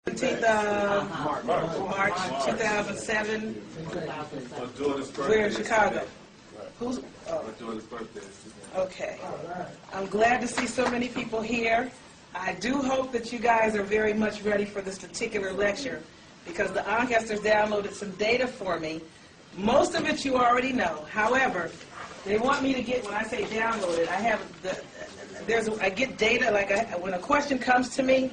17th of March 2007. We're in Chicago. Who's? Oh. Okay. I'm glad to see so many people here. I do hope that you guys are very much ready for this particular lecture because the Ancestors downloaded some data for me. Most of it you already know. However, they want me to get, when I say downloaded, I get data, when a question comes to me,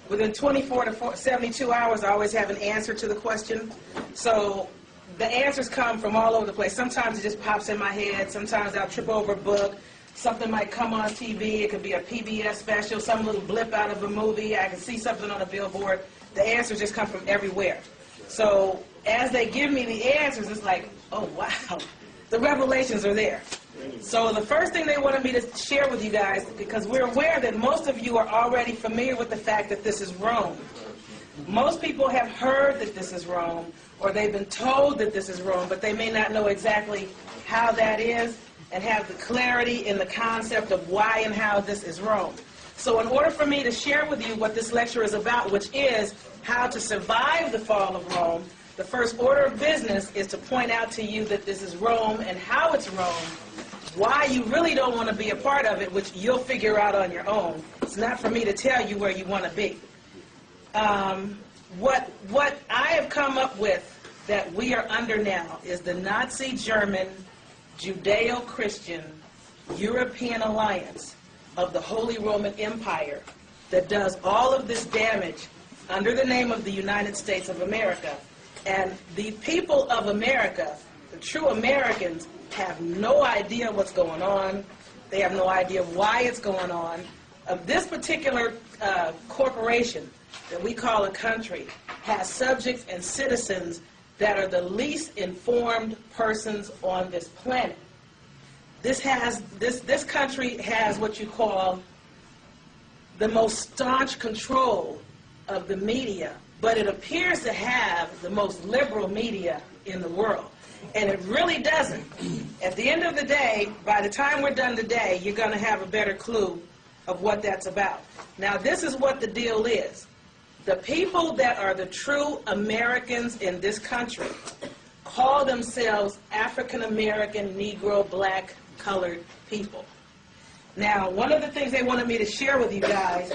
within 24 to 72 hours, I always have an answer to the question. So the answers come from all over the place. Sometimes it just pops in my head. Sometimes I'll trip over a book. Something might come on TV. It could be a PBS special, some little blip out of a movie. I can see something on a billboard. The answers just come from everywhere. So as they give me the answers, it's like, oh, wow. The revelations are there. So the first thing they wanted me to share with you guys, because we're aware that most of you are already familiar with the fact that this is Rome. Most people have heard that this is Rome, or they've been told that this is Rome, but they may not know exactly how that is and have the clarity in the concept of why and how this is Rome. So in order for me to share with you what this lecture is about, which is how to survive the fall of Rome, the first order of business is to point out to you that this is Rome and how it's Rome, why you really don't want to be a part of it, which you'll figure out on your own. It's not for me to tell you where you want to be. What I have come up with that we are under now is the Nazi German Judeo-Christian European alliance of the Holy Roman Empire that does all of this damage under the name of the United States of America. And the people of America, the true Americans, have no idea what's going on. They have no idea why it's going on. This particular corporation that we call a country has subjects and citizens that are the least informed persons on this planet. This country has what you call the most staunch control of the media, but it appears to have the most liberal media in the world. And it really doesn't. At the end of the day, by the time we're done today, you're going to have a better clue of what that's about. Now, this is what the deal is. The people that are the true Americans in this country call themselves African American, Negro, black, colored people. Now, one of the things they wanted me to share with you guys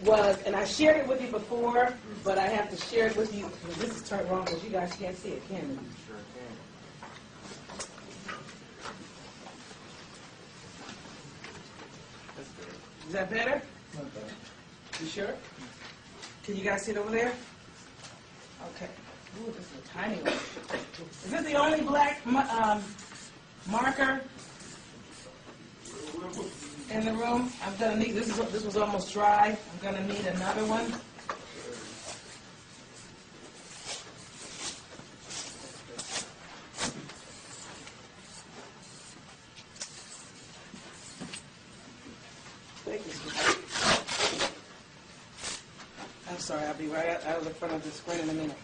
was, and I shared it with you before, but I have to share it with you. This is turned wrong because you guys can't see it, can you? Sure can. Is that better? Okay. You sure? Can you guys see it over there? Okay. Ooh, this is a tiny one. Is this the only black marker in the room? I'm gonna need this was almost dry. I'm gonna need another one. I'm sorry, I'll be right out of the front of the screen in a minute.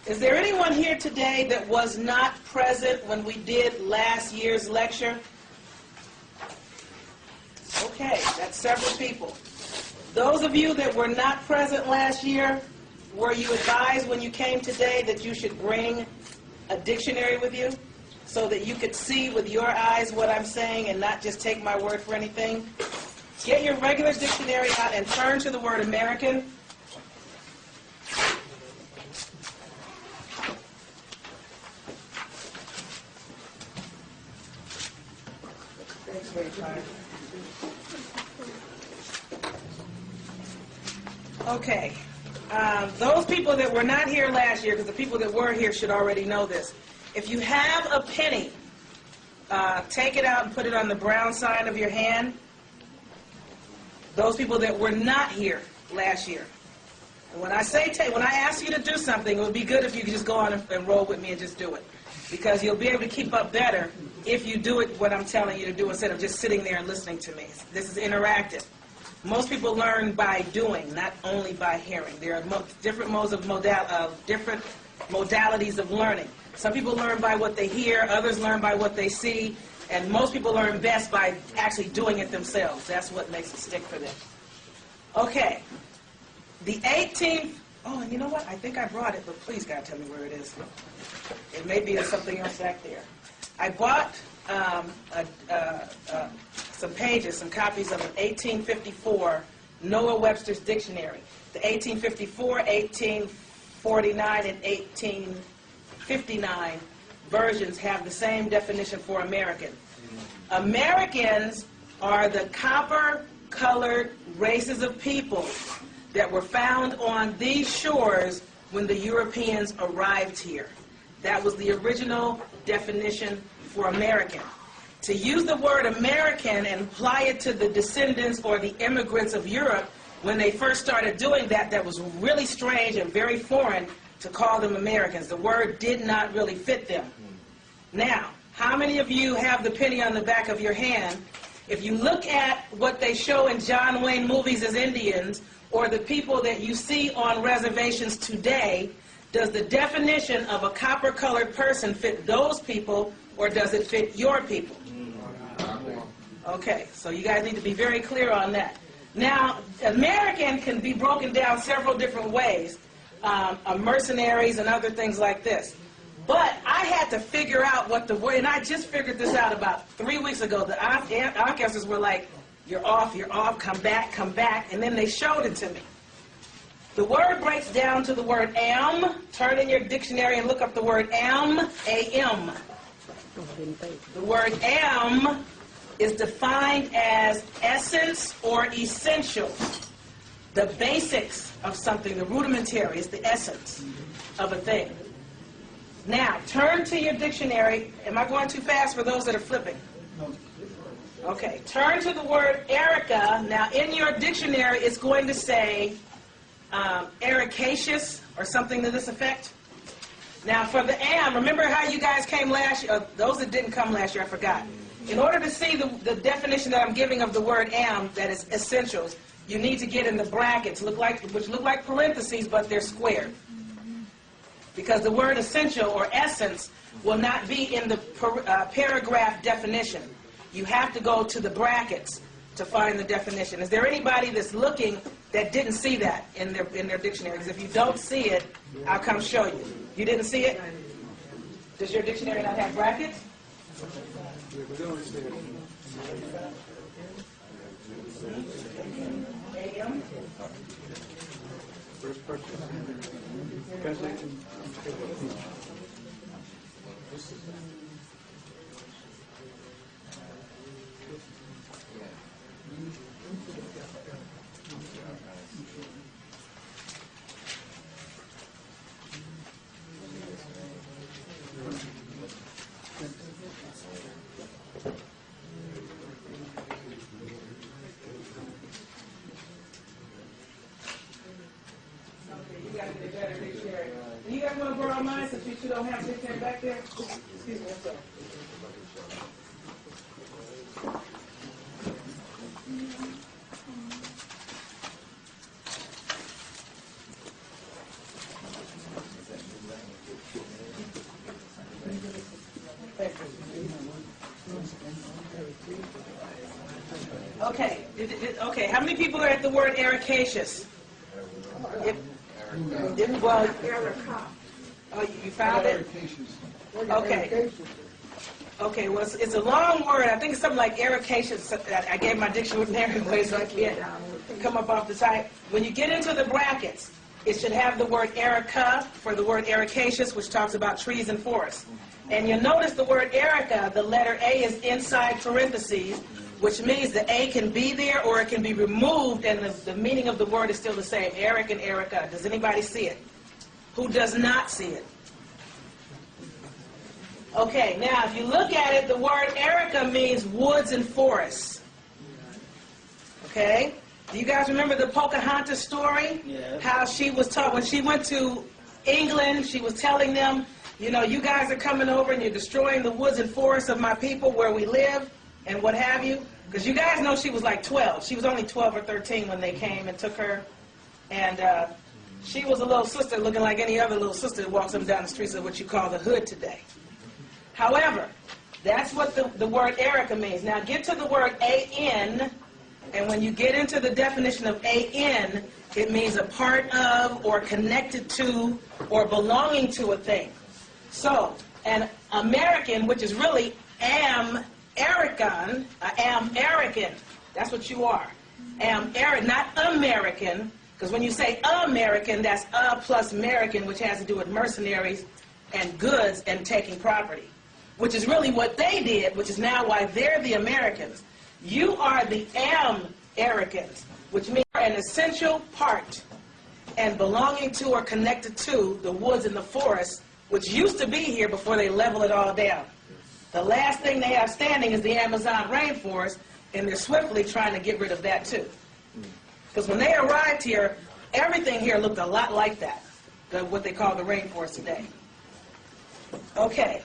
Is there anyone here today that was not present when we did last year's lecture? Okay, that's several people. Those of you that were not present last year, were you advised when you came today that you should bring a dictionary with you so that you could see with your eyes what I'm saying and not just take my word for anything? Get your regular dictionary out and turn to the word American. Okay. Those people that were not here last year, because the people that were here should already know this. If you have a penny, take it out and put it on the brown side of your hand. Those people that were not here last year. And when I ask you to do something, it would be good if you could just go on and roll with me and just do it. Because you'll be able to keep up better if you do it what I'm telling you to do instead of just sitting there and listening to me. This is interactive. Most people learn by doing, not only by hearing. There are different different modalities of learning. Some people learn by what they hear, others learn by what they see, and most people learn best by actually doing it themselves. That's what makes it stick for them. Okay. The 18th, oh, and you know what? I think I brought it, but please, God, tell me where it is. It may be in something else back there. I bought some pages, some copies of the 1854 Noah Webster's Dictionary. The 1854, 1849, and 1859 versions have the same definition for American. Americans are the copper-colored races of people that were found on these shores when the Europeans arrived here. That was the original definition for American. To use the word American and apply it to the descendants or the immigrants of Europe, when they first started doing that, that was really strange and very foreign to call them Americans. The word did not really fit them. Now, how many of you have the penny on the back of your hand? If you look at what they show in John Wayne movies as Indians, or the people that you see on reservations today, does the definition of a copper-colored person fit those people, or does it fit your people? Okay, so you guys need to be very clear on that. Now, American can be broken down several different ways, mercenaries and other things like this. But I had to figure out what the word, and I just figured this out about 3 weeks ago. The ancestors were like, you're off, come back, and then they showed it to me. The word breaks down to the word am. Turn in your dictionary and look up the word am, A-M. The word am is defined as essence or essential. The basics of something, the rudimentary, is the essence of a thing. Now, turn to your dictionary. Am I going too fast for those that are flipping? Okay, turn to the word Erica. Now, in your dictionary, it's going to say ericaceous or something to this effect. Now, for the am, remember how you guys came last year? Those that didn't come last year, I forgot. In order to see the definition that I'm giving of the word am, that is essentials, you need to get in the brackets, which look like parentheses, but they're squared. Because the word essential or essence will not be in the paragraph definition. You have to go to the brackets to find the definition. Is there anybody that's looking that didn't see that in their dictionary? Because if you don't see it, I'll come show you. You didn't see it? Does your dictionary not have brackets? AM? First person. You guys want to borrow mine since you two don't have dictionary back there? Excuse me, I'm sorry. Okay. Okay. How many people are at the word ericaceous? Well, oh, you found it? Okay. Okay, well, it's a long word. I think it's something like ericaceous. I gave my dictionary away so I can't come up off the side. When you get into the brackets, it should have the word erica for the word ericaceous, which talks about trees and forests. And you'll notice the word erica, the letter A is inside parentheses, which means the A can be there or it can be removed, and the meaning of the word is still the same, Eric and Erica. Does anybody see it? Who does not see it? Okay, now if you look at it, the word Erica means woods and forests. Okay? Do you guys remember the Pocahontas story? Yes. How she was taught, when she went to England, she was telling them, you know, you guys are coming over and you're destroying the woods and forests of my people where we live, and what have you. Because you guys know she was like 12. She was only 12 or 13 when they came and took her. And she was a little sister looking like any other little sister that walks up and down the streets of what you call the hood today. However, that's what the word Erica means. Now get to the word A-N, And when you get into the definition of AN, it means a part of or connected to or belonging to a thing. So, an American, which is really Am-Erican, Am-Erican, that's what you are. Am-Erican, not American, because when you say American, that's plus American, which has to do with mercenaries and goods and taking property, which is really what they did, which is now why they're the Americans. You are the Am-Ericans, which means an essential part and belonging to or connected to the woods and the forests, which used to be here before they level it all down. The last thing they have standing is the Amazon rainforest, and they're swiftly trying to get rid of that too. Because when they arrived here, everything here looked a lot like that, what they call the rainforest today. Okay,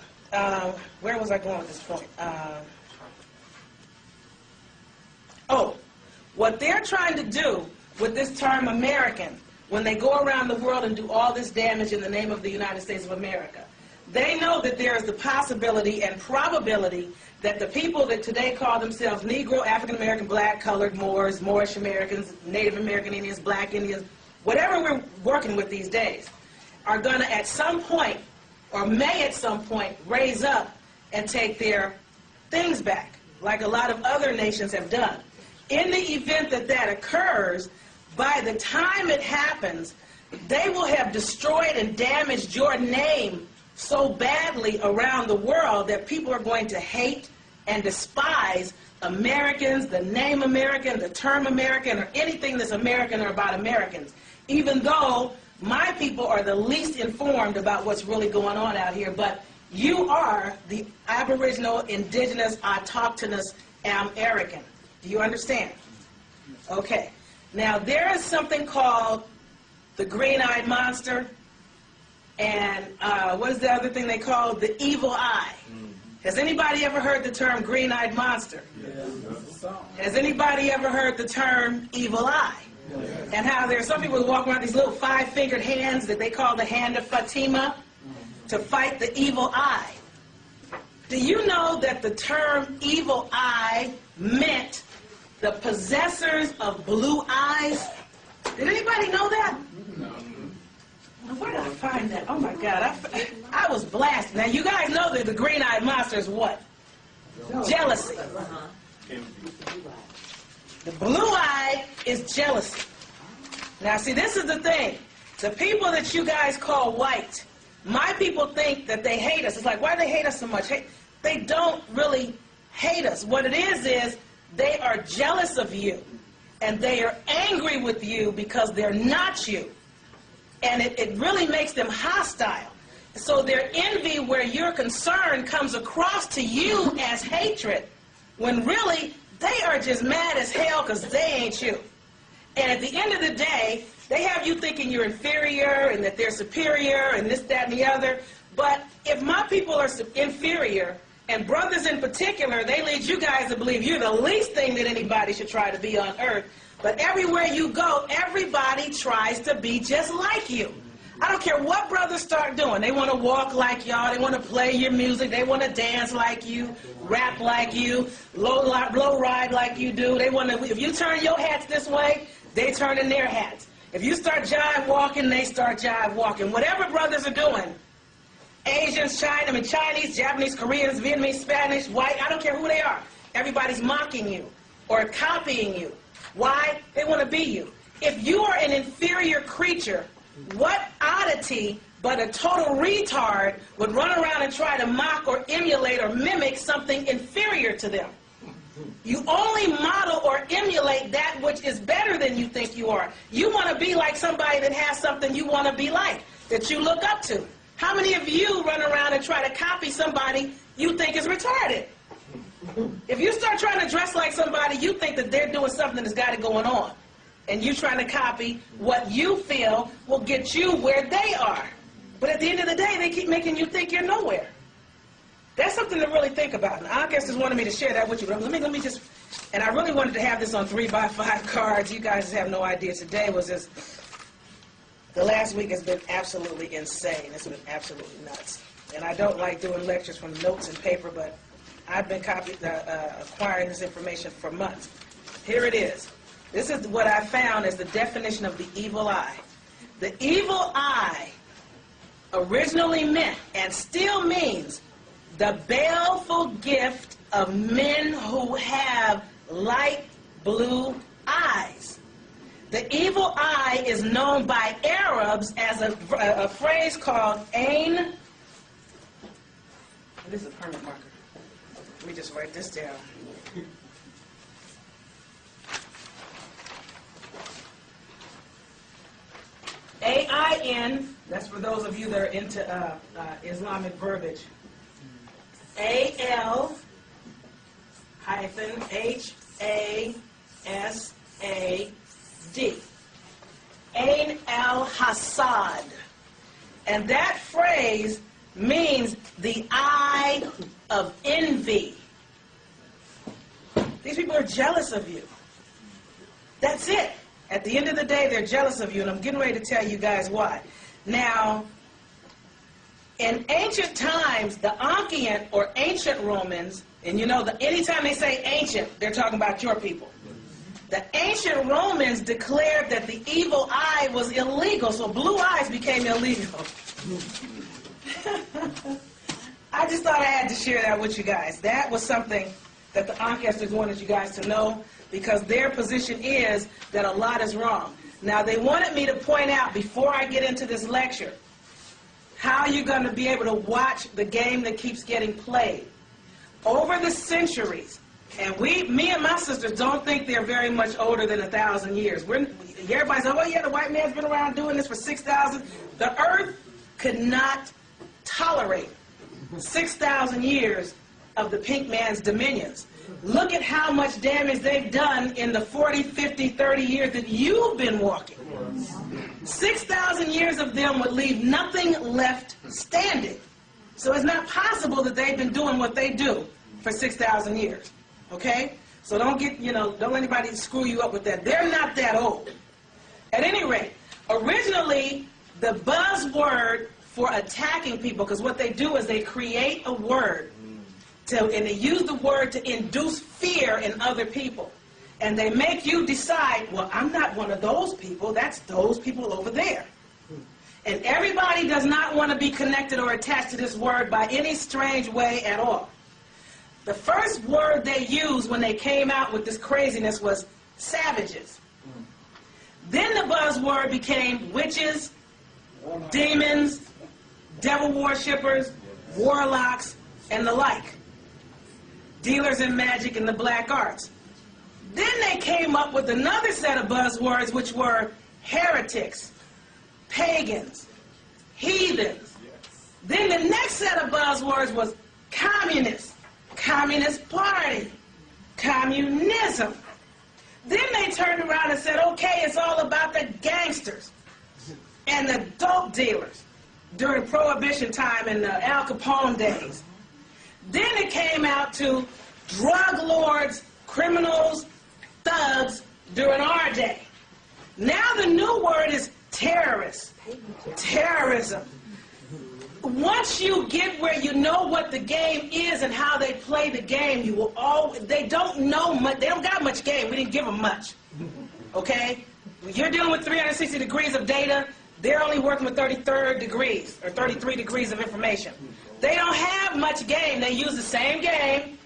where was I going at this point? What they're trying to do with this term American, when they go around the world and do all this damage in the name of the United States of America, they know that there is the possibility and probability that the people that today call themselves Negro, African American, Black, Colored, Moors, Moorish Americans, Native American Indians, Black Indians, whatever we're working with these days, are going to at some point, or may at some point, raise up and take their things back, like a lot of other nations have done. In the event that that occurs, by the time it happens, they will have destroyed and damaged your name so badly around the world that people are going to hate and despise Americans, the name American, the term American, or anything that's American or about Americans, even though my people are the least informed about what's really going on out here. But you are the Aboriginal, Indigenous, Autochthonous American. Do you understand? Okay. Now, there is something called the green-eyed monster, and what is the other thing they call the evil eye? Has anybody ever heard the term green-eyed monster? Yes. Has anybody ever heard the term evil eye? Yes. And how there are some people who walk around these little five-fingered hands that they call the hand of Fatima to fight the evil eye. Do you know that the term evil eye meant the possessors of blue eyes? Did anybody know that? No. Where did I find that? Oh my God, I was blasted. Now you guys know that the green-eyed monster is what? Jealousy. The blue eye is jealousy. Now see, this is the thing. The people that you guys call white, my people think that they hate us. It's like, why do they hate us so much? They don't really hate us. What it is they are jealous of you, and they are angry with you because they're not you. And it really makes them hostile. So their envy where you're concerned comes across to you as hatred, when really they are just mad as hell because they ain't you. And at the end of the day, they have you thinking you're inferior and that they're superior and this, that, and the other. But if my people are inferior, and brothers in particular, they lead you guys to believe you're the least thing that anybody should try to be on earth. But everywhere you go, everybody tries to be just like you. I don't care what brothers start doing. They want to walk like y'all. They want to play your music. They want to dance like you, rap like you, low ride like you do. They want to. If you turn your hats this way, they turn in their hats. If you start jive walking, they start jive walking. Whatever brothers are doing, Asians, Chinese, Japanese, Koreans, Vietnamese, Spanish, white, I don't care who they are. Everybody's mocking you or copying you. Why? They want to be you. If you are an inferior creature, what oddity but a total retard would run around and try to mock or emulate or mimic something inferior to them? You only model or emulate that which is better than you think you are. You want to be like somebody that has something you want to be like, that you look up to. How many of you run around and try to copy somebody you think is retarded? If you start trying to dress like somebody, you think that they're doing something that's got it going on. And you're trying to copy what you feel will get you where they are. But at the end of the day, they keep making you think you're nowhere. That's something to really think about. And I guess just wanted me to share that with you. Let me just, and I really wanted to have this on 3x5 cards. You guys have no idea. Today was just, the last week has been absolutely insane. It's been absolutely nuts. And I don't like doing lectures from notes and paper, but I've been acquiring this information for months. Here it is. This is what I found as the definition of the evil eye. The evil eye originally meant and still means the baleful gift of men who have light blue eyes. The evil eye is known by Arabs as a phrase called ain. This is a permanent marker. Let me just write this down. A-I-N, that's for those of you that are into Islamic verbiage. A-L-H-A-S-A-D. Ain al-Hasad. And that phrase means the eye of envy. These people are jealous of you. That's it. At the end of the day, they're jealous of you, and I'm getting ready to tell you guys why. Now, in ancient times, the Ancient or ancient Romans, and you know, anytime they say ancient, they're talking about your people. The ancient Romans declared that the evil eye was illegal, so blue eyes became illegal. I just thought I had to share that with you guys. That was something that the ancestors wanted you guys to know, because their position is that a lot is wrong. Now, they wanted me to point out, before I get into this lecture, how you're going to be able to watch the game that keeps getting played. Over the centuries, and me and my sisters don't think they're very much older than 1,000 years. Everybody's like, oh yeah, the white man's been around doing this for 6,000. The earth could not tolerate 6,000 years of the pink man's dominions. Look at how much damage they've done in the 40, 50, 30 years that you've been walking. 6,000 years of them would leave nothing left standing. So it's not possible that they've been doing what they do for 6,000 years. Okay? So don't let anybody screw you up with that. They're not that old. At any rate, originally, the buzzword for attacking people, because what they do is they create a word, and they use the word to induce fear in other people. And they make you decide, well, I'm not one of those people. That's those people over there. And everybody does not want to be connected or attached to this word by any strange way at all. The first word they used when they came out with this craziness was savages. Then the buzzword became witches, demons, devil worshippers, warlocks, and the like. Dealers in magic and the black arts. Then they came up with another set of buzzwords, which were heretics, pagans, heathens. Then the next set of buzzwords was communist, communist party, communism. Then they turned around and said, okay, it's all about the gangsters and the dope dealers during Prohibition time and the Al Capone days. Then it came out to drug lords, criminals, thugs during our day. Now the new word is terrorists, terrorism. Once you get where you know what the game is and how they play the game, they don't know much. They don't got much game. We didn't give them much. Okay? You're dealing with 360 degrees of data. They're only working with 33 degrees or 33 degrees of information. They don't have much game. They use the same game,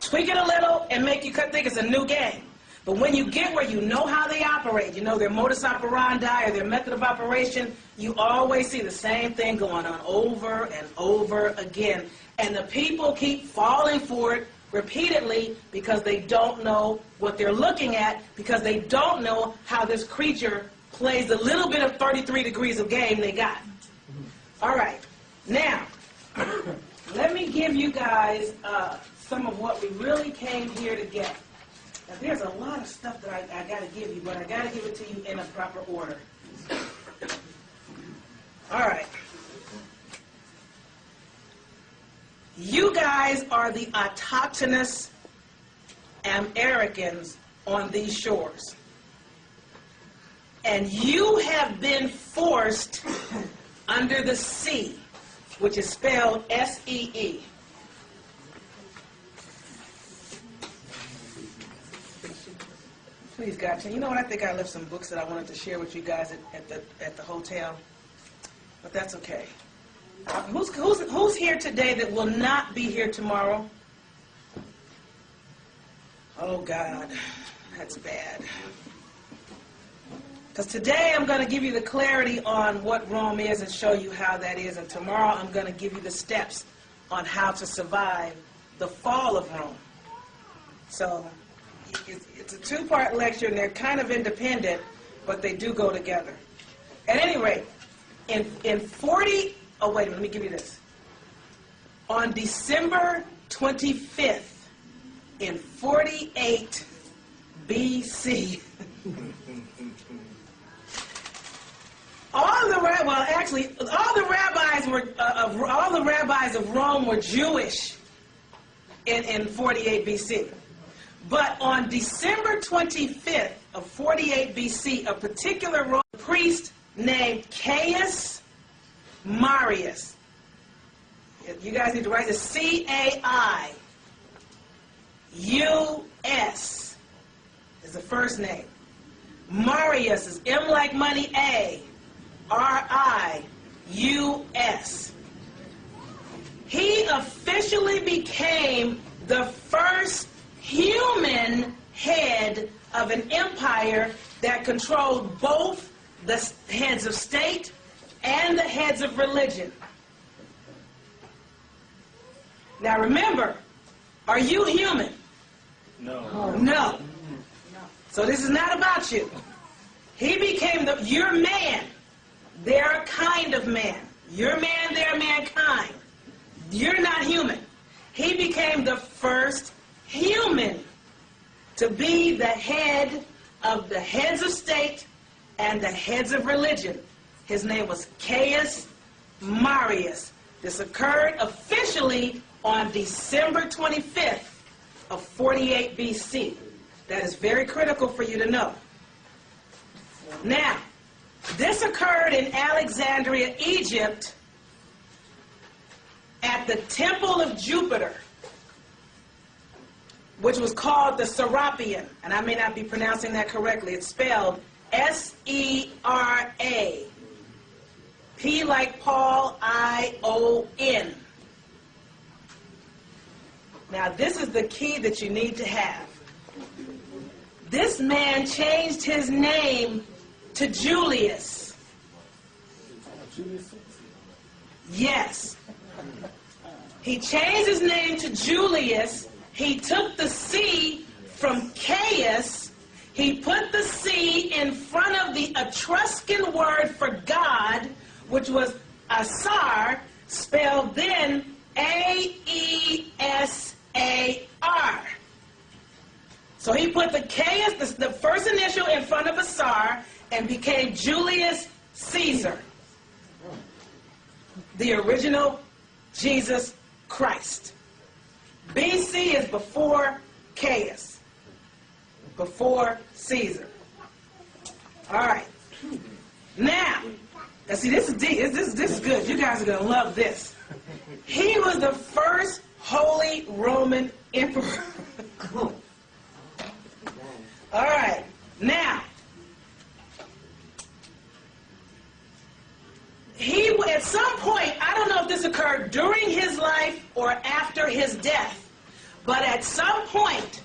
tweak it a little, and make you think it's a new game. But when you get where you know how they operate, you know their modus operandi or their method of operation, you always see the same thing going on over and over again. And the people keep falling for it repeatedly because they don't know what they're looking at, because they don't know how this creature plays the little bit of 33 degrees of game they got. All right. Now, let me give you guys some of what we really came here to get. Now, there's a lot of stuff that I got to give you, but I got to give it to you in a proper order. All right. You guys are the autochthonous Americans on these shores. And you have been forced under the sea, which is spelled S-E-E. Please, God. You know what? I think I left some books that I wanted to share with you guys at the hotel, but that's okay. Who's here today that will not be here tomorrow? Oh, God. That's bad. Because today I'm going to give you the clarity on what Rome is and show you how that is. And tomorrow I'm going to give you the steps on how to survive the fall of Rome. So it's a two-part lecture, and they're kind of independent, but they do go together. At any rate, oh, wait a minute, let me give you this. On December 25th, in 48 BC, all the rabbis of Rome were Jewish in 48 BC. But on December 25th of 48 BC, a particular Roman priest named Caius Marius. You guys need to write this. C-A-I-U-S is the first name. Marius is M like money, A. R-I-U-S. He officially became the first human head of an empire that controlled both the heads of state and the heads of religion. Now remember, are you human? No. No. So this is not about you. He became you're man. They're a kind of man. You're man, they're mankind. You're not human. He became the first human to be the head of the heads of state and the heads of religion. His name was Caius Marius. This occurred officially on December 25th of 48 BC. That is very critical for you to know. Now, this occurred in Alexandria, Egypt, at the Temple of Jupiter, which was called the Serapeum. And I may not be pronouncing that correctly. It's spelled S-E-R-A. P like Paul, I-O-N. Now, this is the key that you need to have. This man changed his name to Julius. Yes. He changed his name to Julius. He took the C from Caius. He put the C in front of the Etruscan word for God, which was Asar, spelled then A-E-S-A-R. So he put the Caius, the first initial, in front of Asar and became Julius Caesar, the original Jesus Christ. BC is before Caius, before Caesar. All right. Now, see, this is deep. This is good. You guys are going to love this. He was the first Holy Roman Emperor. All right. Now, he, at some point, I don't know if this occurred during his life or after his death, but at some point,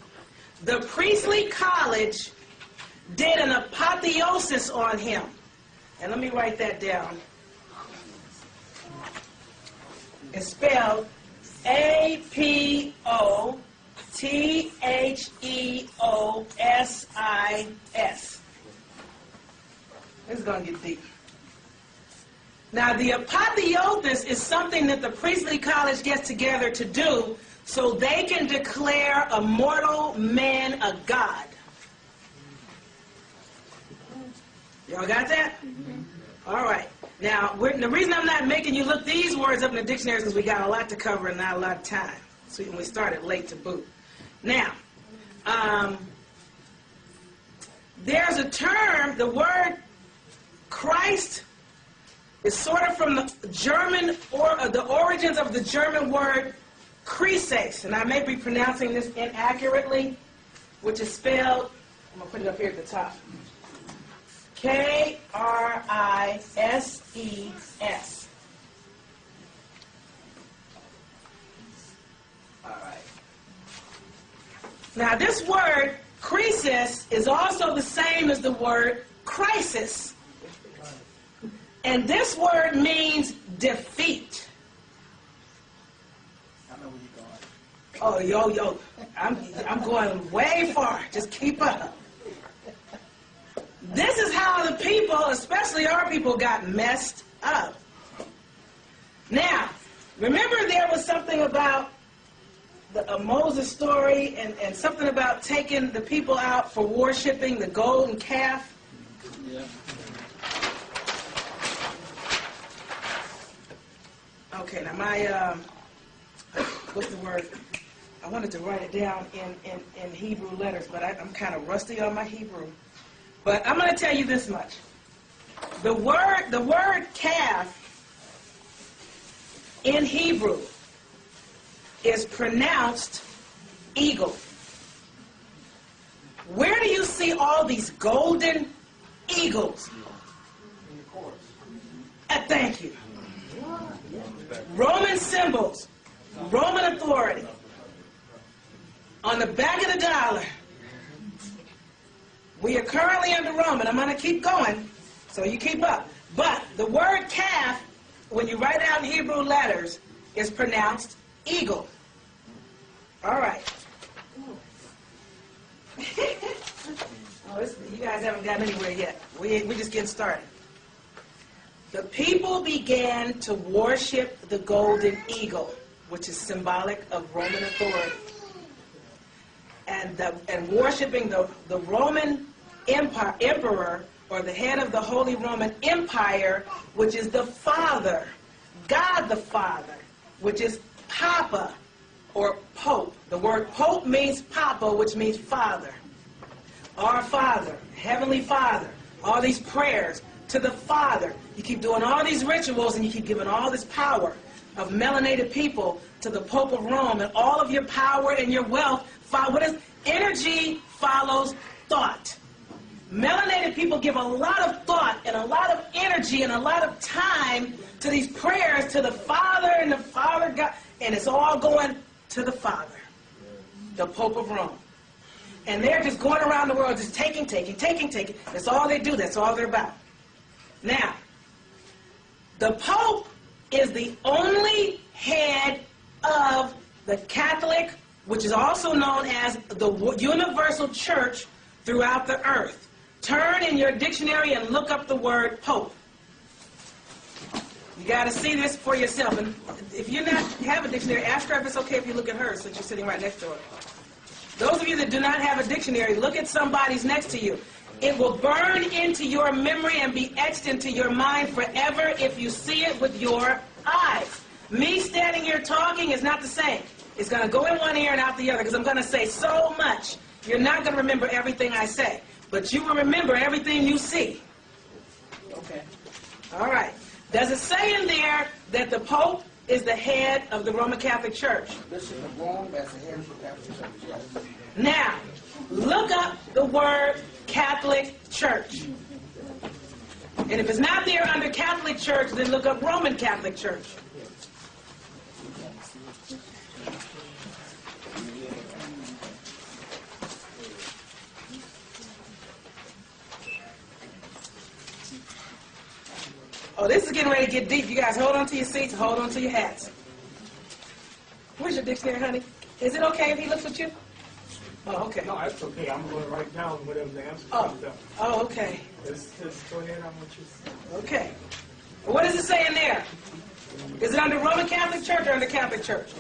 the priestly college did an apotheosis on him. And let me write that down. It's spelled A-P-O-T-H-E-O-S-I-S. This is going to get deep. Now, the apotheosis is something that the priestly college gets together to do so they can declare a mortal man a god. Y'all got that? Mm-hmm. All right. Now, the reason I'm not making you look these words up in the dictionary is because we got a lot to cover and not a lot of time. So we started late to boot. Now, there's a term, the word Christ is sort of from the German, or the origins of the German word Chrises, and I may be pronouncing this inaccurately, which is spelled I'm going to put it up here at the top. K-R-I-S-E-S. All right. Now, this word, crisis, is also the same as the word crisis. And this word means defeat. I know where you're going. Oh, yo. I'm going way far. Just keep up. This is how the people, especially our people, got messed up. Now, remember there was something about the Moses story and something about taking the people out for worshiping the golden calf? Yeah. Okay, now my, what's the word? I wanted to write it down in Hebrew letters, but I'm kind of rusty on my Hebrew. But I'm going to tell you this much. The word calf in Hebrew is pronounced eagle. Where do you see all these golden eagles? Thank you. Roman symbols, Roman authority. On the back of the dollar. We are currently under Rome, and I'm going to keep going, so you keep up. But the word calf, when you write it out in Hebrew letters, is pronounced eagle. All right. You guys haven't gotten anywhere yet. We're just getting started. The people began to worship the golden eagle, which is symbolic of Roman authority. And worshiping the Roman emperor, or the head of the Holy Roman Empire, which is the Father, God the Father, which is Papa, or Pope. The word Pope means Papa, which means Father. Our Father, Heavenly Father, all these prayers to the Father. You keep doing all these rituals, and you keep giving all this power of melanated people to the Pope of Rome, and all of your power and your wealth. What is energy follows thought. Melanated people give a lot of thought and a lot of energy and a lot of time to these prayers to the Father and the Father God, and it's all going to the Father, the Pope of Rome. And they're just going around the world just taking. That's all they do. That's all they're about. Now, the Pope is the only head of the Catholic, which is also known as the universal church throughout the earth. Turn in your dictionary and look up the word Pope. You got to see this for yourself. And if you not have a dictionary, ask her if it's okay if you look at hers, since you're sitting right next to her. Those of you that do not have a dictionary, look at somebody's next to you. It will burn into your memory and be etched into your mind forever if you see it with your eyes. Me standing here talking is not the same. It's going to go in one ear and out the other, because I'm going to say so much. You're not going to remember everything I say, but you will remember everything you see. Okay. All right. Does it say in there that the Pope is the head of the Roman Catholic Church? Bishop of Rome as the head of the Catholic Church, yes. Now, look up the word Catholic Church. And if it's not there under Catholic Church, then look up Roman Catholic Church. Oh, this is getting ready to get deep. You guys hold on to your seats, hold on to your hats. Where's your dictionary, honey? Is it okay if he looks at you? Oh, okay. No, that's okay. I'm going to write down whatever the answer comes up. Oh, okay. Just go ahead. I want you to... Okay. What does it say in there? Is it under Roman Catholic Church or under Catholic Church?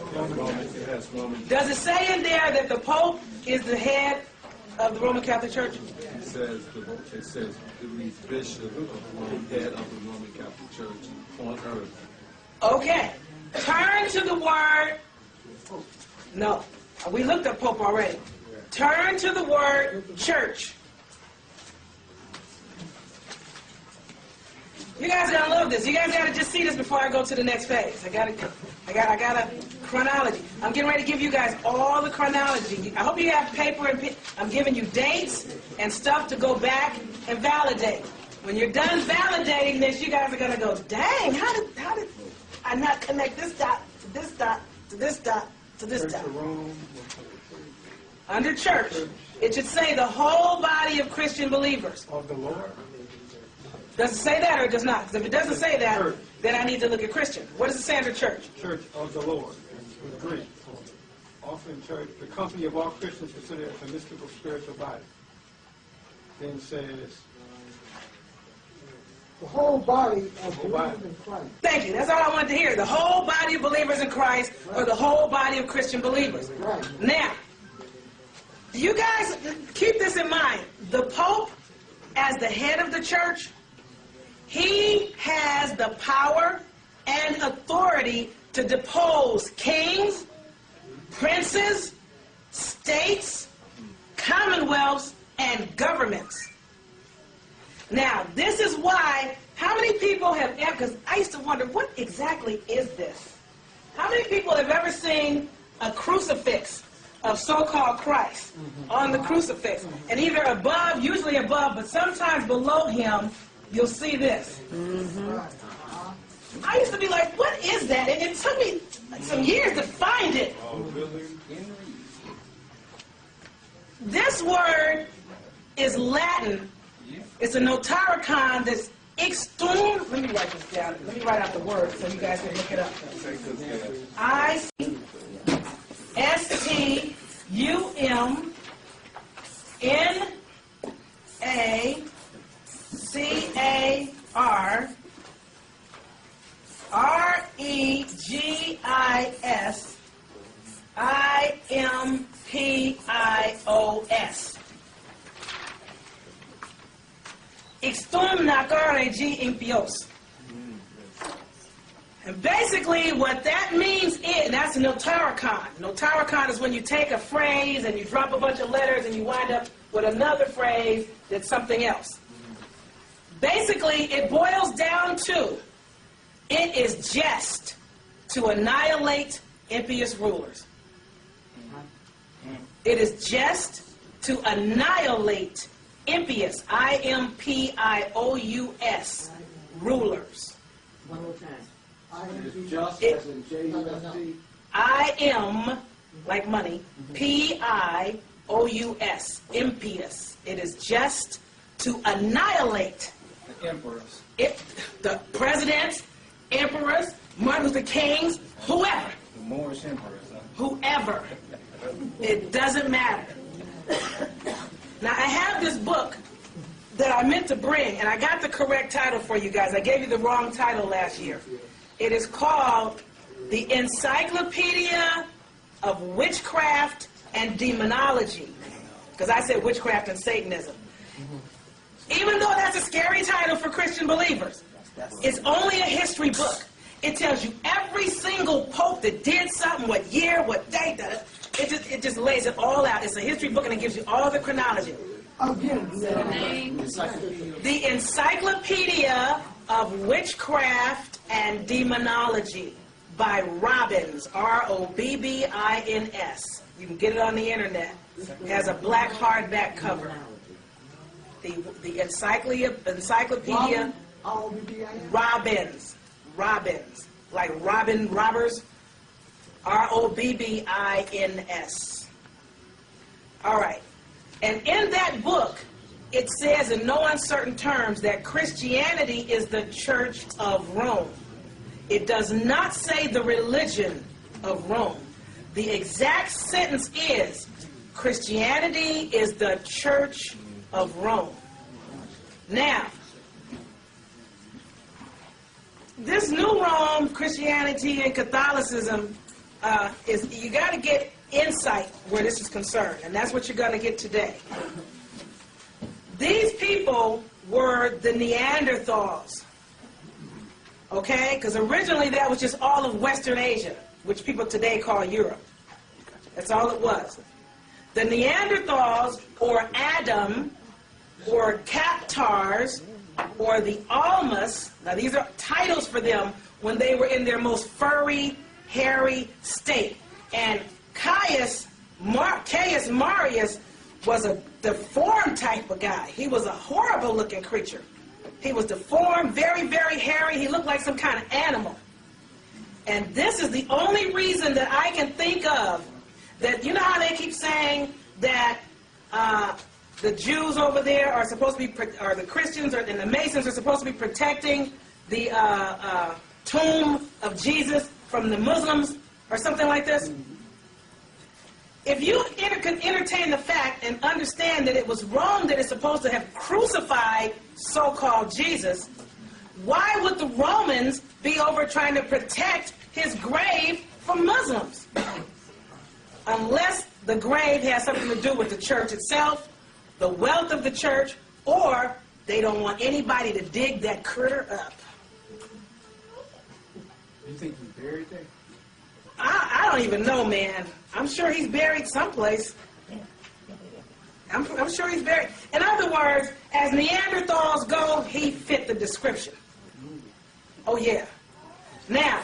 Does it say in there that the Pope is the head of the Roman Catholic Church? It says it reads bishop of the head of the Roman Catholic Church on earth. Okay. Turn to the word. No. We looked up Pope already. Turn to the word church. You guys gotta love this. You guys gotta just see this before I go to the next phase. I got a chronology. I'm getting ready to give you guys all the chronology. I hope you have paper and pen. I'm giving you dates and stuff to go back and validate. When you're done validating this, you guys are going to go, dang, how did I not connect this dot to this dot to this dot to this dot? Under church, it should say the whole body of Christian believers. Of the Lord? Does it say that or it does not? Because if it doesn't say that, then I need to look at Christian. What does it say under church? Church of the Lord, in Greek. Also in church, the company of all Christians considered as a mystical spiritual body. Then it says, The whole body of believers in Christ. Thank you. That's all I wanted to hear. The whole body of believers in Christ, or the whole body of Christian believers. Right. Now, you guys keep this in mind. The Pope, as the head of the church, he has the power and authority to depose kings, princes, states, commonwealths, and governments. Now, this is why, how many people have ever, because I used to wonder, what exactly is this? How many people have ever seen a crucifix of so-called Christ on the crucifix? And either above, usually above, but sometimes below him, you'll see this. I used to be like, what is that? And it took me some years to find it. This word is Latin. It's a notaricon that's extum. Let me write this down. Let me write out the word so you guys can look it up. Stumnacaregimpios. Extumnacaregimpios. And basically what that means is, that's a notaricon. Notaricon is when you take a phrase and you drop a bunch of letters and you wind up with another phrase that's something else. Basically, it boils down to, it is just to annihilate impious rulers. It is just to annihilate impious, I-M-P-I-O-U-S, rulers. One more time. Just as in J-U-S-T. I-M, like money, P-I-O-U-S, impious. It is just to annihilate The emperors. the presidents, emperors, Martin Luther Kings, whoever. The Moorish emperors. Huh? Whoever. It doesn't matter. Now, I have this book that I meant to bring, and I got the correct title for you guys. I gave you the wrong title last year. It is called The Encyclopedia of Witchcraft and Demonology, because I said witchcraft and Satanism. Even though that's a scary title for Christian believers, it's only a history book. It tells you every single pope that did something, what year, what date, it just lays it all out. It's a history book and it gives you all the chronology. Again, The Encyclopedia of Witchcraft and Demonology by Robbins, R-O-B-B-I-N-S. You can get it on the internet. It has a black hardback cover. The Encyclopedia Robbins, like Robin Robbers, R-O-B-B-I-N-S. All right. And in that book, it says in no uncertain terms that Christianity is the Church of Rome. It does not say the religion of Rome. The exact sentence is, Christianity is the Church of Rome. Now, this new Rome, Christianity and Catholicism, you got to get insight where this is concerned, and that's what you're going to get today. These people were the Neanderthals, okay? Because originally that was just all of Western Asia, which people today call Europe. That's all it was. The Neanderthals, or Adam, or Captars, or the Almas, now these are titles for them when they were in their most furry, hairy state. And Caius Marius was the deformed type of guy. He was a horrible looking creature. He was deformed, very, very hairy. He looked like some kind of animal. And this is the only reason that I can think of that, you know how they keep saying that the Jews over there are supposed to be, or the Christians and the Masons are supposed to be protecting the tomb of Jesus from the Muslims or something like this? If you can entertain the fact and understand that it was Rome that is supposed to have crucified so-called Jesus, why would the Romans be over trying to protect his grave from Muslims? Unless the grave has something to do with the church itself, the wealth of the church, or they don't want anybody to dig that critter up. You think he's buried there? I don't even know, man. I'm sure he's buried someplace. I'm sure he's buried. In other words, as Neanderthals go, he fit the description. Oh, yeah. Now,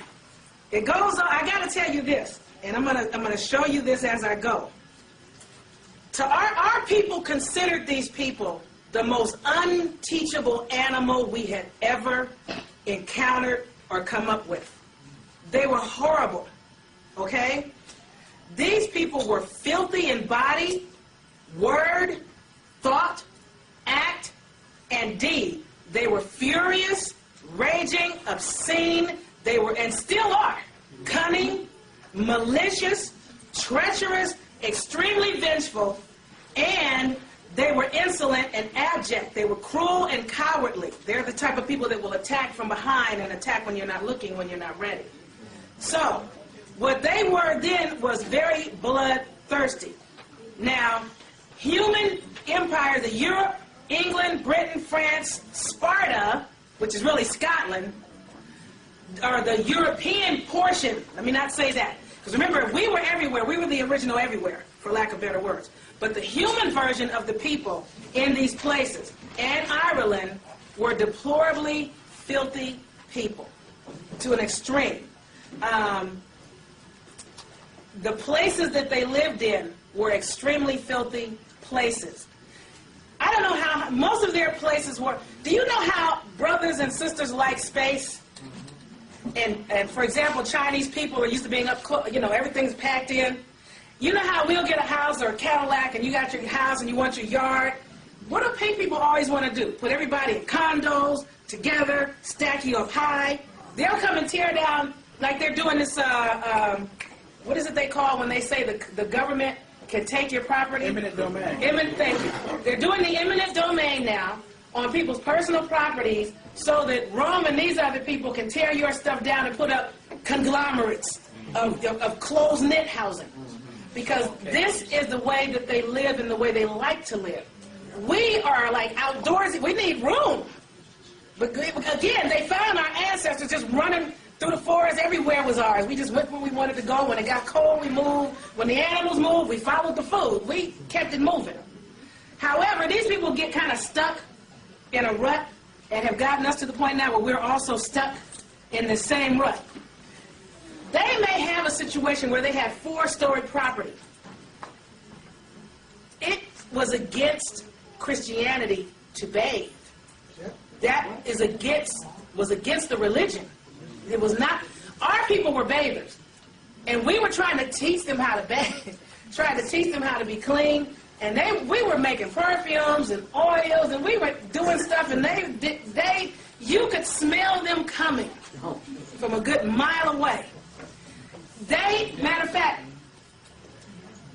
it goes on. I got to tell you this, and I'm gonna show you this as I go. To our people considered these people the most unteachable animal we had ever encountered or come up with. They were horrible. Okay? These people were filthy in body, word, thought, act, and deed. They were furious, raging, obscene. They were, and still are, cunning, malicious, treacherous, extremely vengeful, and they were insolent and abject. They were cruel and cowardly. They're the type of people that will attack from behind and attack when you're not looking, when you're not ready. So, what they were then was very bloodthirsty. Now, human empires of Europe, England, Britain, France, Sparta, which is really Scotland, are the European portion. Let me not say that. Because remember, we were everywhere. We were the original everywhere, for lack of better words. But the human version of the people in these places and Ireland were deplorably filthy people to an extreme. The places that they lived in were extremely filthy places. I don't know how, most of their places were, do you know how brothers and sisters like space? And for example, Chinese people are used to being up close, you know, everything's packed in. You know how we'll get a house or a Cadillac and you got your house and you want your yard? What do pink people always want to do? Put everybody in condos, together, stack you up high. They'll come and tear down, like they're doing this, what is it they call when they say the government can take your property? Eminent domain. Thank you. They're doing the eminent domain now on people's personal properties so that Rome and these other people can tear your stuff down and put up conglomerates of closed-knit housing. Because this is the way that they live and the way they like to live. We are like outdoorsy. We need room. But again, they found our ancestors just running through the forest. Everywhere was ours. We just went where we wanted to go. When it got cold, we moved. When the animals moved, we followed the food. We kept it moving. However, these people get kind of stuck in a rut and have gotten us to the point now where we're also stuck in the same rut. They may have a situation where they have 4-story property. It was against Christianity to bathe. That was against the religion. It was not. Our people were bathers, and we were trying to teach them how to bathe, trying to teach them how to be clean. And we were making perfumes and oils, and we were doing stuff, and you could smell them coming from a good mile away. Matter of fact,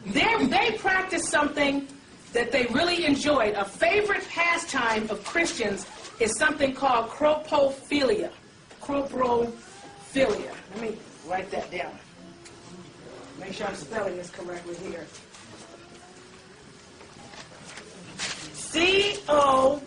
they practiced something that they really enjoyed. A favorite pastime of Christians is something called cropophilia. Cropophilia. Let me write that down. Make sure I'm spelling this correctly here. Croprophilia.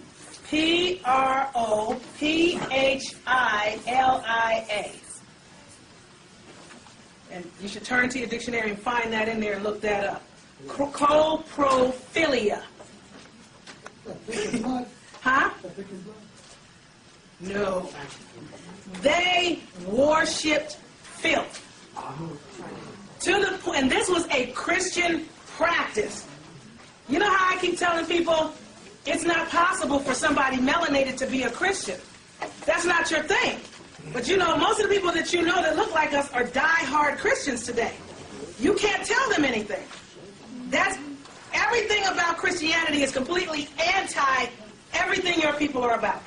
And you should turn to your dictionary and find that in there and look that up. Croprophilia. Huh? No. They worshipped filth. To the point, and this was a Christian practice. You know how I keep telling people it's not possible for somebody melanated to be a Christian? That's not your thing. But you know, most of the people that you know that look like us are die-hard Christians today. You can't tell them anything. Everything about Christianity is completely anti everything your people are about.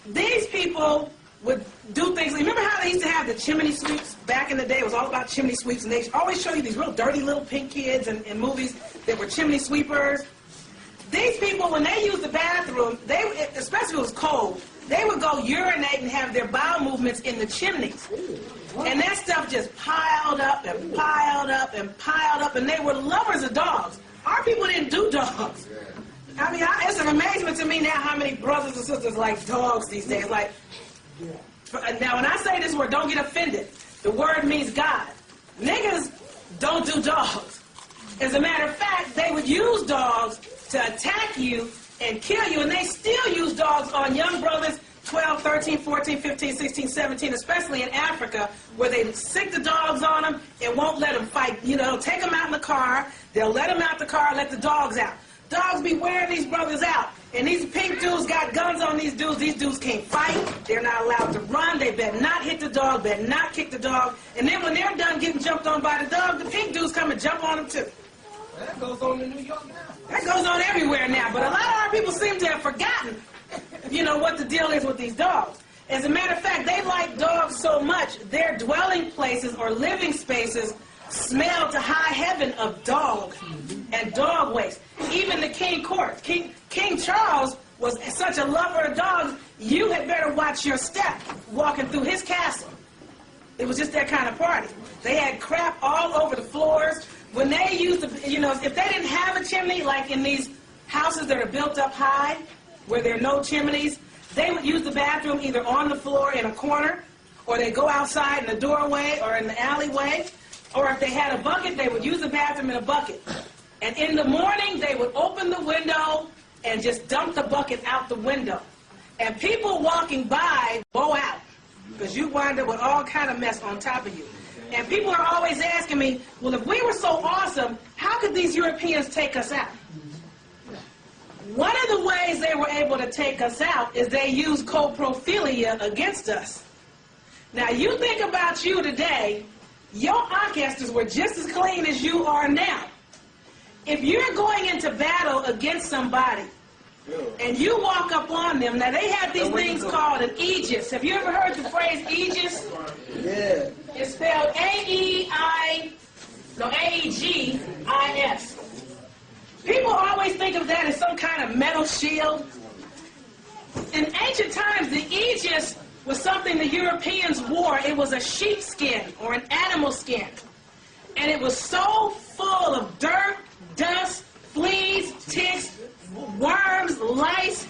These people would do things. Remember how they used to have the chimney sweeps back in the day? It was all about chimney sweeps, and they always show you these real dirty little pink kids in movies that were chimney sweepers. These people, when they used the bathroom, especially if it was cold, they would go urinate and have their bowel movements in the chimneys. And that stuff just piled up and piled up and piled up, and they were lovers of dogs. Our people didn't do dogs. I mean, it's an amazement to me now how many brothers and sisters like dogs these days. Like, now when I say this word, don't get offended. The word means God. Niggas don't do dogs. As a matter of fact, they would use dogs to attack you and kill you, and they still use dogs on young brothers 12, 13, 14, 15, 16, 17, especially in Africa, where they sick the dogs on them and won't let them fight. You know, take them out in the car, they'll let them out the car, let the dogs out. Dogs be wearing these brothers out, and these pink dudes got guns on these dudes can't fight, they're not allowed to run, they better not hit the dog, better not kick the dog, and then when they're done getting jumped on by the dog, the pink dudes come and jump on them too. That goes on in New York now. That goes on everywhere now, but a lot of our people seem to have forgotten, you know, what the deal is with these dogs. As a matter of fact, they like dogs so much, their dwelling places or living spaces smell to high heaven of dog and dog waste. Even the king court, King Charles was such a lover of dogs, you had better watch your step walking through his castle. It was just that kind of party. They had crap all over the floors. When they used to, you know, if they didn't have a chimney, like in these houses that are built up high, where there are no chimneys, they would use the bathroom either on the floor in a corner, or they go outside in the doorway or in the alleyway, or if they had a bucket, they would use the bathroom in a bucket. And in the morning, they would open the window and just dump the bucket out the window. And people walking by go out, because you wind up with all kind of mess on top of you. And people are always asking me, well, if we were so awesome, how could these Europeans take us out? One of the ways they were able to take us out is they used coprophilia against us. Now, you think about you today, your ancestors were just as clean as you are now. If you're going into battle against somebody, and you walk up on them, now they have these things called an aegis. Have you ever heard the phrase aegis? Yeah. It's spelled A-E-G-I-S. People always think of that as some kind of metal shield. In ancient times, the aegis was something the Europeans wore. It was a sheepskin or an animal skin. And it was so full of dirt, dust, fleas, ticks, worms, lice.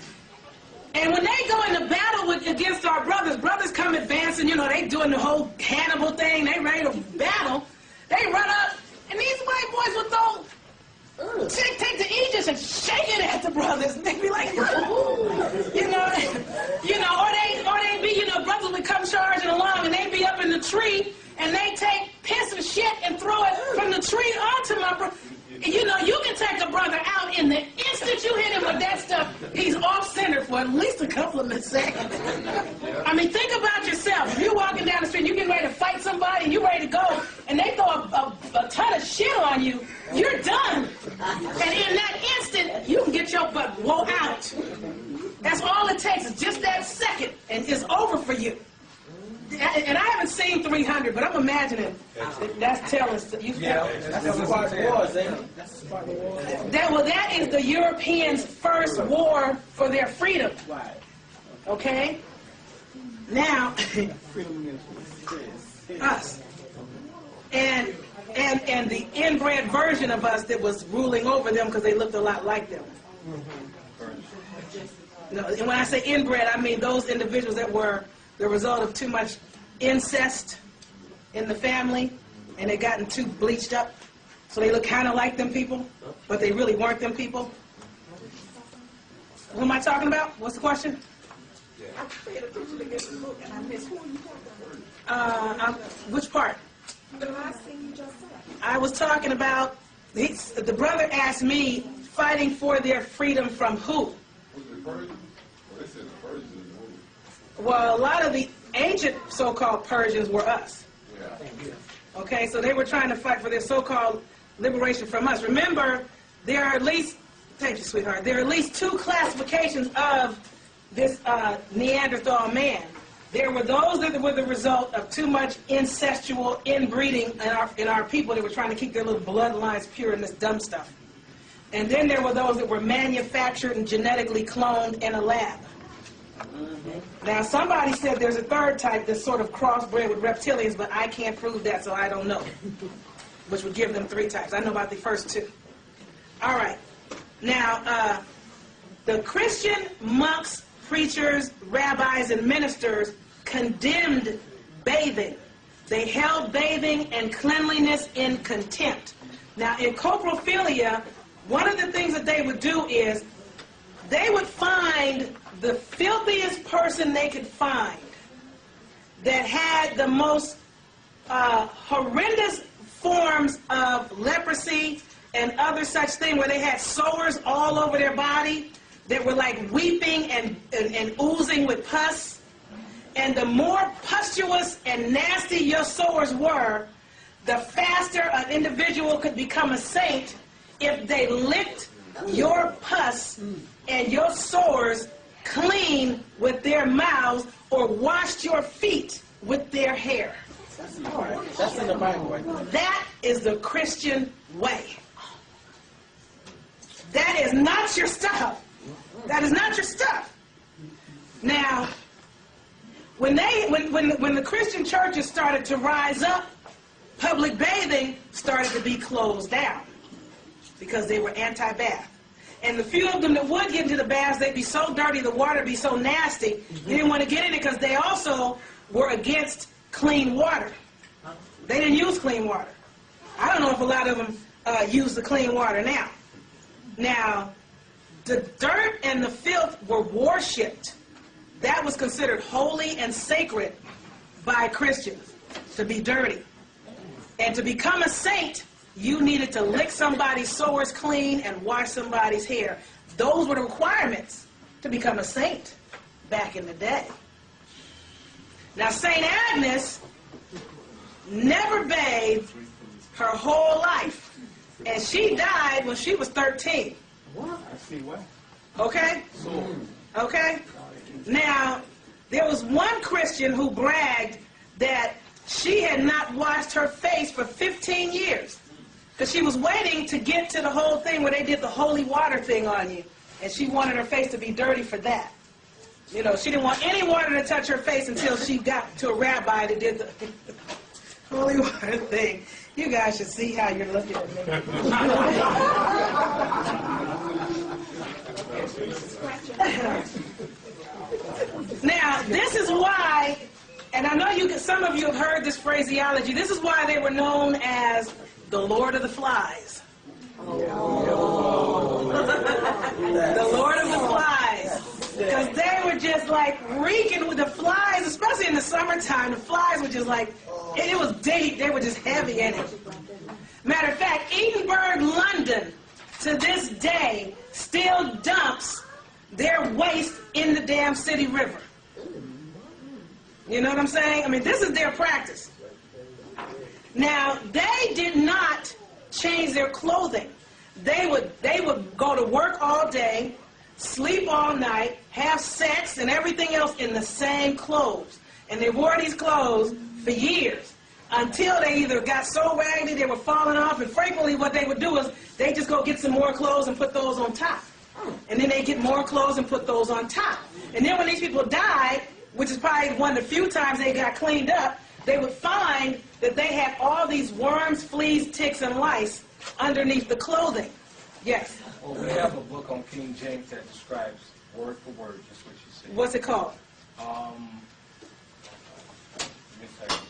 And when they go into battle against our brothers come advancing, you know, they doing the whole Hannibal thing, they ready to battle. They run up, and these white boys would throw, take the aegis and shake it at the brothers. And they'd be like, or they'd be, brothers would come charging along, and they'd be up in the tree, and they take piss and shit and throw it from the tree onto my brother. You know, you can take a brother out in the instant you hit him with that stuff, he's off-center for at least a couple of seconds. I mean, think about yourself. If you're walking down the street, you're getting ready to fight somebody, and you're ready to go, and they throw a ton of shit on you, you're done. And in that instant, you can get your butt blown out. That's all it takes, is just that second, and it's over for you. And I haven't seen 300, but I'm imagining that's telling us. That's the Spartan Wars, ain't it? That's the Spartan Wars. That is the Europeans' first war for their freedom. Okay? Now, us. And the inbred version of us that was ruling over them because they looked a lot like them. No, and when I say inbred, I mean those individuals that were the result of too much incest in the family, and they gotten too bleached up, so they look kind of like them people, but they really weren't them people. Who am I talking about? What's the question? Which part? The last thing you just said. I was talking about The brother asked me, fighting for their freedom from who? Was it Persian? Well, they said the Persians in the movie. Well, a lot of the ancient so-called Persians were us. Yeah. Okay, so they were trying to fight for their so-called liberation from us. Remember, there are at least, thank you, sweetheart, there are at least two classifications of this Neanderthal man. There were those that were the result of too much incestual inbreeding in our people that were trying to keep their little bloodlines pure in this dumb stuff. And then there were those that were manufactured and genetically cloned in a lab. Now, somebody said there's a third type that's sort of crossbred with reptilians, but I can't prove that, so I don't know, which would give them three types. I know about the first two. All right. Now, the Christian monks, preachers, rabbis, and ministers condemned bathing. They held bathing and cleanliness in contempt. Now, in coprophilia, one of the things that they would do is they would find the filthiest person they could find that had the most horrendous forms of leprosy and other such thing, where they had sores all over their body that were like weeping and oozing with pus. And the more pustulous and nasty your sores were, the faster an individual could become a saint if they licked your pus and your sores clean with their mouths or washed your feet with their hair. That's in the Bible, right? That is the Christian way. That is not your stuff. That is not your stuff. Now, when the Christian churches started to rise up, public bathing started to be closed down because they were anti-bath. And the few of them that would get into the baths, they'd be so dirty, the water would be so nasty, you didn't want to get in it because they also were against clean water. They didn't use clean water. I don't know if a lot of them use the clean water now. Now, the dirt and the filth were worshipped. That was considered holy and sacred by Christians, to be dirty. And to become a saint, you needed to lick somebody's sores clean and wash somebody's hair. Those were the requirements to become a saint back in the day. Now, St. Agnes never bathed her whole life. And she died when she was 13. I see why. Okay? Okay? Now, there was one Christian who bragged that she had not washed her face for 15 years. Because she was waiting to get to the whole thing where they did the holy water thing on you. And she wanted her face to be dirty for that. You know, she didn't want any water to touch her face until she got to a rabbi that did the holy water thing. You guys should see how you're looking at me. Now, this is why, and I know some of you have heard this phraseology, this is why they were known as the Lord of the Flies. The Lord of the Flies. Because they were just like reeking with the flies, especially in the summertime. The flies were just like, it was deep, they were just heavy in it. Matter of fact, Edinburgh, London, to this day, still dumps their waste in the damn city river. You know what I'm saying? I mean, this is their practice. Now, they did not change their clothing. They would go to work all day, sleep all night, have sex and everything else in the same clothes. And they wore these clothes for years until they either got so raggedy they were falling off, and frequently what they would do is they just go get some more clothes and put those on top. And then they get more clothes and put those on top. And then when these people died, which is probably one of the few times they got cleaned up, they would find that they had all these worms, fleas, ticks, and lice underneath the clothing. Yes? Well, we have a book on King James that describes word for word just what you said. What's it called? Let me tell you.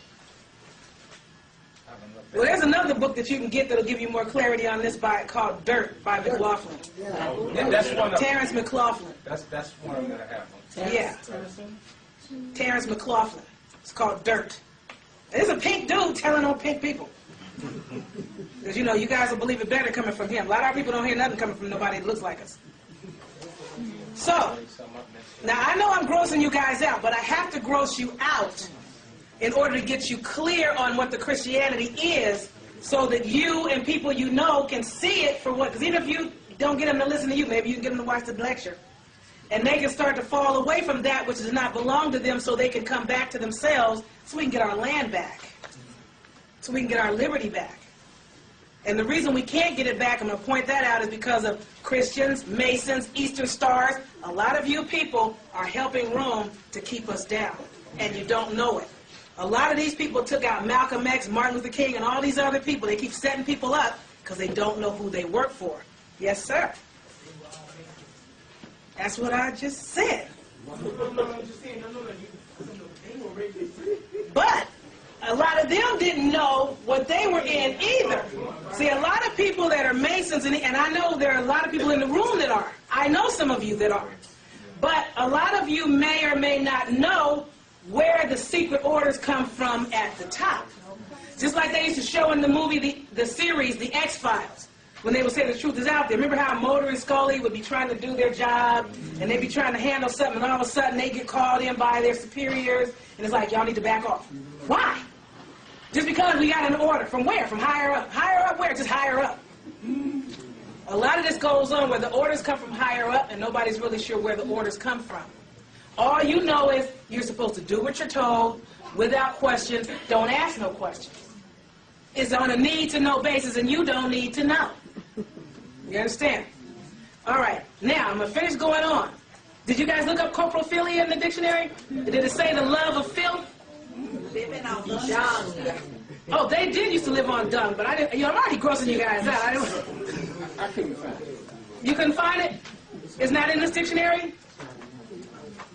I haven't looked at Well, it. there's another book that you can get that'll give you more clarity on this called Dirt by McLaughlin. Yeah, that's one of Terrence McLaughlin. That's one I'm gonna have. Yeah. Terrence McLaughlin. It's called Dirt. There's a pink dude telling on pink people. Because, you know, you guys will believe it better coming from him. A lot of our people don't hear nothing coming from nobody that looks like us. So, now I know I'm grossing you guys out, but I have to gross you out in order to get you clear on what the Christianity is so that you and people you know can see it for what, because even if you don't get them to listen to you, maybe you can get them to watch the lecture. And they can start to fall away from that which does not belong to them so they can come back to themselves so we can get our land back. So we can get our liberty back. And the reason we can't get it back, I'm going to point that out, is because of Christians, Masons, Eastern Stars. A lot of you people are helping Rome to keep us down, and you don't know it. A lot of these people took out Malcolm X, Martin Luther King, and all these other people. They keep setting people up because they don't know who they work for. Yes, sir. That's what I just said. But a lot of them didn't know what they were in either. See, a lot of people that are Masons, and I know there are a lot of people in the room that are. I know some of you that are. But a lot of you may or may not know where the secret orders come from at the top. Just like they used to show in the movie, the series, The X-Files, when they would say the truth is out there. Remember how Mulder and Scully would be trying to do their job, and they'd be trying to handle something, and all of a sudden they get called in by their superiors, and it's like, y'all need to back off. Why? Just because we got an order. From where? From higher up. Higher up where? Just higher up. A lot of this goes on where the orders come from higher up, and nobody's really sure where the orders come from. All you know is you're supposed to do what you're told without questions. Don't ask no questions. It's on a need-to-know basis, and you don't need to know. You understand? All right. Now, I'm going to finish going on. Did you guys look up coprophilia in the dictionary? Did it say the love of filth? Living on dung. Oh, they did used to live on dung, but I didn't. You know, I'm already grossing you guys out. I couldn't find it. You couldn't find it? It's not in this dictionary?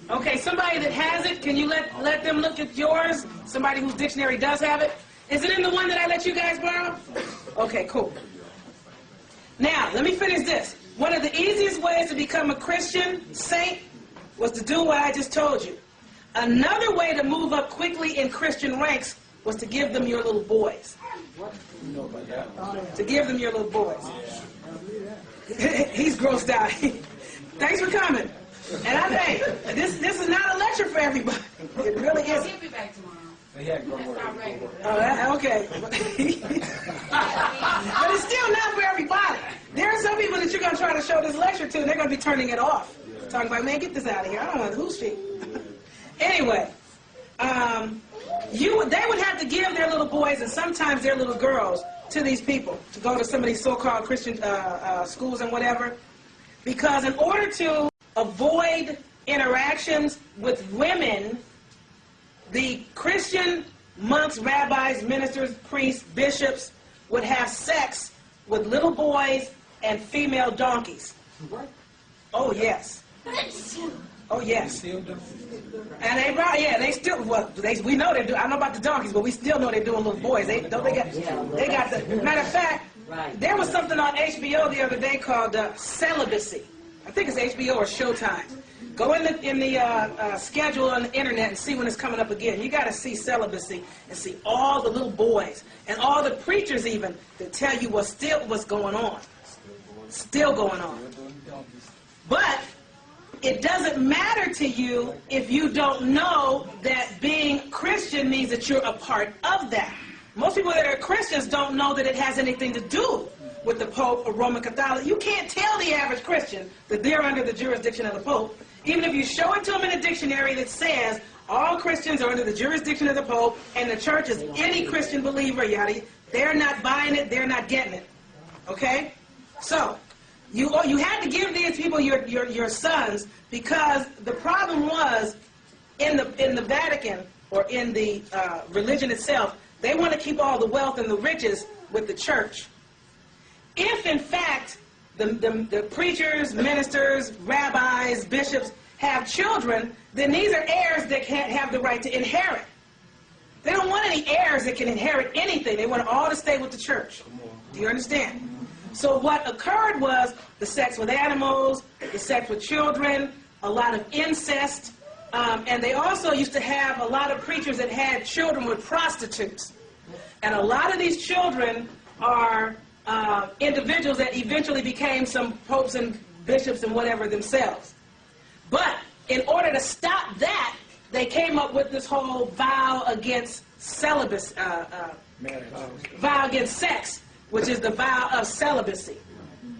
Okay, somebody that has it, can you let them look at yours? Somebody whose dictionary does have it? Is it in the one that I let you guys borrow? Okay, cool. Now, let me finish this. One of the easiest ways to become a Christian saint was to do what I just told you. Another way to move up quickly in Christian ranks was to give them your little boys. To give them your little boys. He's grossed out. Thanks for coming. And I think this is not a lecture for everybody. It really isn't. He'll be back tomorrow. Okay. But it's still not for everybody. There are some people that you're going to try to show this lecture to, and they're going to be turning it off. Talking about, man, get this out of here. I don't want who's she. Anyway, they would have to give their little boys and sometimes their little girls to these people to go to some of these so-called Christian schools and whatever, because in order to avoid interactions with women, the Christian monks, rabbis, ministers, priests, bishops would have sex with little boys and female donkeys. What? Oh, yes. Oh, yes. And they still, well, we know they do. I don't know about the donkeys, but we still know they're doing little boys. They got the, matter of fact, there was something on HBO the other day called Celibacy. I think it's HBO or Showtime. Go in the schedule on the internet and see when it's coming up again. You got to see Celibacy and see all the little boys and all the preachers even that tell you what's going on. Still going on. But it doesn't matter to you if you don't know that being Christian means that you're a part of that. Most people that are Christians don't know that it has anything to do with the Pope or Roman Catholic. You can't tell the average Christian that they're under the jurisdiction of the Pope. Even if you show it to them in a dictionary that says all Christians are under the jurisdiction of the Pope and the church is any Christian believer, yada, they're not buying it, they're not getting it. Okay? So, you had to give these people your sons because the problem was in the Vatican or in the religion itself, they want to keep all the wealth and the riches with the church. If, in fact, the preachers, ministers, rabbis, bishops have children, then these are heirs that can't have the right to inherit. They don't want any heirs that can inherit anything. They want it all to stay with the church. Do you understand? So what occurred was the sex with animals, the sex with children, a lot of incest, and they also used to have a lot of preachers that had children with prostitutes. And a lot of these children are individuals that eventually became some popes and bishops and whatever themselves. But in order to stop that, they came up with this whole vow against celibacy, vow against sex, which is the vow of celibacy,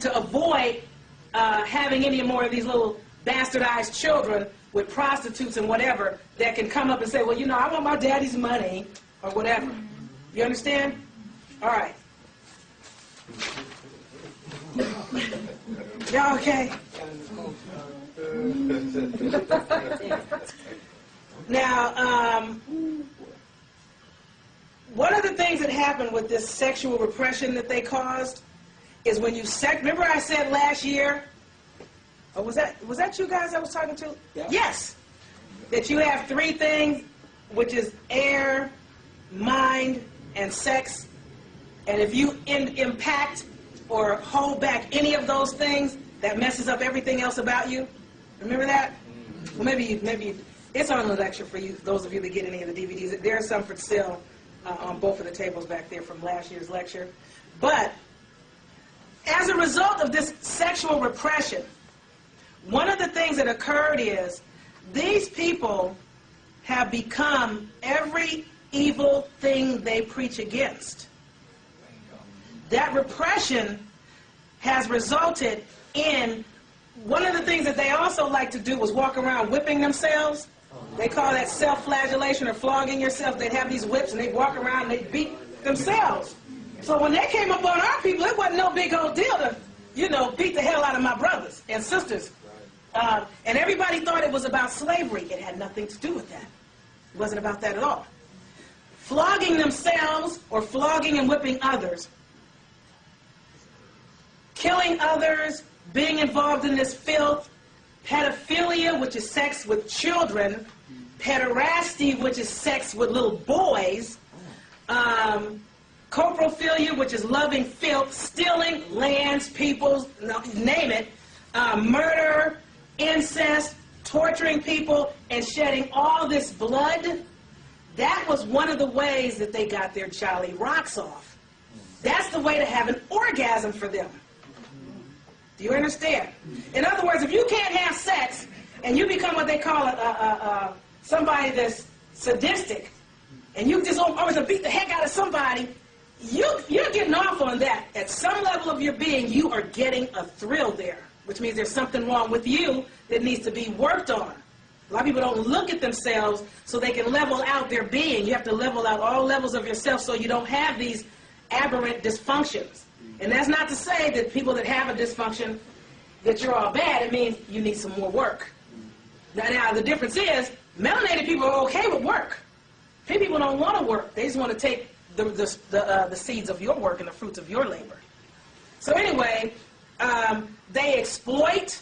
to avoid having any more of these little bastardized children with prostitutes and whatever that can come up and say, well, you know, I want my daddy's money or whatever. You understand? All right. Y'all okay? Now, one of the things that happened with this sexual repression that they caused is when you remember I said last year, or was that you guys I was talking to? Yeah. Yes. That you have three things, which is air, mind, and sex. And if you impact or hold back any of those things, that messes up everything else about you. Remember that? Well, maybe it's on the lecture for you, those of you that get any of the DVDs. There are some for sale on both of the tables back there from last year's lecture. But as a result of this sexual repression, one of the things that occurred is these people have become every evil thing they preach against. That repression has resulted in one of the things that they also like to do was walk around whipping themselves. They call that self-flagellation or flogging yourself. They'd have these whips and they'd walk around and they'd beat themselves. So when they came up on our people, it wasn't no big old deal to, you know, beat the hell out of my brothers and sisters. And everybody thought it was about slavery. It had nothing to do with that. It wasn't about that at all. Flogging themselves or flogging and whipping others, killing others, being involved in this filth, pedophilia, which is sex with children, pederasty, which is sex with little boys, coprophilia, which is loving filth, stealing lands, peoples, name it, murder, incest, torturing people, and shedding all this blood. That was one of the ways that they got their jolly rocks off. That's the way to have an orgasm for them. Do you understand? In other words, if you can't have sex and you become what they call somebody that's sadistic, and you just always beat the heck out of somebody, you're getting off on that. At some level of your being, you are getting a thrill there, which means there's something wrong with you that needs to be worked on. A lot of people don't look at themselves so they can level out their being. You have to level out all levels of yourself so you don't have these aberrant dysfunctions. And that's not to say that people that have a dysfunction, that you're all bad. It means you need some more work. Now the difference is, melanated people are okay with work. Pink people don't want to work. They just want to take the seeds of your work and the fruits of your labor. So anyway, they exploit,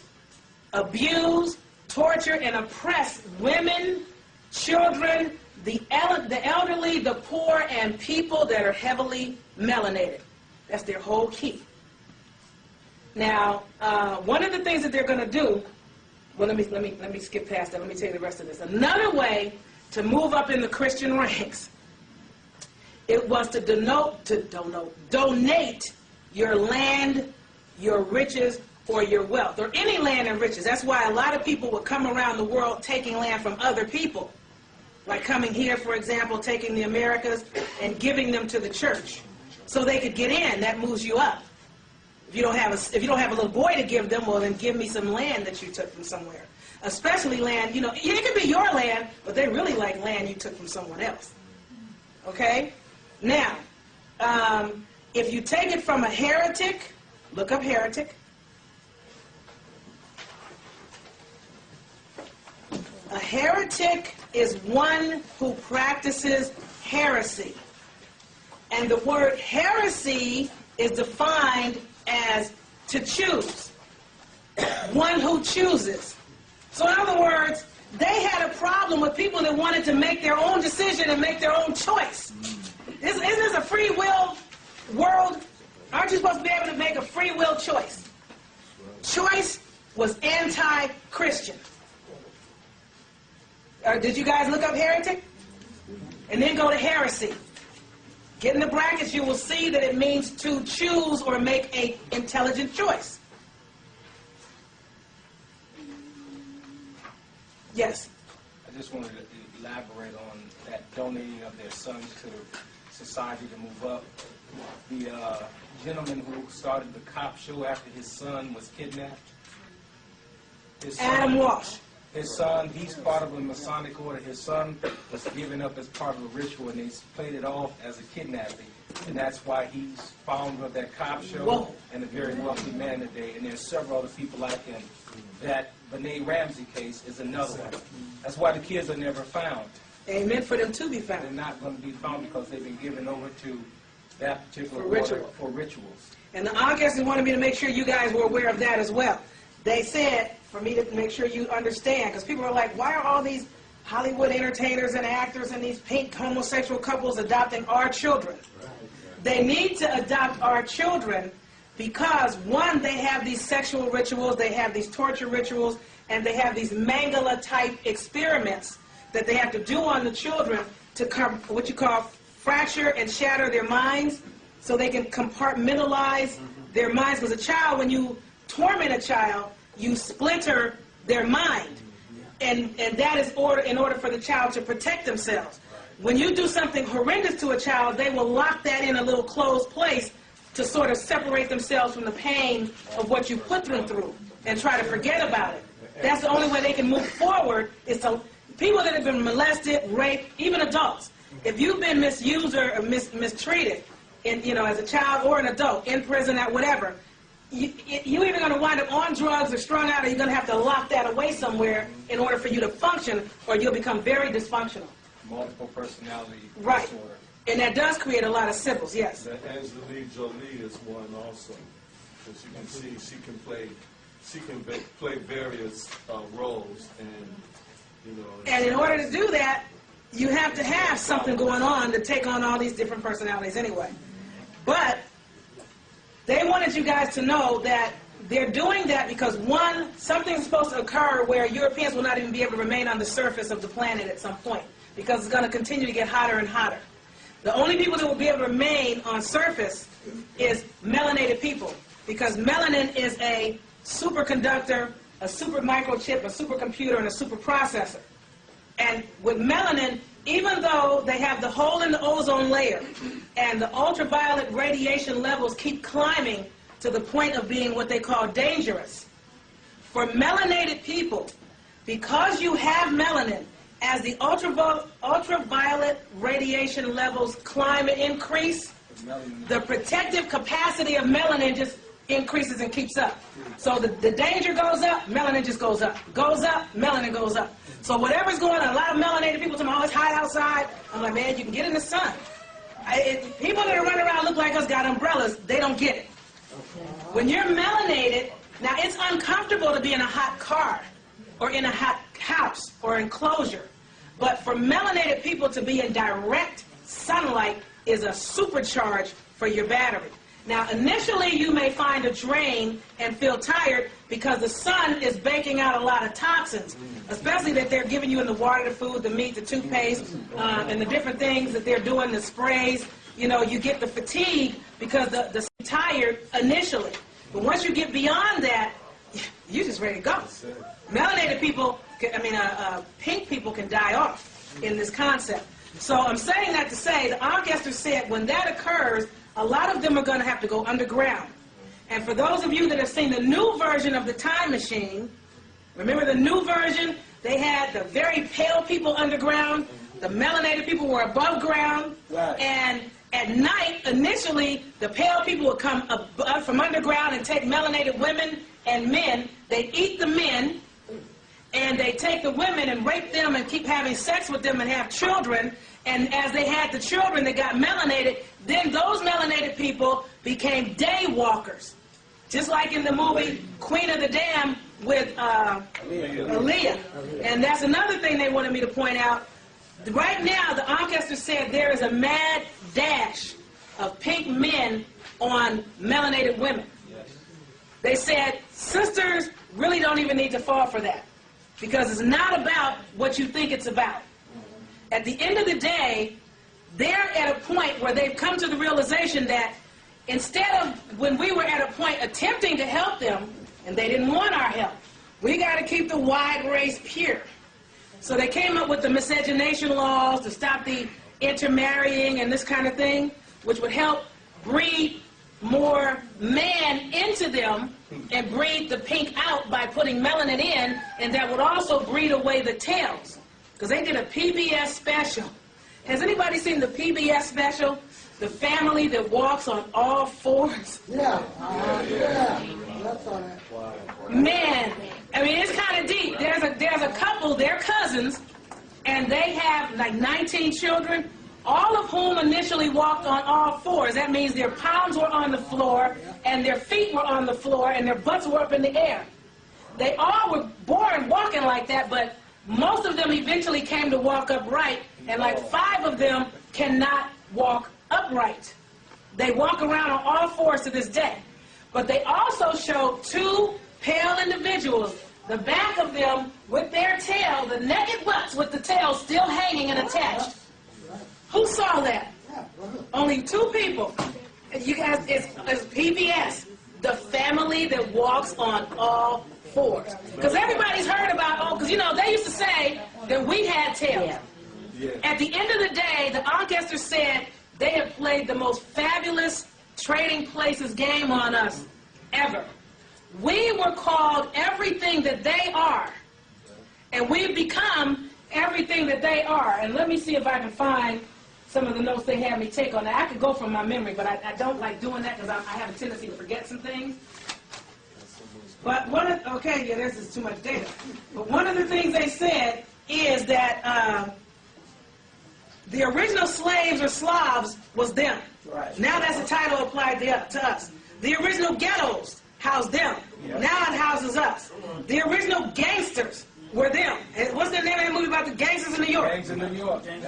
abuse, torture, and oppress women, children, the elderly, the poor, and people that are heavily melanated. That's their whole key. Now, one of the things that they're going to do, well, let me skip past that. Let me tell you the rest of this. Another way to move up in the Christian ranks, it was to donate your land, your riches, or your wealth, or any land and riches. That's why a lot of people would come around the world taking land from other people, like coming here, for example, taking the Americas and giving them to the church, so they could get in. That moves you up. If you don't have a little boy to give them, well, then give me some land that you took from somewhere. Especially land, you know, it could be your land, but they really like land you took from someone else. Okay? Now, if you take it from a heretic, look up heretic. A heretic is one who practices heresy. And the word heresy is defined as to choose. One who chooses. So in other words, they had a problem with people that wanted to make their own decision and make their own choice. Isn't this a free will world? Aren't you supposed to be able to make a free will choice? Choice was anti-Christian. Did you guys look up heretic? And then go to heresy. Get in the brackets, you will see that it means to choose or make an intelligent choice. Yes? I just wanted to elaborate on that donating of their sons to society to move up. The gentleman who started the cop show after his son was kidnapped. Adam Walsh. His son, he's part of a Masonic order. His son was given up as part of a ritual, and they played it off as a kidnapping. And that's why he's founder of that cop show. Whoa. And a very wealthy man today. And there's several other people like him. That Benet Ramsey case is another one. That's why the kids are never found. Amen, for them to be They're found. not going to be found because they've been given over to that particular For order ritual. for rituals. And the Augustins wanted me to make sure you guys were aware of that as well. They said, for me to make sure you understand, because people are like, why are all these Hollywood entertainers and actors and these pink homosexual couples adopting our children? They need to adopt our children because, one, they have these sexual rituals, they have these torture rituals, and they have these Mangala-type experiments that they have to do on the children to what you call fracture and shatter their minds so they can compartmentalize their minds. Because a child, when you torment a child, you splinter their mind. And that is in order for the child to protect themselves. When you do something horrendous to a child, they will lock that in a little closed place to sort of separate themselves from the pain of what you put them through and try to forget about it. That's the only way they can move forward is to people that have been molested, raped, even adults. If you've been misused or mistreated, as a child or an adult, in prison or whatever, you're either going to wind up on drugs or strung out, or you're going to have to lock that away somewhere in order for you to function, or you'll become very dysfunctional. Multiple personality Right. disorder. And that does create a lot of symbols, yes. That Angelina Jolie is one also. As you can see, she can play various roles, and And in order to do that, you have to have something going on to take on all these different personalities anyway. But they wanted you guys to know that they're doing that because, one, something's supposed to occur where Europeans will not even be able to remain on the surface of the planet at some point because it's going to continue to get hotter and hotter. The only people that will be able to remain on surface is melanated people because melanin is a superconductor, a super microchip, a supercomputer, and a super processor. And with melanin, even though they have the hole in the ozone layer and the ultraviolet radiation levels keep climbing to the point of being what they call dangerous, for melanated people, because you have melanin, as the ultraviolet radiation levels climb and increase, the protective capacity of melanin just increases and keeps up. So the danger goes up, melanin just goes up. Goes up, melanin goes up. So whatever's going on, a lot of melanated people tell me, oh, it's hot outside. I'm like, man, you can get in the sun. People that are running around look like us got umbrellas, they don't get it. When you're melanated, now it's uncomfortable to be in a hot car or in a hot house or enclosure. But for melanated people to be in direct sunlight is a supercharge for your battery. Now, initially, you may find a drain and feel tired because the sun is baking out a lot of toxins, especially that they're giving you in the water, the food, the meat, the toothpaste, and the different things that they're doing, the sprays. You get the fatigue because the tired initially. But once you get beyond that, you're just ready to go. Melanated people, pink people can die off in this concept. So I'm saying that to say, the Augusters said when that occurs, a lot of them are going to have to go underground. And for those of you that have seen the new version of the time machine, remember the new version? They had the very pale people underground, the melanated people were above ground, Right. And at night, initially, the pale people would come up from underground and take melanated women and men. They eat the men, and they take the women and rape them and keep having sex with them and have children. And as they had the children that got melanated, then those melanated people became day walkers. Just like in the movie Queen of the Dam with Aaliyah. And that's another thing they wanted me to point out. Right now, the Ancestors said there is a mad dash of pink men on melanated women. They said sisters really don't even need to fall for that because it's not about what you think it's about. At the end of the day, they're at a point where they've come to the realization that instead of when we were at a point attempting to help them, and they didn't want our help, we got to keep the wide race pure. So they came up with the miscegenation laws to stop the intermarrying and this kind of thing, which would help breed more man into them and breed the pink out by putting melanin in, and that would also breed away the tails. Because they did a PBS special. Has anybody seen the PBS special? The family that walks on all fours? Yeah. That's all that. Man, I mean, it's kind of deep. There's a couple, they're cousins, and they have like 19 children, all of whom initially walked on all fours. That means their palms were on the floor, and their feet were on the floor, and their butts were up in the air. They all were born walking like that, but most of them eventually came to walk upright, and like 5 of them cannot walk upright. They walk around on all fours to this day. But they also showed 2 pale individuals, the back of them with their tail, the naked butts with the tail still hanging and attached. Who saw that? Only 2 people. You guys, it's PBS, the family that walks on all fours. Because everybody's heard about, because you know, they used to say that we had tails. Yeah. At the end of the day, the Ancestors said they had played the most fabulous Trading Places game on us ever. We were called everything that they are, and we've become everything that they are. And let me see if I can find some of the notes they had me take on that. I could go from my memory, but I don't like doing that because I have a tendency to forget some things. But this is too much data. But one of the things they said is that the original slaves or Slavs was them. Right. Now that's a title applied to us. The original ghettos housed them. Yeah. Now it houses us. The original gangsters were them. And what's the name of the movie about the gangsters in New York? Gangs in New York. And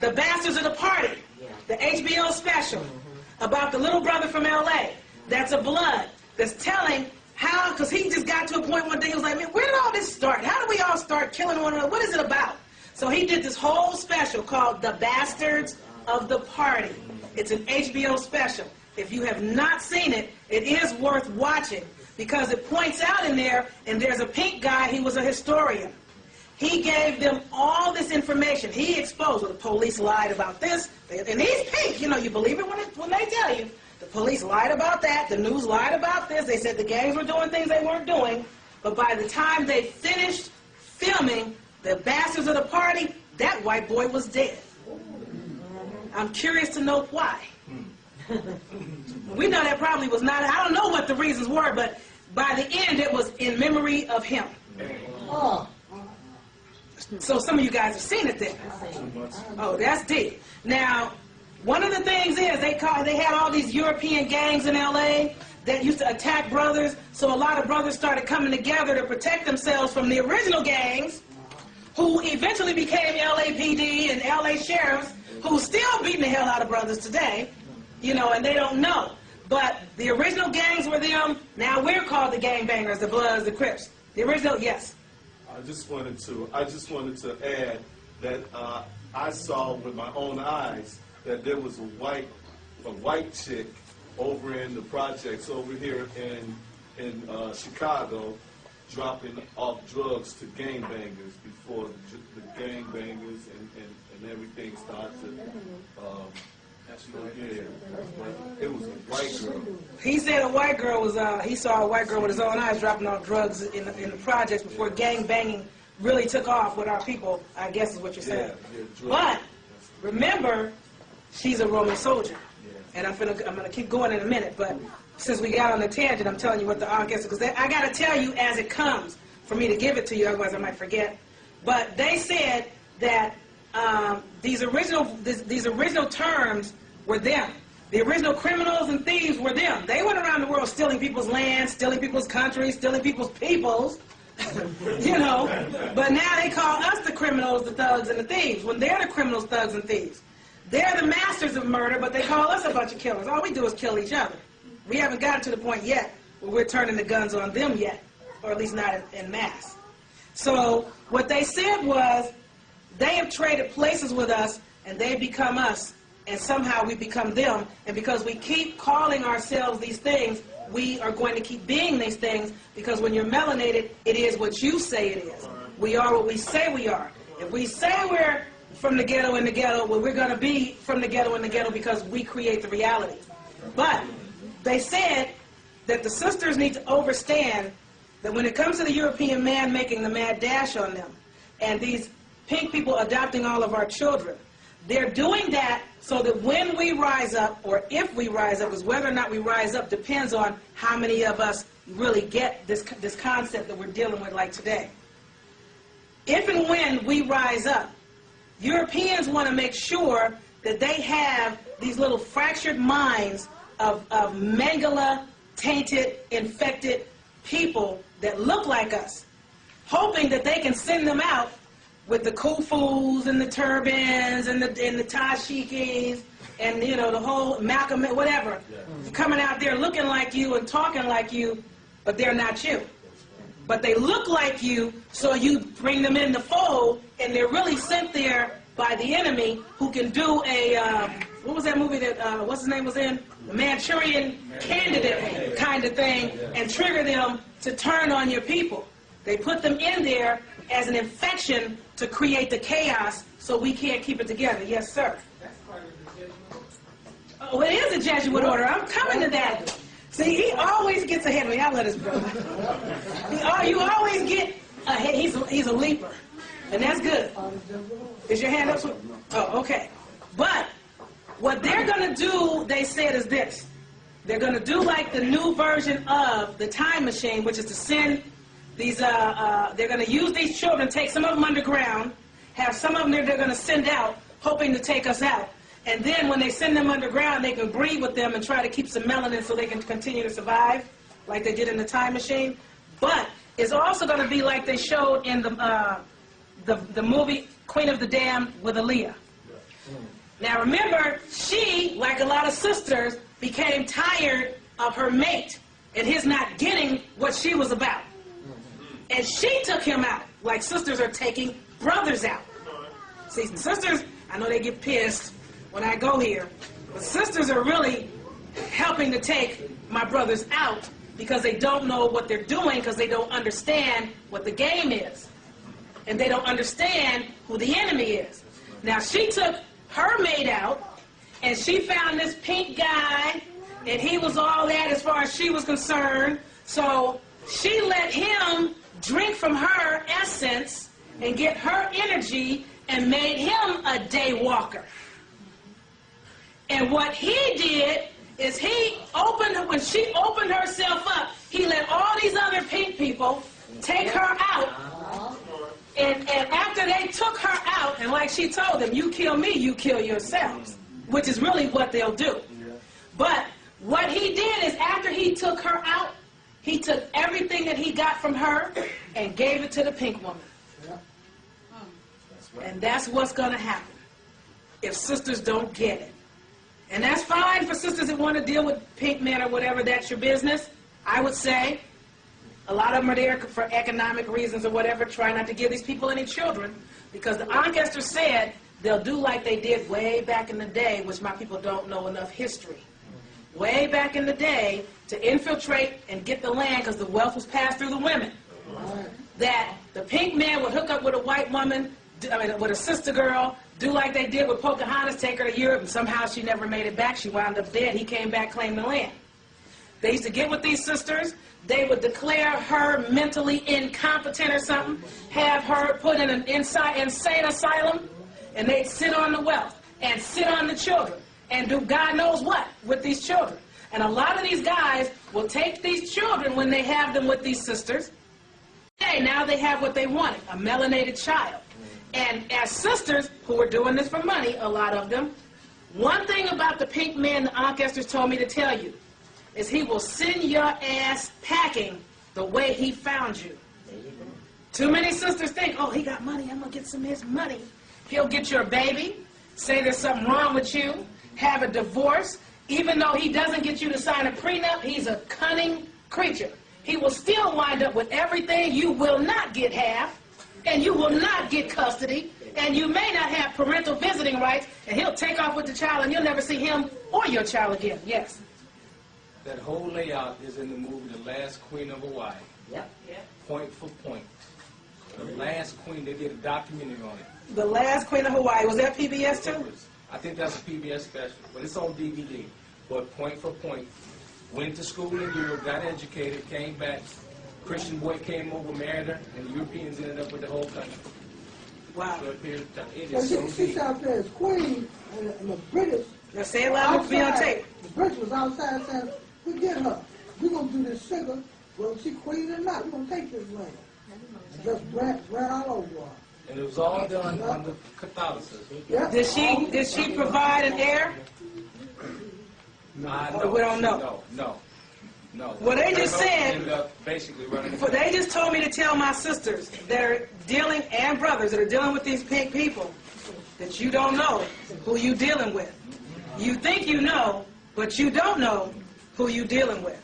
the Bastards of the Party, the HBO special about the little brother from L.A. that's a blood, that's telling how, because he just got to a point one day, he was like, man, where did all this start? How did we all start killing one another? What is it about? So he did this whole special called The Bastards of the Party. It's an HBO special. If you have not seen it, it is worth watching because it points out in there, and there's a pink guy, he was a historian. He gave them all this information. He exposed, well, the police lied about this, and he's pink. You know, you believe it when they tell you. The police lied about that. The news lied about this. They said the gangs were doing things they weren't doing. But by the time they finished filming The Bastards of the Party, that white boy was dead. I'm curious to know why. We know that probably was not, I don't know what the reasons were, but by the end it was in memory of him. So some of you guys have seen it then. Oh, that's deep. Now, one of the things is they had all these European gangs in L.A. that used to attack brothers, so a lot of brothers started coming together to protect themselves from the original gangs, who eventually became LAPD and LA sheriffs, who still beating the hell out of brothers today, you know, and they don't know. But the original gangs were them. Now we're called the gangbangers, the Bloods, the Crips. The original, yes. I just wanted to add that I saw with my own eyes that there was a white chick over in the projects over here in Chicago, dropping off drugs to gangbangers before the gangbangers and everything started to. Yeah, it was a white girl. He said a white girl was. He saw a white girl with his own eyes dropping off drugs in the projects before gangbanging really took off with our people. I guess is what you're saying. But remember, she's a Roman soldier, and I'm gonna keep going in a minute. But since we got on the tangent, I'm telling you what the Ankh is, because I got to tell you as it comes for me to give it to you, otherwise I might forget. But they said that these original terms were them. The original criminals and thieves were them. They went around the world stealing people's land, stealing people's countries, stealing people's peoples, you know. But now they call us the criminals, the thugs, and the thieves, when they're the criminals, thugs, and thieves. They're the masters of murder, but they call us a bunch of killers. All we do is kill each other. We haven't gotten to the point yet where we're turning the guns on them yet, or at least not in mass. So what they said was they have traded places with us, and they become us, and somehow we become them. And because we keep calling ourselves these things, we are going to keep being these things, because when you're melanated, it is what you say it is. We are what we say we are. If we say we're from the ghetto in the ghetto, well, we're going to be from the ghetto in the ghetto because we create the reality. But they said that the sisters need to understand that when it comes to the European man making the mad dash on them, and these pink people adopting all of our children, they're doing that so that when we rise up, or if we rise up, because whether or not we rise up depends on how many of us really get this concept that we're dealing with like today. If and when we rise up, Europeans want to make sure that they have these little fractured minds of Mangala, tainted, infected people that look like us, hoping that they can send them out with the kufus and the turbans and the tashikis and, you know, the whole Malcolm, whatever, coming out there looking like you and talking like you, but they're not you. But they look like you, so you bring them in the fold, and they're really sent there by the enemy, who can do a, what was that movie that, what's his name was in? The Manchurian Candidate kind of thing, and trigger them to turn on your people. They put them in there as an infection to create the chaos, so we can't keep it together. Yes, sir. Oh, it is a Jesuit order. I'm coming to that. See, he always gets ahead of me. I let his brother. You always get ahead. He's a leaper, and that's good. Is your hand up? Oh, okay. But what they're going to do, they said, is this. They're going to do like the new version of the time machine, which is to send these, they're going to use these children, take some of them underground, have some of them they're going to send out, hoping to take us out. And then when they send them underground, they can breed with them and try to keep some melanin so they can continue to survive, like they did in the time machine. But it's also going to be like they showed in the movie Queen of the Damned with Aaliyah. Now remember, she, like a lot of sisters, became tired of her mate and his not getting what she was about. And she took him out, like sisters are taking brothers out. See, sisters, I know they get pissed when I go here, but sisters are really helping to take my brothers out because they don't know what they're doing, because they don't understand what the game is. And they don't understand who the enemy is. Now, she took her mate out, and she found this pink guy, and he was all that as far as she was concerned. So she let him drink from her essence and get her energy and made him a day walker. And what he did is he opened, when she opened herself up, he let all these other pink people take her out. And after they took her out, and like she told them, you kill me, you kill yourselves, which is really what they'll do. But what he did is after he took her out, he took everything that he got from her and gave it to the pink woman. And that's what's going to happen if sisters don't get it. And that's fine for sisters that want to deal with pink men or whatever. That's your business. I would say a lot of them are there for economic reasons or whatever. Try not to give these people any children, because the ancestors said they'll do like they did way back in the day, which my people don't know enough history. Way back in the day, to infiltrate and get the land, because the wealth was passed through the women. That the pink man would hook up with a white woman, with a sister girl, do like they did with Pocahontas, take her to Europe, and somehow she never made it back. She wound up dead. He came back, claimed the land. They used to get with these sisters. They would declare her mentally incompetent or something, have her put in an insane asylum, and they'd sit on the wealth and sit on the children and do God knows what with these children. And a lot of these guys will take these children when they have them with these sisters. Hey, now they have what they wanted, a melanated child. And as sisters who are doing this for money, a lot of them, one thing about the pink man the ancestors told me to tell you is he will send your ass packing the way he found you. Too many sisters think, oh, he got money, I'm going to get some of his money. He'll get your baby, say there's something wrong with you, have a divorce. Even though he doesn't get you to sign a prenup, he's a cunning creature. He will still wind up with everything. You will not get half, and you will not get custody, And you may not have parental visiting rights, and he'll take off with the child, and you'll never see him or your child again. Yes. That whole layout is in the movie The Last Queen of Hawaii. Yep. Point for point. The Last Queen, they did a documentary on it. The Last Queen of Hawaii. Was that PBS too? I think that's a PBS special, but it's on DVD. But point for point. Went to school in Europe, got educated, came back. Christian boy came over, married her, and the Europeans ended up with the whole country. Wow. Short period of time. It So is so she deep. out there as queen, and the British. Now say it loud enough to be on tape. The British was outside saying, "Forget her. We're gonna do this sugar. Whether she queen or not, we're gonna take this land." And just ran all over her. And it was all done under Catholicism. Yeah. Did she provide an heir? No, We don't know. No. Well, they just said- Ended up basically running. They just told me to tell my sisters that are dealing, and brothers that are dealing with these pink people, that you don't know who you dealing with. You think you know, but you don't know who you dealing with.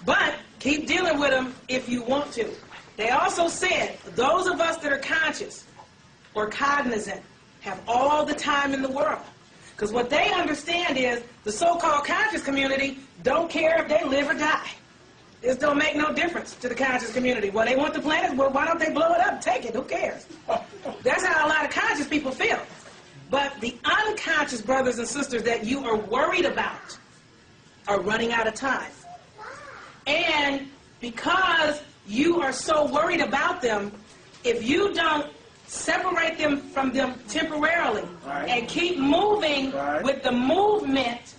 But keep dealing with them if you want to. They also said those of us that are conscious or cognizant have all the time in the world. Because what they understand is the so-called conscious community don't care if they live or die. This don't make no difference to the conscious community. Well, they want the planet, well, why don't they blow it up? Take it, who cares? That's how a lot of conscious people feel. But the unconscious brothers and sisters that you are worried about are running out of time. And because you are so worried about them, if you don't separate them from them temporarily and keep moving with the movement,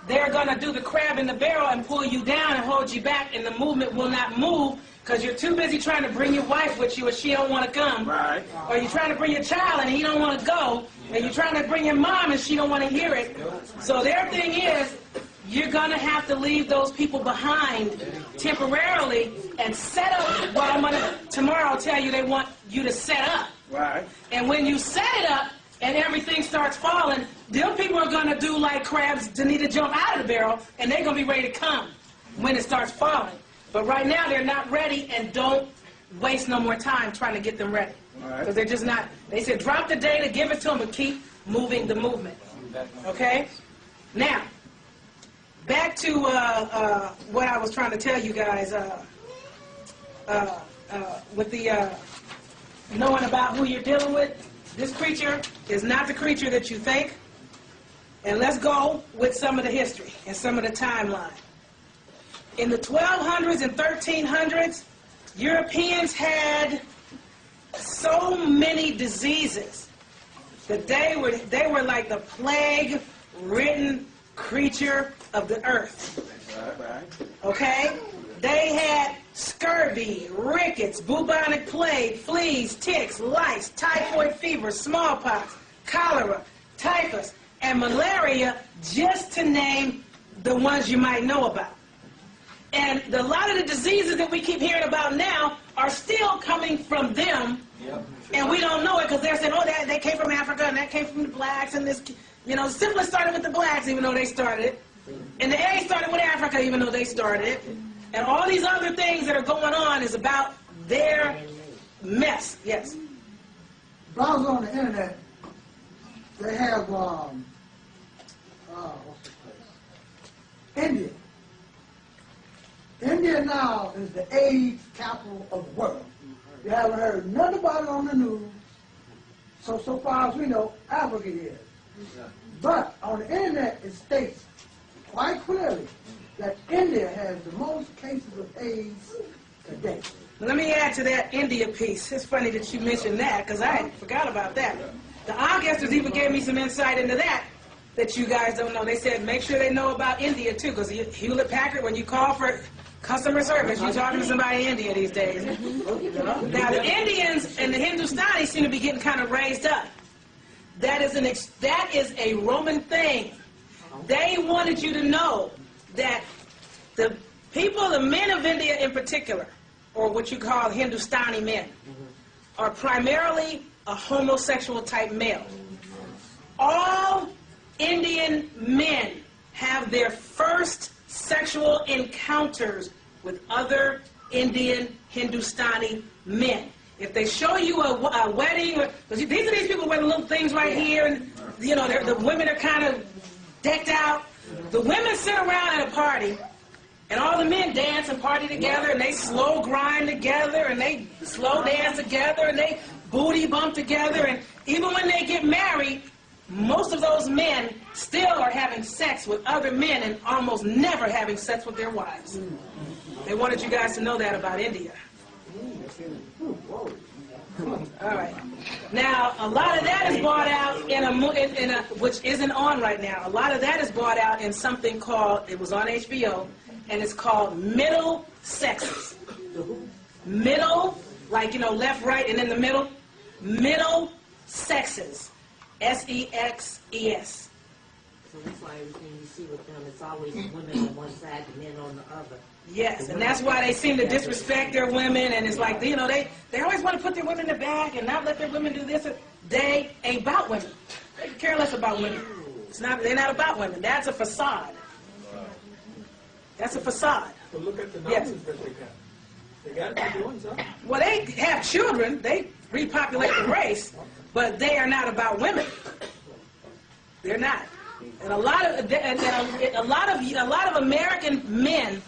they're going to do the crab in the barrel and pull you down and hold you back, and the movement will not move because you're too busy trying to bring your wife with you and she don't want to come. Or you're trying to bring your child and he don't want to go. And you're trying to bring your mom and she don't want to hear it. So their thing is, you're going to have to leave those people behind temporarily and set up what I'm going to tomorrow tell you they want you to set up. And when you set it up and everything starts falling, them people are going to do like crabs to need to jump out of the barrel, and they're going to be ready to come when it starts falling. But right now they're not ready, and don't waste no more time trying to get them ready. Because they're just not. They said drop the data, give it to them, but keep moving the movement. Okay? Now, back to what I was trying to tell you guys with the knowing about who you're dealing with. This creature is not the creature that you think. And let's go with some of the history and some of the timeline. In the 1200s and 1300s, Europeans had so many diseases that they were like the plague-ridden creature of the earth. Okay? They had scurvy, rickets, bubonic plague, fleas, ticks, lice, typhoid fever, smallpox, cholera, typhus, and malaria, just to name the ones you might know about. And a lot of the diseases that we keep hearing about now are still coming from them, and we don't know it because they're saying, oh, they came from Africa, and that came from the blacks, and this, syphilis started with the blacks, even though they started it. And the AIDS started with Africa, even though they started it. And all these other things that are going on is about their mess. Yes? Browse on the internet, they have, what's the place? India. India now is the AIDS capital of the world. You haven't heard nothing about it on the news. So far as we know, Africa is. But on the internet, it states quite clearly that India has the most cases of AIDS today. Let me add to that India piece. It's funny that you mentioned that because I forgot about that. The Augusters even gave me some insight into that you guys don't know. They said make sure they know about India too, because Hewlett-Packard, when you call for customer service, you're talking to somebody in India these days. Now the Indians and the Hindustanis seem to be getting kind of raised up. That is a Roman thing. They wanted you to know that the people, the men of India in particular, or what you call Hindustani men, are primarily a homosexual type male. All Indian men have their first sexual encounters with other Indian Hindustani men. If they show you a wedding, because these are these people wear the little things right here, and you know the women are kind of decked out. The women sit around at a party, and all the men dance and party together, and they slow grind together, and they slow dance together, and they booty bump together, and even when they get married, most of those men still are having sex with other men and almost never having sex with their wives. They wanted you guys to know that about India. All right. Now, a lot of that is brought out in a which isn't on right now. A lot of that is brought out in something called, it was on HBO, and it's called middle sexes. Middle, like, you know, left, right, and in the middle. Middle sexes. S-E-X-E-S. So that's why everything you see with them, it's always women on one side and men on the other. Yes, and that's why they seem to disrespect their women, and it's like, you know, they always want to put their women in the back and not let their women do this. They ain't about women. They care less about women. They're not about women. That's a facade. That's a facade. But look at the numbers that they got. They got to be doing something. Well, they have children. They repopulate the race, but they are not about women. They're not. And a lot of American men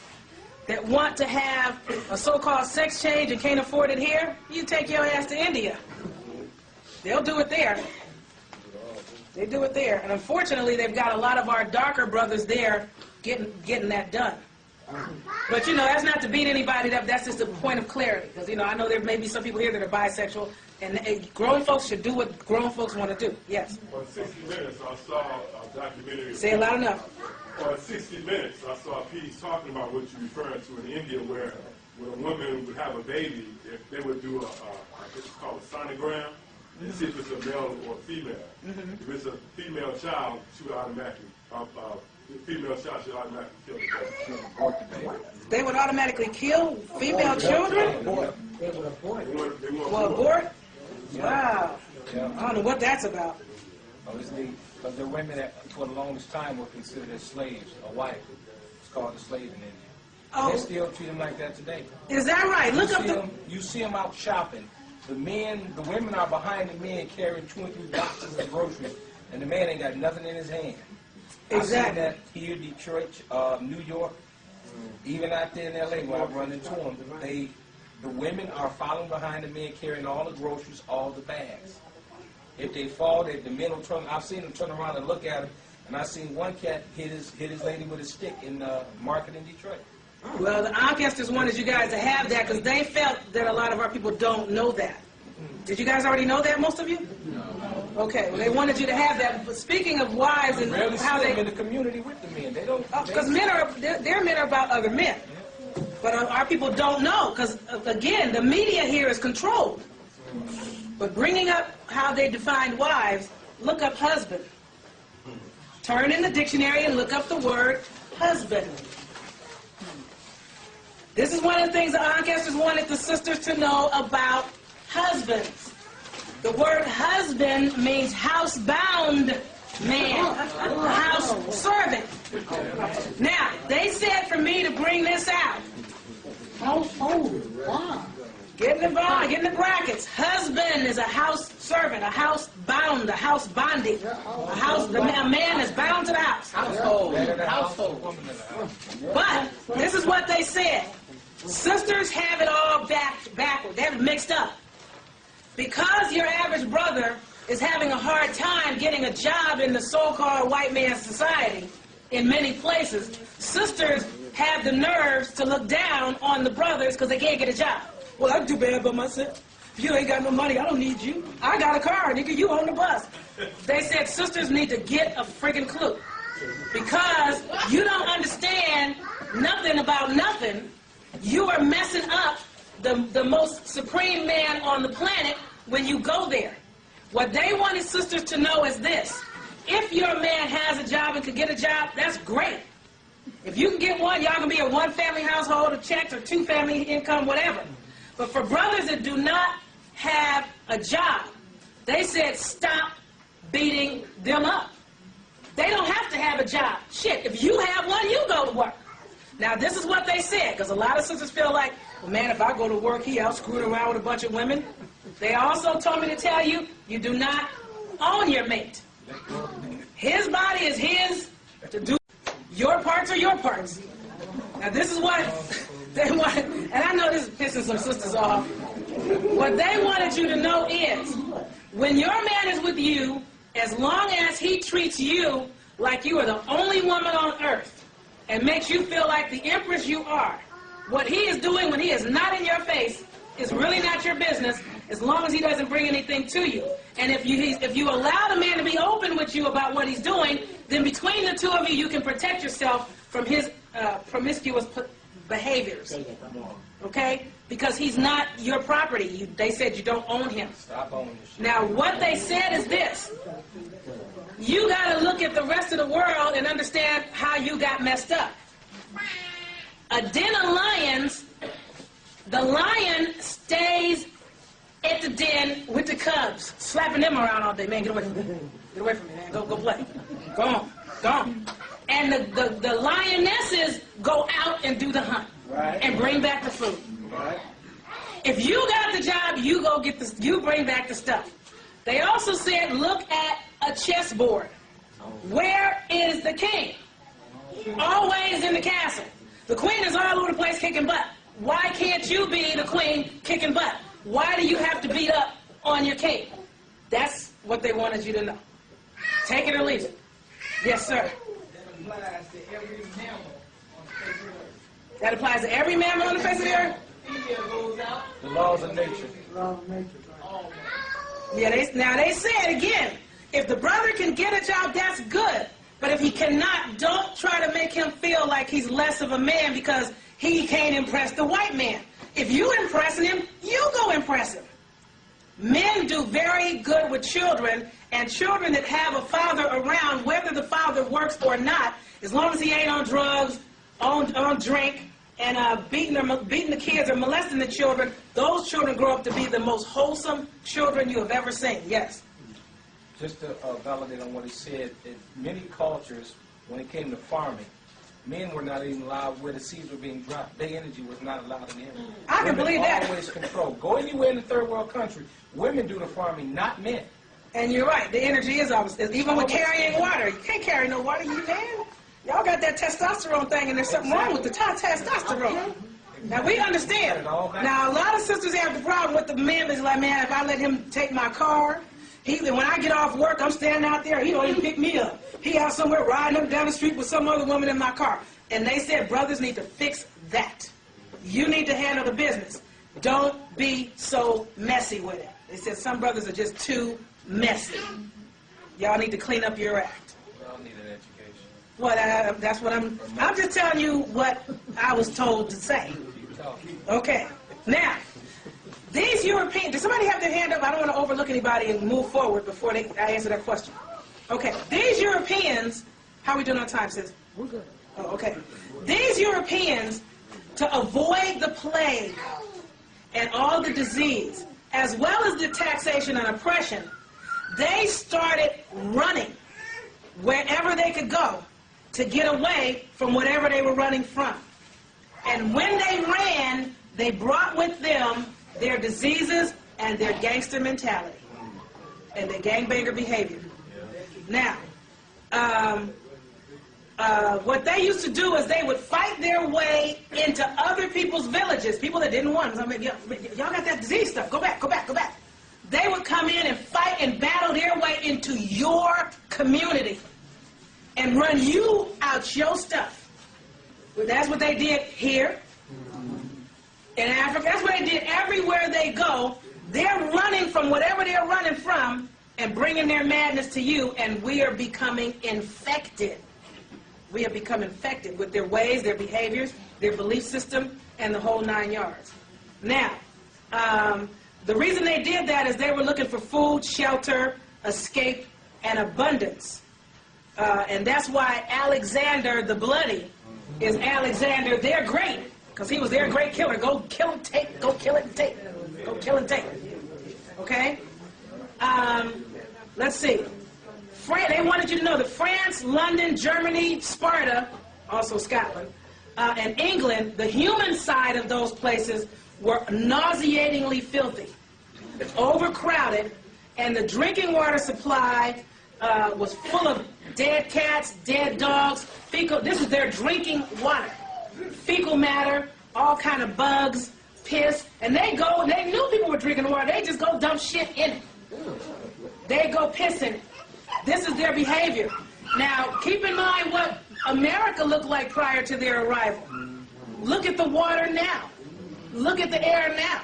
that want to have a so-called sex change and can't afford it here, you take your ass to India. They'll do it there. They do it there. And unfortunately, they've got a lot of our darker brothers there getting that done. But, you know, that's not to beat anybody up. That's just a point of clarity. Because, you know, I know there may be some people here that are bisexual, and grown folks should do what grown folks want to do. Yes? On 60 Minutes, I saw a documentary. Say it loud enough. On 60 Minutes, I saw a piece talking about what you're referring to in India, where when a woman would have a baby, if they would do it's called a sonogram, and see if it's a male or a female. If it's a female child, she would automatically, the female child should automatically kill the baby. They would automatically kill female children? They would abort. Well, abort? Wow. I don't know what that's about. Because the women that for the longest time were considered as slaves, a wife. It's called a slave in India. Oh. They still treat them like that today. Is that right? Look up the... You see them out shopping. The women are behind the men carrying 2 and 3 boxes of groceries, and the man ain't got nothing in his hand. Exactly. I've seen that here, Detroit, New York, even out there in L.A. where I run into them. The women are following behind the men carrying all the groceries, all the bags. If they fall, the men will turn. I've seen them turn around and look at them, and I've seen one cat hit his lady with a stick in the market in Detroit. Well, the ancestors wanted you guys to have that because they felt that a lot of our people don't know that. Did you guys already know that, most of you? No. Okay, well, they wanted you to have that. But speaking of wives and Rarely how see they... them in the community with the men. They don't... Because their men are about other men. But our people don't know because, again, the media here is controlled. But bringing up how they defined wives, look up husband. Turn in the dictionary and look up the word husband. This is one of the things the ancestors wanted the sisters to know about husbands. The word husband means housebound man, house servant. Now, they said for me to bring this out. Household. Wow. Get in the brackets. Husband is a house servant, a house bound, a house bonding. A man is bound to the house. Household. But this is what they said. Sisters have it all backward. They have it mixed up. Because your average brother is having a hard time getting a job in the so-called white man's society in many places, sisters have the nerves to look down on the brothers because they can't get a job. Well, I do bad by myself. If you ain't got no money, I don't need you. I got a car, nigga, you on the bus. They said sisters need to get a friggin' clue. Because you don't understand nothing about nothing, you are messing up the most supreme man on the planet when you go there. What they wanted sisters to know is this. If your man has a job and can get a job, that's great. If you can get one, y'all can be a one-family household, or checked, or two-family income, whatever. But for brothers that do not have a job, they said stop beating them up. They don't have to have a job. Shit, if you have one, you go to work. Now, this is what they said, because a lot of sisters feel like Well, man, if I go to work, he out screwing around with a bunch of women. They also told me to tell you, you do not own your mate. His body is his to do. Your parts are your parts. Now, this is what they want, and I know this is pissing some sisters off. What they wanted you to know is, when your man is with you, as long as he treats you like you are the only woman on earth and makes you feel like the empress you are, what he is doing when he is not in your face is really not your business, as long as he doesn't bring anything to you. And if you allow the man to be open with you about what he's doing, then between the two of you, you can protect yourself from his promiscuous behaviors. Okay? Because he's not your property. They said you don't own him. Stop owning this shit. Now, what they said is this. You got to look at the rest of the world and understand how you got messed up. A den of lions, the lion stays at the den with the cubs, slapping them around all day. Man, get away from me. Get away from me, man. Go play. Go on. Go on. And the lionesses go out and do the hunt. Right. And bring back the food. Right. If you got the job, you go get the, you bring back the stuff. They also said, look at a chessboard. Where is the king? Always in the castle. The queen is all over the place kicking butt. Why can't you be the queen kicking butt? Why do you have to beat up on your king? That's what they wanted you to know. Take it or leave it. Yes, sir. That applies to every mammal on the face of the earth? The laws of nature. Yeah, now they said again, if the brother can get a job, that's good. But if he cannot, don't try to make him feel like he's less of a man because he can't impress the white man. If you impressing him, you go impress him. Men do very good with children, and children that have a father around, whether the father works or not, as long as he ain't on drugs, on drink, and beating the kids or molesting the children, those children grow up to be the most wholesome children you have ever seen. Yes? Just to validate on what he said, in many cultures, when it came to farming, men were not even allowed where the seeds were being dropped. Their energy was not allowed in the area. I can believe that. Always control. Go anywhere in the third world country, women do the farming, not men. And you're right, the energy is always, even with carrying water. You can't carry no water, you man. Y'all got that testosterone thing, and there's something wrong with the testosterone. Now, we understand. Now, a lot of sisters have the problem with the men that's like, man, if I let him take my car, when I get off work, I'm standing out there, he don't even pick me up. He out somewhere riding up down the street with some other woman in my car. And they said brothers need to fix that. You need to handle the business. Don't be so messy with it. They said some brothers are just too messy. Y'all need to clean up your act. Y'all need an education. Well, that's what I'm just telling you what I was told to say. Okay. Now, these Europeans, does somebody have their hand up? I don't want to overlook anybody and move forward before I answer that question. Okay. These Europeans, how are we doing on time, sis? We're good. Oh, okay. These Europeans, to avoid the plague and all the disease, as well as the taxation and oppression, they started running wherever they could go to get away from whatever they were running from. And when they ran, they brought with them their diseases and their gangster mentality and their gangbanger behavior. Now, what they used to do is they would fight their way into other people's villages, people that didn't want them. I mean, y'all got that disease stuff. Go back, go back, go back. They would come in and fight and battle their way into your community and run you out your stuff. That's what they did here in Africa. That's what they did everywhere they go. They're running from whatever they're running from and bringing their madness to you, and we are becoming infected. We have become infected with their ways, their behaviors, their belief system, and the whole 9 yards. Now, the reason they did that is they were looking for food, shelter, escape, and abundance. And that's why Alexander the Bloody is Alexander their Great, because he was their great killer. Go kill and take, go kill it and take. Go kill and take. Okay? Let's see. They wanted you to know that France, London, Germany, Sparta, also Scotland, and England, the human side of those places were nauseatingly filthy. It's overcrowded, and the drinking water supply was full of dead cats, dead dogs, fecal. This is their drinking water. Fecal matter, all kind of bugs, piss, and they knew people were drinking the water. They just go dump shit in it. They go piss in it. This is their behavior. Now, keep in mind what America looked like prior to their arrival. Look at the water now. Look at the air now.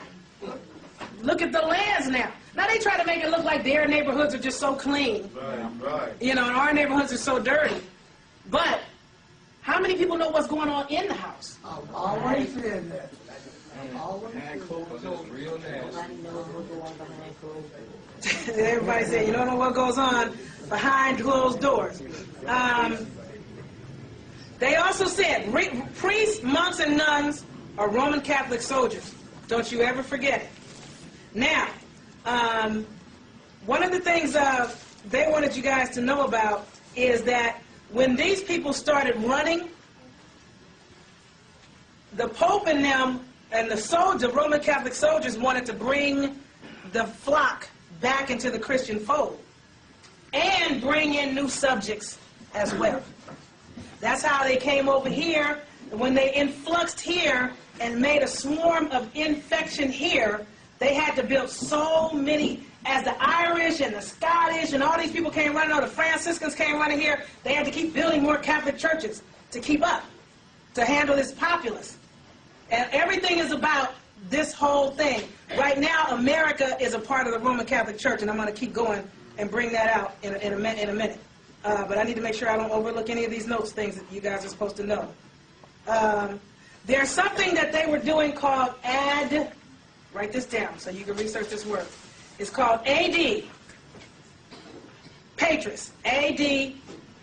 Look at the lands now. Now they try to make it look like their neighborhoods are just so clean. Right. You know, and our neighborhoods are so dirty. But how many people know what's going on in the house? I've always said that. Because it's real nasty. Nobody knows what's going on behind closed doors. Everybody said, you don't know what goes on behind closed doors. They also said, priests, monks, and nuns are Roman Catholic soldiers. Don't you ever forget it. Now, one of the things they wanted you guys to know about is that when these people started running, the Pope and them and the Roman Catholic soldiers wanted to bring the flock back into the Christian fold and bring in new subjects as well. That's how they came over here. When they influxed here and made a swarm of infection here, they had to build so many, as the Irish and the Scottish and all these people came running, or the Franciscans came running here, they had to keep building more Catholic churches to keep up, to handle this populace. And everything is about this whole thing. Right now, America is a part of the Roman Catholic Church, and I'm going to keep going and bring that out in a minute. But I need to make sure I don't overlook any of these notes, things that you guys are supposed to know. There's something that they were doing called write this down so you can research this word. It's called AD, Patris, AD,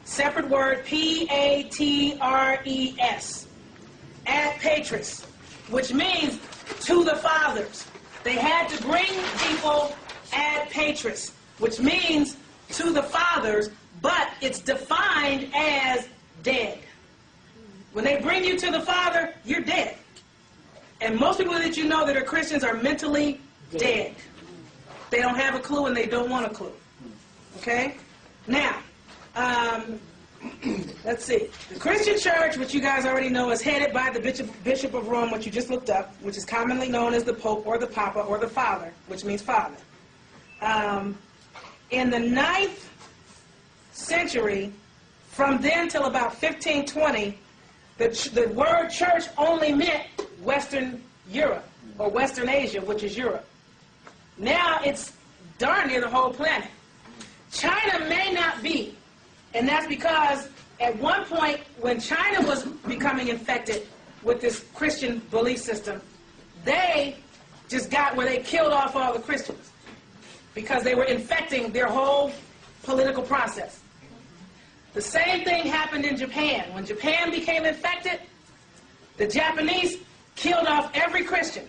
separate word, P-A-T-R-E-S, ad Patris, which means to the fathers. They had to bring people ad Patris, which means to the fathers, but it's defined as dead. When they bring you to the Father, you're dead. And most people that you know that are Christians are mentally dead. They don't have a clue and they don't want a clue. Okay? Now, let's see. The Christian church, which you guys already know, is headed by the Bishop of Rome, which you just looked up, which is commonly known as the Pope or the Papa or the Father, which means Father. In the 9th century, from then till about 1520, the word church only meant Western Europe, or Western Asia, which is Europe. Now it's darn near the whole planet. China may not be, and that's because at one point when China was becoming infected with this Christian belief system, they just got where they killed off all the Christians because they were infecting their whole political process. The same thing happened in Japan. When Japan became infected, the Japanese killed off every Christian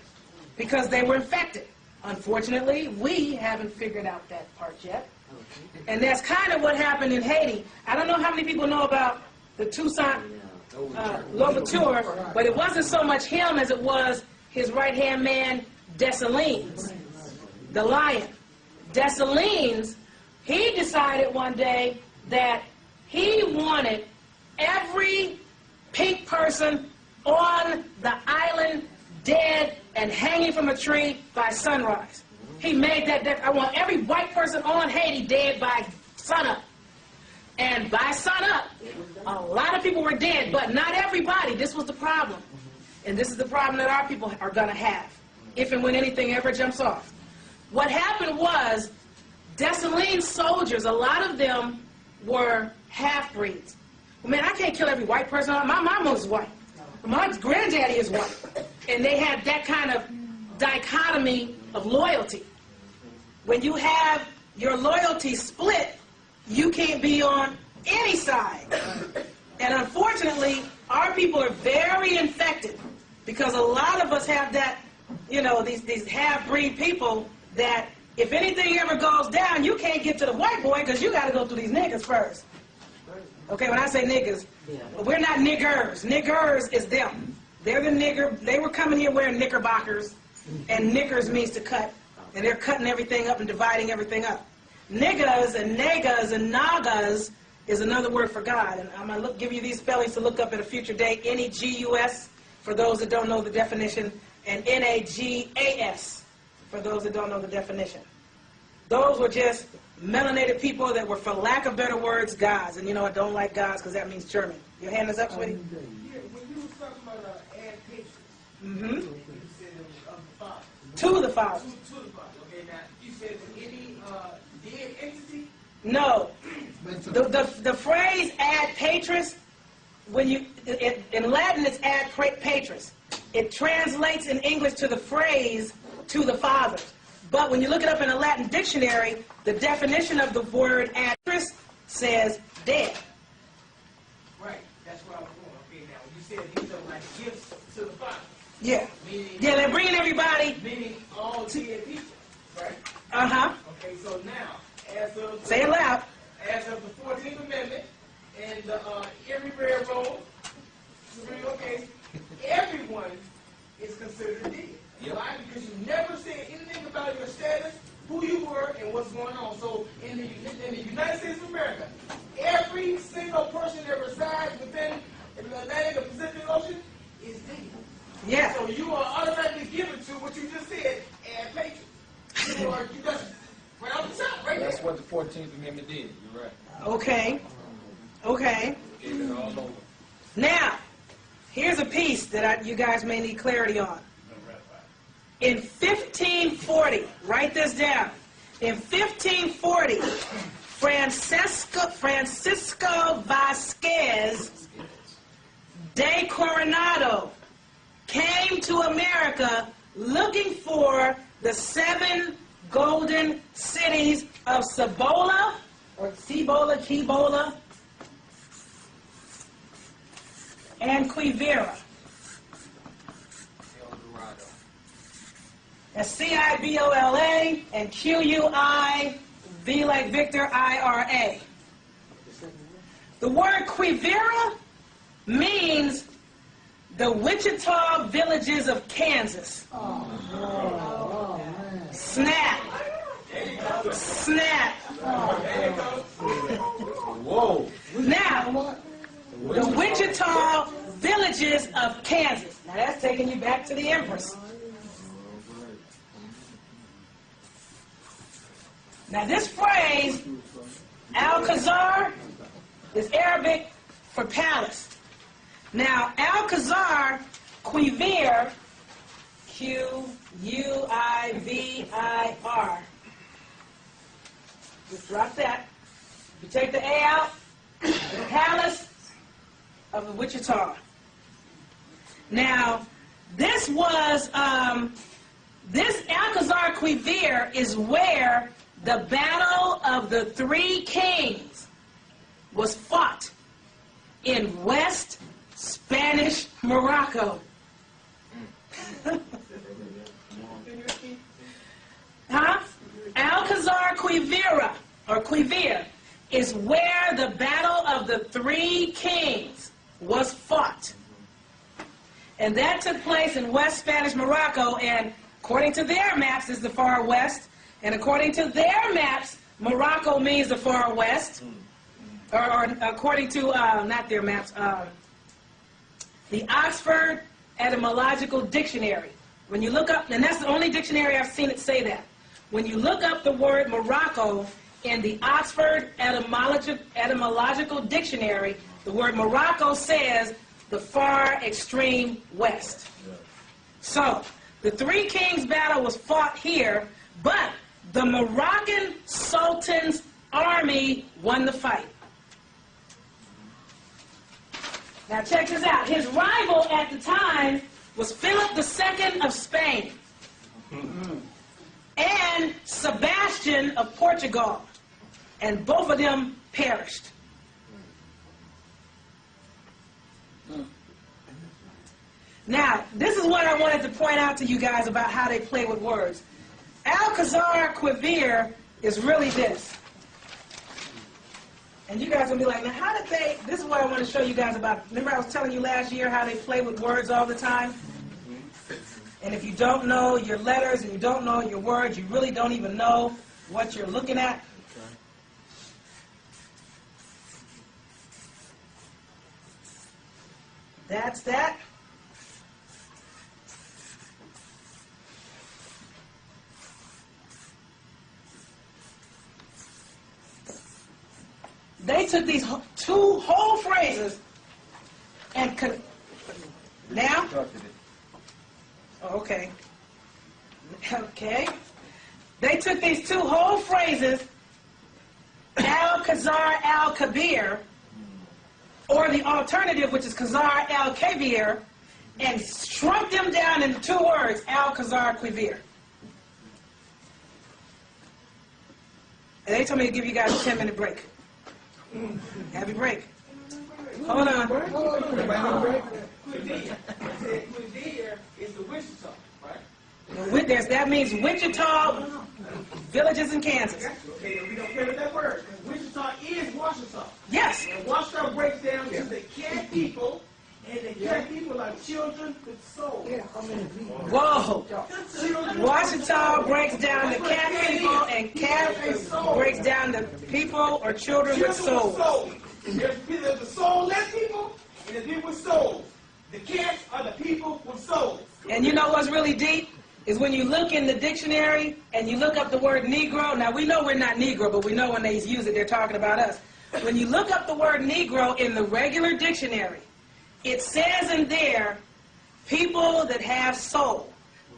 because they were infected. Unfortunately, we haven't figured out that part yet. And that's kind of what happened in Haiti. I don't know how many people know about the Toussaint Louverture, but it wasn't so much him as it was his right-hand man, Dessalines, the lion. Dessalines, he decided one day that he wanted every pink person on the island dead and hanging from a tree by sunrise. He made that, I want every white person on Haiti dead by sunup. And by sunup, a lot of people were dead, but not everybody. This was the problem. And this is the problem that our people are going to have, if and when anything ever jumps off. What happened was, Dessalines soldiers, a lot of them were half-breeds. Well, man, I can't kill every white person. My mama was white. My granddaddy is white. And they had that kind of dichotomy of loyalty. When you have your loyalty split, you can't be on any side. And unfortunately, our people are very infected because a lot of us have that, you know, these half-breed people that if anything ever goes down, you can't get to the white boy because you got to go through these niggas first. Okay, when I say niggas, we're not niggers. Niggers is them. They're the nigger. They were coming here wearing knickerbockers, and knickers means to cut, and they're cutting everything up and dividing everything up. Niggas and negas and nagas is another word for God, and I'm going to give you these spellings to look up at a future date. N-E-G-U-S, for those that don't know the definition, and N-A-G-A-S, for those that don't know the definition. Those were just melanated people that were, for lack of better words, gods. And you know I don't like gods because that means German. Your hand is up, sweetie? Yeah, when you was talking about add patrons, Mm-hmm. you said it was of the Father. To the Father. To the Father. Okay, now you said any dead entity. No. The phrase ad patris, when you in Latin it's ad patris. It translates in English to the phrase to the Father. But when you look it up in a Latin dictionary, the definition of the word ad patris says dead. Right, that's where I was going. Okay, now you said these are like gifts to the Father. Yeah. Meaning, Yeah, they're bringing everybody. meaning all dead people, right? Uh-huh. Okay, so now, as of Say it loud. as of the 14th Amendment and the every railroad, Supreme case, everyone is considered dead. Yep. Why? Because you never said anything about your status, who you were, and what's going on. So in the United States of America, every single person that resides within the Atlantic or Pacific Ocean is dead. Yeah. So you are automatically given to what you just said, and patrons. You just right off the top, right That's there. what the 14th Amendment did. You're right. Okay. Okay. Gave it all over. Now, here's a piece that you guys may need clarity on. In 1540, write this down. In 1540, Francisco Vasquez de Coronado came to America looking for the 7 golden cities of Cibola, or Cibola, and Quivira. That's C-I-B-O-L-A and Q-U-I-V like Victor, I-R-A. The word Quivira means the Wichita villages of Kansas. Snap. Snap. Whoa. Now, the Wichita villages of Kansas. Now that's taking you back to the Empress. Now this phrase, Al-Khazar, is Arabic for palace. Now Al-Khazar, Quivir, Q-U-I-V-I-R. Just drop that. If you take the A out, the palace of the Wichita. Now, this was, this Al-Khazar Quivir is where the Battle of the Three Kings was fought in West Spanish Morocco. Huh? Al-Khazar Quivira, or Quivir, is where the Battle of the Three Kings was fought. And that took place in West Spanish Morocco, and according to their maps, is the far west. And according to their maps, Morocco means the far west. Or according to, not their maps, the Oxford Etymological Dictionary. When you look up, and that's the only dictionary I've seen it say that. When you look up the word Morocco in the Oxford Etymological Dictionary, the word Morocco says the far extreme west. So, the Three Kings battle was fought here, but the Moroccan Sultan's army won the fight. Now check this out. His rival at the time was Philip II of Spain and Sebastian of Portugal, and both of them perished. Now, this is what I wanted to point out to you guys about how they play with words. Al-Khazar Quivir is really this. And you guys will be like, now how did they, this is what I want to show you guys about, remember I was telling you last year how they play with words all the time? And if you don't know your letters and you don't know your words, you really don't even know what you're looking at. That's that. They took these two whole phrases and now? Oh, okay. Okay. They took these two whole phrases, Al-Khazar Al-Kabir, or the alternative, which is Khazar Al-Kabir, and shrunk them down into two words, Al-Khazar Quivir. And they told me to give you guys a 10-minute break. Have a break. Hold on. Quivir is the Wichita, right? That means Wichita villages in Kansas. Okay, we don't care what that word. Wichita is Washita. Yes. And Washita breaks down to the cat people, and the cat people are children with souls. Whoa. Washita breaks down the cat people, and cat breaks down the people or children with souls. There's the soulless people, and the people with souls. The cats are the people with souls. And you know what's really deep? Is when you look in the dictionary and you look up the word Negro. Now, we know we're not Negro, but we know when they use it, they're talking about us. When you look up the word Negro in the regular dictionary, it says in there, people that have soul.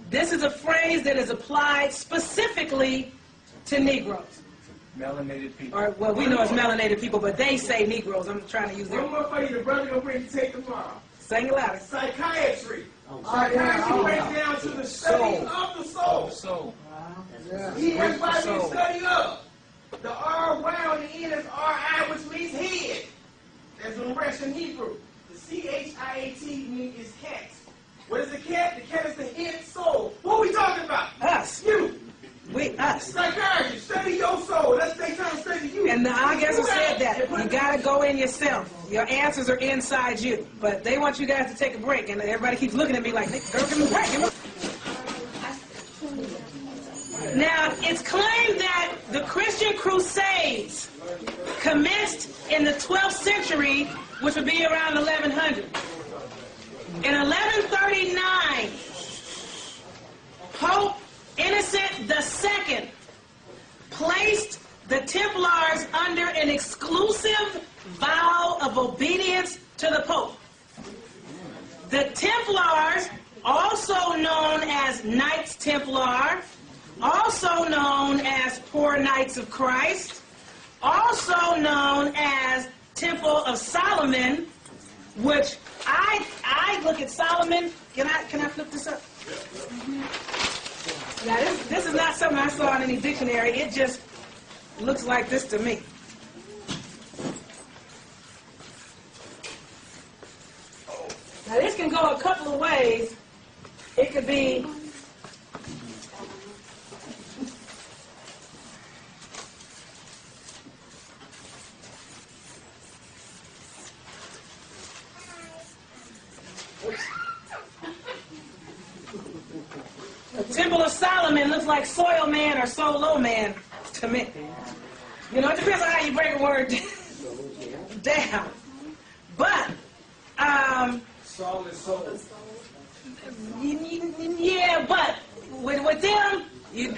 This is a phrase that is applied specifically to Negroes. Melanated people. Or, well, we know it's melanated people, but they say Negroes. I'm trying to use their... One more for you, the brother gonna bring to take tomorrow. Sing it louder. Psychiatry. Psychiatry breaks down to the study of the soul. Soul. Everybody the study of. The R, Y on the end is R-I, which means head. That's an Russian Hebrew. The C-H-I-A-T means is cat. What is the cat? The cat is the head soul. What are we talking about? Us. You. Us. Psychiatry, study your soul. That's they trying to study you. And I guess I said that. You got to go in yourself. Your answers are inside you. But they want you guys to take a break. And everybody keeps looking at me like, hey, girl, give me a break. Now, it's claimed that the Christian Crusades commenced in the 12th century, which would be around 1100. In 1139, Pope Innocent II placed the Templars under an exclusive vow of obedience to the Pope. The Templars, also known as Knights Templar, also known as Poor Knights of Christ, also known as Temple of Solomon, which I look at Solomon. Can I flip this up? Now, this is not something I saw in any dictionary. It just looks like this to me. Now, this can go a couple of ways. It could be the Temple of Solomon looks like soil man or solo man to me. You know, it depends on how you break a word down. But, Soul is soul. yeah, but with them,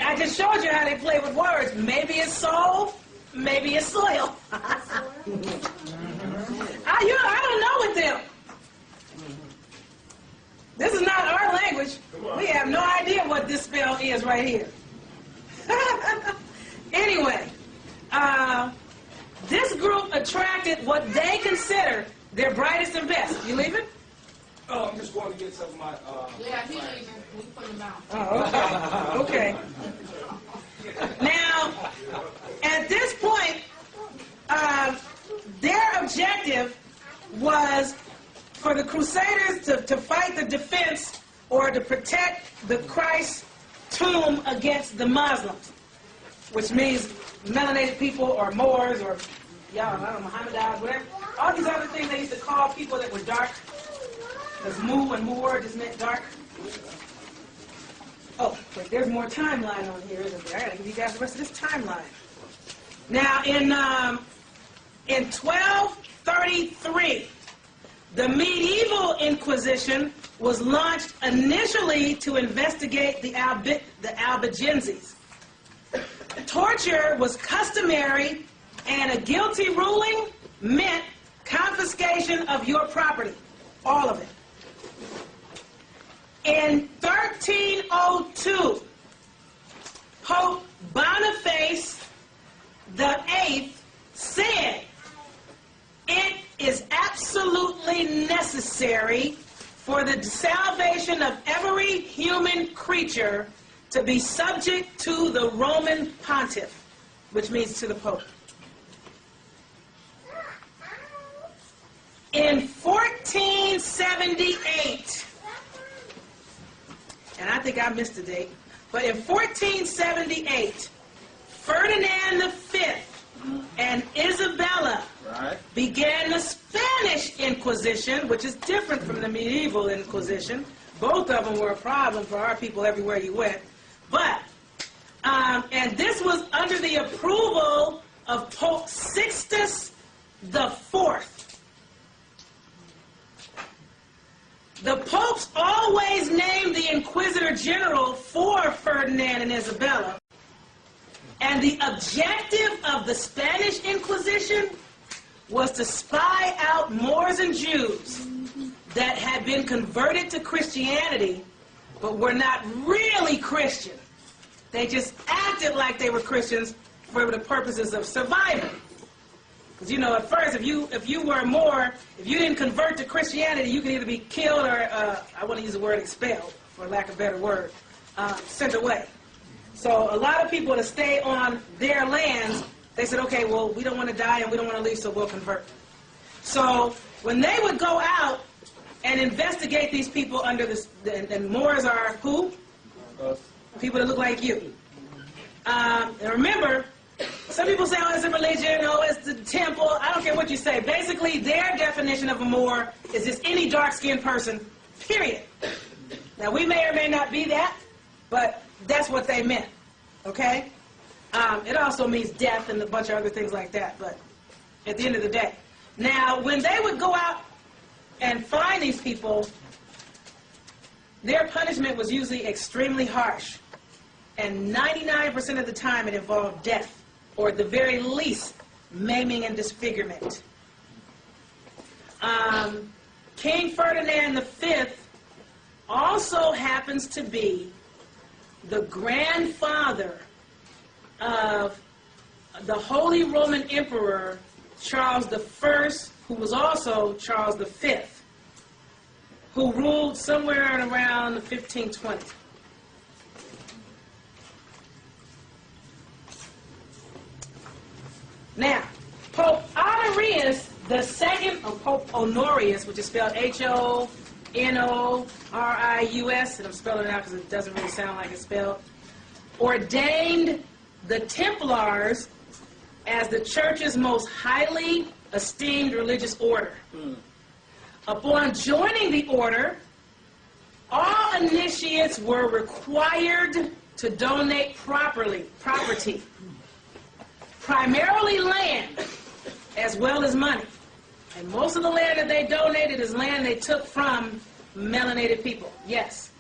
I just showed you how they play with words. Maybe it's soul, maybe it's soil. I don't know with them. This is not our language. We have no idea what this spell is right here. Anyway, this group attracted what they consider their brightest and best. You leaving? Oh, I'm just going to get some of my... Yeah, he's leaving. We put him out. Oh, okay. Now, at this point, their objective was for the Crusaders to fight the defense or to protect the Christ tomb against the Muslims, which means melanated people or Moors or y'all, I don't know, Muhammad Ali, whatever. All these other things they used to call people that were dark. Because Mu and Moor just meant dark. Oh, wait, there's more timeline on here, isn't there? I gotta give you guys the rest of this timeline. Now, in 1233, the medieval Inquisition was launched initially to investigate the Albigenses. Torture was customary, and a guilty ruling meant confiscation of your property, all of it. In 1302, Pope Boniface VIII said, "It is absolutely necessary for the salvation of every human creature to be subject to the Roman Pontiff," which means to the Pope. In 1478, and I think I missed the date, but in 1478, Ferdinand V and Isabella began the Spanish Inquisition, which is different from the medieval Inquisition. Both of them were a problem for our people everywhere you went. But, and this was under the approval of Pope Sixtus IV. The popes always named the Inquisitor General for Ferdinand and Isabella. And the objective of the Spanish Inquisition was to spy out Moors and Jews that had been converted to Christianity, but were not really Christian. They just acted like they were Christians for the purposes of survival. Because, you know, at first, if you were Moor, if you didn't convert to Christianity, you could either be killed or, I want to use the word expelled, for lack of a better word, sent away. So a lot of people to stay on their lands, they said, okay, well, we don't want to die and we don't want to leave, so we'll convert. So when they would go out and investigate these people under this, and Moors are who? People that look like you. And remember, some people say, oh, it's a religion, oh, it's the temple. I don't care what you say. Basically, their definition of a Moor is just any dark-skinned person, period. Now, we may or may not be that, but that's what they meant, okay? It also means death and a bunch of other things like that, but at the end of the day. Now, when they would go out and find these people, their punishment was usually extremely harsh. And 99% of the time it involved death, or at the very least, maiming and disfigurement. King Ferdinand V also happens to be the grandfather of the Holy Roman Emperor Charles I, who was also Charles V, who ruled somewhere around 1520. Now, Pope Honorius II, or Pope Honorius, which is spelled Honorius, and I'm spelling it out because it doesn't really sound like it's spelled, ordained the Templars as the church's most highly esteemed religious order. Upon joining the order, all initiates were required to donate property, primarily land, as well as money. And most of the land that they donated is land they took from melanated people. Yes.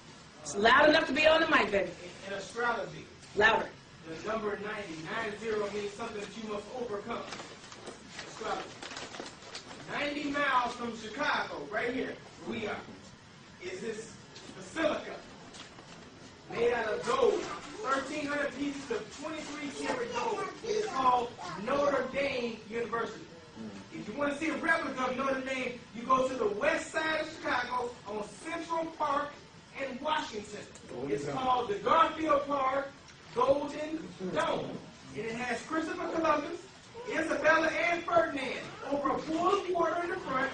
It's loud enough to be on the mic, baby. In astrology, Louder. the number 90 means something that you must overcome. Astrology. 90 miles from Chicago, right here, where we are, is this basilica made out of gold. 1,300 pieces of 23-karat gold. It is called Notre Dame University. If you want to see a replica of Notre Dame, you go to the west side of Chicago on Central Park and Washington. It's called the Garfield Park Golden Dome. And it has Christopher Columbus, Isabella, and Ferdinand over a pool quarter in the front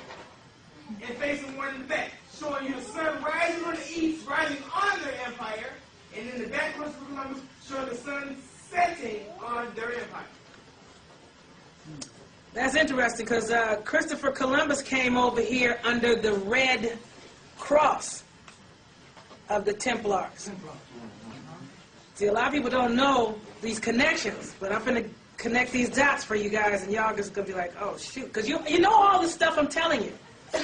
and facing one in the back, showing you the sun rising on the east, rising on their empire, and in the back, Christopher Columbus showing the sun setting on their empire. That's interesting because Christopher Columbus came over here under the red cross of the Templars. See, a lot of people don't know these connections, but I'm going to connect these dots for you guys, and y'all just going to be like, oh, shoot. Because you know all this stuff I'm telling you.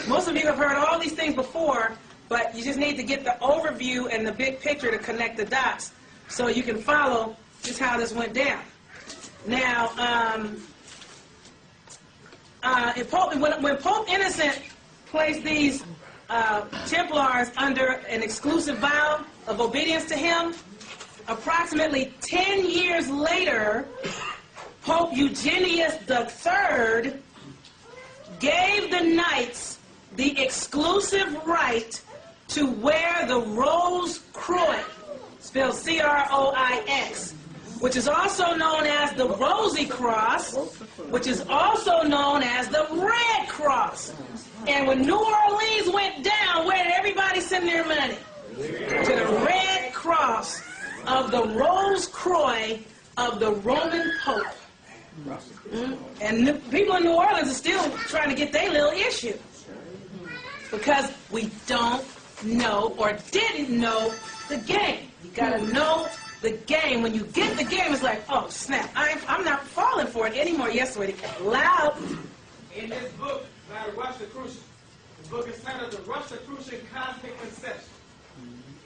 Most of you have heard all these things before, but you just need to get the overview and the big picture to connect the dots so you can follow just how this went down. Now, when Pope Innocent placed these Templars under an exclusive vow of obedience to him, approximately 10 years later, Pope Eugenius III gave the knights the exclusive right to wear the Rose Croix, spelled C-R-O-I-X, which is also known as the Rosy Cross, which is also known as the Red Cross. And when New Orleans went down, where did everybody send their money? To the Red Cross of the Rose Croix of the Roman Pope. And people in New Orleans are still trying to get their little issue. Because we don't know or didn't know the game. You got to know the game. When you get the game, it's like, oh, snap. I'm not falling for it anymore. Yes, sweetie. Loud. In this book by the Rosicrucian, the book is titled The Rosicrucian Cosmic Conception.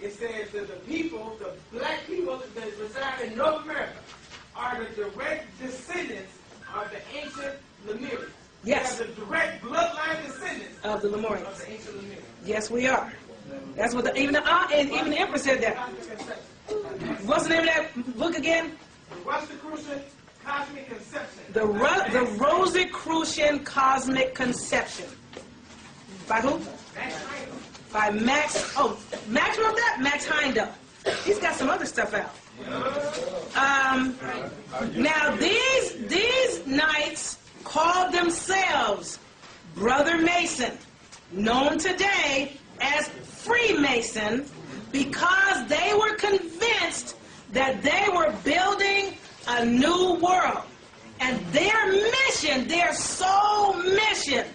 It says that the people, the black people that reside in North America, are the direct descendants of the ancient Lemurians. Yes. They are the direct bloodline descendants Of the Lemurians. of the ancient Lemurians. Yes, we are. That's what even the Emperor said that. What's the name of that book again? The Rosicrucian Cosmic Conception. The Rosicrucian Cosmic Conception. By who? Max Heindel. By Max wrote that? Max Heindel. He's got some other stuff out. Now these knights called themselves Brother Mason, known today as Freemason, because they were convinced that they were building a new world. And their mission, their sole mission,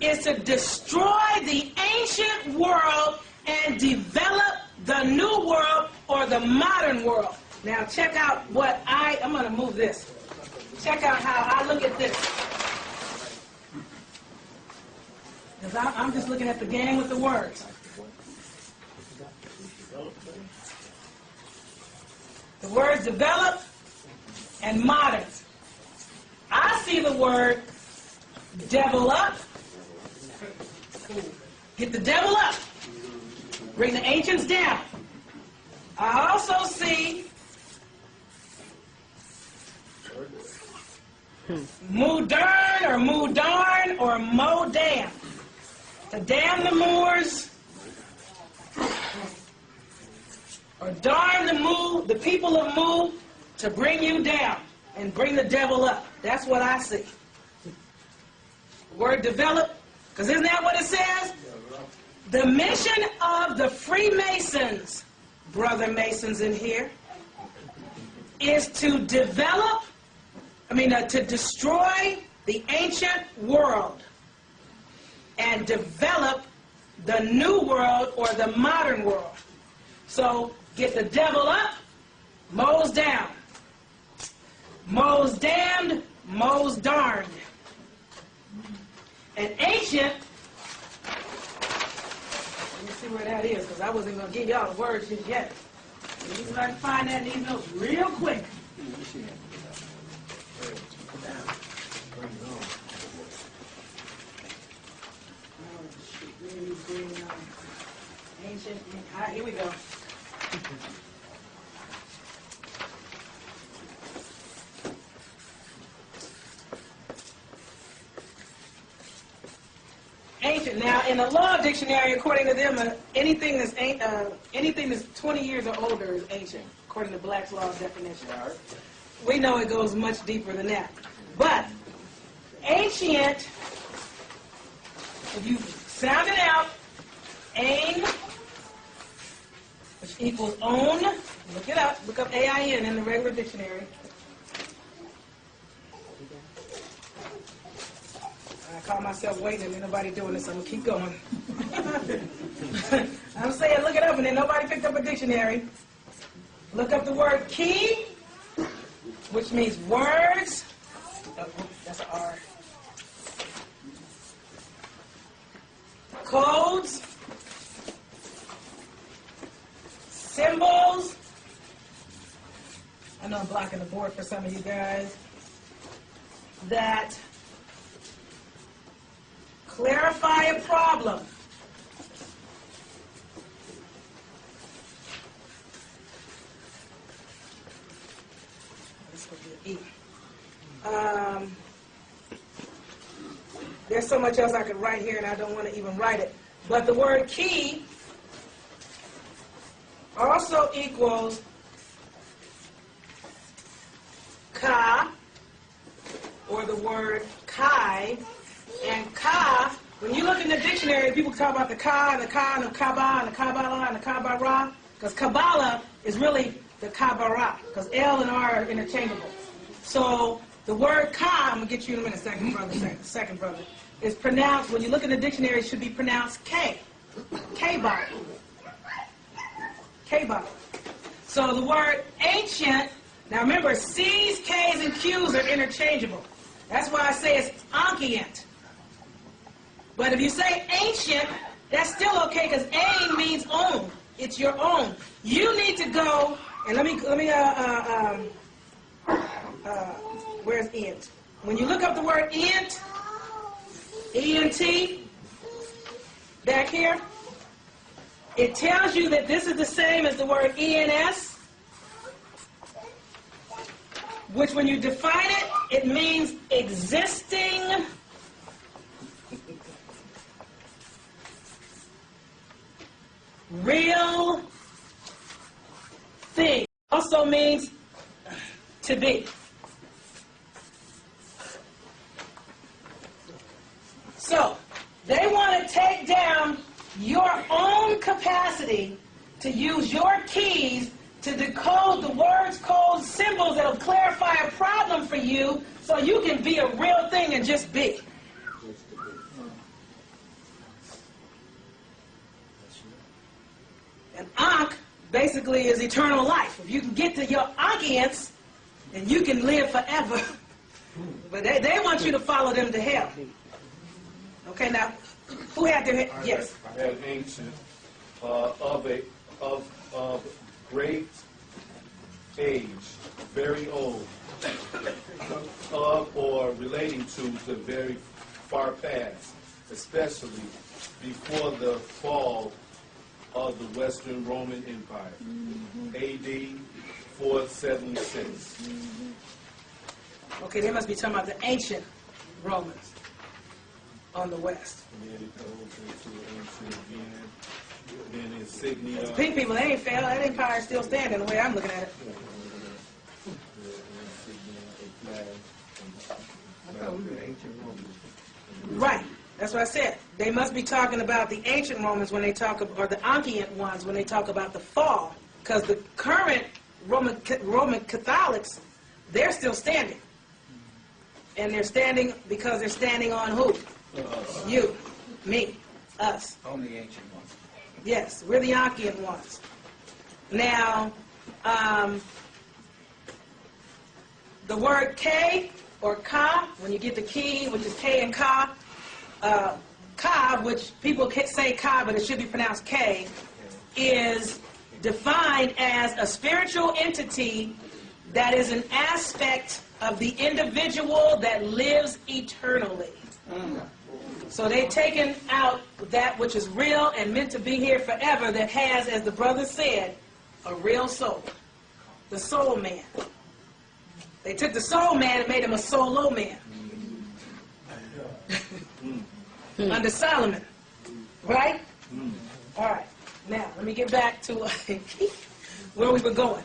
is to destroy the ancient world and develop the new world or the modern world. Now check out what I'm going to move this. Check out how I look at this. Because I'm just looking at the game with the words. The words develop and modern. I see the word devil up. Get the devil up. Bring the ancients down. I also see modern or modern or modam. To damn the Moors or darn the people of Mu to bring you down and bring the devil up. That's what I see. Word develop, because isn't that what it says? The mission of the Freemasons, Brother Masons in here, is to develop, to destroy the ancient world and develop the new world or the modern world. So get the devil up, Mo's down. Mo's damned, Mo's darned. And ancient, let me see where that is, because I wasn't going to give y'all the words just yet. Let me see if I can find that in these notes real quick. Ancient, here we go. Ancient. Now, in the law dictionary, according to them, anything that's 20 years or older is ancient, according to Black's Law definition. We know it goes much deeper than that. But ancient, if you sound it out, ain, which equals own, look it up, look up AIN in the regular dictionary. call myself waiting and nobody doing this, I'm going to keep going. I'm saying look it up, and then nobody picked up a dictionary. Look up the word key, which means words. Oh, that's an R. Codes. Symbols. I know I'm blocking the board for some of you guys. That clarify a problem. This would be an E. There's so much else I could write here, and I don't want to even write it. But the word key also equals ka, or the word kai. And ka, when you look in the dictionary, people talk about the ka and the ka and the kaba and the kabbalah and the kabara, because Kabbalah is really the kabara, because L and R are interchangeable. So the word ka, I'm going to get you in a minute, second brother, is pronounced, when you look in the dictionary, it should be pronounced K. K-bottle. K-bottle. So the word ancient, now remember, C's, K's, and Q's are interchangeable. That's why I say it's ancient. But if you say ancient, that's still okay, because A means own. It's your own. You need to go, and where's ent? When you look up the word ent, E-N-T, back here, it tells you that this is the same as the word E-N-S, which when you define it, it means existing real thing. Also means to be. So, they want to take down your own capacity to use your keys to decode the words, codes, symbols that will clarify a problem for you so you can be a real thing and just be. And Ankh basically is eternal life. If you can get to your Ankhians, then you can live forever. But they want you to follow them to hell. Okay, now, who had their head? Yes. I had ancient, of great age, very old, of or relating to the very far past, especially before the fall of the Western Roman Empire, AD 476. Okay, they must be talking about the ancient Romans on the West. And then it goes into ancient again, then insignia. The pink people, they ain't failed. That empire is still standing the way I'm looking at it. Right. That's what I said. They must be talking about the ancient Romans when they talk about, or the Ancient ones when they talk about the fall. Because the current Roman Catholics, they're still standing. And they're standing because they're standing on who? You, me, us. Only ancient ones. Yes, we're the Ancient ones. Now, the word K or Ka, when you get the key, which is K and Ka, Ka, which people say Ka, but it should be pronounced K, is defined as a spiritual entity that is an aspect of the individual that lives eternally. So they've taken out that which is real and meant to be here forever, that has, as the brother said, a real soul. The soul man. They took the soul man and made him a solo man. Under Solomon. Right? All right. Now, let me get back to where we were going.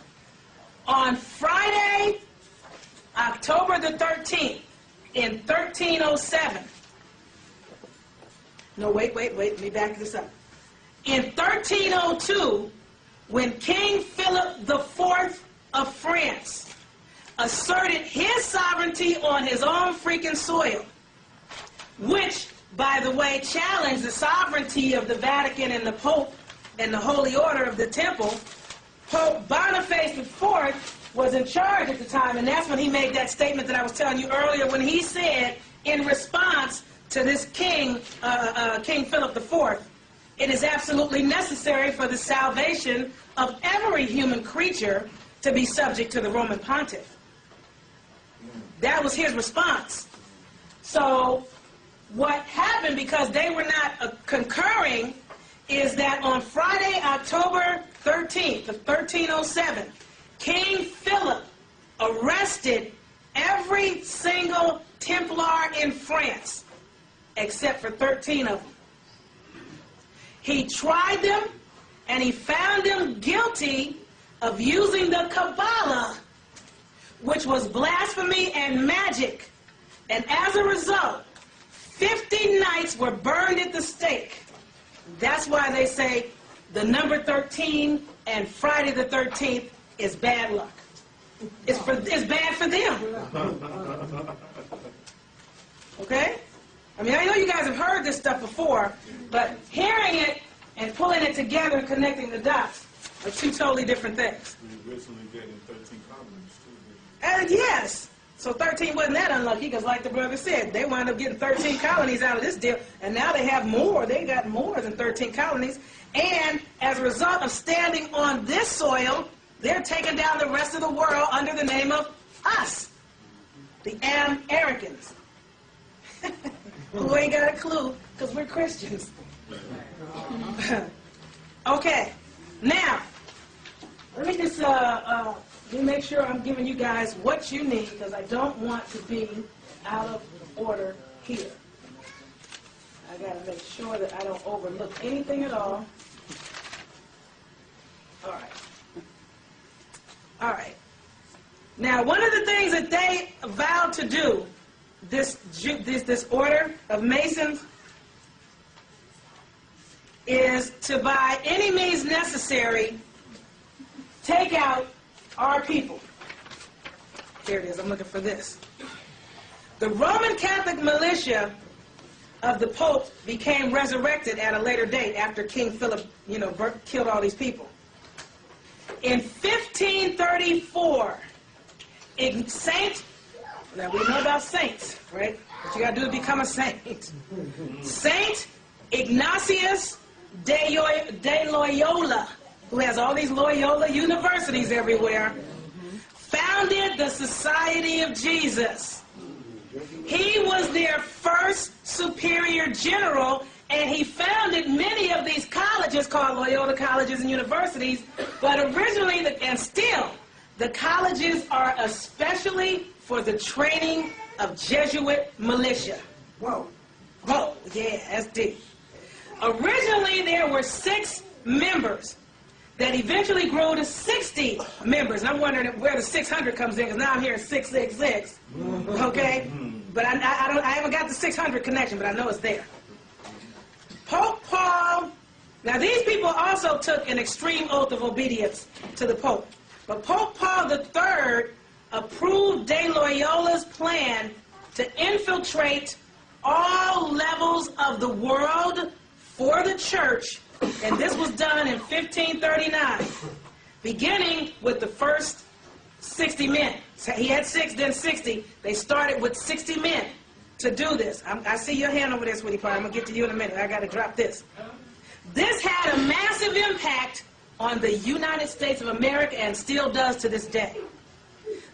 On Friday, October the 13th, in 1307. No, wait, let me back this up. In 1302, when King Philip IV of France asserted his sovereignty on his own freaking soil, which, by the way, challenged the sovereignty of the Vatican and the Pope and the Holy Order of the Temple. Pope Boniface IV was in charge at the time, and that's when he made that statement that I was telling you earlier, when he said, in response to this king, King Philip IV, it is absolutely necessary for the salvation of every human creature to be subject to the Roman pontiff. That was his response. So what happened, because they were not concurring, is that on Friday, October 13th of 1307, King Philip arrested every single Templar in France, except for 13 of them. He tried them, and he found them guilty of using the Kabbalah, which was blasphemy and magic. And as a result, 50 knights were burned at the stake. That's why they say the number 13 and Friday the 13th is bad luck. It's bad for them. Okay? I mean, I know you guys have heard this stuff before, but hearing it and pulling it together and connecting the dots are two totally different things. We originally getting 13 colonies, too. And yes, so 13 wasn't that unlucky, because like the brother said, they wound up getting 13 colonies out of this deal, and now they have more. They got more than 13 colonies. And as a result of standing on this soil, they're taking down the rest of the world under the name of us, the Americans. Who ain't got a clue, because we're Christians. Okay, now, let me just make sure I'm giving you guys what you need, because I don't want to be out of order here. I got to make sure that I don't overlook anything at all. All right. All right. Now, one of the things that they vowed to do, this order of Masons, is to, by any means necessary, take out our people. Here it is. I'm looking for this. The Roman Catholic militia of the Pope became resurrected at a later date after King Philip, killed all these people. In 1534, now we know about saints, right? What you got to do to become a saint. Saint Ignatius de Loyola, who has all these Loyola universities everywhere, founded the Society of Jesus. He was their first superior general, and he founded many of these colleges called Loyola colleges and universities, but originally, and still, the colleges are especially for the training of Jesuit militia. Whoa. Whoa, yeah, that's deep. Originally, there were 6 members that eventually grew to 60 members. And I'm wondering where the 600 comes in, because now I'm hearing 666, okay? But I haven't got the 600 connection, but I know it's there. Pope Paul, now these people also took an extreme oath of obedience to the Pope. But Pope Paul III approved de Loyola's plan to infiltrate all levels of the world for the church, and this was done in 1539, beginning with the first 60 men. So he had 6, then 60. They started with 60 men to do this. I see your hand over there, sweetie pie. I'm going to get to you in a minute. I got to drop this. This had a massive impact on the United States of America and still does to this day.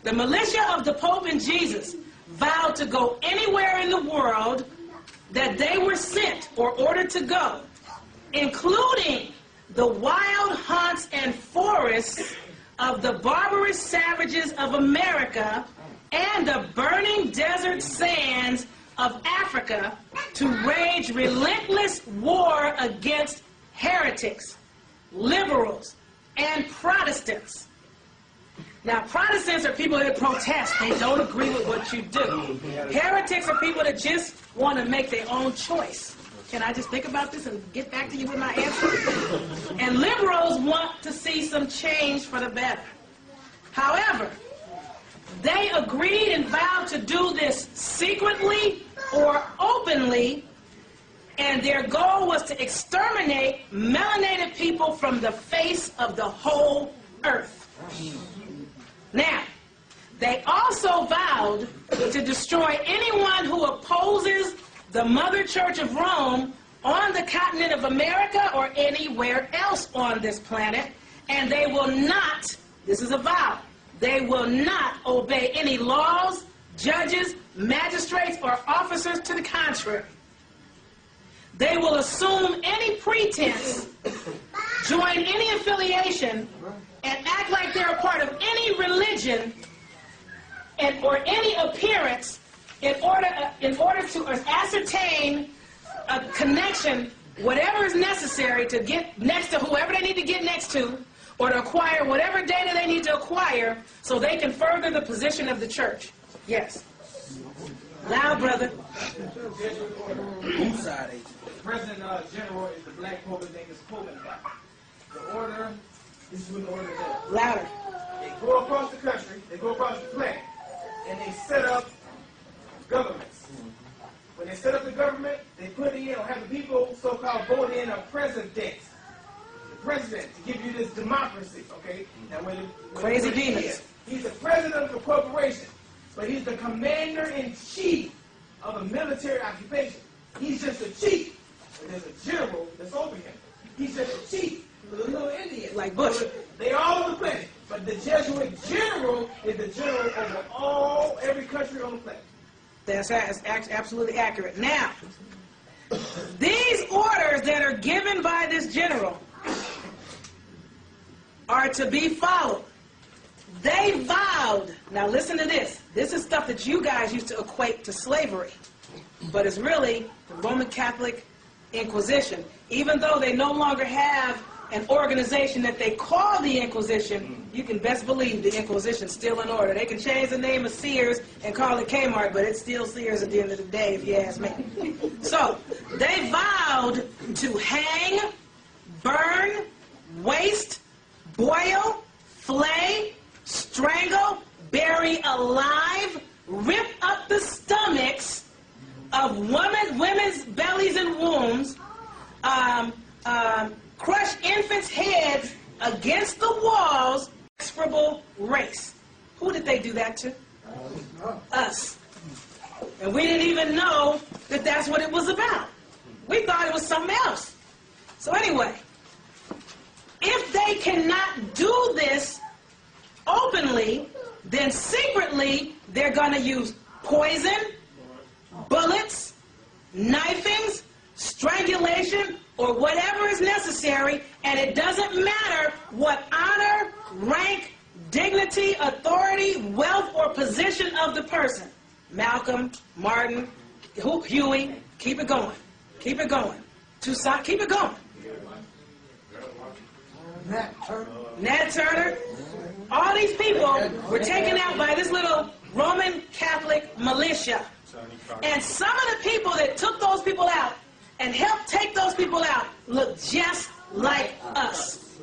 The militia of the Pope and Jesus vowed to go anywhere in the world that they were sent or ordered to go, including the wild haunts and forests of the barbarous savages of America and the burning desert sands of Africa, to wage relentless war against heretics, liberals, and Protestants. Now, Protestants are people that protest. They don't agree with what you do. Heretics are people that just want to make their own choice. Can I just think about this and get back to you with my answer? And liberals want to see some change for the better. However, they agreed and vowed to do this secretly or openly openly, and their goal was to exterminate melanated people from the face of the whole earth. Now, they also vowed to destroy anyone who opposes the Mother Church of Rome on the continent of America or anywhere else on this planet, and they will not, this is a vow, they will not obey any laws, judges, magistrates, or officers to the contrary. They will assume any pretense, join any affiliation, and act like they're a part of any religion or any appearance in order to ascertain a connection, whatever is necessary to get next to whoever they need to get next to, or to acquire whatever data they need to acquire so they can further the position of the church. Yes. Loud, brother. President General is the black pope, his name is Copenhagen. The order, this is what the order does. Louder. They go across the country, they go across the planet, and they set up governments. When they set up the government, they put in, or have the people so-called vote in a president. The president, to give you this democracy, okay? Now, Crazy demons. He's the president of the corporation, but he's the commander-in-chief of a military occupation. He's just a chief. And there's a general that's over him. He's just a chief. A little Indian. Like Bush. They all on the planet. But the Jesuit general is the general over every country on the planet. That's absolutely accurate. Now, these orders that are given by this general are to be followed. They vowed, now listen to this. This is stuff that you guys used to equate to slavery, but it's really the Roman Catholic Inquisition. Even though they no longer have an organization that they call the Inquisition, you can best believe the Inquisition's still in order. They can change the name of Sears and call it Kmart, but it's still Sears at the end of the day, if you ask me. So, they vowed to hang, burn, waste, boil, flay, strangle, bury alive, rip up the stomachs of women's bellies and wombs, crush infants' heads against the walls, execrable race. Who did they do that to? Us. And we didn't even know that that's what it was about. We thought it was something else. So anyway, if they cannot do this openly, then secretly they're going to use poison, bullets, knifings, strangulation, or whatever is necessary, and it doesn't matter what honor, rank, dignity, authority, wealth, or position of the person. Malcolm, Martin, Huey, keep it going. Keep it going. Toussaint, keep it going. Nat Turner. All these people were taken out by this little Roman Catholic militia. And some of the people that took those people out and helped take those people out look just like us.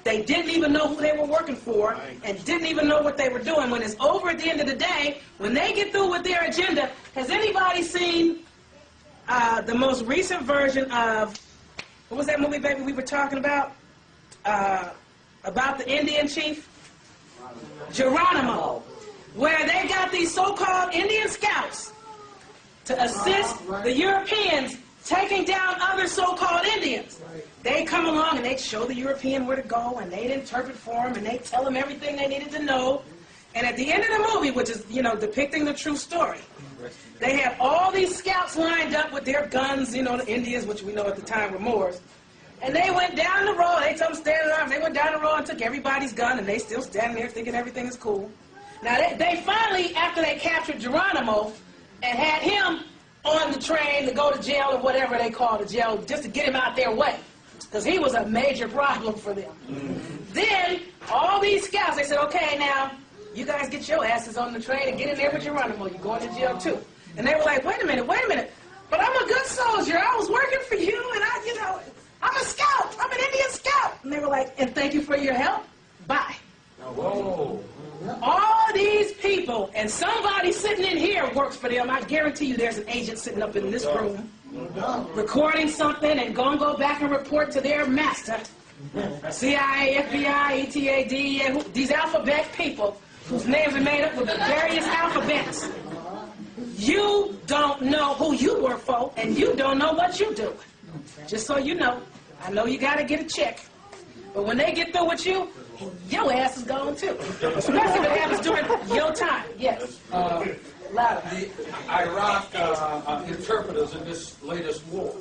They didn't even know who they were working for and didn't even know what they were doing. When it's over at the end of the day, when they get through with their agenda, has anybody seen the most recent version of, what was that movie, baby, we were talking about? About the Indian chief? Geronimo. Where they got these so-called Indian scouts to assist the Europeans taking down other so-called Indians. They come along and they show the European where to go, and they'd interpret for them, and they tell them everything they needed to know. And at the end of the movie, which is, depicting the true story, they have all these scouts lined up with their guns, the Indians, which we know at the time were Moors. And they went down the road, they told them stand up, they went down the road and took everybody's gun, and they still standing there thinking everything is cool. Now, they finally, after they captured Geronimo and had him on the train to go to jail or whatever they call the jail, just to get him out their way, because he was a major problem for them. Then, all these scouts, they said, okay, now, you guys get your asses on the train and get in there with Geronimo. You're going to jail, too. And they were like, wait a minute, but I'm a good soldier. I was working for you, and I'm a scout. I'm an Indian scout. And they were like, and thank you for your help. Bye. Whoa. All these people, and somebody sitting in here works for them. I guarantee you there's an agent sitting up in this room recording something and going to go back and report to their master. CIA, FBI, ETA, DEA, these alphabet people whose names are made up with the various alphabets. You don't know who you work for, and you don't know what you do. Just so you know, I know you got to get a check. But when they get through with you, your ass is gone too. Especially if it happens during your time. Yes. The Iraq interpreters in this latest war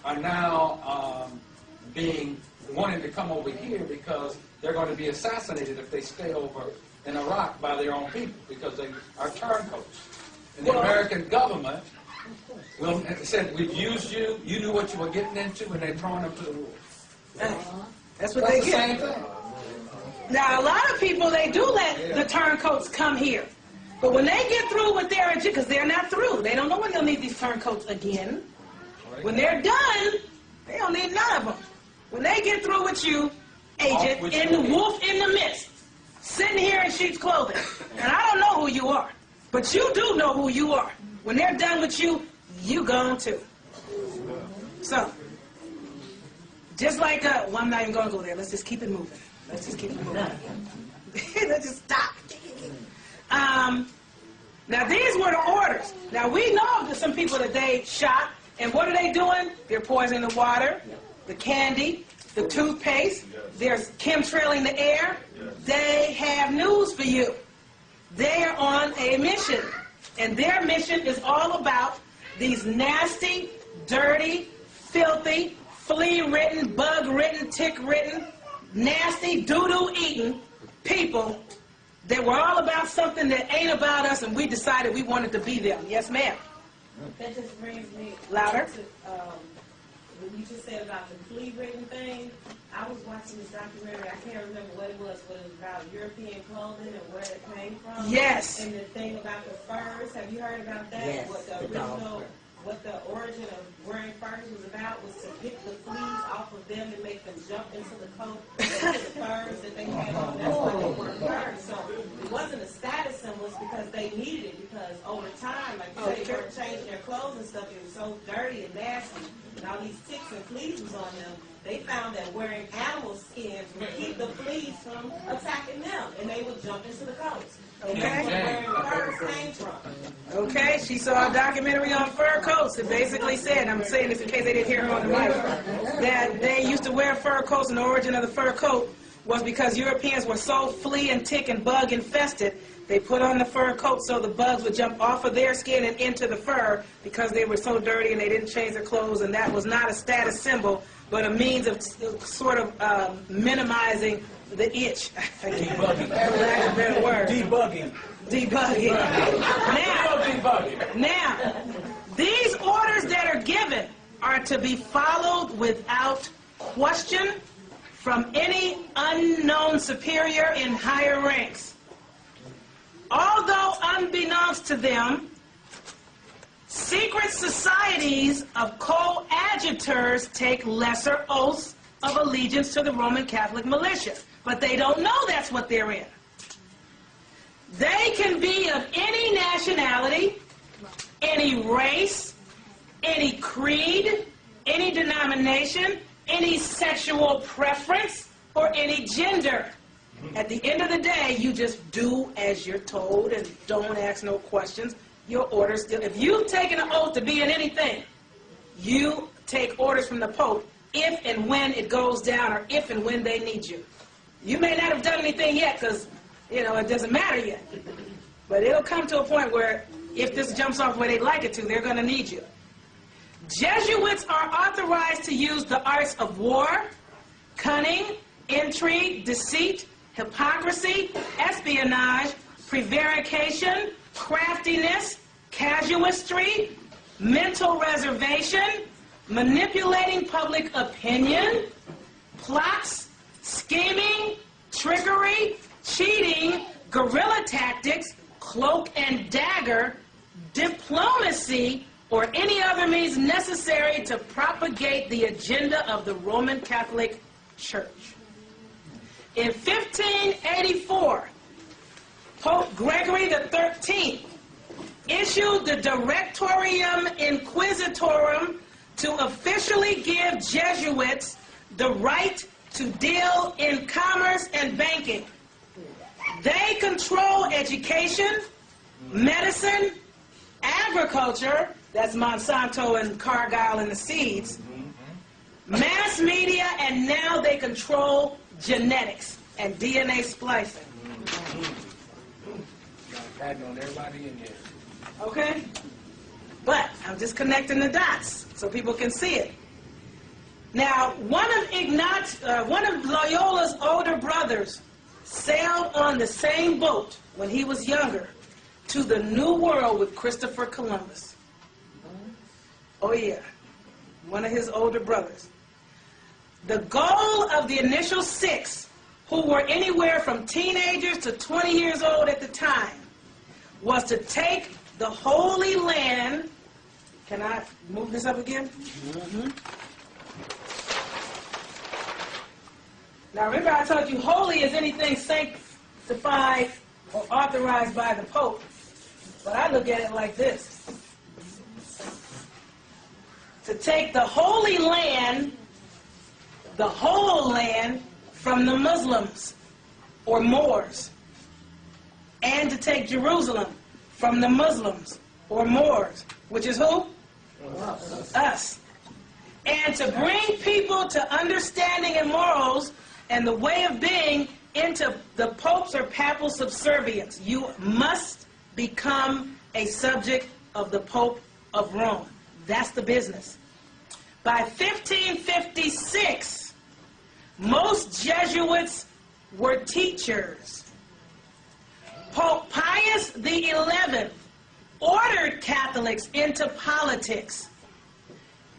are now wanting to come over here because they're going to be assassinated if they stay over in Iraq by their own people because they are turncoats. And the American government said, we've used you, you knew what you were getting into, and they're throwing them to the wolves. That's what they the same get. thing. Now, a lot of people, they do let the turncoats come here. But when they get through with their agenda, because they're not through, they don't know when they'll need these turncoats again. When they're done, they don't need none of them. When they get through with you, agent, in the wolf in the midst, sitting here in sheep's clothing, and I don't know who you are, but you do know who you are. When they're done with you, you gone too. So, just like, well, I'm not even going to go there. Let's just keep it moving. Let's just keep it moving. Let's just stop. Now, these were the orders. Now, we know that some people that they shot, and what are they doing? They're poisoning the water, the candy, the toothpaste. They're chemtrailing the air. They have news for you. They are on a mission, and their mission is all about these nasty, dirty, filthy, flea-ridden, bug-ridden, tick-ridden, nasty, doo-doo eating people that were all about something that ain't about us, and we decided we wanted to be them. Yes, ma'am. That just brings me Louder. to what you just said about the flea-ridden thing. I was watching this documentary. I can't remember what it was about European clothing and where it came from. Yes. And the thing about the furs. Have you heard about that? Yes, What the original, what the origin of wearing furs was about was to pick the fleas off of them and make them jump into the coat, into the furs that they had on. That's why they wore furs. So it wasn't a status symbol, it's because they needed it. Because over time, like you said, they weren't changing their clothes and stuff. It was so dirty and nasty, and all these ticks and fleas was on them. They found that wearing animal skins would keep the fleas from attacking them, and they would jump into the coats. And that's where wearing furs came from. Okay, she saw a documentary on fur coats that basically said, I'm saying this in case they didn't hear her on the mic, that they used to wear fur coats, and the origin of the fur coat was because Europeans were so flea and tick and bug infested, they put on the fur coat so the bugs would jump off of their skin and into the fur because they were so dirty and they didn't change their clothes, and that was not a status symbol, but a means of sort of minimizing the itch. Debugging. That's a better word. Debugging. Debugging. Now, these orders that are given are to be followed without question from any unknown superior in higher ranks. Although unbeknownst to them, secret societies of coadjutors take lesser oaths of allegiance to the Roman Catholic militia, but they don't know that's what they're in. They can be of any nationality, any race, any creed, any denomination, any sexual preference, or any gender. At the end of the day, you just do as you're told and don't ask no questions. Your orders still. If you've taken an oath to be in anything, you take orders from the Pope if and when it goes down, or if and when they need you. You may not have done anything yet because, it doesn't matter yet. But it'll come to a point where if this jumps off where they'd like it to, they're going to need you. Jesuits are authorized to use the arts of war, cunning, intrigue, deceit, hypocrisy, espionage, prevarication, craftiness, casuistry, mental reservation, manipulating public opinion, plots, scheming, trickery, cheating, guerrilla tactics, cloak and dagger, diplomacy, or any other means necessary to propagate the agenda of the Roman Catholic Church. In 1584, Pope Gregory XIII issued the Directorium Inquisitorum to officially give Jesuits the right to deal in commerce and banking. They control education, medicine, agriculture, that's Monsanto and Cargill and the seeds, mass media, and now they control genetics and DNA splicing. Patting on everybody in here. Okay? But I'm just connecting the dots so people can see it. Now, one of Loyola's older brothers sailed on the same boat when he was younger to the New World with Christopher Columbus. Oh yeah, one of his older brothers. The goal of the initial 6, who were anywhere from teenagers to 20 years old at the time, was to take the Holy Land. Can I move this up again? Now remember I told you holy is anything sanctified or authorized by the Pope. But I look at it like this. To take the Holy Land, the whole land, from the Muslims or Moors. And to take Jerusalem from the Muslims or Moors, which is who? Us. And to bring people to understanding and morals and the way of being into the Pope's or papal subservience. You must become a subject of the Pope of Rome. That's the business. By 1556, most Jesuits were teachers. Pope Pius XI ordered Catholics into politics.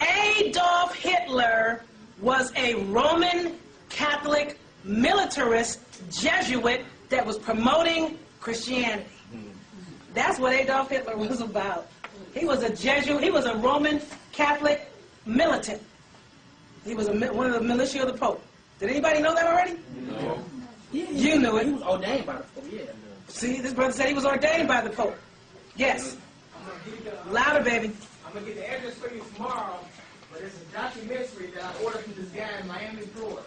Adolf Hitler was a Roman Catholic militarist Jesuit that was promoting Christianity. That's what Adolf Hitler was about. He was a Jesuit. He was a Roman Catholic militant. He was one of the militia of the Pope. Did anybody know that already? No. You knew it. He was ordained by the Pope, yeah. See, this brother said he was ordained by the Pope. Yes. Louder, baby. I'm going to get the address for you tomorrow, but it's a documentary that I ordered from this guy in Miami, Florida.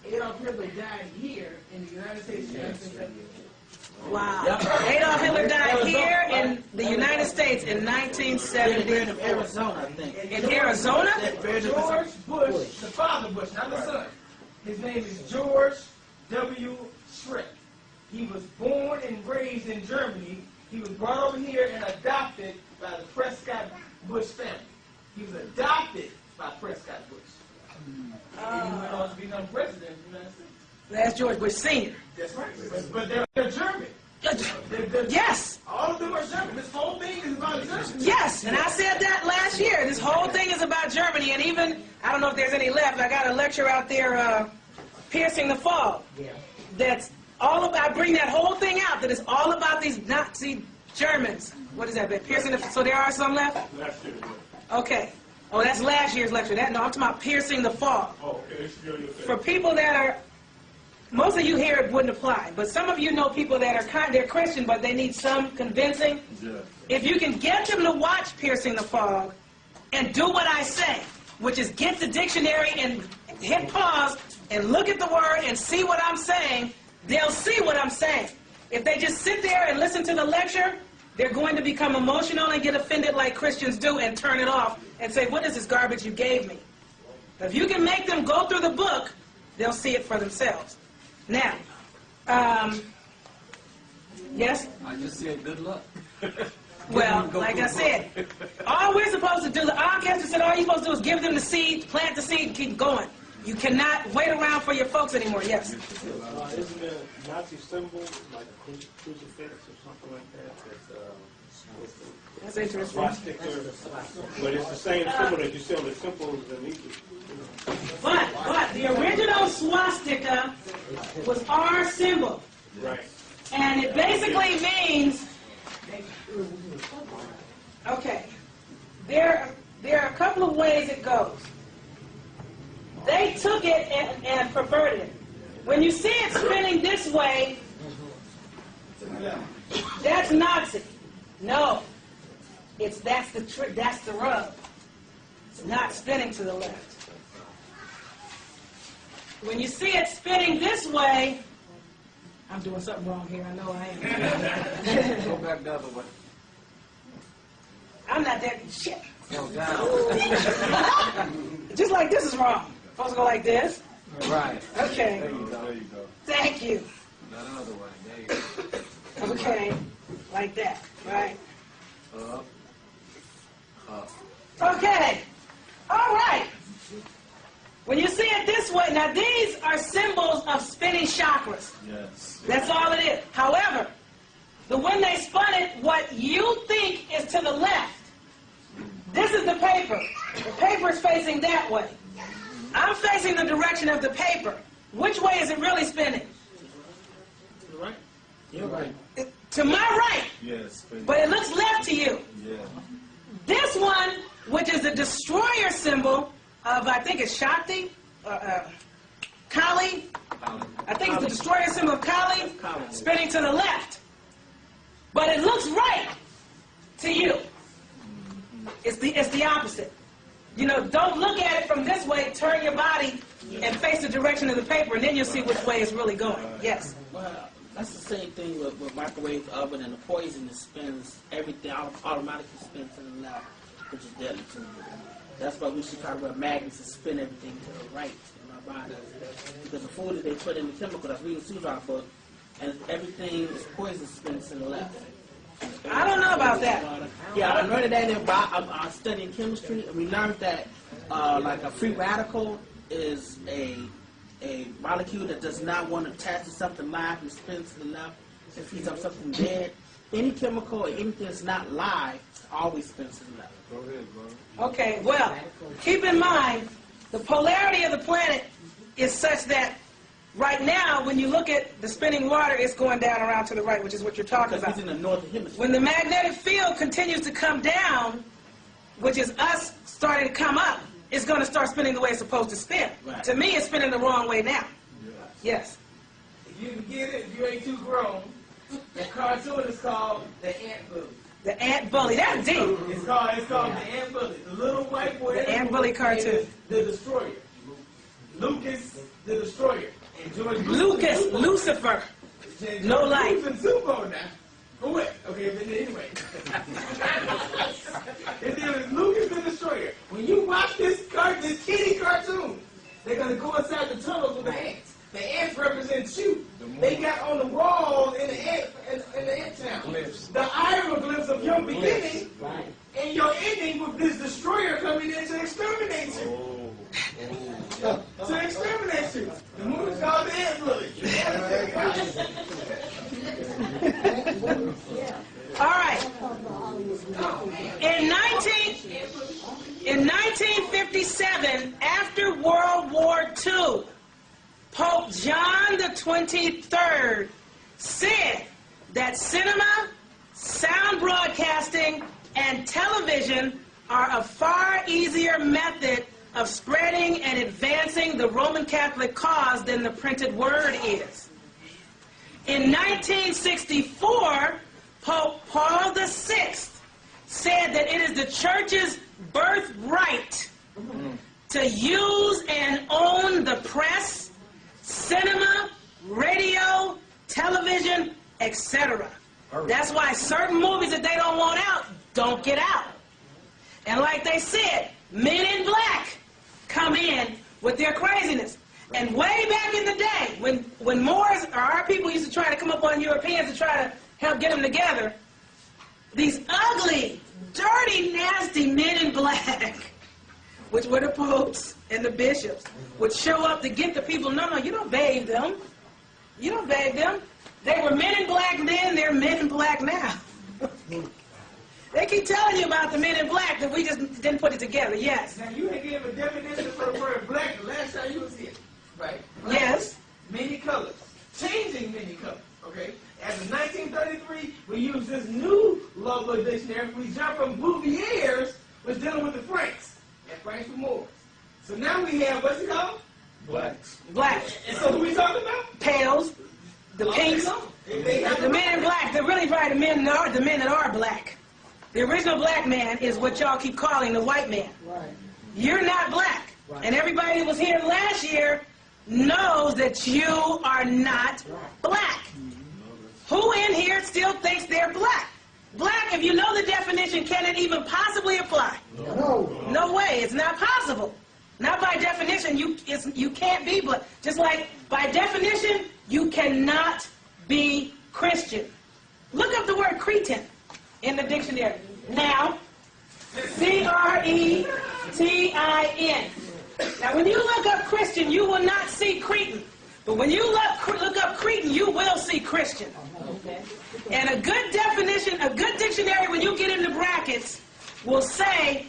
Adolf Hitler died here in the United States. Wow. Adolf Hitler died here in the United States in 1970. In Arizona, I think. In Arizona? George Bush, the father Bush, not the son. His name is George W. Schreck. He was born and raised in Germany. He was brought over here and adopted by the Prescott Bush family. He was adopted by Prescott Bush. And he went on to become president of the United States. That's George Bush Sr. That's right. But they're German. Yes. All of them are German. This whole thing is about Germany. Yes, and I said that last year. This whole thing is about Germany, and even, I don't know if there's any left, I got a lecture out there, Piercing the Fog. Yeah. That's all about, I bring that whole thing out, that it's all about these Nazi Germans. What is that, Piercing the, so there are some left? Last year. Okay. Oh, that's last year's lecture. No, I'm talking about Piercing the Fog. Oh, okay. For people that are, most of you here it wouldn't apply, but some of you know people that are they're Christian, but they need some convincing. Yeah. If you can get them to watch Piercing the Fog and do what I say, which is get the dictionary and hit pause and look at the word and see what I'm saying, they'll see what I'm saying. If they just sit there and listen to the lecture, they're going to become emotional and get offended like Christians do and turn it off and say, what is this garbage you gave me? If you can make them go through the book, they'll see it for themselves. Now, yes? I just said good luck. Well, like I said, all we're supposed to do, our pastor said all you're supposed to do is give them the seed, plant the seed, and keep going. You cannot wait around for your folks anymore. Yes? Isn't there a Nazi symbol, like a crucifix or something like that? That's interesting. Swastika, but it's the same symbol that you see on the temples in Egypt. But the original swastika was our symbol. Right. And it basically means, okay, there are a couple of ways it goes. They took it and perverted it. When you see it spinning this way, That's Nazi. No. That's the trick. That's the rub. It's not spinning to the left. When you see it spinning this way, I'm doing something wrong here. I know I am. Go back the other way. I'm not that shit. Go down. Just like this is wrong. Supposed to go like this. Right. Okay. There you go. There you go. Thank you. Not another way. There you go. Okay. Like that. Right. Up. Up. Okay. All right. When you see it this way, now these are symbols of spinning chakras. Yes. That's all it is. However, when they spun it, what you think is to the left, this is the paper. The paper is facing that way. I'm facing the direction of the paper. Which way is it really spinning? To the right. You're right. To my right. Yes. But it looks left to you. Yeah. This one, which is the destroyer symbol of, I think it's Shakti, Kali. I think it's the destroyer symbol of Kali, spinning to the left. But it looks right to you. It's the opposite. You know, don't look at it from this way. Turn your body and face the direction of the paper, and then you'll see which way it's really going. Yes. Well, that's the same thing with microwave oven and the poison. It spins everything automatically spins to the left, which is deadly to you. That's why we should try to wear magnets and spin everything to the right in our bodies. Because the food that they put in the chemical, that's reading Susan's book, and everything is poison spins to the left. I don't know about that. Yeah, I learned that I'm studying chemistry, and we learned that like a free radical is a molecule that does not want to attach to something live and spins to the left and feeds up something dead. Any chemical or anything that's not live always spins to the left. Go ahead, bro. Okay, well, keep in mind, the polarity of the planet is such that right now, when you look at the spinning water, it's going down around to the right, which is what you're talking Because about. he's in the northern hemisphere. When the magnetic field continues to come down, which is us starting to come up, it's going to start spinning the way it's supposed to spin. Right. To me, it's spinning the wrong way now. Yes. If you can get it, if you ain't too grown, the cartoon is called The Ant Bully. The ant bully. That's deep. It's called The Ant Bully. The little white boy. The Ant Bully cartoon. The Destroyer. Lucas, the Destroyer. And George Lucas, Lucifer. No light. He's in Super Bowl now. For what? Okay, but anyway. His name is Lucas the Destroyer. When you watch this kitty cartoon, they're going to go inside the tunnels with the ants. The ants represent you. They got on the wall in the ant town. The hieroglyphs of your beginning and your ending with this destroyer coming in to exterminate you. To exterminate you. The movie's called The Ant Bully. All right. In 1957, after World War II, Pope John the 23rd said that cinema, sound broadcasting, and television are a far easier method of spreading and advancing the Roman Catholic cause than the printed word is. In 1964, Pope Paul VI said that it is the church's birthright to use and own the press, cinema, radio, television, etc. That's why certain movies that they don't want out don't get out. And like they said, Men in Black come in with their craziness. And way back in the day, when Moors or our people used to try to come up on Europeans to try to help get them together, these ugly, dirty, nasty Men in Black, which were the popes and the bishops, would show up to get the people. No, you don't bathe them. You don't bathe them. They were Men in Black then, they're Men in Black now. They keep telling you about the Men in Black that we just didn't put it together. Yes. Now, you ain't gave a definition for the word black the last time you was here. Right? Yes. Many colors. Changing many colors. Okay? As in 1933, we used this new Logo dictionary. We jumped from Bouvier's, was dealing with the Franks. And Franks were Moors. So now we have, what's it called? Blacks. Black. And so who we talking about? Pales. The pinks. The men in black, they're really probably the men that are black. The original black man is what y'all keep calling the white man. Right. You're not black. Right. And everybody that was here last year knows that you are not black. Who in here still thinks they're black? Black, if you know the definition, can it even possibly apply? No. No way. It's not possible. Not by definition. You can't be black. Just like by definition, you cannot be Christian. Look up the word Cretan in the dictionary. Now, C-R-E-T-I-N. Now, when you look up Christian, you will not see Cretan. But when you look up Cretan, you will see Christian. And a good definition, a good dictionary, when you get into brackets, will say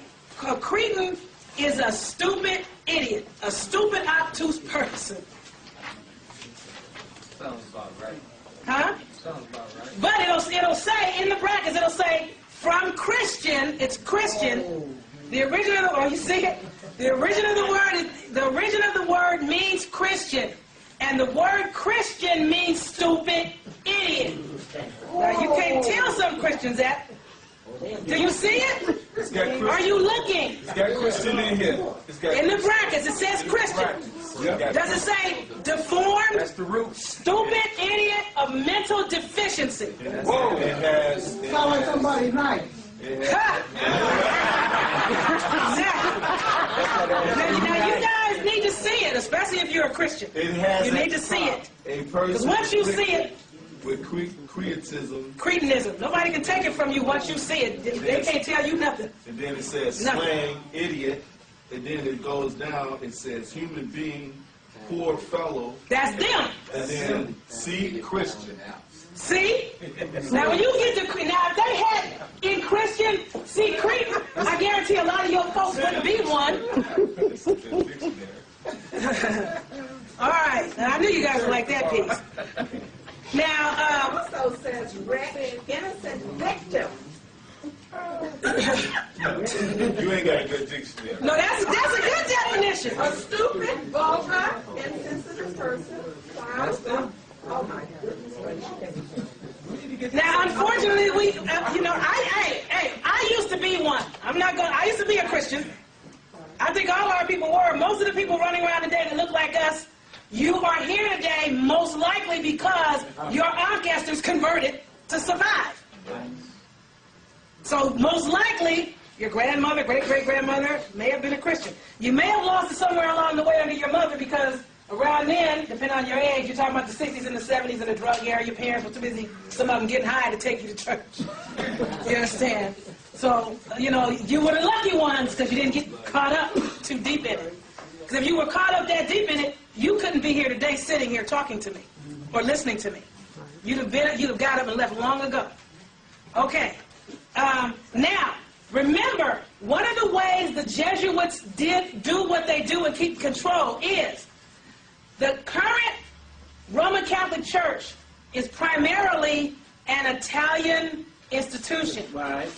a Cretan is a stupid idiot, a stupid, obtuse person. Sounds about right. Huh? Sounds about right. But it'll say, in the brackets, it'll say, from Christian, it's Christian. The origin of the word, you see it? The origin of the word means Christian. And the word Christian means stupid idiot. Now, you can't tell some Christians that. Do you see it? Are you looking? It's got Christian in here. In the brackets, it says Christian. Does it say deformed? That's the root. Stupid idiot of mental deficiency. Whoa. It has. Sound like somebody nice. Now you guys need to see it, especially if you're a Christian. You need to see it. Because once you see it, with Cretanism. Cretanism. Nobody can take it from you once you see it. They can't tell you nothing. And then it says slang, idiot. And then it goes down, it says human being, poor fellow. That's them. And then see, Christian. See? Now when you get to, now if they had in Christian, see Cretan, I guarantee a lot of your folks wouldn't be one. All right. Now, I knew you guys would like that piece. Now, Also says innocent victim. You ain't got a good dictionary. no, that's a good definition. A stupid, vulgar, insensitive person. Oh my goodness gracious. Now, unfortunately, I used to be one. I used to be a Christian. I think all our people were. Most of the people running around today that look like us, you are here today most likely because your ancestors converted to survive. So most likely, your grandmother, great-great-grandmother may have been a Christian. You may have lost it somewhere along the way under your mother because around then, depending on your age, you're talking about the 60s and the 70s and the drug era, your parents were too busy, some of them getting high to take you to church. You understand? So, you were the lucky ones because you didn't get caught up too deep in it. Because if you were caught up that deep in it, you couldn't be here today sitting here talking to me or listening to me. You'd have got up and left long ago. Okay. Now, remember, one of the ways the Jesuits did do what they do and keep control is the current Roman Catholic Church is primarily an Italian institution. Right.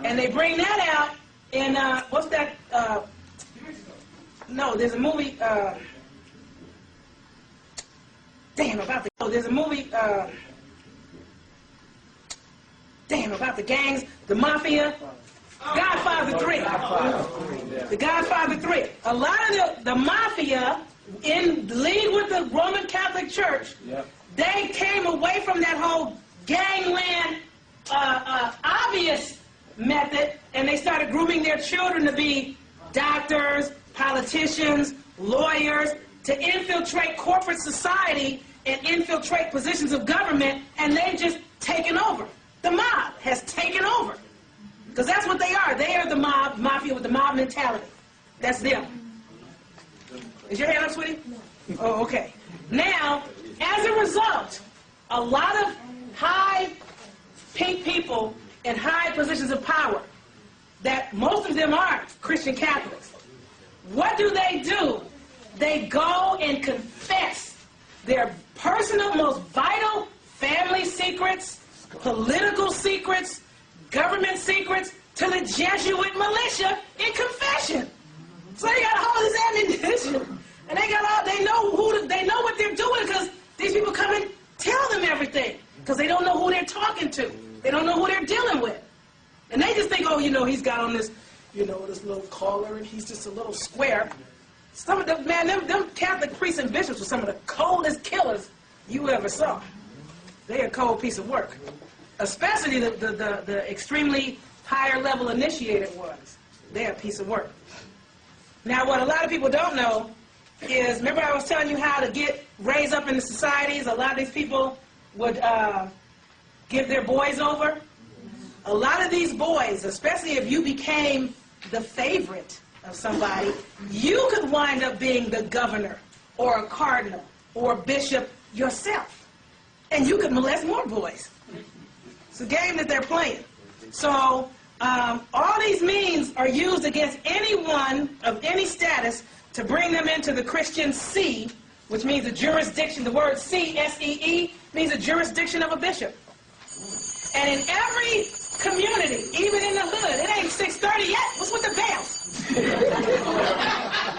And they bring that out in, what's that? No, there's a movie, there's a movie, about the gangs, the mafia. Godfather 3. The Godfather 3. A lot of the mafia in lead with the Roman Catholic Church, they came away from that whole gangland obvious method, and they started grooming their children to be doctors, politicians, lawyers, to infiltrate corporate society and infiltrate positions of government, and they've just taken over. The mob has taken over. Because that's what they are. They are the mafia with the mob mentality. That's them. Is your hand up, sweetie? Oh, okay. Now, as a result, a lot of high pink people in high positions of power, that most of them aren't Christian Catholics, what do? They go and confess their personal, most vital family secrets, political secrets, government secrets to the Jesuit militia in confession. So they got all this ammunition, and they know what they're doing because these people come and tell them everything. because they don't know who they're talking to. They don't know who they're dealing with. And they just think, oh, he's got on this, this little collar, and he's just a little square. Some of them, man, them Catholic priests and bishops were some of the coldest killers you ever saw. They're a cold piece of work. Especially the extremely higher level initiated ones. They're a piece of work. Now, what a lot of people don't know is, remember I was telling you how to raise up in the societies? A lot of these people would give their boys over. A lot of these boys, especially if you became the favorite of somebody, you could wind up being the governor or a cardinal or a bishop yourself. And you could molest more boys. It's a game that they're playing. So all these means are used against anyone of any status to bring them into the Christian see, which means the jurisdiction. The word see, S-E-E, means the jurisdiction of a bishop. And in every community, even in the hood, it ain't 6:30 yet. What's with the bells? We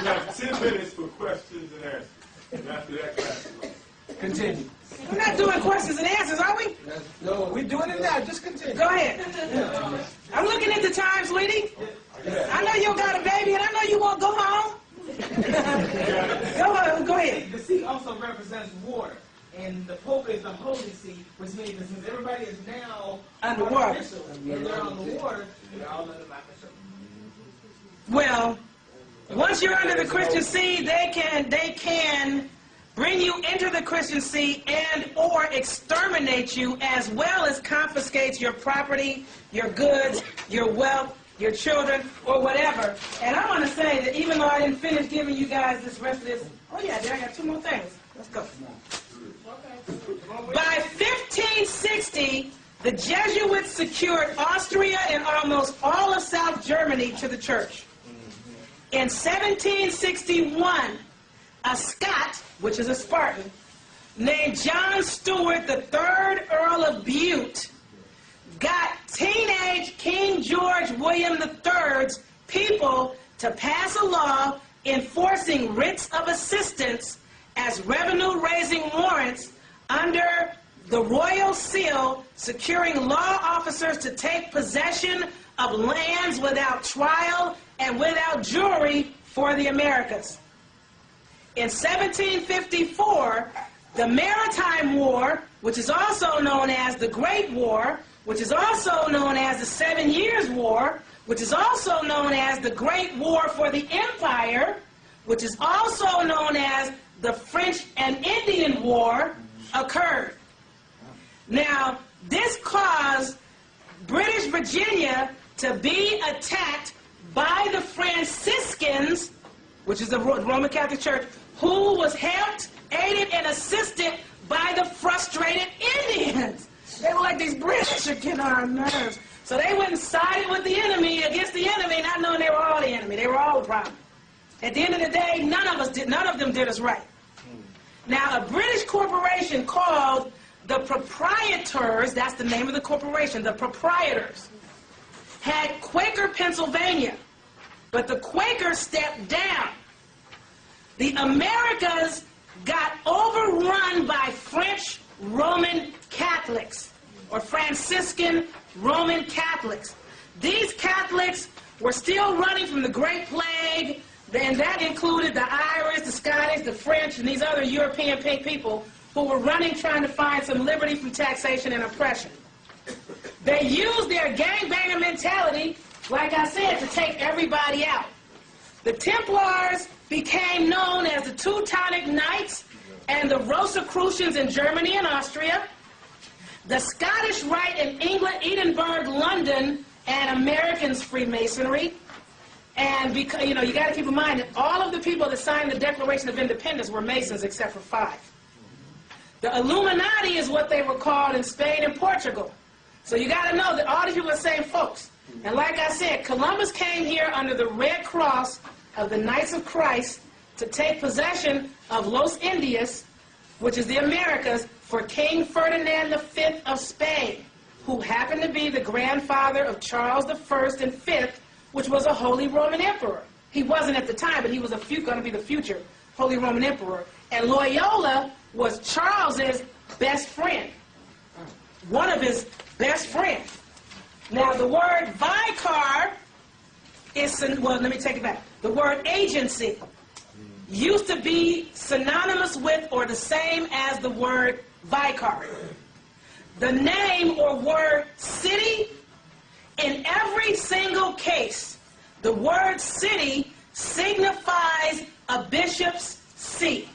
have 10 minutes for questions and answers. And after that, class is over. Continue. We're not doing questions and answers, are we? No, we're doing it now. Just continue. Go ahead. I'm looking at the time, sweetie. I know you got a baby, and I know you won't go home. Go ahead. The sea also represents water, and the Pope is the Holy See, which means that since everybody is now Underwater. artificial, and they're on the water, they're all under my control. Well, once you're under the Christian see, they can bring you into the Christian see and or exterminate you, as well as confiscate your property, your goods, your wealth, your children, or whatever. And I want to say that even though I didn't finish giving you guys this rest of this, oh yeah, there I got 2 more things. Let's go. By 1560, the Jesuits secured Austria and almost all of South Germany to the church. In 1761, a Scot, which is a Spartan, named John Stuart, the 3rd Earl of Bute, got teenage King George William III's people to pass a law enforcing writs of assistance as revenue-raising warrants under the royal seal, securing law officers to take possession of lands without trial and without jury for the Americas. In 1754, the Maritime War, which is also known as the Great War, which is also known as the 7 Years' War, which is also known as the Great War for the Empire, which is also known as the French and Indian War, occurred. Now, this caused British Virginia to be attacked by the Franciscans, which is the Roman Catholic Church, who was helped, aided, and assisted by the frustrated Indians. They were like, these British are getting on our nerves. So they went and sided with the enemy against the enemy, not knowing they were all the enemy. They were all the problem. At the end of the day, none of them did us right. Now, a British corporation called the Proprietors, that's the name of the corporation, the Proprietors, had Quaker, Pennsylvania, but the Quakers stepped down. The Americas got overrun by French Roman Catholics, or Franciscan Roman Catholics. These Catholics were still running from the Great Plague, and that included the Irish, the Scottish, the French, and these other European pink people who were running, trying to find some liberty from taxation and oppression. They used their gangbanger mentality, like I said, to take everybody out. The Templars became known as the Teutonic Knights and the Rosicrucians in Germany and Austria. The Scottish Rite in England, Edinburgh, London, and Americans Freemasonry. And because, you got to keep in mind that all of the people that signed the Declaration of Independence were Masons except for 5. The Illuminati is what they were called in Spain and Portugal. So you got to know that all these people are the same folks. And like I said, Columbus came here under the Red Cross of the Knights of Christ to take possession of Los Indias, which is the Americas, for King Ferdinand V of Spain, who happened to be the grandfather of Charles I and V, which was a Holy Roman Emperor. He wasn't at the time, but he was going to be the future Holy Roman Emperor. And Loyola was Charles's best friend. one of his best friends. Now, the word vicar is, well, let me take it back. The word agency used to be synonymous with or the same as the word vicar. The name or word city, in every single case, the word city signifies a bishop's seat.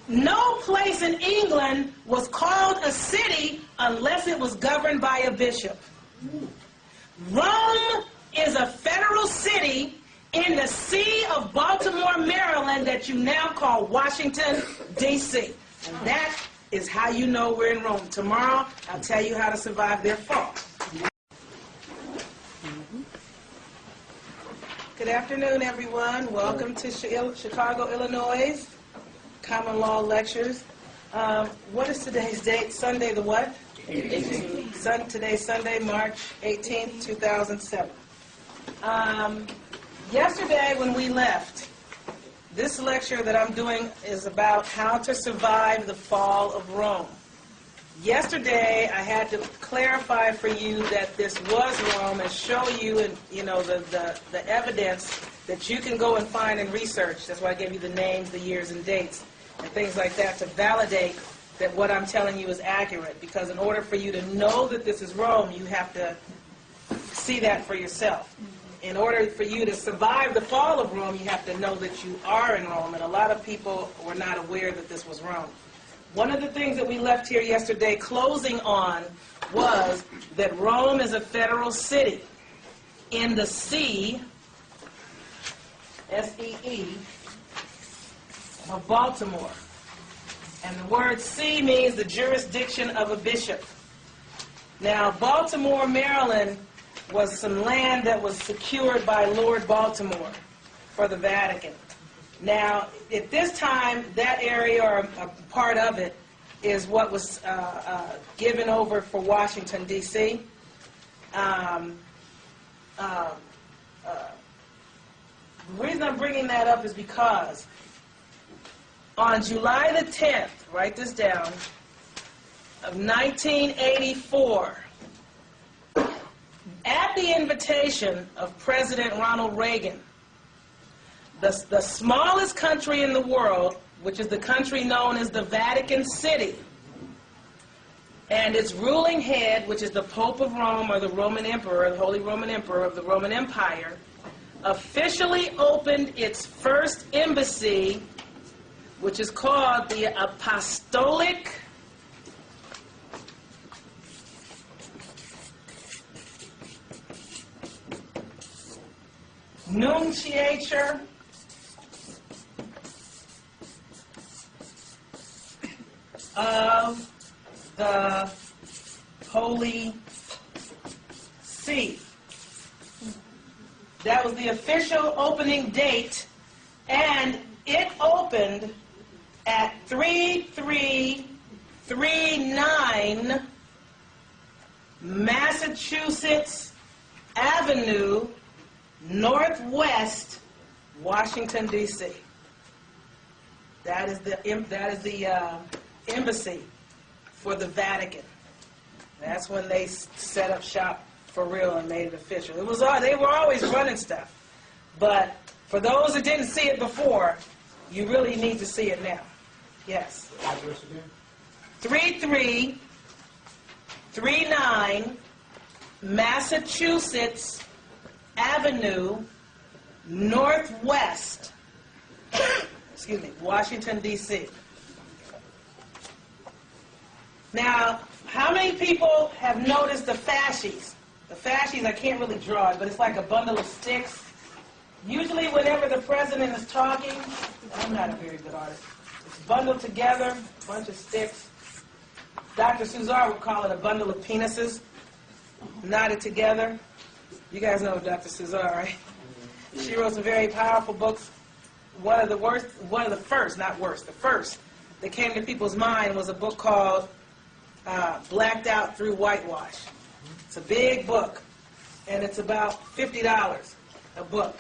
No place in England was called a city unless it was governed by a bishop. Rome is a federal city in the See of Baltimore, Maryland, that you now call Washington, D.C. And that is how you know we're in Rome. Tomorrow, I'll tell you how to survive their fall. Good afternoon, everyone. Welcome to Chicago, Illinois. Common Law Lectures. What is today's date? Sunday the what? 18th. Today's Sunday, March 18th, 2007. Yesterday when we left, this lecture that I'm doing is about how to survive the fall of Rome. Yesterday I had to clarify for you that this was Rome and show you, and the evidence that you can go and find and research. That's why I gave you the names, the years, and dates, and things like that to validate that what I'm telling you is accurate. Because in order for you to know that this is Rome, you have to see that for yourself. In order for you to survive the fall of Rome, you have to know that you are in Rome, and a lot of people were not aware that this was Rome. One of the things that we left here yesterday closing on was that Rome is a federal city in the See, S-E-E, of Baltimore. And the word See means the jurisdiction of a bishop. Now, Baltimore, Maryland was some land that was secured by Lord Baltimore for the Vatican. Now, at this time, that area, or a part of it, is what was given over for Washington, D.C. The reason I'm bringing that up is because on July the 10th, write this down, of 1984, at the invitation of President Ronald Reagan, the smallest country in the world, which is the country known as the Vatican City, and its ruling head, which is the Pope of Rome, or the Roman Emperor, the Holy Roman Emperor of the Roman Empire, officially opened its first embassy, which is called the Apostolic Nunciature of the Holy See. That was the official opening date, and it opened at 3339 Massachusetts Avenue, Northwest, Washington, D.C. That is the embassy for the Vatican. That's when they set up shop for real and made it official. They were always running stuff, but for those that didn't see it before, you really need to see it now. Yes. Address again? 3339 Massachusetts Avenue, Northwest, Washington, D.C. Now, how many people have noticed the fasces? The fasces, I can't really draw it, but it's like a bundle of sticks. Usually whenever the president is talking, I'm not a very good artist, it's bundled together, a bunch of sticks. Dr. Suzar would call it a bundle of penises, knotted together. You guys know Dr. Suzar, right? She wrote some very powerful books. The first that came to people's mind was a book called Blacked Out Through Whitewash. It's a big book, and it's about $50 a book.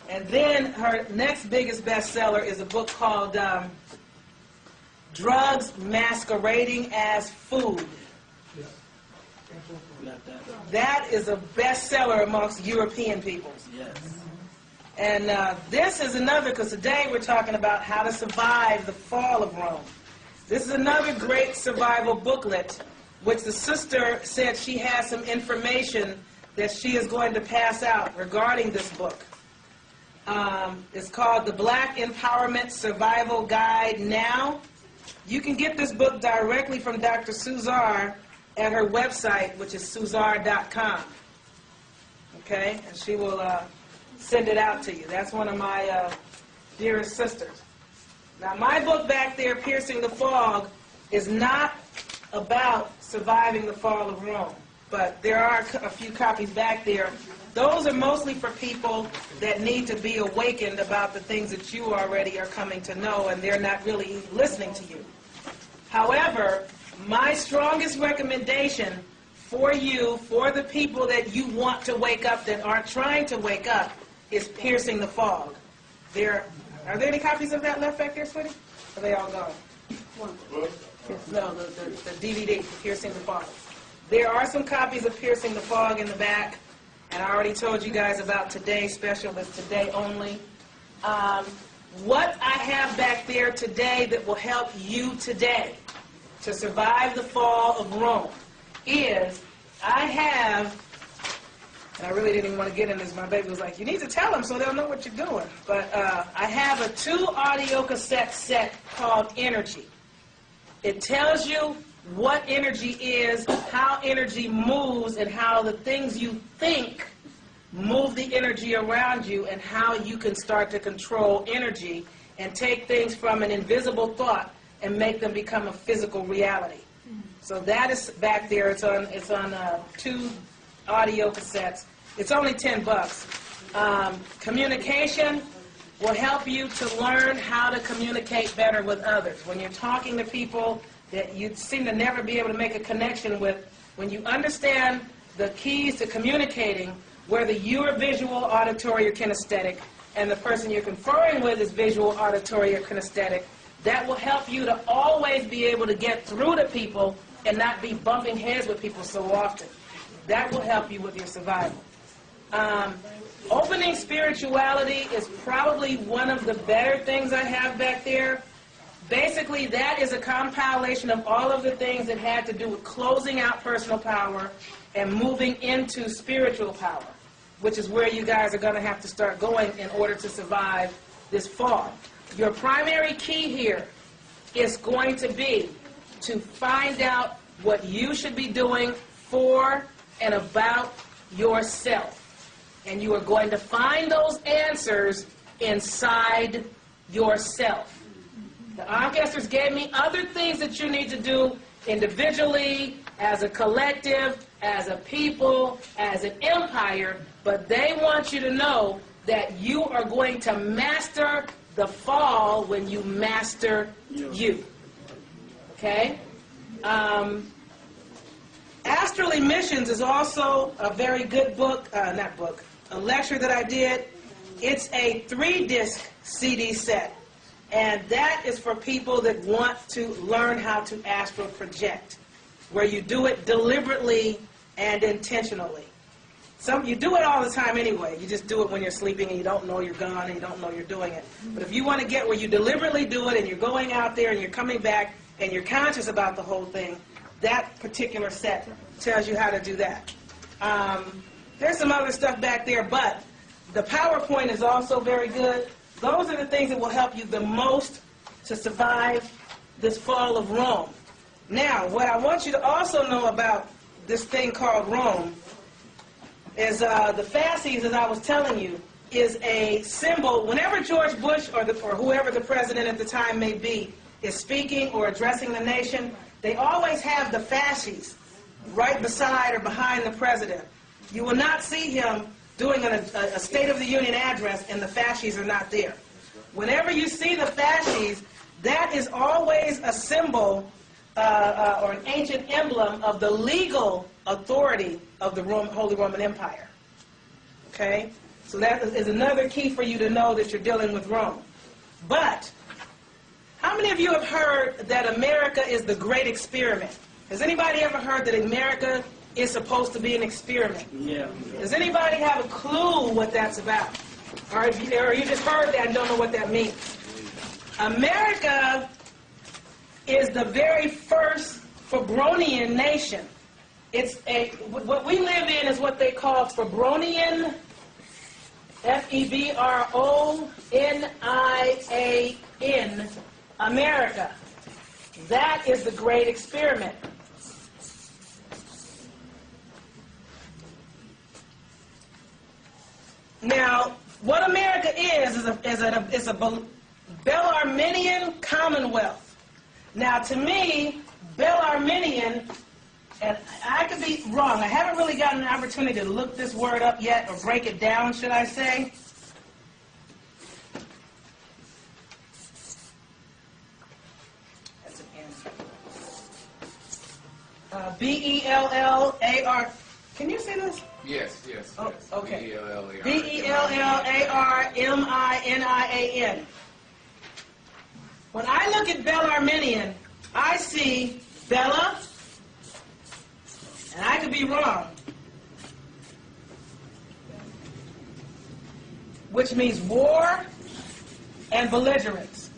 And then her next biggest bestseller is a book called Drugs Masquerading as Food. Yeah. That is a bestseller amongst European peoples. Yes. And this is another, because today we're talking about how to survive the fall of Rome. This is another great survival booklet, which the sister said she has some information that she is going to pass out regarding this book. It's called The Black Empowerment Survival Guide Now. You can get this book directly from Dr. Suzar at her website, which is suzar.com. Okay? And she will send it out to you. That's one of my dearest sisters. Now, my book back there, Piercing the Fog, is not about surviving the fall of Rome. But there are a few copies back there. Those are mostly for people that need to be awakened about the things that you already are coming to know, and they're not really listening to you. However, my strongest recommendation for you, for the people that you want to wake up that aren't trying to wake up, is Piercing the Fog. Are there any copies of that left back there, sweetie? Or are they all gone? No, the DVD, Piercing the Fog. There are some copies of Piercing the Fog in the back, and I already told you guys about today's special. It's today only. What I have back there today that will help you today to survive the fall of Rome is I have, and I really didn't even want to get in this. My baby was like, you need to tell them so they'll know what you're doing. But I have a 2 audio cassette set called Energy. It tells you what energy is, how energy moves, and how the things you think move the energy around you, and how you can start to control energy and take things from an invisible thought and make them become a physical reality. So that is back there. It's on 2 audio cassettes. It's only $10. Communication will help you to learn how to communicate better with others. When you're talking to people that you seem to never be able to make a connection with, when you understand the keys to communicating, whether you are visual, auditory, or kinesthetic, and the person you're conferring with is visual, auditory, or kinesthetic, that will help you to always be able to get through to people and not be bumping heads with people so often. That will help you with your survival. Opening spirituality is probably one of the better things I have back there. Basically, that is a compilation of all of the things that had to do with closing out personal power and moving into spiritual power, which is where you guys are going to have to start going in order to survive this fall. Your primary key here is going to be to find out what you should be doing for and about yourself. And you are going to find those answers inside yourself. The Ancestors gave me other things that you need to do individually, as a collective, as a people, as an empire, but they want you to know that you are going to master the fall when you master you. Okay? Astral Emissions is also a very good book, a lecture that I did. It's a 3-disc CD set. And that is for people that want to learn how to astral project, where you do it deliberately and intentionally. You do it all the time anyway. You just do it when you're sleeping and you don't know you're gone and you don't know you're doing it. But if you want to get where you deliberately do it and you're going out there and you're coming back and you're conscious about the whole thing, that particular set tells you how to do that. There's some other stuff back there, but the PowerPoint is also very good. Those are the things that will help you the most to survive this fall of Rome. Now, what I want you to also know about this thing called Rome is the fasces, as I was telling you, is a symbol. Whenever George Bush or whoever the president at the time may be is speaking or addressing the nation, they always have the fasces right beside or behind the president. You will not see him doing a State of the Union address and the fasces are not there. Whenever you see the fasces, that is always a symbol or an ancient emblem of the legal authority of the Holy Roman Empire. Okay? So that is another key for you to know that you're dealing with Rome. But, how many of you have heard that America is the great experiment? Has anybody ever heard that America is supposed to be an experiment. Yeah. Does anybody have a clue what that's about? Or you just heard that and don't know what that means? America is the very first Febronian nation. What we live in is what they call Febronian, F-E-B-R-O-N-I-A-N, America. That is the great experiment. Now, what America is a Bellarminian Commonwealth. Now, to me, Bellarminian, and I could be wrong. I haven't really gotten an opportunity to look this word up yet, or break it down, should I say. That's an answer. B-E-L-L-A-R. Can you see this? Yes. Oh, okay. B-E-L-L-A-R. B-E-L-L-A-R-M-I-N-I-A-N. When I look at Bellarminian, I see Bella, and I could be wrong, which means war and belligerence.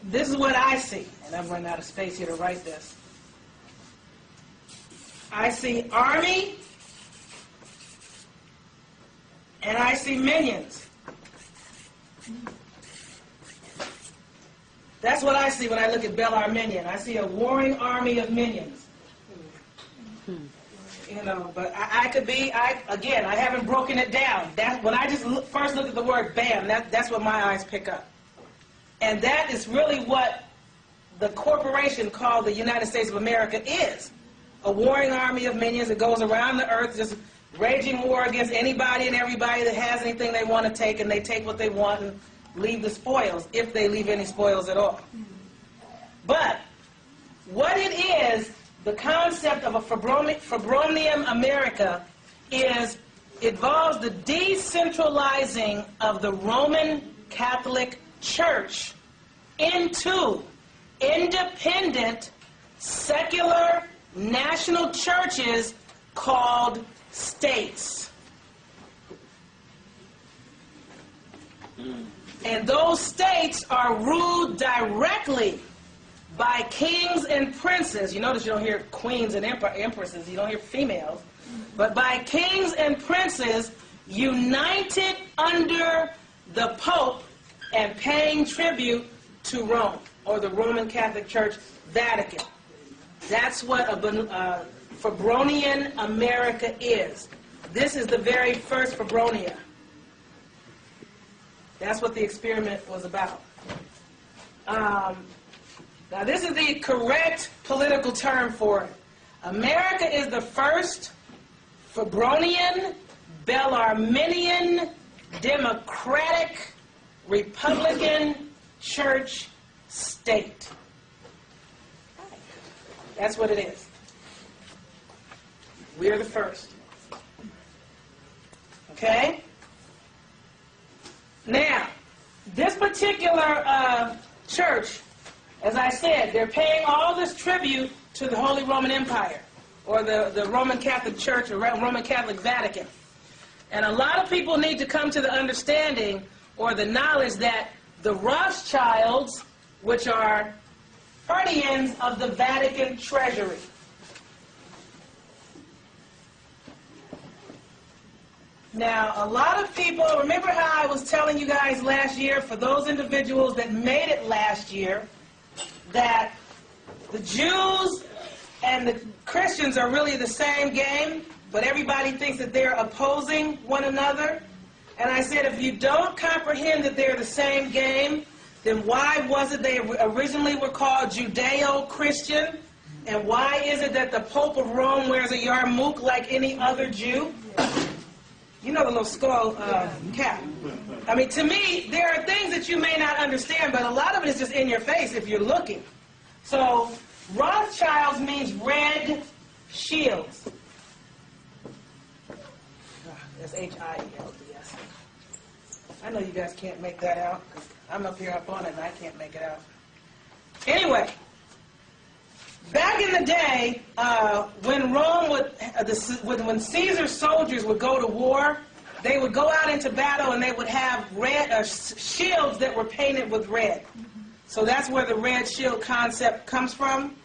This is what I see, and I'm running out of space here to write this. I see army, and I see minions. That's what I see when I look at Bellarminian. I see a warring army of minions. You know, but I could be, again, I haven't broken it down. When I just first look at the word BAM, that's what my eyes pick up. And that is really what the corporation called the United States of America is. A warring army of minions that goes around the earth just waging war against anybody and everybody that has anything they want to take, and they take what they want and leave the spoils, if they leave any spoils at all. But what it is, the concept of a Febronian America is, involves the decentralizing of the Roman Catholic Church into independent, secular, national churches called states. And those states are ruled directly by kings and princes. You notice you don't hear queens and empresses, you don't hear females. But by kings and princes united under the Pope and paying tribute to Rome, or the Roman Catholic Church, Vatican. That's what a Febronian America is. This is the very first Febronia. That's what the experiment was about. Now, this is the correct political term for it. America is the first Febronian, Bellarminian, Democratic, Republican Church state. That's what it is. We are the first. Okay? Now, this particular church, as I said, they're paying all this tribute to the Holy Roman Empire, or the Roman Catholic Church, or Roman Catholic Vatican. And a lot of people need to come to the understanding or the knowledge that the Rothschilds, which are guardians of the Vatican treasury, now, a lot of people, remember how I was telling you guys last year, for those individuals that made it last year, that the Jews and the Christians are really the same game, but everybody thinks that they're opposing one another. And I said, if you don't comprehend that they're the same game, then why was it they originally were called Judeo-Christian? And why is it that the Pope of Rome wears a yarmulke like any other Jew? You know, the little skull cap. I mean, to me, there are things that you may not understand, but a lot of it is just in your face if you're looking. So, Rothschilds means red shields. That's H-I-E-L-D-S. I know you guys can't make that out, because I'm up here up on it and I can't make it out. Anyway, Back in the day, when Rome when Caesar's soldiers would go to war, they would go out into battle and they would have red shields that were painted with red. So that's where the red shield concept comes from.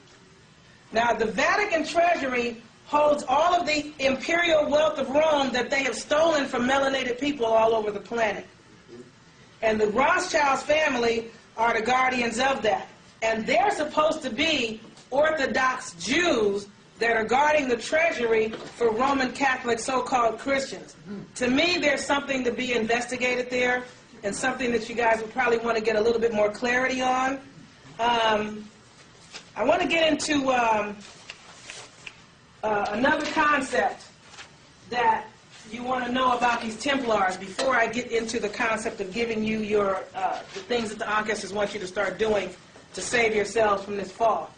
Now, the Vatican Treasury holds all of the imperial wealth of Rome that they have stolen from melanated people all over the planet. And the Rothschilds family are the guardians of that. And they're supposed to be Orthodox Jews that are guarding the treasury for Roman Catholic so-called Christians. To me, there's something to be investigated there, and something that you guys would probably want to get a little bit more clarity on. I want to get into another concept that you want to know about these Templars before I get into the concept of giving you your the things that the ancestors want you to start doing to save yourselves from this fall.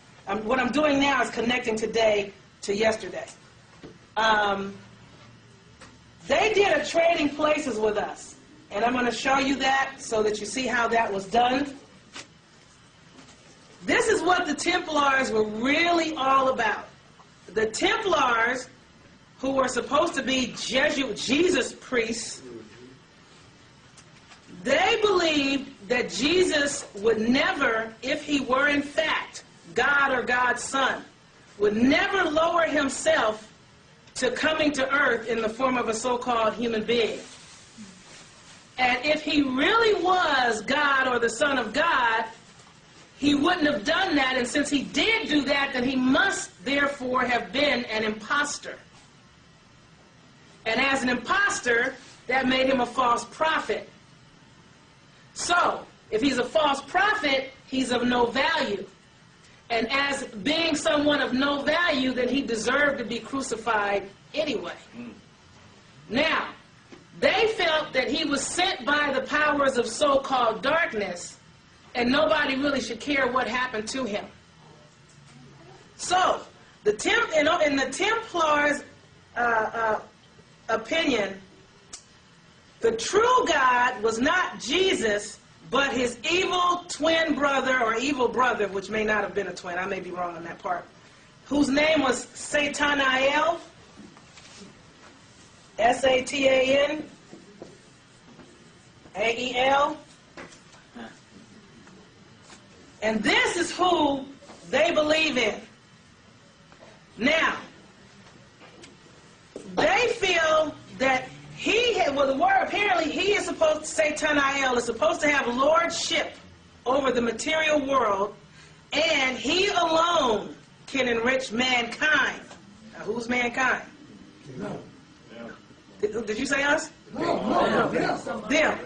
What I'm doing now is connecting today to yesterday. They did a trading places with us, and I'm going to show you that so that you see how that was done. This is what the Templars were really all about. The Templars, who were supposed to be Jesus priests, they believed that Jesus would never, if he were in fact God or God's son, would never lower himself to coming to earth in the form of a so-called human being. And if he really was God or the Son of God, he wouldn't have done that, and since he did do that, then he must therefore have been an imposter. And as an imposter, that made him a false prophet. So, if he's a false prophet, he's of no value. And as being someone of no value, then he deserved to be crucified anyway. Now, they felt that he was sent by the powers of so-called darkness, and nobody really should care what happened to him. So, in the Templars' opinion, the true God was not Jesus, but his evil twin brother, or evil brother, which may not have been a twin, I may be wrong on that part, whose name was Satanael, S-A-T-A-N-A-E-L. And this is who they believe in. Now, they feel that apparently he is supposed to, Satanael is supposed to have lordship over the material world, and he alone can enrich mankind. Now, who's mankind? No. Did you say us? No. Them.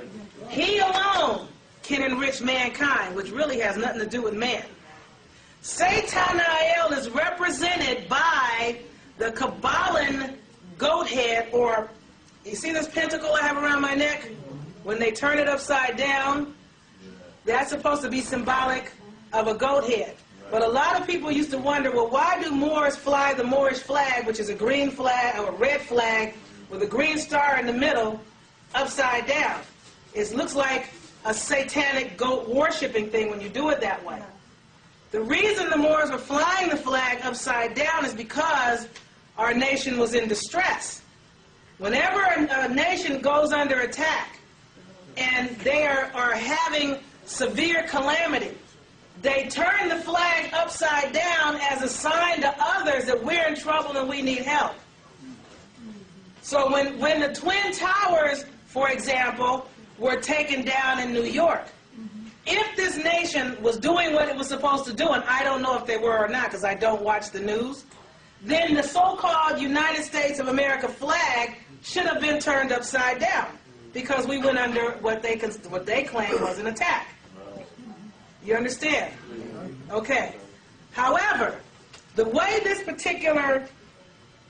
He alone can enrich mankind, which really has nothing to do with man. Satanael is represented by the Kabbalan goat head, or you see this pentacle I have around my neck? When they turn it upside down, that's supposed to be symbolic of a goat head. But a lot of people used to wonder, well, why do Moors fly the Moorish flag, which is a green flag or a red flag with a green star in the middle, upside down? It looks like a satanic goat worshipping thing when you do it that way. The reason the Moors were flying the flag upside down is because our nation was in distress. Whenever a nation goes under attack and they are having severe calamity, they turn the flag upside down as a sign to others that we're in trouble and we need help. So when the Twin Towers, for example, were taken down in New York, if this nation was doing what it was supposed to do, and I don't know if they were or not because I don't watch the news, then the so-called United States of America flag should have been turned upside down because we went under what they claim was an attack. You understand? Okay. However, the way this particular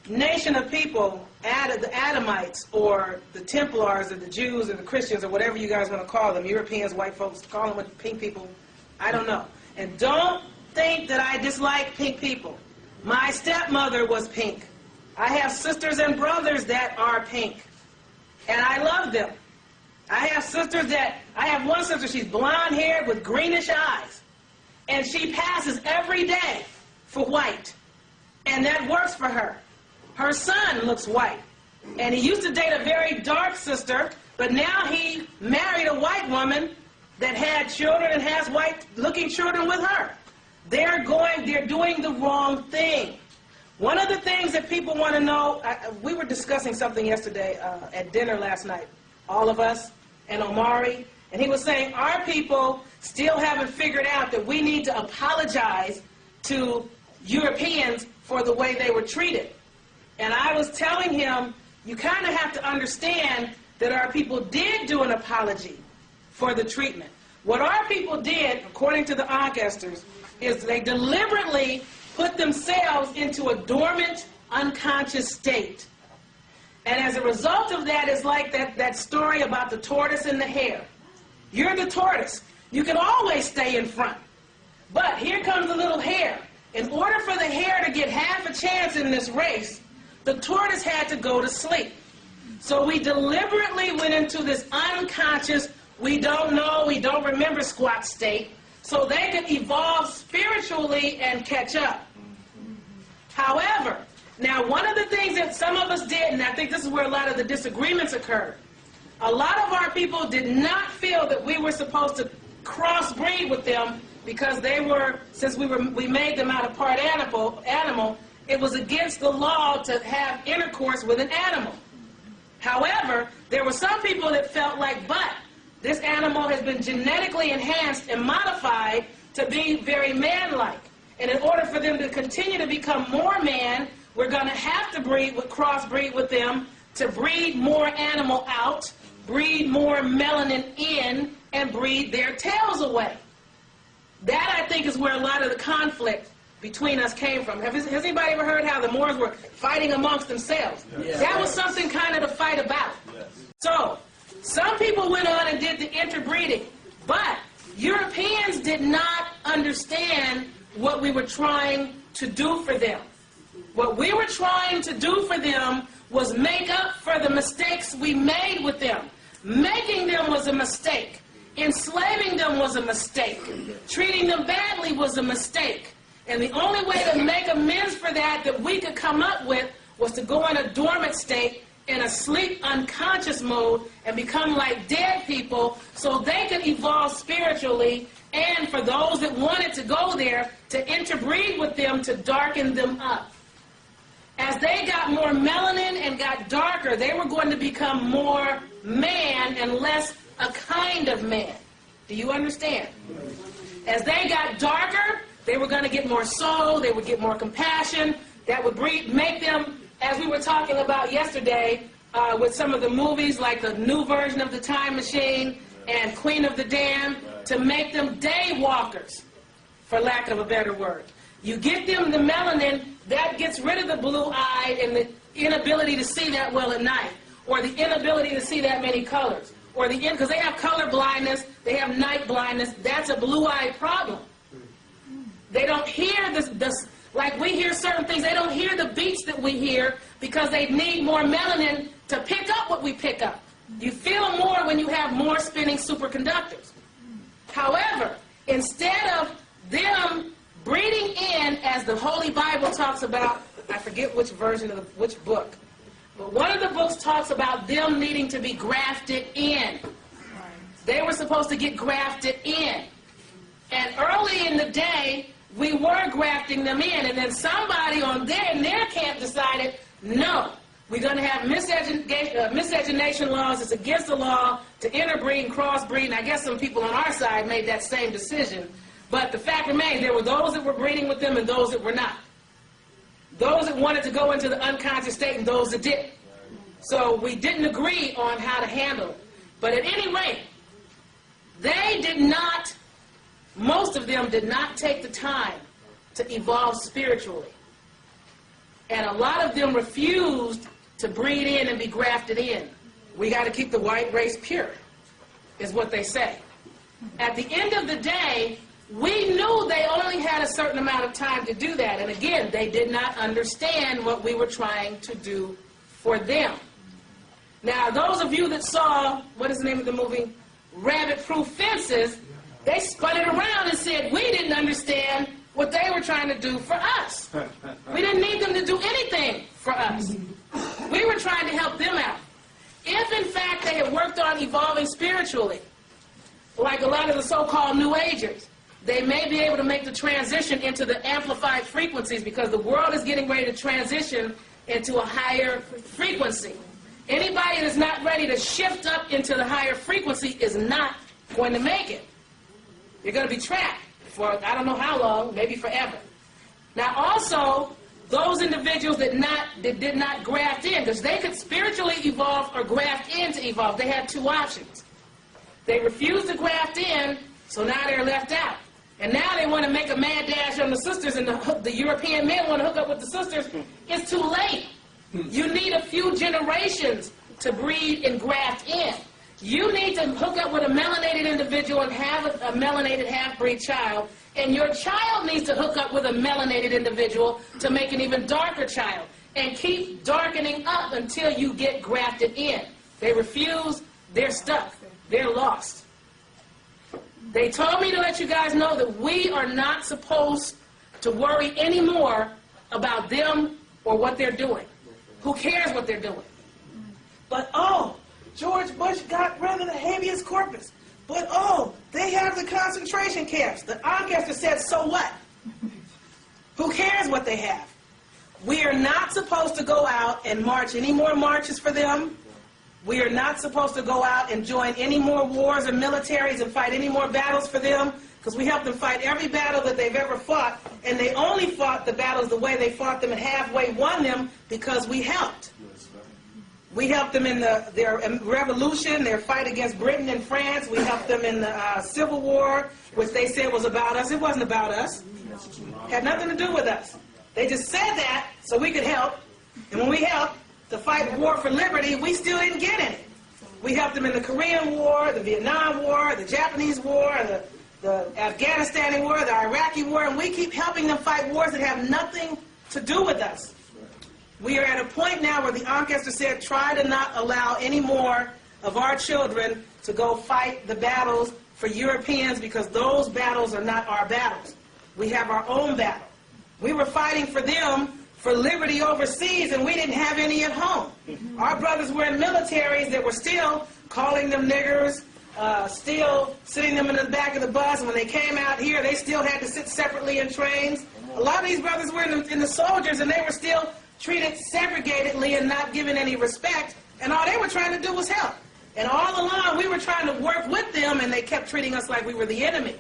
nation of people, the Adamites, or the Templars, or the Jews, or the Christians, or whatever you guys want to call them, Europeans, white folks, call them pink people, I don't know. And don't think that I dislike pink people. My stepmother was pink. I have sisters and brothers that are pink, and I love them. I have one sister, she's blonde-haired with greenish eyes, and she passes every day for white, and that works for her. Her son looks white, and he used to date a very dark sister, but now he married a white woman that had children and has white-looking children with her. They're doing the wrong thing. One of the things that people want to know, we were discussing something yesterday at dinner last night, all of us, and Omari, and he was saying our people still haven't figured out that we need to apologize to Europeans for the way they were treated. And I was telling him, you kind of have to understand that our people did do an apology for the treatment. What our people did, according to the Ancestors, is they deliberately put themselves into a dormant, unconscious state. And as a result of that, it's like that story about the tortoise and the hare. You're the tortoise. You can always stay in front. But here comes the little hare. In order for the hare to get half a chance in this race, the tortoise had to go to sleep. So we deliberately went into this unconscious, we don't know, we don't remember squat state, so they could evolve spiritually and catch up. However, now one of the things that some of us did, and I think this is where a lot of the disagreements occurred, a lot of our people did not feel that we were supposed to crossbreed with them because they were, since we made them out of part animal, it was against the law to have intercourse with an animal. However, there were some people that felt like, but this animal has been genetically enhanced and modified to be very man-like. And in order for them to continue to become more man, we're going to have to crossbreed with them to breed more animal out, breed more melanin in, and breed their tails away. That, I think, is where a lot of the conflict between us came from. Has anybody ever heard how the Moors were fighting amongst themselves? Yes. That was something kind of to fight about. Yes. So, some people went on and did the interbreeding, but Europeans did not understand what we were trying to do for them. What we were trying to do for them was make up for the mistakes we made with them. Making them was a mistake. Enslaving them was a mistake. Treating them badly was a mistake. And the only way to make amends for that we could come up with was to go in a dormant state, in a sleep unconscious mode, and become like dead people so they could evolve spiritually, and for those that wanted to go there, to interbreed with them to darken them up. As they got more melanin and got darker, they were going to become more man and less a kind of man. Do you understand? As they got darker, they were going to get more soul, they would get more compassion, that would make them, as we were talking about yesterday, with some of the movies like the new version of The Time Machine and Queen of the Damned, to make them day walkers, for lack of a better word. You get them the melanin, that gets rid of the blue eye and the inability to see that well at night, or the inability to see that many colors, or because they have color blindness, they have night blindness, that's a blue eye problem. They don't hear this, like we hear certain things, they don't hear the beats that we hear because they need more melanin to pick up what we pick up. You feel more when you have more spinning superconductors. However, instead of them breeding in, as the Holy Bible talks about, I forget which version of which book, but one of the books talks about them needing to be grafted in. They were supposed to get grafted in. And early in the day, we were grafting them in, and then somebody in their camp decided, no, we're going to have miscegenation laws. It's against the law to interbreed and crossbreed, and I guess some people on our side made that same decision. But the fact remains, there were those that were breeding with them and those that were not. Those that wanted to go into the unconscious state and those that didn't. So we didn't agree on how to handle it. But at any rate, they did not, most of them did not take the time to evolve spiritually. And a lot of them refused to breed in and be grafted in. We got to keep the white race pure, is what they say. At the end of the day, we knew they only had a certain amount of time to do that. And again, they did not understand what we were trying to do for them. Now, those of you that saw, what is the name of the movie? Rabbit-Proof Fences, they spun it around and said, we didn't understand what they were trying to do for us. We didn't need them to do anything for us. We were trying to help them out. If, in fact, they had worked on evolving spiritually, like a lot of the so-called New Agers, they may be able to make the transition into the amplified frequencies, because the world is getting ready to transition into a higher frequency. Anybody that's not ready to shift up into the higher frequency is not going to make it. You're going to be trapped for I don't know how long, maybe forever. Now also, those individuals that did not graft in, because they could spiritually evolve or graft in to evolve. They had two options. They refused to graft in, so now they're left out. And now they want to make a mad dash on the sisters, and the European men want to hook up with the sisters. It's too late. You need a few generations to breed and graft in. You need to hook up with a melanated individual and have a melanated half-breed child, and your child needs to hook up with a melanated individual to make an even darker child, and keep darkening up until you get grafted in. They refuse, they're stuck, they're lost. They told me to let you guys know that we are not supposed to worry anymore about them or what they're doing. Who cares what they're doing? But oh, George Bush got rid of the habeas corpus. But oh, they have the concentration camps. The Ancaster said, so what? Who cares what they have? We are not supposed to go out and march any more marches for them. We are not supposed to go out and join any more wars or militaries and fight any more battles for them, because we helped them fight every battle that they've ever fought, and they only fought the battles the way they fought them and halfway won them because we helped. We helped them in their revolution, their fight against Britain and France. We helped them in the Civil War, which they said was about us. It wasn't about us. It had nothing to do with us. They just said that so we could help, and when we helped to fight war for liberty, we still didn't get any. We helped them in the Korean War, the Vietnam War, the Japanese War, the Afghanistan War, the Iraqi War, and we keep helping them fight wars that have nothing to do with us. We are at a point now where the Ancaster said, try to not allow any more of our children to go fight the battles for Europeans, because those battles are not our battles. We have our own battle. We were fighting for them for liberty overseas, and we didn't have any at home. Our brothers were in militaries that were still calling them niggers, still sitting them in the back of the bus, and when they came out here, they still had to sit separately in trains. A lot of these brothers were in the soldiers, and they were still treated segregatedly and not given any respect, and all they were trying to do was help. And all along, we were trying to work with them, and they kept treating us like we were the enemy.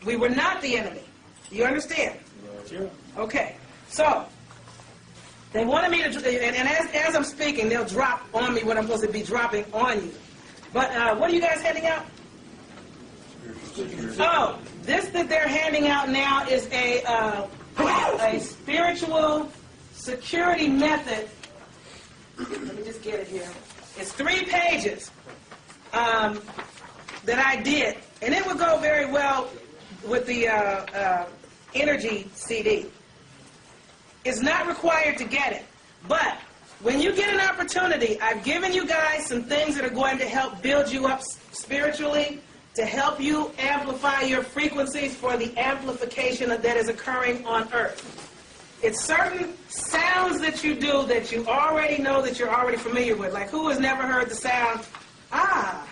We were not the enemy. Do you understand? Okay. So, they wanted me to, and as I'm speaking, they'll drop on me what I'm supposed to be dropping on you. But what are you guys handing out? Oh, this that they're handing out now is a spiritual security method. Let me just get it here. It's 3 pages that I did, and it would go very well with the energy CD. It's not required to get it, but when you get an opportunity, I've given you guys some things that are going to help build you up spiritually, to help you amplify your frequencies for the amplification that is occurring on Earth. It's certain sounds that you do that you already know, that you're already familiar with. Like, who has never heard the sound, ah?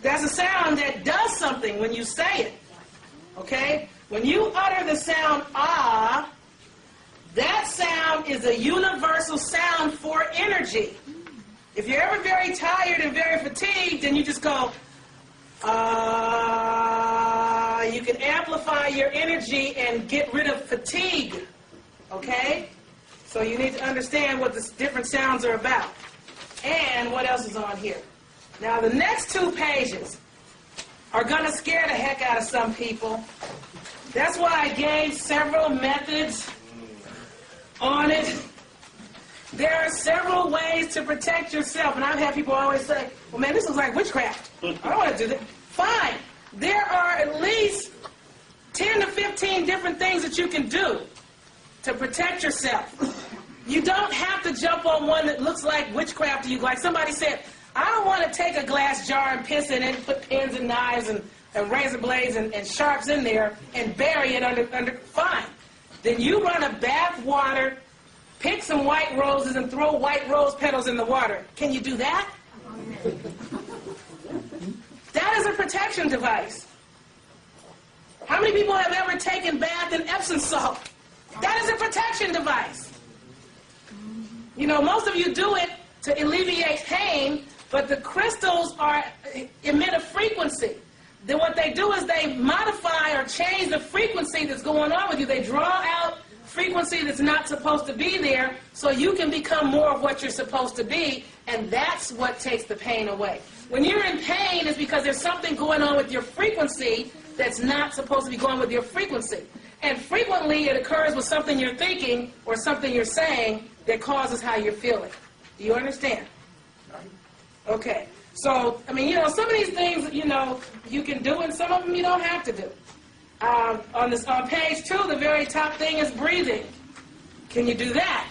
That's a sound that does something when you say it, okay? When you utter the sound, ah, that sound is a universal sound for energy. If you're ever very tired and very fatigued, then you just go, you can amplify your energy and get rid of fatigue, okay? So you need to understand what the different sounds are about. And what else is on here? Now the next 2 pages are going to scare the heck out of some people. That's why I gave several methods on it. There are several ways to protect yourself, and I've had people always say, well, man, this looks like witchcraft. I don't want to do that. Fine. There are at least 10 to 15 different things that you can do to protect yourself. You don't have to jump on one that looks like witchcraft to you. Like somebody said, I don't want to take a glass jar and piss in it and put pins and knives and and razor blades and sharps in there and bury it under, fine. Then you run a bath water, pick some white roses and throw white rose petals in the water. Can you do that? That is a protection device. How many people have ever taken bath in Epsom salt? That is a protection device. You know, most of you do it to alleviate pain, but the crystals emit a frequency. Then what they do is they modify or change the frequency that's going on with you. They draw out frequency that's not supposed to be there so you can become more of what you're supposed to be, and that's what takes the pain away. When you're in pain, it's because there's something going on with your frequency that's not supposed to be going with your frequency. And frequently it occurs with something you're thinking or something you're saying that causes how you're feeling. Do you understand? Okay. So, I mean, you know, some of these things, you know, you can do, and some of them you don't have to do. On page 2, the very top thing is breathing. Can you do that?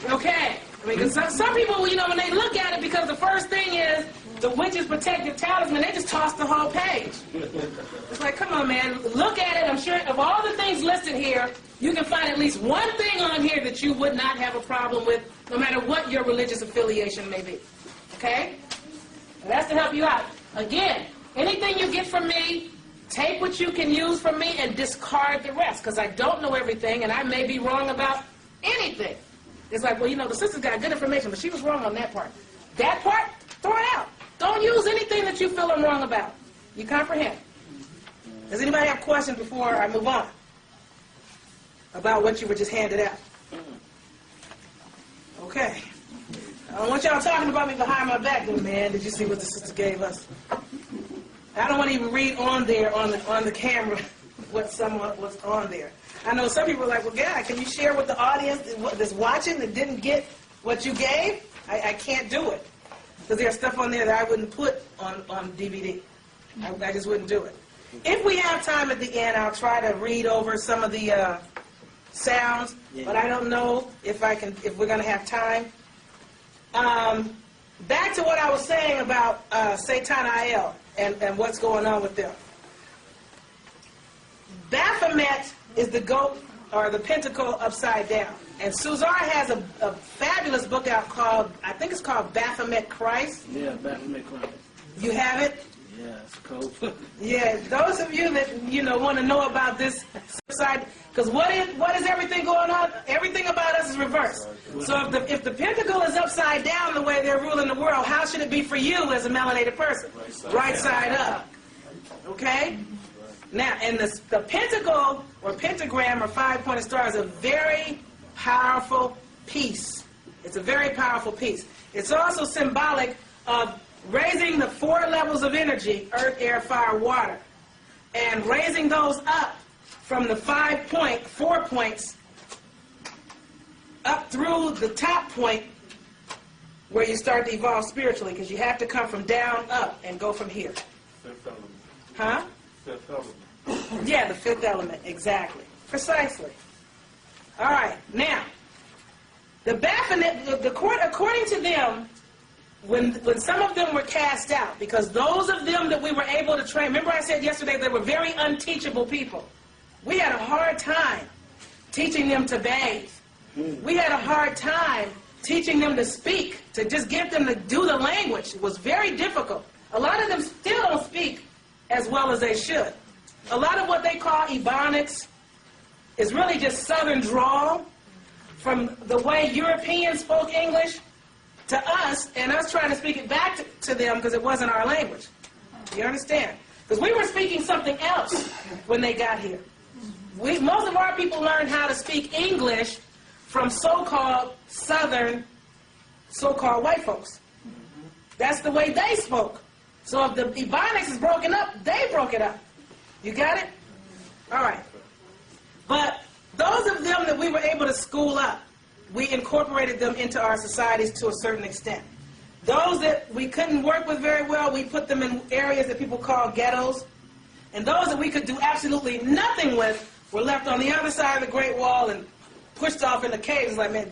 Okay. I mean, because some people, you know, when they look at it, because the first thing is the witch's protective talisman, they just toss the whole page. It's like, come on, man, look at it. I'm sure of all the things listed here, you can find at least one thing on here that you would not have a problem with, no matter what your religious affiliation may be. Okay? And that's to help you out. Again, anything you get from me, take what you can use from me and discard the rest, because I don't know everything, and I may be wrong about anything. It's like, well, you know, the sister's got good information, but she was wrong on that part. That part, throw it out. Don't use anything that you feel I'm wrong about. You comprehend? Does anybody have questions before I move on about what you were just handed out? Okay. I don't want y'all talking about me behind my back, though, man. Did you see what the sister gave us? I don't want to even read on there on the camera what's on there. I know some people are like, well, God, can you share with the audience that's watching that didn't get what you gave? I can't do it. Because there's stuff on there that I wouldn't put on DVD. I just wouldn't do it. If we have time at the end, I'll try to read over some of the sounds, but I don't know if we're going to have time. Back to what I was saying about Satan and what's going on with them. Baphomet is the goat or the pentacle upside down. And Suzar has a fabulous book out called, I think it's called Baphomet Christ. Yeah, Baphomet Christ. You have it? Yeah, it's cool. Yeah, those of you that, you know, want to know about this side, because what is everything going on? Everything about us is reversed. So if the pentacle is upside down the way they're ruling the world, how should it be for you as a melanated person? Right side up. Okay? Now, and the pentacle or pentagram or five-pointed star is a very powerful piece. It's a very powerful piece. It's also symbolic of raising the 4 levels of energy, earth, air, fire, water, and raising those up from the 4 points up through the top point where you start to evolve spiritually, because you have to come from down up and go from here. Fifth element. Huh? Fifth element. Yeah, the 5th element, exactly. Precisely. All right, now, the Baphomet, according to them, when some of them were cast out, because those of them that we were able to train, remember I said yesterday they were very unteachable people. We had a hard time teaching them to bathe. We had a hard time teaching them to speak, to just get them to do the language. It was very difficult. A lot of them still don't speak as well as they should. A lot of what they call Ebonics is really just Southern drawl from the way Europeans spoke English to us, and us trying to speak it back to them because it wasn't our language. You understand? Because we were speaking something else when they got here. Most of our people learned how to speak English from so-called Southern, so-called white folks. That's the way they spoke. So if the Ebonics is broken up, they broke it up. You got it? All right. But those of them that we were able to school up, we incorporated them into our societies to a certain extent. Those that we couldn't work with very well, we put them in areas that people call ghettos. And those that we could do absolutely nothing with were left on the other side of the Great Wall and pushed off in the caves. It's like, man,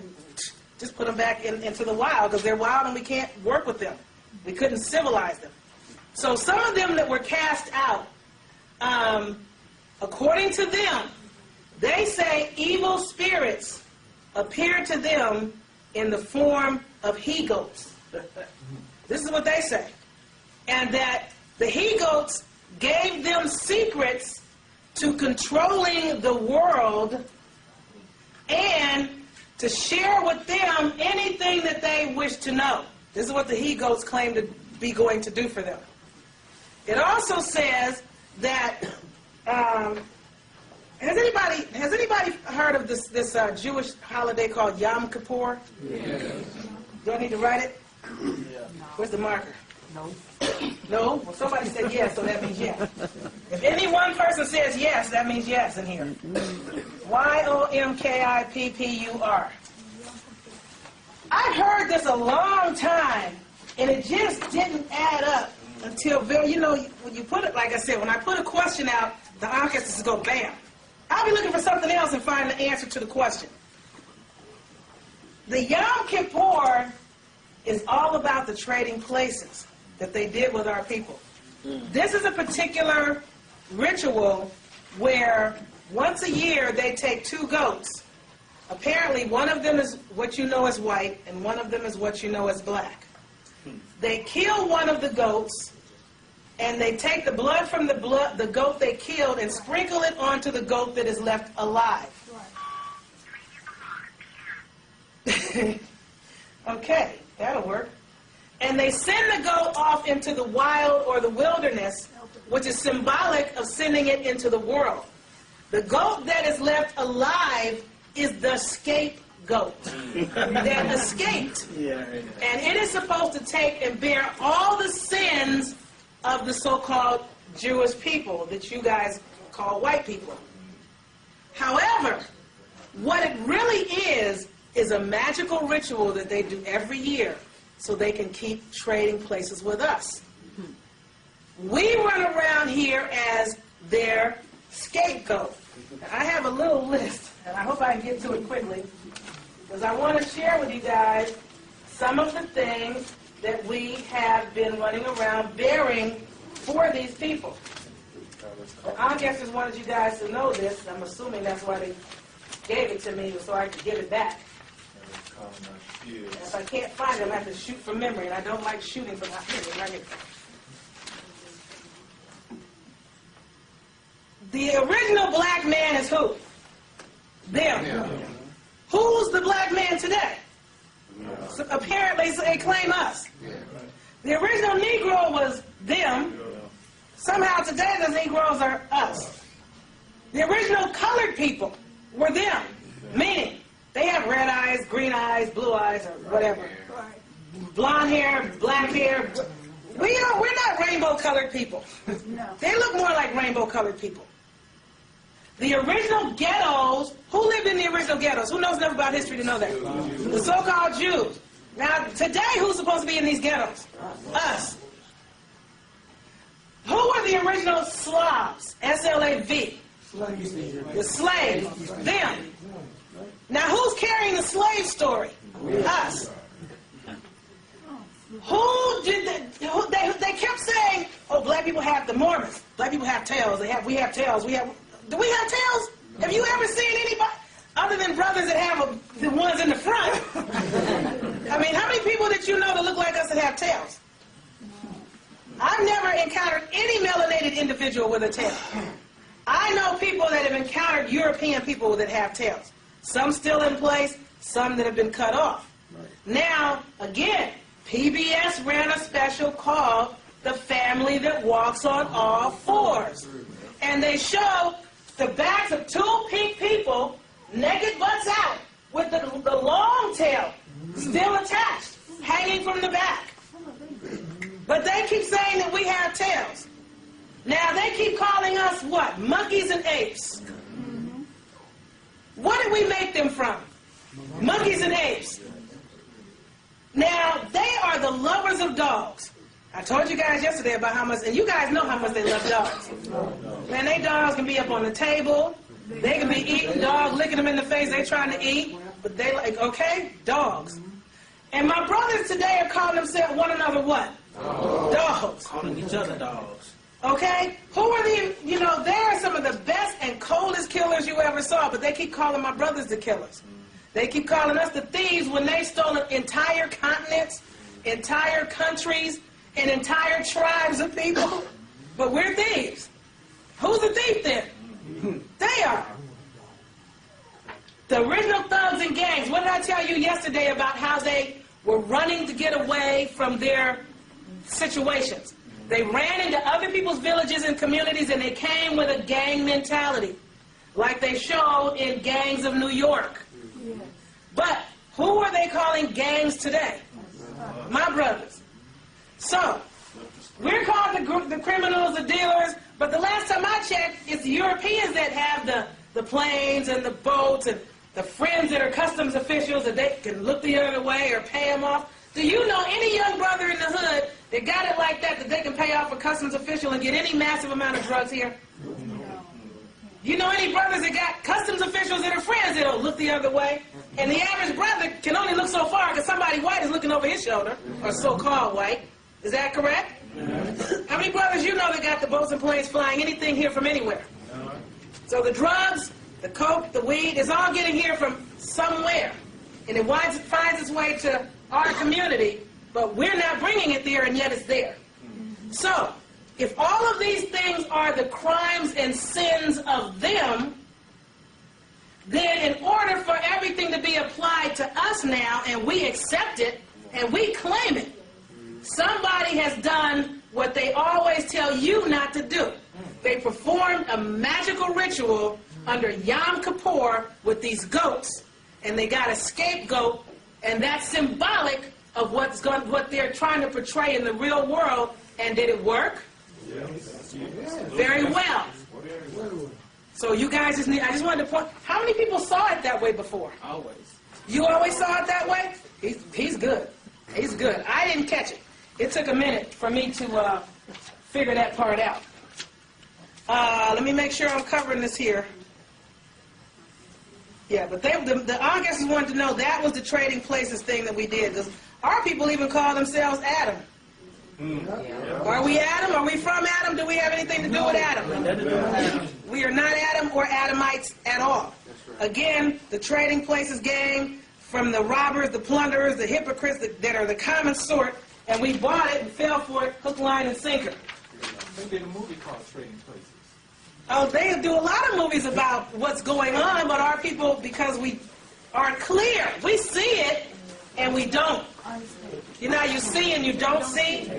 just put them back into the wild, because they're wild and we can't work with them. We couldn't civilize them. So some of them that were cast out, according to them, they say evil spirits appeared to them in the form of he-goats. This is what they say. And that the he-goats gave them secrets to controlling the world and to share with them anything that they wish to know. This is what the he-goats claim to be going to do for them. It also says that, has anybody heard of this Jewish holiday called Yom Kippur? Yes. Do I need to write it? Yeah. Where's the marker? No. No? Well, somebody said yes, so that means yes. If any one person says yes, that means yes in here. Yomkippur. I've heard this a long time, and it just didn't add up until very, when you put it, like I said, when I put a question out, the ancestors go bam. I'll be looking for something else and find the answer to the question. The Yom Kippur is all about the trading places that they did with our people. This is a particular ritual where once a year they take 2 goats. Apparently one of them is what you know as white and one of them is what you know as black. They kill one of the goats and they take the blood from the goat they killed and sprinkle it onto the goat that is left alive. Okay, that'll work. And they send the goat off into the wild or the wilderness, which is symbolic of sending it into the world. The goat that is left alive is the scapegoat that escaped. And it is supposed to take and bear all the sins of the so-called Jewish people that you guys call white people. However, what it really is a magical ritual that they do every year so they can keep trading places with us. We run around here as their scapegoat. I have a little list, and I hope I can get to it quickly, because I want to share with you guys some of the things that we have been running around bearing for these people. The ancestors wanted you guys to know this. I'm assuming that's why they gave it to me, so I could give it back. And if I can't find them, I have to shoot from memory, and I don't like shooting from memory. Right here. The original black man is who? Them. Yeah. Who's the black man today? Yeah. So apparently they claim us. Yeah. The original Negro was them. Yeah. Somehow today the Negroes are us. The original colored people were them. Meaning they have red eyes, green eyes, blue eyes, or whatever. Blonde hair, black hair. We're not rainbow-colored people. No. They look more like rainbow-colored people. The original ghettos, who lived in the original ghettos? Who knows enough about history to know that? The so-called Jews. Now, today, who's supposed to be in these ghettos? Us. Who were the original Slavs? S-L-A-V. The slaves. Them. Now, who's carrying the slave story? Us. Who did they kept saying, oh, black people have the Mormons. Black people have tails. We have tails. Do we have tails? Have you ever seen anybody other than brothers that have the ones in the front? I mean, how many people that you know that look like us that have tails? I've never encountered any melanated individual with a tail. I know people that have encountered European people that have tails. Some still in place, some that have been cut off. Now, again, PBS ran a special called The Family That Walks on All Fours. And they show the backs of 2 pink people, naked butts out, with the long tail still attached, hanging from the back. But they keep saying that we have tails. Now they keep calling us what? Monkeys and apes. What did we make them from? Monkeys and apes. Now, they are the lovers of dogs. I told you guys yesterday about how much, and you guys know how much they love dogs. Man, they dogs can be up on the table. They can be eating dog, licking them in the face. They trying to eat, but they like, okay, dogs. And my brothers today are calling themselves one another what? Dogs. Calling each other dogs. Okay? Who are the, they are some of the best and coldest killers you ever saw, but they keep calling my brothers the killers. They keep calling us the thieves when they've stolen entire continents, entire countries, and entire tribes of people. But we're thieves. Who's the thief then? They are. The original thugs and gangs. What did I tell you yesterday about how they were running to get away from their situations? They ran into other people's villages and communities, and they came with a gang mentality, like they showed in Gangs of New York. But who are they calling gangs today? My brothers. So, we're called the criminals, the dealers, but the last time I checked, it's the Europeans that have the planes and the boats and the friends that are customs officials that they can look the other way or pay them off. Do you know any young brother in the hood that got it like that they can pay off a customs official and get any massive amount of drugs here? You know any brothers that got customs officials that are friends that'll look the other way? And the average brother can only look so far because somebody white is looking over his shoulder, or so-called white. Is that correct? How many brothers you know that got the boats and planes flying anything here from anywhere? So the drugs, the coke, the weed, is all getting here from somewhere. And it finds its way to our community, but we're not bringing it there, and yet it's there. So, if all of these things are the crimes and sins of them, then in order for everything to be applied to us now, and we accept it, and we claim it, somebody has done what they always tell you not to do. They performed a magical ritual under Yom Kippur with these goats, and they got a scapegoat, and that's symbolic of what they're trying to portray in the real world. And did it work? Yes. Very well. So you guys I just wanted to point, how many people saw it that way before? Always. You always saw it that way? He's good. He's good. I didn't catch it. It took a minute for me to figure that part out. Let me make sure I'm covering this here. Yeah, but the Augustins wanted to know that was the trading places thing that we did. Because our people even call themselves Adam. Are we Adam? Are we from Adam? Do we have anything to do with Adam? We are not Adam or Adamites at all. Again, the trading places gang, from the robbers, the plunderers, the hypocrites that are the common sort, and we bought it and fell for it, hook, line, and sinker. They did a movie called Trading Places. Oh, they do a lot of movies about what's going on, but our people, because we aren't clear, we see it and we don't. You know, you see and you don't see,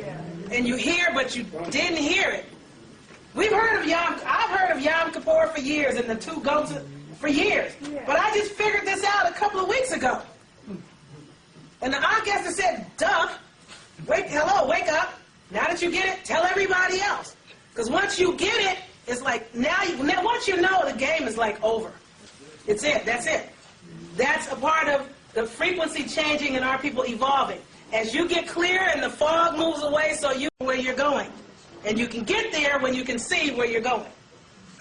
and you hear but you didn't hear it. I've heard of Yom Kippur for years, and the two goats for years, but I just figured this out a couple of weeks ago. And the Augustin said, duh, wake up. Now that you get it, tell everybody else. Because once you get it, it's like, once you know, the game is like over. It's it, that's it. That's a part of the frequency changing and our people evolving. As you get clear and the fog moves away, so you know where you're going. And you can get there when you can see where you're going.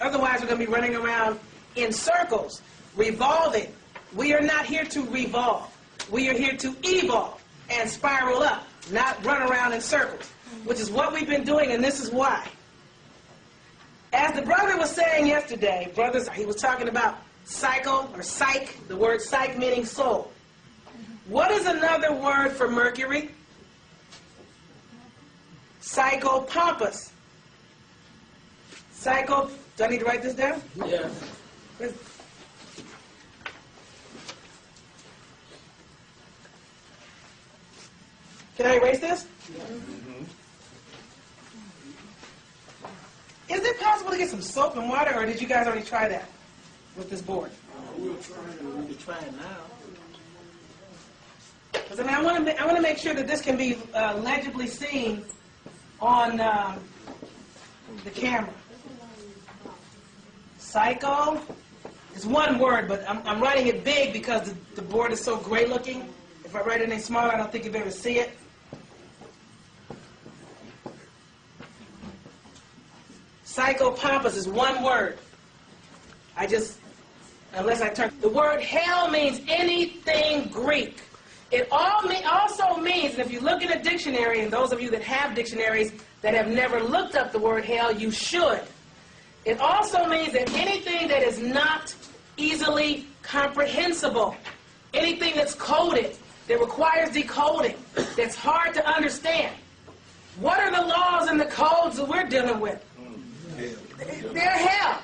Otherwise, we're going to be running around in circles, revolving. We are not here to revolve. We are here to evolve and spiral up, not run around in circles, which is what we've been doing, and this is why. As the brother was saying yesterday, he was talking about psycho or psych, the word psych meaning soul. What is another word for Mercury? Psychopompus. Do I need to write this down? Yeah. Can I erase this? Yeah. Is it possible to get some soap and water, or did you guys already try that with this board? We'll try it. We can try it now. Because I want to make sure that this can be legibly seen on the camera. Psycho is one word, but I'm writing it big because the board is so great looking. If I write it any smaller, I don't think you'll be able to see it. Psychopompus is one word. Unless I turn. The word hell means anything Greek. It also means, and if you look in a dictionary, and those of you that have dictionaries that have never looked up the word hell, you should. It also means that anything that is not easily comprehensible, anything that's coded, that requires decoding, that's hard to understand. What are the laws and the codes that we're dealing with? They're hell.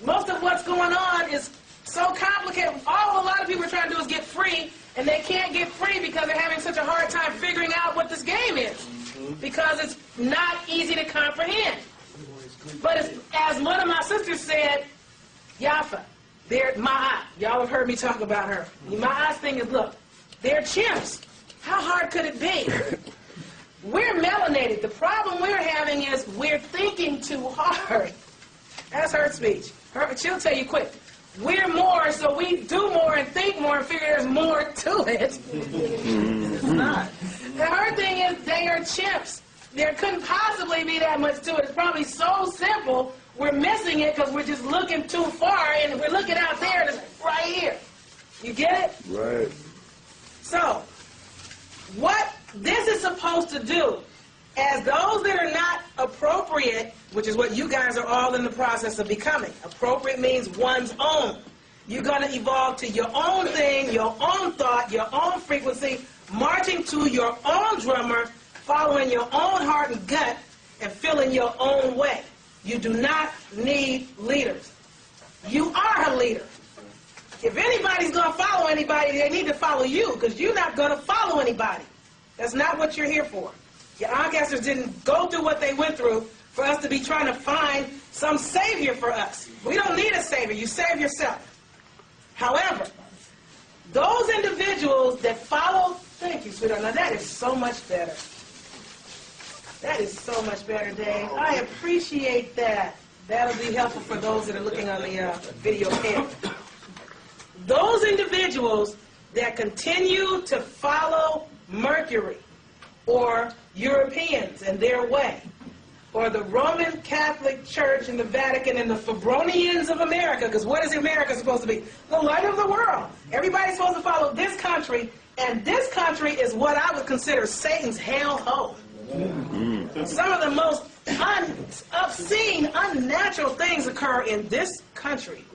Most of what's going on is so complicated. All a lot of people are trying to do is get free, and they can't get free because they're having such a hard time figuring out what this game is, because it's not easy to comprehend. But as one of my sisters said, Yaffa, they're Ma'at. Y'all have heard me talk about her. The Ma'at thing is, look, they're chimps. How hard could it be? We're melanated. The problem we're having is we're thinking too hard. That's her speech. She'll tell you quick. We're more, so we do more and think more and figure there's more to it. It's not. Her thing is they are chimps. There couldn't possibly be that much to it. It's probably so simple, we're missing it because we're just looking too far, and we're looking out there and it's right here. You get it? Right. So, what this is supposed to do, as those that are not appropriate, which is what you guys are all in the process of becoming. Appropriate means one's own. You're going to evolve to your own thing, your own thought, your own frequency, marching to your own drummer, following your own heart and gut, and feeling your own way. You do not need leaders. You are a leader. If anybody's going to follow anybody, they need to follow you, because you're not going to follow anybody. That's not what you're here for. Your ancestors didn't go through what they went through for us to be trying to find some savior for us. We don't need a savior. You save yourself. However, those individuals that follow, thank you, sweetheart. Now that is so much better. That is so much better, Dave. I appreciate that. That'll be helpful for those that are looking on the video camera. Those individuals that continue to follow Mercury, or Europeans and their way, or the Roman Catholic Church and the Vatican and the Febronians of America, because what is America supposed to be? The light of the world. Everybody's supposed to follow this country, and this country is what I would consider Satan's hellhole. Some of the most obscene, unnatural things occur in this country.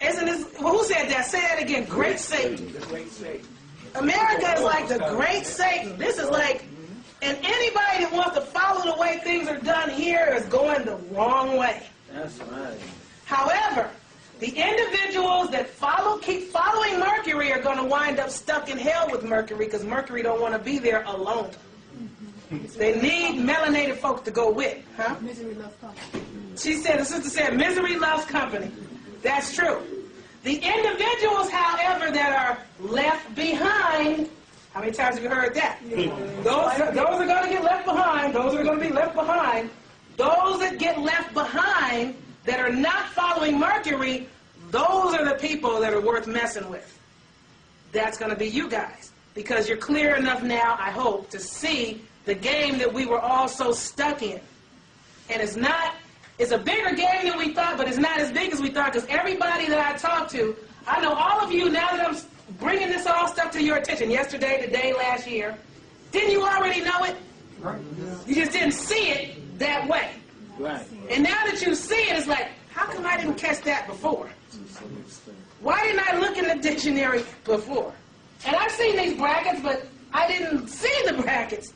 Isn't this, well, who said that? Say that again. Great Satan. America is like the great Satan. This is like, and anybody that wants to follow the way things are done here is going the wrong way. That's right. However, the individuals that keep following Mercury are going to wind up stuck in hell with Mercury, because Mercury don't want to be there alone. They need melanated folks to go with. Huh? Misery loves company. She said, the sister said, misery loves company. That's true. The individuals, however, that are left behind, how many times have you heard that? Those are going to get left behind. Those are going to be left behind. Those that get left behind that are not following Mercury, those are the people that are worth messing with. That's going to be you guys. Because you're clear enough now, I hope, to see the game that we were all so stuck in. And it's a bigger game than we thought, but it's not as big as we thought, because everybody that I talked to, I know all of you, now that I'm bringing this all stuff to your attention, yesterday, today, last year, didn't you already know it? You just didn't see it that way. Right. And now that you see it, it's like, how come I didn't catch that before? Why didn't I look in the dictionary before? And I've seen these brackets, but I didn't see the brackets.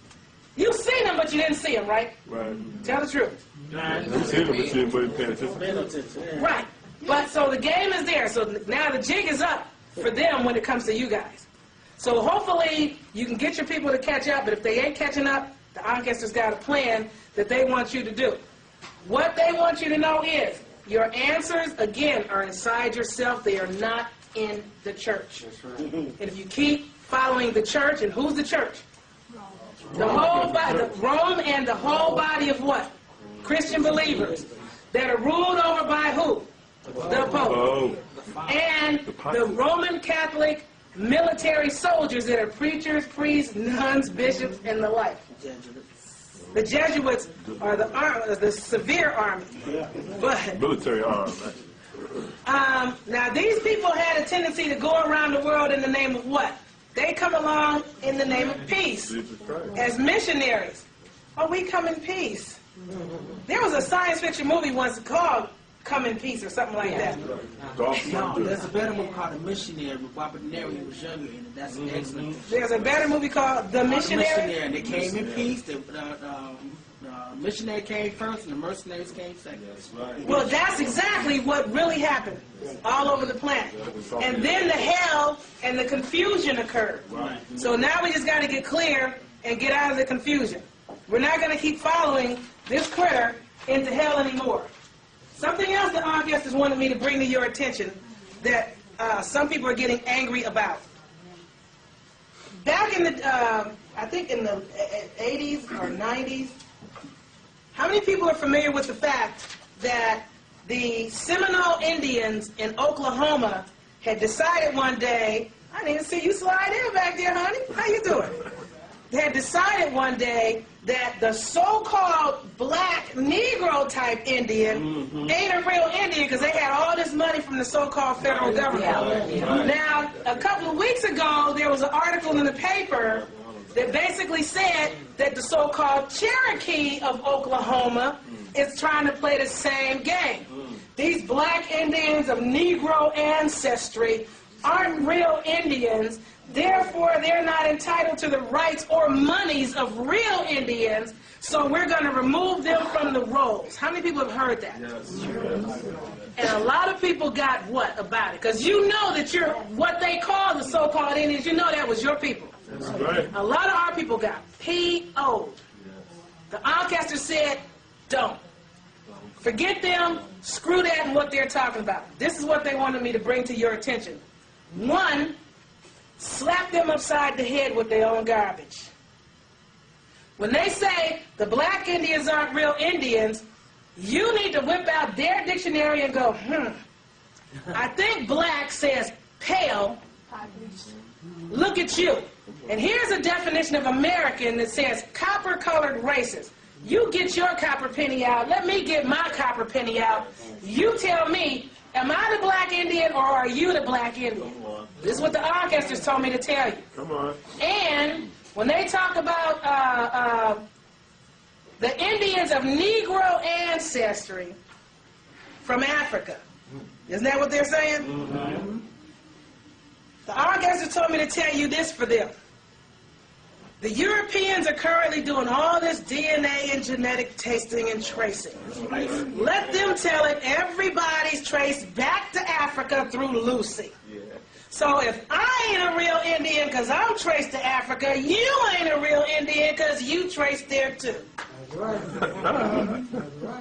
You've seen them, but you didn't see them, right? Right. Tell the truth. I've seen them, but you ain't paying attention. Right. But so the game is there. So now the jig is up for them when it comes to you guys. So hopefully you can get your people to catch up, but if they ain't catching up, the ancestors got a plan that they want you to do. What they want you to know is your answers, again, are inside yourself. They are not in the church. That's right. And if you keep following the church, and who's the church? The whole body, Rome, and the whole body of what? Christian believers that are ruled over by who? The Pope. And the Roman Catholic military soldiers that are preachers, priests, nuns, bishops, and the like. The Jesuits are the severe army. But Military arm. now these people had a tendency to go around the world in the name of what? They come along in the name of peace as missionaries. Oh, we come in peace. There was a science fiction movie once called Come in Peace or something like that. No, there's a better movie called The Missionary with Robert De Niro. He was younger in it. That's an excellent. There's a better movie called The Missionary. And they came in peace. The missionary came first, and the mercenaries came second. Well, that's exactly what really happened all over the planet. And then the hell and the confusion occurred. So now we just got to get clear and get out of the confusion. We're not going to keep following this critter into hell anymore. Something else that our guest has wanted me to bring to your attention that some people are getting angry about. Back in the, I think in the 80s or 90s, how many people are familiar with the fact that the Seminole Indians in Oklahoma had decided one day, I didn't even see you slide in back there, honey. How you doing? They had decided one day that the so-called black Negro type Indian ain't a real Indian because they had all this money from the so-called federal government. Now, a couple of weeks ago, there was an article in the paper that basically said that the so-called Cherokee of Oklahoma is trying to play the same game. These black Indians of Negro ancestry aren't real Indians, therefore they're not entitled to the rights or monies of real Indians, so we're going to remove them from the rolls. How many people have heard that? Yes. And a lot of people got what about it? Because you know that you're what they call the so-called Indians, you know that was your people. That's right. A lot of our people got P.O. The Ancaster said, don't. Forget them, screw that and what they're talking about. This is what they wanted me to bring to your attention. One, slap them upside the head with their own garbage. When they say the black Indians aren't real Indians, you need to whip out their dictionary and go, I think black says pale. Look at you. And here's a definition of American that says copper-colored races. You get your copper penny out. Let me get my copper penny out. You tell me, am I the black Indian or are you the black Indian? This is what the Ancestors told me to tell you. Come on. And when they talk about the Indians of Negro ancestry from Africa, isn't that what they're saying? Mm-hmm. The Ancestors told me to tell you this for them. The Europeans are currently doing all this DNA and genetic testing and tracing. Let them tell it. Everybody's traced back to Africa through Lucy. So if I ain't a real Indian because I'm traced to Africa, you ain't a real Indian because you traced there too. That's right.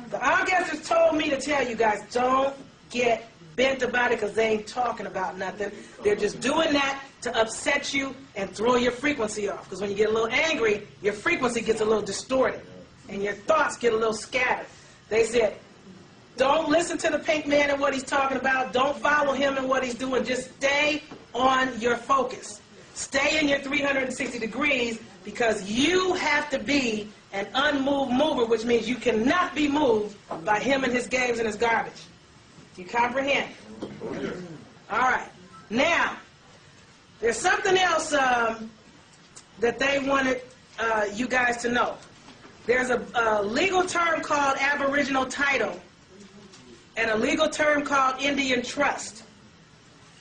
The Ancestors told me to tell you guys, don't get bent about it because they ain't talking about nothing. They're just doing that to upset you and throw your frequency off. Because when you get a little angry, your frequency gets a little distorted and your thoughts get a little scattered. They said, don't listen to the pink man and what he's talking about. Don't follow him and what he's doing. Just stay on your focus. Stay in your 360 degrees because you have to be an unmoved mover, which means you cannot be moved by him and his games and his garbage. You comprehend? All right. Now, there's something else that they wanted you guys to know. There's a legal term called aboriginal title and a legal term called Indian trust.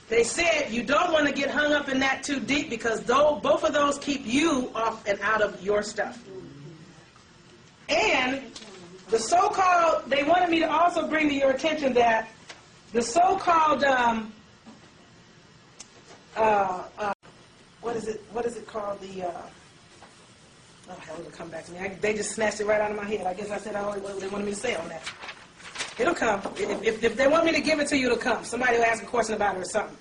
They said you don't want to get hung up in that too deep because both of those keep you off and out of your stuff. And the so-called, they wanted me to also bring to your attention that the so-called, what is it called? The, oh, hell, it'll come back to me. They just snatched it right out of my head. I guess I said what they wanted me to say on that. It'll come. If they want me to give it to you, it'll come. Somebody will ask a question about it or something.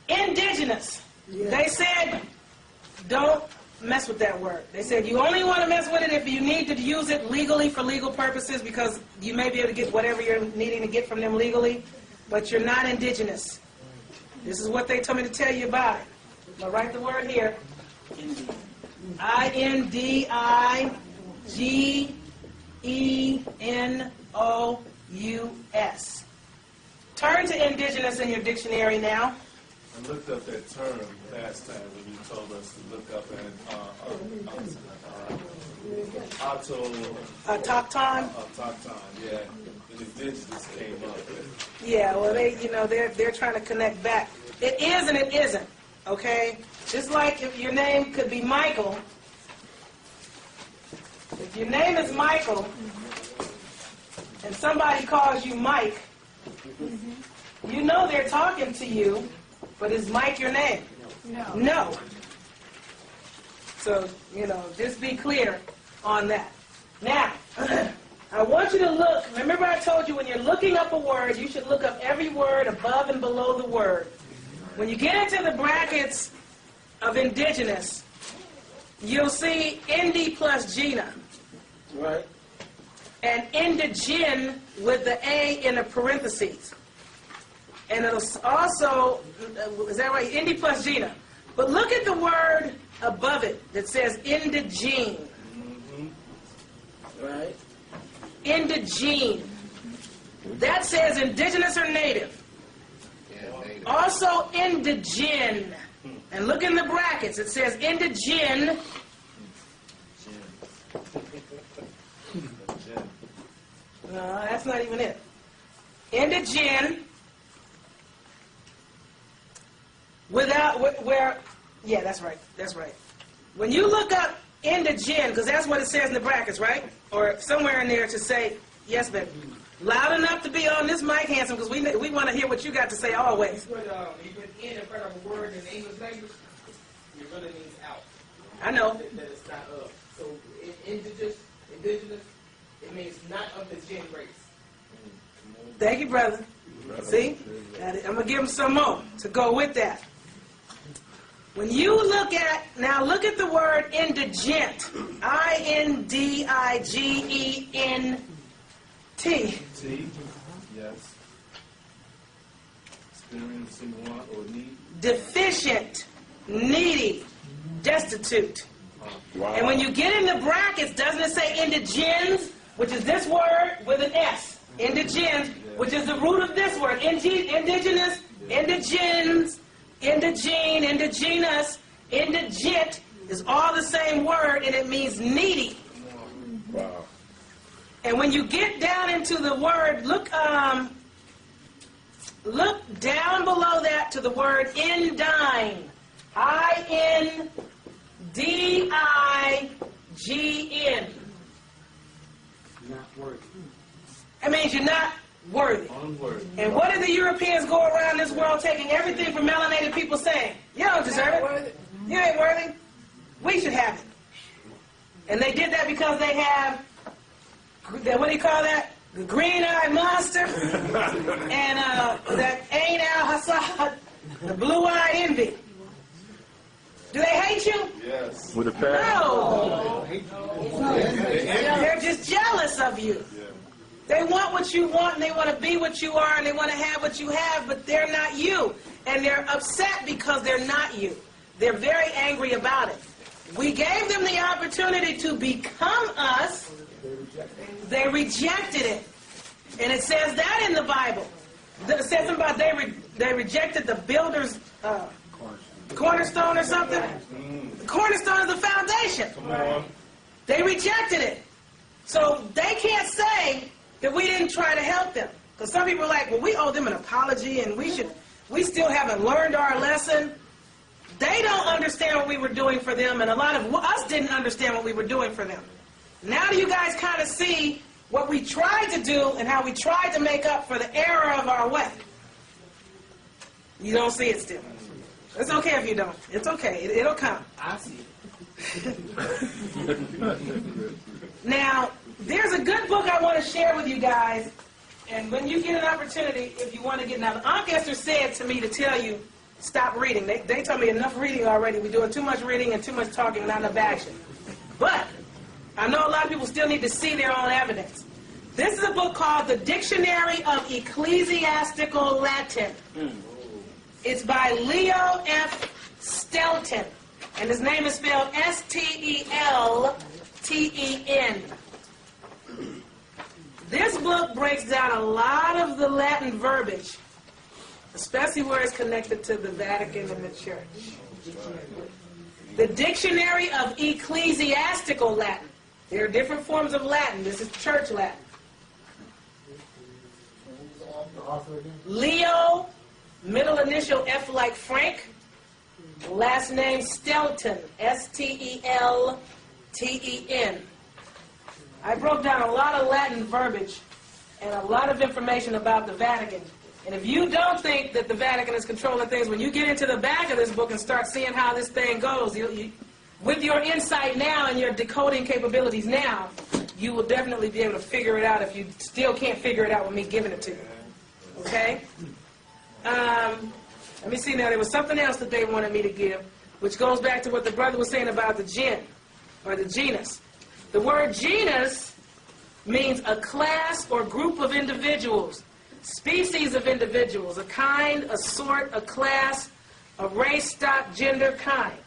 Indigenous. Yeah. They said, don't mess with that word. They said you only want to mess with it if you need to use it legally for legal purposes because you may be able to get whatever you're needing to get from them legally, but you're not indigenous. This is what they told me to tell you about it. I'll write the word here. I-N-D-I-G-E-N-O-U-S. Turn to indigenous in your dictionary now. I looked up that term last time when you told us to look up Autochton. Autochton, yeah. The indigenous came up with. Yeah, well, they're trying to connect back. It is and it isn't, okay? Just like if your name could be Michael. If your name is Michael and somebody calls you Mike, you know they're talking to you, but is Mike your name? No. So, just be clear on that. Now, I want you to look. Remember I told you when you're looking up a word, you should look up every word above and below the word. When you get into the brackets of indigenous, you'll see Indi plus Gina. Right. And indigen with the A in the parentheses. And it'll also, is that right? Indi plus Gina. But look at the word above it that says indigene. Right. Indigene. That says indigenous or native. Also indigene. And look in the brackets. It says indigene. No, that's not even it. Indigene. Yeah, that's right. That's right. When you look up indigene, because that's what it says in the brackets, right? Or somewhere in there to say, yes, baby. Loud enough to be on this mic, handsome, because we want to hear what you got to say always. You put in front of a word in the English language, it really means out. I know. That it's not of. So indigenous, it means not of the gen race. Thank you, brother. See? I'm going to give him some more to go with that. When you look at the word indigent. I-N-D-I-G-E-N-T. T, yes. Experiencing want or need. Deficient, needy, destitute. Wow. And when you get in the brackets, doesn't it say indigens, which is this word with an S? Indigens, which is the root of this word. Indigenous, indigens, indigene, indigenous, indigent is all the same word, and it means needy. Wow. And when you get down into the word, look down below that to the word indine. I-N-D-I-G-N. Not worthy. That means you're not worthy. Unworthy. And what do the Europeans go around this world taking everything from melanated people saying? You don't deserve it. You ain't worthy. We should have it. And they did that because they have, what do you call that? The green-eyed monster and that Ain al-Hassad, the blue-eyed envy. Do they hate you? Yes. With a pair. No. They're just jealous of you. They want what you want, and they want to be what you are, and they want to have what you have, but they're not you. And they're upset because they're not you. They're very angry about it. We gave them the opportunity to become us. They rejected it. And it says that in the Bible. It says something about they rejected the builder's cornerstone or something. The cornerstone is the foundation. Come on. They rejected it. So they can't say that we didn't try to help them. Because some people are like, well, we owe them an apology and we still haven't learned our lesson. They don't understand what we were doing for them, and a lot of us didn't understand what we were doing for them. Now do you guys kind of see what we tried to do and how we tried to make up for the error of our way? You don't see it still. It's okay if you don't. It's okay. It'll come. I see it. Now, there's a good book I want to share with you guys, and when you get an opportunity, if you want to get... Now, Aunt Esther said to me to tell you, stop reading. They told me enough reading already. We're doing too much reading and too much talking, not enough action. But I know a lot of people still need to see their own evidence. This is a book called The Dictionary of Ecclesiastical Latin. It's by Leo F. Stelton, and his name is spelled S-T-E-L-T-E-N. This book breaks down a lot of the Latin verbiage especially where it's connected to the Vatican and the Church. The Dictionary of Ecclesiastical Latin. There are different forms of Latin. This is Church Latin. Leo, middle initial F like Frank, last name Stelton, S-T-E-L-T-E-N. I broke down a lot of Latin verbiage and a lot of information about the Vatican. And if you don't think that the Vatican is controlling things, when you get into the back of this book and start seeing how this thing goes, with your insight now and your decoding capabilities now, you will definitely be able to figure it out if you still can't figure it out with me giving it to you. Okay? Let me see now. There was something else that they wanted me to give, which goes back to what the brother was saying about the gen, or the genus. The word genus means a class or group of individuals, species of individuals, a kind, a sort, a class, a race, stock, gender, kind.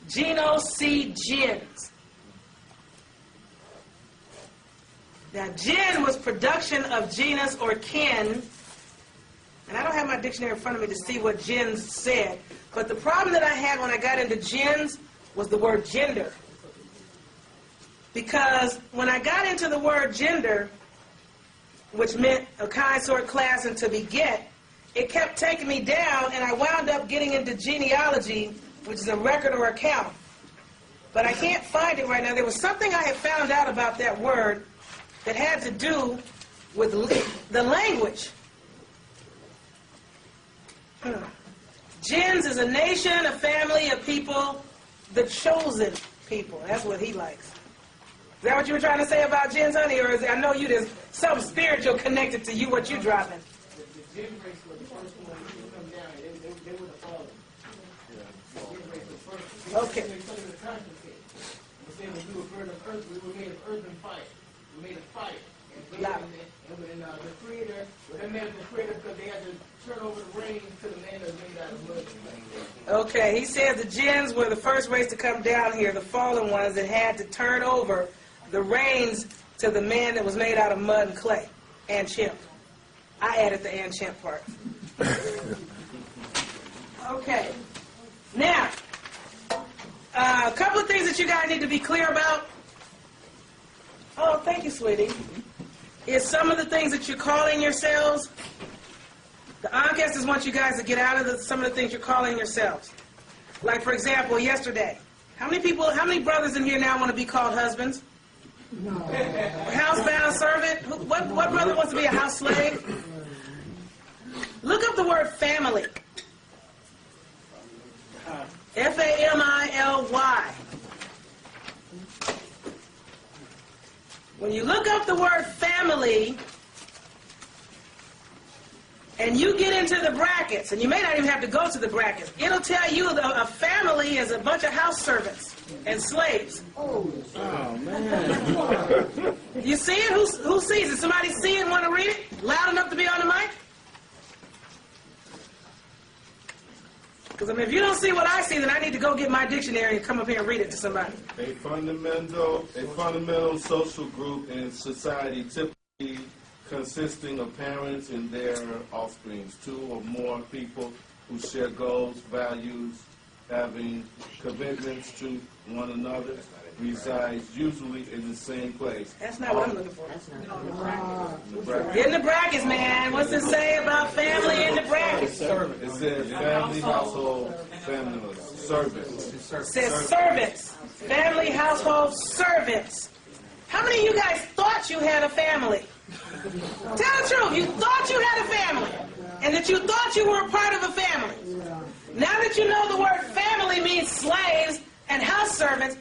Genos, see gens. Now, gen was production of genus or kin, and I don't have my dictionary in front of me to see what gens said, but the problem that I had when I got into gens was the word gender. Because when I got into the word gender, which meant a kind, sort, class, and to beget, it kept taking me down, and I wound up getting into genealogy, which is a record or account. But I can't find it right now. There was something I had found out about that word that had to do with the language. Gens is a nation, a family, a people, the chosen people. That's what he likes. Is that what you were trying to say about gens, honey? Or is it, I know you, there's something spiritual connected to you, what you dropping. The gen race was the first one to come down. They were the fallen. The gen race was first. Okay. They told the conscience here. They said when we were bird of earth, we were made of earth and fire. We made of fire. And when the Creator, when they made the Creator, because they had to turn over the reins to the man that was made out of mud. Okay, he says the gens were the first race to come down here, the fallen ones that had to turn over the reins to the man that was made out of mud and clay, and chimp. I added the and chimp part. Okay. Now, a couple of things that you guys need to be clear about. Oh, thank you, sweetie. Is some of the things that you're calling yourselves. The ancestors want you guys to get out of some of the things you're calling yourselves. Like, for example, yesterday. How many brothers in here now want to be called husbands? No. Housebound servant? What brother wants to be a house slave? Look up the word family. F-A-M-I-L-Y. When you look up the word family, and you get into the brackets, and you may not even have to go to the brackets, it'll tell you that a family is a bunch of house servants and slaves. Oh, man. You see it? Who sees it? Somebody see it and want to read it? Loud enough to be on the mic? Because, I mean, if you don't see what I see, then I need to go get my dictionary and come up here and read it to somebody. A fundamental social group in society typically consisting of parents and their offspring, two or more people who share goals, values, having commitments to one another, resides usually in the same place. That's not what I'm looking for. Get in the brackets, man. What's it say about family in the brackets? It says family, household, family, servants. It says servants. Family, household, servants. How many of you guys thought you had a family? Tell the truth. You thought you had a family. And that you thought you were a part of a family. Now that you know the word family means slaves and house servants,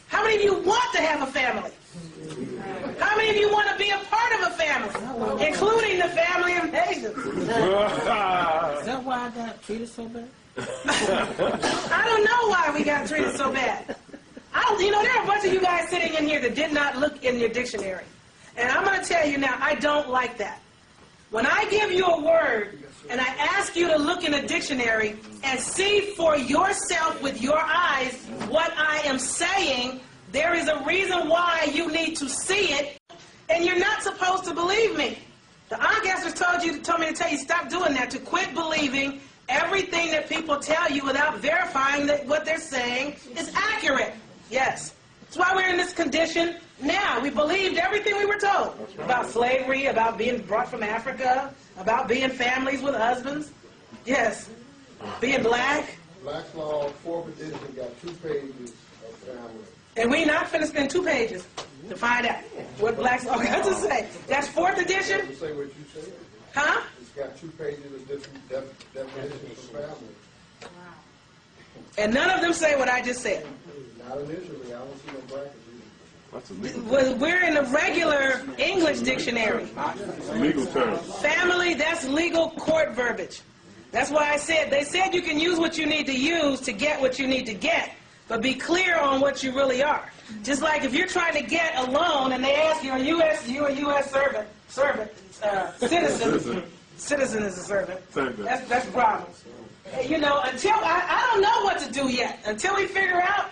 how many of you want to have a family? How many of you want to be a part of a family, including the family of nations? Is that why I got treated so bad? I don't know why we got treated so bad. There are a bunch of you guys sitting in here that did not look in your dictionary. And I'm going to tell you now, I don't like that. When I give you a word and I ask you to look in a dictionary and see for yourself with your eyes what I am saying, there is a reason why you need to see it, and you're not supposed to believe me. The Aunt Esther told me to tell you, stop doing that, to quit believing everything that people tell you without verifying that what they're saying is accurate. Yes. That's why we're in this condition now. We believed everything we were told about slavery, about being brought from Africa, about being families with husbands. Yes. Being black. Black's Law, 4th edition, got 2 pages of family. And we not finna spend 2 pages to find out what Black's Law got to say. That's 4th edition? It doesn't say what you said. Huh? It's got 2 pages of different definitions for family. And none of them say what I just said. Not initially. I don't see no brackets either. Well, we're in a regular English dictionary. Legal term. Family, that's legal court verbiage. That's why I said, they said you can use what you need to use to get what you need to get, but be clear on what you really are. Just like if you're trying to get a loan and they ask you, are you a U.S. citizen. Citizen is a servant. That's a problem. You know, until, I don't know what to do yet. Until we figure out,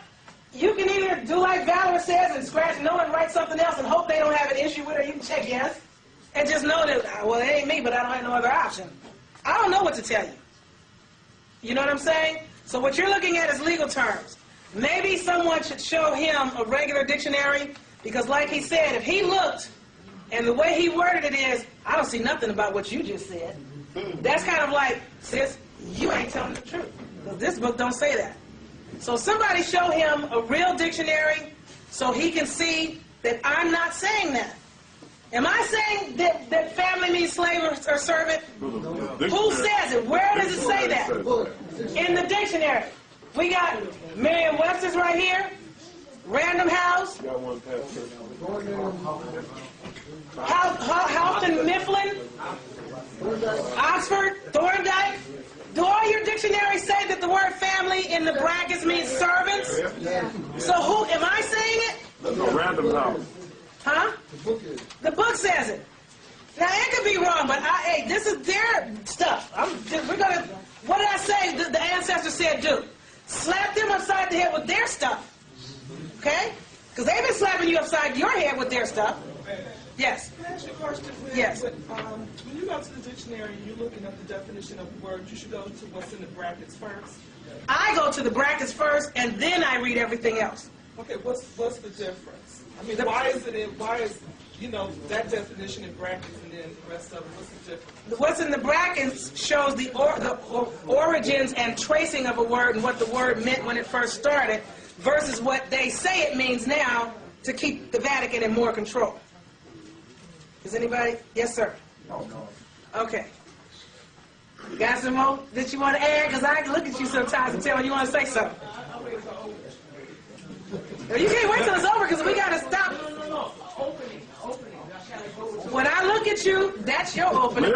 you can either do like Valor says and scratch no and write something else and hope they don't have an issue with it, or you can check yes. And just know that, well, it ain't me, but I don't have no other option. I don't know what to tell you. You know what I'm saying? So what you're looking at is legal terms. Maybe someone should show him a regular dictionary, because like he said, if he looked, and the way he worded it is, I don't see nothing about what you just said. That's kind of like, sis, you ain't telling the truth. Because this book don't say that. So somebody show him a real dictionary so he can see that I'm not saying that. Am I saying that family means slave or servant? Who says it? Where does it say that? In the dictionary. We got Merriam-Webster's right here. Random House. Houston Mifflin. Oxford. Thorndike. Do all your dictionaries say that the word family in the brackets means servants? So who, am I saying it? Random House. Huh? The book says it. Now it could be wrong, but hey, this is their stuff. What did I say the ancestors said do? Slap them upside the head with their stuff. Okay? Because they've been slapping you upside your head with their stuff. Yes. Can I ask you a question? Yes. When you go to the dictionary and you're looking up the definition of the word, you should go to what's in the brackets first. I go to the brackets first, and then I read everything else. Okay, what's the difference? I mean, why is that definition in brackets and then the rest of it, what's the difference? What's in the brackets shows the origins and tracing of a word and what the word meant when it first started versus what they say it means now to keep the Vatican in more control. Is anybody? Yes, sir. No. Okay. You got some more that you want to add? Because I look at you sometimes and tell me you want to say something. You can't wait till it's over because we got to stop. No. Opening. When I look at you, that's your opening.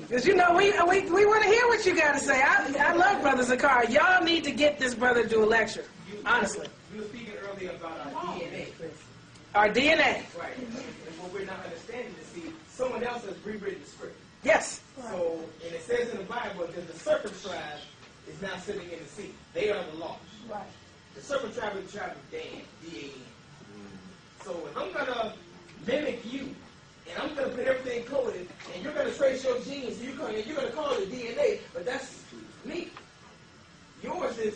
Because, you know, we want to hear what you got to say. I love Brother Zakar. Y'all need to get this brother to do a lecture, honestly. You were speaking earlier about our DNA. Our DNA. Right. And what we're not understanding is, see, someone else has rewritten the script. Yes. So, and it says in the Bible that the serpent tribe is now sitting in the sea. They are the lost. Right. The serpent tribe is the tribe of Dan, D-A-N. So if I'm going to mimic you, and I'm going to put everything coded, and you're going to trace your genes, you're going to call it DNA, but that's me. Yours is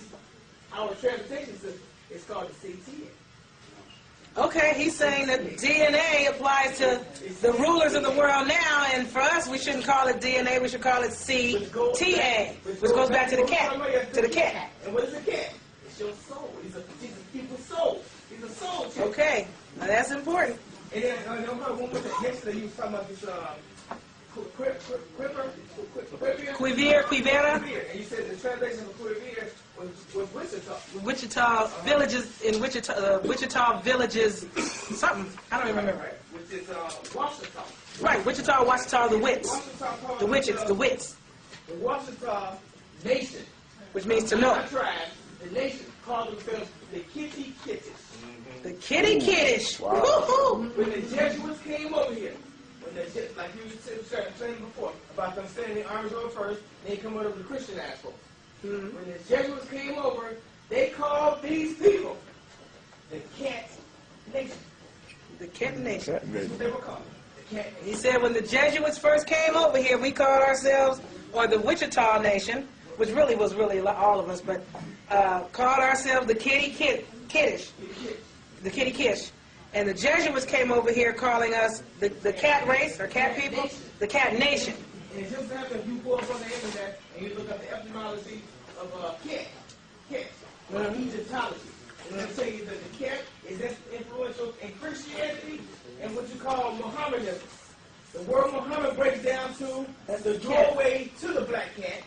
our transportation system. It's called the CTA. Okay, he's saying that DNA applies to the rulers of the world now, and for us, we shouldn't call it DNA, we should call it CTA, which goes back to the cat. To the cat. And what is a cat? It's your soul. He's a people's soul. He's a soul chick. Okay, now that's important. And then, one more thing. Yesterday, you was talking about this, Quivira. And you said the translation of Quivira was Wichita. Wichita villages, in Wichita villages, something, I don't even remember. Right, which is Washita. Right, Wichita, Washita, the wits. The witches, the wits. The Washita nation. Which means to know. Our tribe, the nation, called themselves the Kitty Kitties. The kitty kiddish. Wow. When the Jesuits came over here, like you were saying before, about them staying in the Army Road first, they come over the Christian assholes. When the Jesuits came over, they called these people the cat Nation. The Cat Nation. That's what they were called. The Cat Nation. He said when the Jesuits first came over here, we called ourselves, or the Wichita Nation, which really was all of us, but called ourselves the Kiddish. The Kitty Kish. And the Jesuits came over here calling us the cat race, or cat people, the Cat Nation. And it's just after you go up on the internet and you look up the etymology of cat, or Egyptology. And they'll tell you that the cat is as influential in Christianity and what you call Mohammedanism. The word Muhammad breaks down to the doorway to the black cat,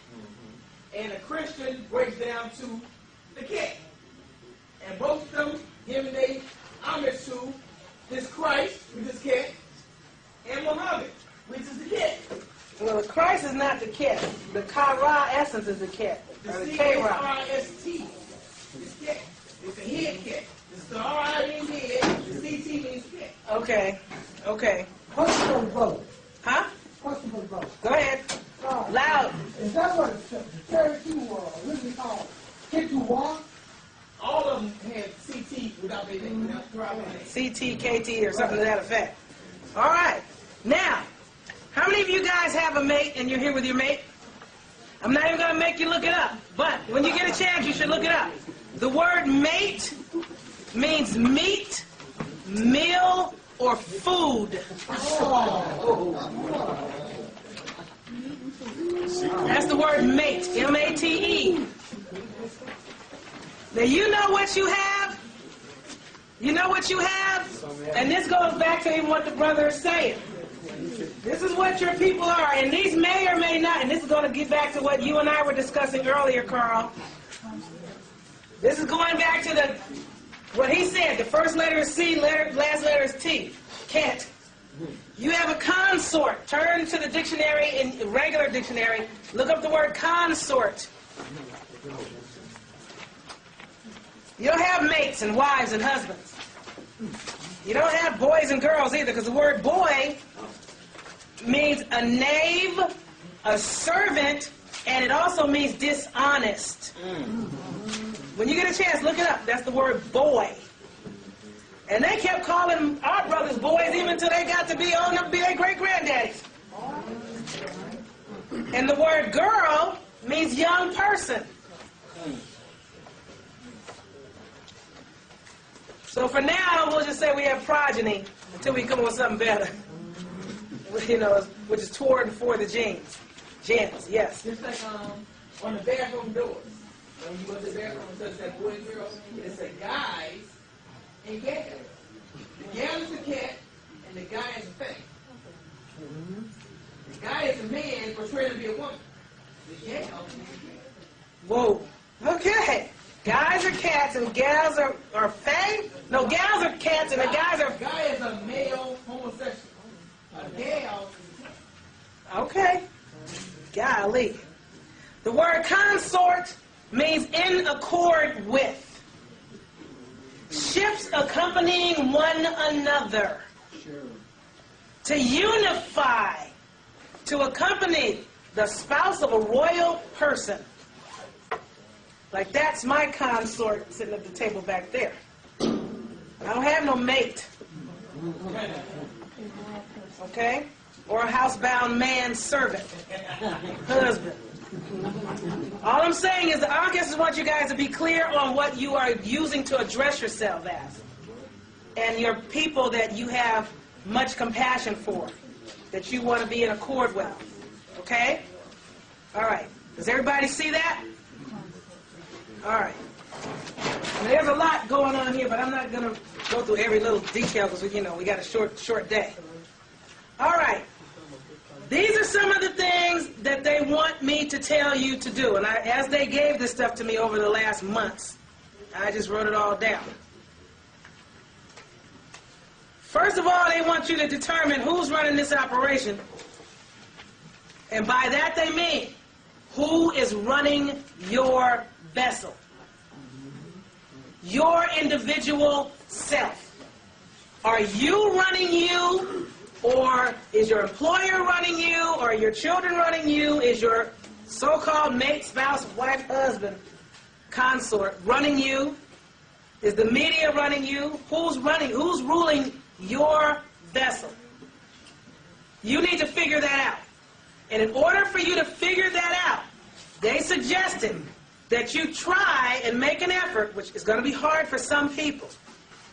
and a Christian breaks down to the cat. And both of them giving their homage to this Christ, which is cat, and Muhammad, which is the cat. Well, the Christ is not the cat. The Kara essence is the cat. The Or the C-R-I-S-T K-Ra. is cat. It's a head cat. It's the R-I means head. The C-T means cat. Okay. Okay. Question for the brother. Huh? Question for the brother. Go ahead. Loud. Is that what the Cherokee really called Kituwa? All of them had CT without their name, without throwing their name. CT, KT, or something to that effect. All right. Now, how many of you guys have a mate and you're here with your mate? I'm not even going to make you look it up, but when you get a chance, you should look it up. The word mate means meat, meal, or food. That's the word mate, M-A-T-E. Now you know what you have? You know what you have? And this goes back to even what the brother is saying. This is what your people are, and these may or may not, and this is going to get back to what you and I were discussing earlier, Carl. This is going back to what he said. The first letter is C, last letter is T. Cat. You have a consort. Turn to the dictionary, in regular dictionary, look up the word consort. You don't have mates and wives and husbands. You don't have boys and girls either, because the word boy means a knave, a servant, and it also means dishonest. When you get a chance, look it up. That's the word boy. And they kept calling our brothers boys even until they got to be old enough to be their great-granddaddies. And the word girl means young person. So for now, we'll just say we have progeny until we come up with something better. You know, which is toward and for the genes. Gens, yes. Just like on the bathroom doors. When you go to the bathroom and touch that boy and girl, it says guys and gals. The gal is a cat and the guy is a thing. The guy is a man portraying to be a woman. The gal is a cat. Whoa. Okay. Guys are cats and gals are fae? No, gals are cats and the guys are... Guy is a male homosexual. A gal is a cat. Okay. Golly. The word consort means in accord with. Ships accompanying one another. To unify. To accompany the spouse of a royal person. Like that's my consort sitting at the table back there. I don't have no mate. Okay? Or a housebound man servant. Husband. All I'm saying is that I just want you guys to be clear on what you are using to address yourself as. And your people that you have much compassion for. That you want to be in accord with. Okay? All right. Does everybody see that? All right. Now, there's a lot going on here, but I'm not going to go through every little detail because, we got a short day. All right. These are some of the things that they want me to tell you to do. And as they gave this stuff to me over the last months, I just wrote it all down. First of all, they want you to determine who's running this operation. And by that they mean, who is running your vessel? Your individual self. Are you running you? Or is your employer running you? Or are your children running you? Is your so-called mate, spouse, wife, husband, consort running you? Is the media running you? Who's ruling your vessel? You need to figure that out. And in order for you to figure that out, they suggested that you try and make an effort, which is going to be hard for some people.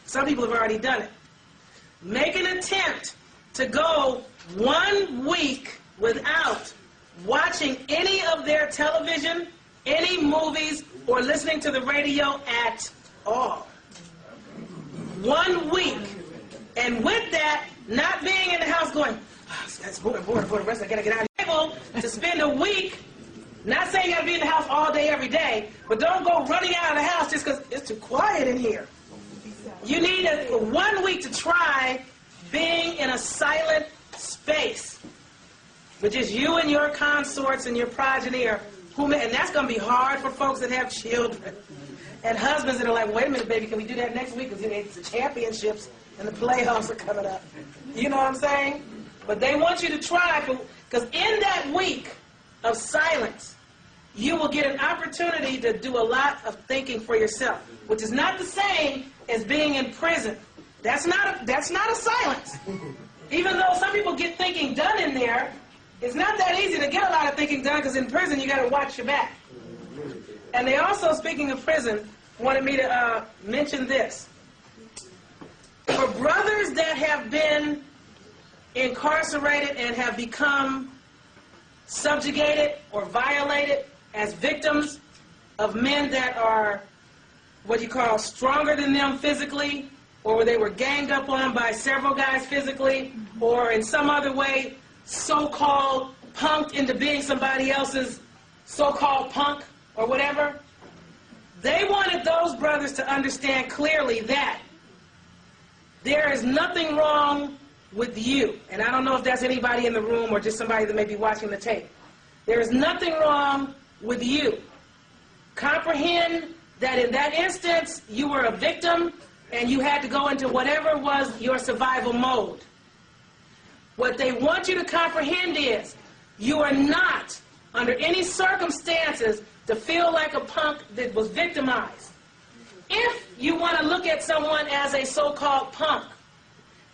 Some people have already done it. Make an attempt to go 1 week without watching any of their television, any movies, or listening to the radio at all. 1 week. And with that, not being in the house going, oh, that's boring, the rest I gotta get out of here. Able to spend a week, not saying you gotta be in the house all day, every day, but don't go running out of the house just because it's too quiet in here. You need 1 week to try being in a silent space, with just you and your consorts and your progeny, and that's going to be hard for folks that have children and husbands that are like, wait a minute, baby, can we do that next week? Because it's the championships and the playoffs are coming up. You know what I'm saying? But they want you to try, because in that week of silence, you will get an opportunity to do a lot of thinking for yourself, which is not the same as being in prison. That's not a silence. Even though some people get thinking done in there, it's not that easy to get a lot of thinking done, because in prison you got to watch your back. And they also, speaking of prison, wanted me to mention this. For brothers that have been incarcerated and have become subjugated or violated as victims of men that are what you call stronger than them physically, or where they were ganged up on by several guys physically, or in some other way so-called punked into being somebody else's so-called punk or whatever, they wanted those brothers to understand clearly that there is nothing wrong with you. And I don't know if that's anybody in the room or just somebody that may be watching the tape. There is nothing wrong with you. Comprehend that in that instance, you were a victim and you had to go into whatever was your survival mode. What they want you to comprehend is you are not, under any circumstances, to feel like a punk that was victimized. If you want to look at someone as a so-called punk,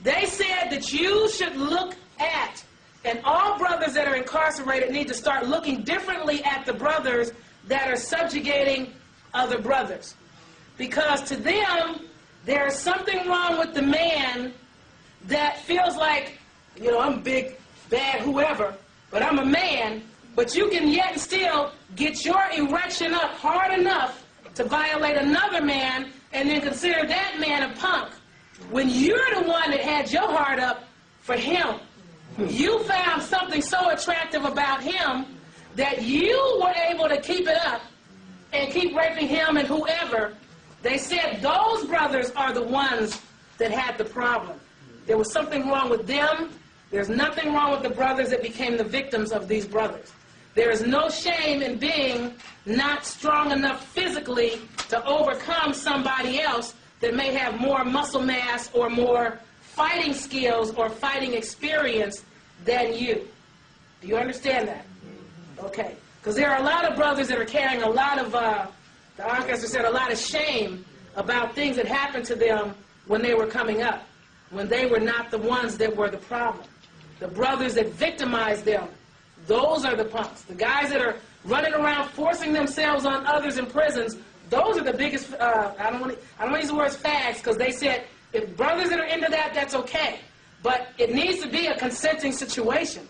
they said that you should look at, and all brothers that are incarcerated need to start looking differently at the brothers that are subjugating other brothers. Because to them, there is something wrong with the man that feels like, you know, I'm big, bad, whoever, but I'm a man, but you can yet and still get your erection up hard enough to violate another man and then consider that man a punk, when you're the one that had your heart up for him. You found something so attractive about him that you were able to keep it up and keep raping him and whoever. They said those brothers are the ones that had the problem. There was something wrong with them. There's nothing wrong with the brothers that became the victims of these brothers. There is no shame in being not strong enough physically to overcome somebody else that may have more muscle mass or more fighting skills or fighting experience than you. Do you understand that? Okay. Because there are a lot of brothers that are carrying a lot of, the orchestra said, a lot of shame about things that happened to them when they were coming up, when they were not the ones that were the problem. The brothers that victimized them, those are the punks. The guys that are running around forcing themselves on others in prisons, those are the biggest, I don't want to use the words fags, because they said, if brothers that are into that, that's okay. But it needs to be a consenting situation.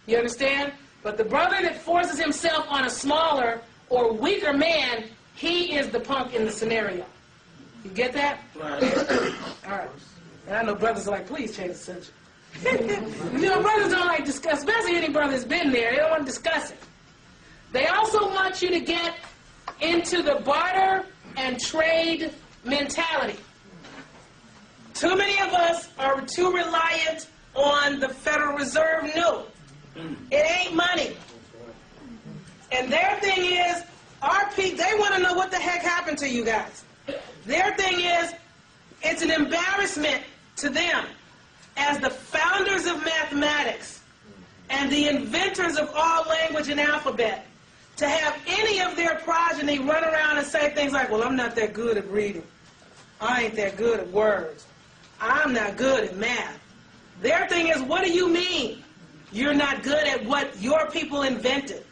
You understand? But the brother that forces himself on a smaller or weaker man, he is the punk in the scenario. You get that? Right. All right. And I know brothers are like, please change the subject. You know, brothers don't like discuss, especially any brother that's been there. They don't want to discuss it. They also want you to get into the barter and trade mentality. Too many of us are too reliant on the Federal Reserve note. It ain't money. And their thing is, they want to know what the heck happened to you guys. Their thing is, it's an embarrassment to them as the founders of mathematics and the inventors of all language and alphabet to have any of their progeny run around and say things like, well, I'm not that good at reading. I ain't that good at words. I'm not good at math. Their thing is, what do you mean you're not good at what your people invented?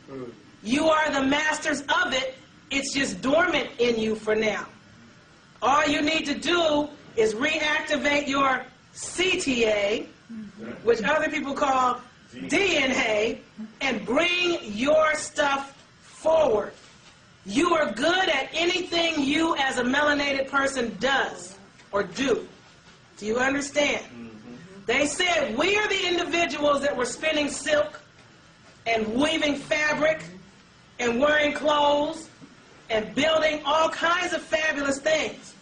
You are the masters of it. It's just dormant in you for now. All you need to do is reactivate your CTA, which other people call DNA, and bring your stuff forward. You are good at anything you as a melanated person does or do. Do you understand? They said we are the individuals that were spinning silk and weaving fabric and wearing clothes and building all kinds of fabulous things.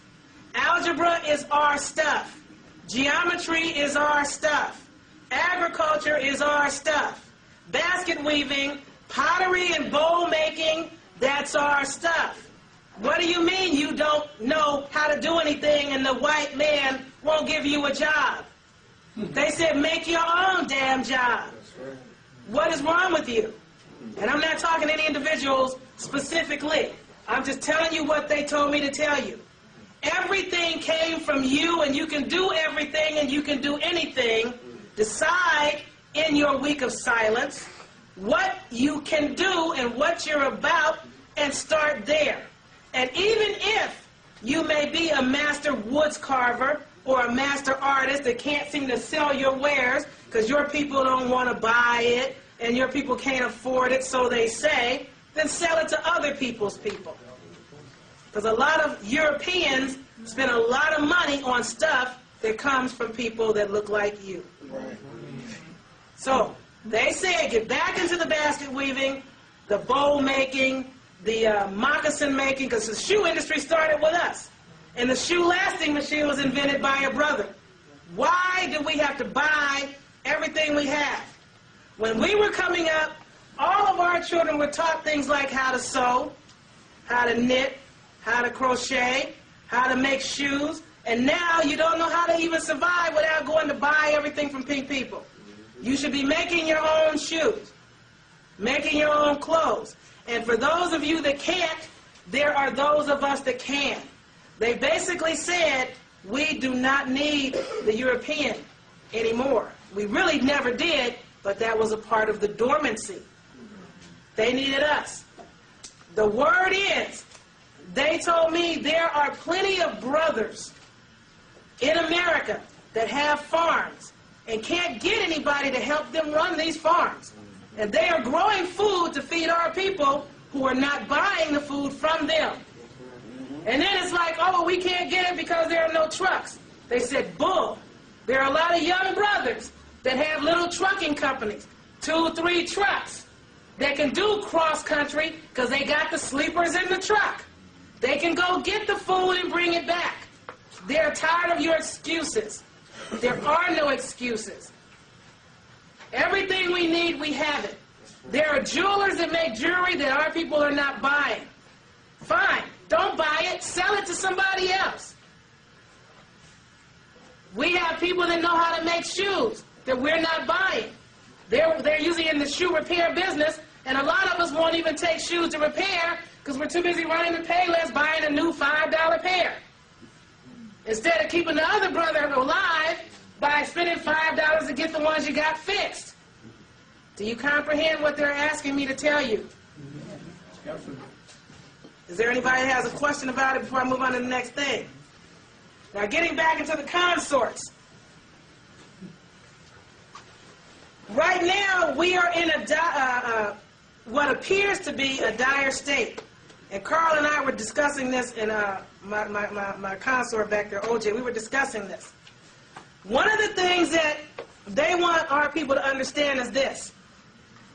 Algebra is our stuff. Geometry is our stuff. Agriculture is our stuff. Basket weaving, pottery and bowl making, that's our stuff. What do you mean you don't know how to do anything and the white man won't give you a job? They said make your own damn job. What is wrong with you? And I'm not talking to any individuals specifically. I'm just telling you what they told me to tell you. Everything came from you, and you can do everything and you can do anything. Decide in your week of silence what you can do and what you're about, and start there. And even if you may be a master woods carver or a master artist that can't seem to sell your wares because your people don't want to buy it and your people can't afford it, so they say, then sell it to other people's people. Because a lot of Europeans spend a lot of money on stuff that comes from people that look like you. So they say get back into the basket weaving, the bowl making, the moccasin making, because the shoe industry started with us. And the shoe lasting machine was invented by your brother. Why do we have to buy everything we have? When we were coming up, all of our children were taught things like how to sew, how to knit, how to crochet, how to make shoes, and now you don't know how to even survive without going to buy everything from pink people. You should be making your own shoes, making your own clothes. And for those of you that can't, there are those of us that can. They basically said, we do not need the European anymore. We really never did, but that was a part of the dormancy. They needed us. The word is, they told me there are plenty of brothers in America that have farms and can't get anybody to help them run these farms. And they are growing food to feed our people who are not buying the food from them. And then it's like, oh, we can't get it because there are no trucks. They said, bull. There are a lot of young brothers that have little trucking companies, 2, 3 trucks. They can do cross-country because they got the sleepers in the truck. They can go get the food and bring it back. They're tired of your excuses. There are no excuses. Everything we need, we have it. There are jewelers that make jewelry that our people are not buying. Fine. Don't buy it. Sell it to somebody else. We have people that know how to make shoes that we're not buying. They're usually in the shoe repair business, and a lot of us won't even take shoes to repair because we're too busy running the Payless buying a new $5 pair. Instead of keeping the other brother alive by spending $5 to get the ones you got fixed. Do you comprehend what they're asking me to tell you? Is there anybody that has a question about it before I move on to the next thing? Now, getting back into the consorts. Right now, we are in what appears to be a dire state. And Carl and I were discussing this in my consort back there, OJ. We were discussing this. One of the things that they want our people to understand is this.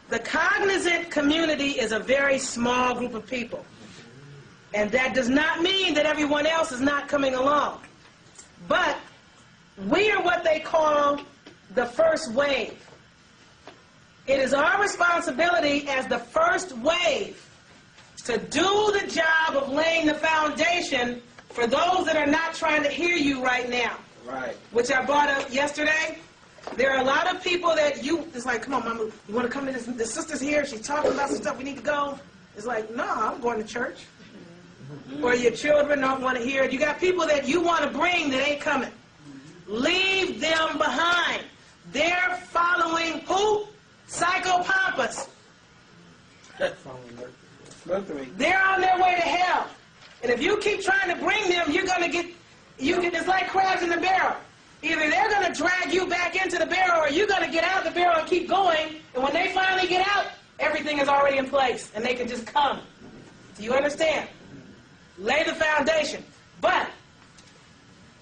The cognizant community is a very small group of people. And that does not mean that everyone else is not coming along. But we are what they call the first wave. It is our responsibility as the first wave to do the job of laying the foundation for those that are not trying to hear you right now. Right. Which I brought up yesterday. There are a lot of people that it's like, come on, Mama, you want to come to this? The sister's here. She's talking about some stuff. We need to go. It's like, no, I'm going to church. or your children don't want to hear it. You got people that you want to bring that ain't coming. Leave them behind. They're following who? Psychopompas. They're on their way to hell. And if you keep trying to bring them, you're going to get, it's like crabs in the barrel. Either they're going to drag you back into the barrel or you're going to get out the barrel and keep going. And when they finally get out, everything is already in place and they can just come. Do you understand? Lay the foundation. But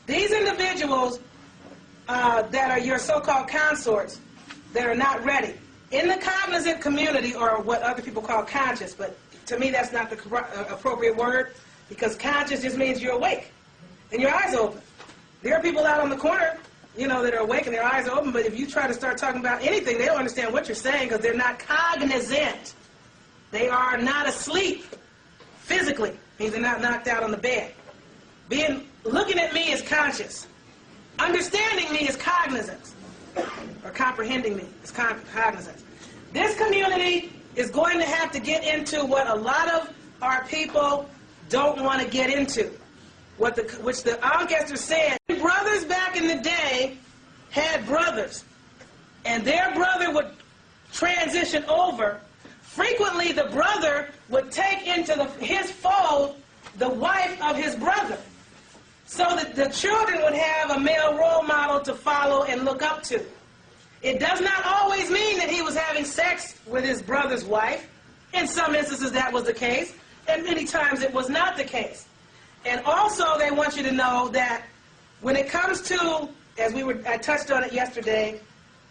these individuals that are your so-called consorts that are not ready, in the cognizant community, or what other people call conscious, but to me that's not the appropriate word, because conscious just means you're awake and your eyes are open. There are people out on the corner, you know, that are awake and their eyes are open, but if you try to start talking about anything, they don't understand what you're saying because they're not cognizant. They are not asleep physically, means they're not knocked out on the bed. Looking at me is conscious. Understanding me is cognizance, or comprehending me is cognizance. This community is going to have to get into what a lot of our people don't want to get into, which the Ancestor said. Brothers back in the day had brothers, and their brother would transition over. Frequently, the brother would take into his fold the wife of his brother, so that the children would have a male role model to follow and look up to. It does not always mean that he was having sex with his brother's wife. In some instances that was the case, and many times it was not the case. And also they want you to know that when it comes to, as I touched on it yesterday,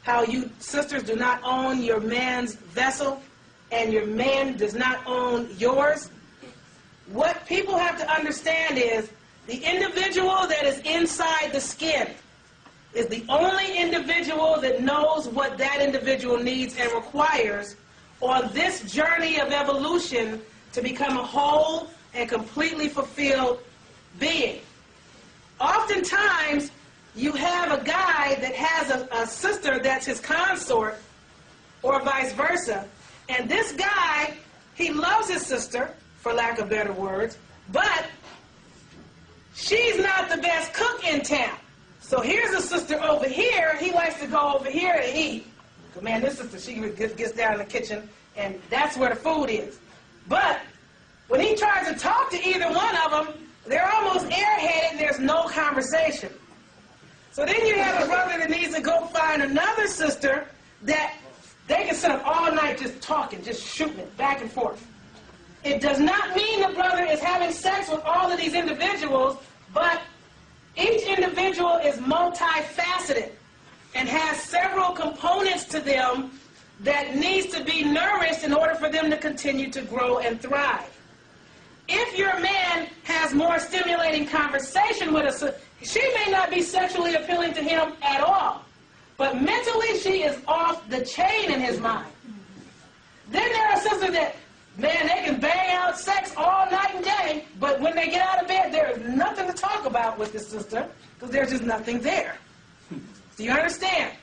how you sisters do not own your man's vessel and your man does not own yours. What people have to understand is the individual that is inside the skin is the only individual that knows what that individual needs and requires on this journey of evolution to become a whole and completely fulfilled being. Oftentimes, you have a guy that has a sister that's his consort, or vice versa, and this guy, he loves his sister, for lack of better words, but she's not the best cook in town. So here's a sister over here, he likes to go over here to eat. Man, this sister, she gets down in the kitchen, and that's where the food is. But when he tries to talk to either one of them, they're almost airheaded and there's no conversation. So then you have a brother that needs to go find another sister that they can sit up all night just talking, just shooting it back and forth. It does not mean the brother is having sex with all of these individuals, but each individual is multifaceted and has several components to them that needs to be nourished in order for them to continue to grow and thrive. If your man has more stimulating conversation with us, she may not be sexually appealing to him at all, but mentally she is off the chain in his mind. Then there are sisters that, man, they can bang out sex all night and day, but when they get out of bed, there is nothing to talk about with this sister because there's just nothing there. Do you understand?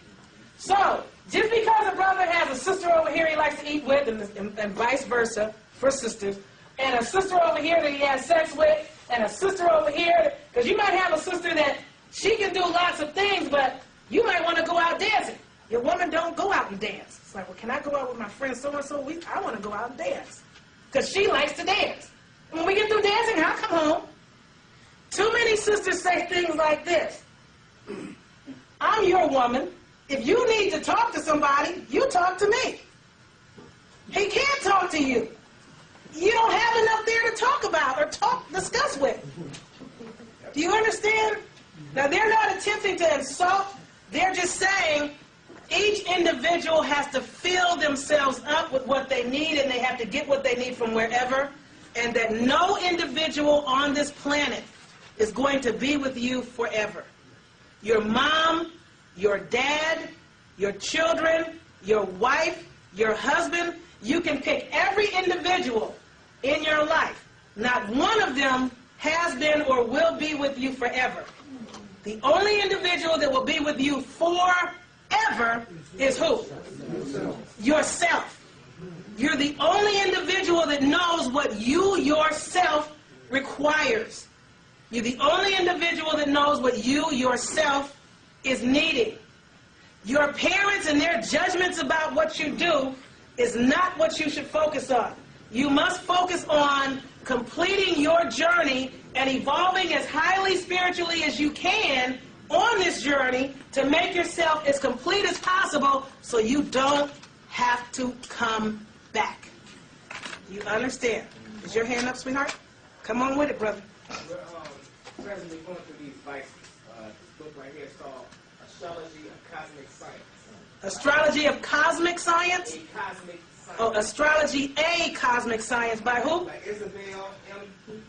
So, just because a brother has a sister over here he likes to eat with, and vice versa for sisters, and a sister over here that he has sex with, and a sister over here, because you might have a sister that she can do lots of things, but you might want to go out dancing. Your woman don't go out and dance. It's like, well, can I go out with my friend so-and-so? I want to go out and dance. Because she likes to dance. And when we get through dancing, I'll come home. Too many sisters say things like this. I'm your woman. If you need to talk to somebody, you talk to me. He can't talk to you. You don't have enough there to talk about or discuss with. Do you understand? Now, they're not attempting to insult. They're just saying each individual has to fill themselves up with what they need, and they have to get what they need from wherever, and that no individual on this planet is going to be with you forever. Your mom, your dad, your children, your wife, your husband, you can pick every individual in your life. Not one of them has been or will be with you forever. The only individual that will be with you forever is who? Yourself. You're the only individual that knows what you yourself requires. You're the only individual that knows what you yourself is needing. Your parents and their judgments about what you do is not what you should focus on. You must focus on completing your journey and evolving as highly spiritually as you can on this journey to make yourself as complete as possible so you don't have to come back. You understand? Is your hand up, sweetheart? Come on with it, brother. We're presently going through these vices. This book right here is called Astrology of Cosmic Science. Astrology of Cosmic Science? A Cosmic Science. Oh, Astrology A Cosmic Science. By who? By Isabel M. Hickey.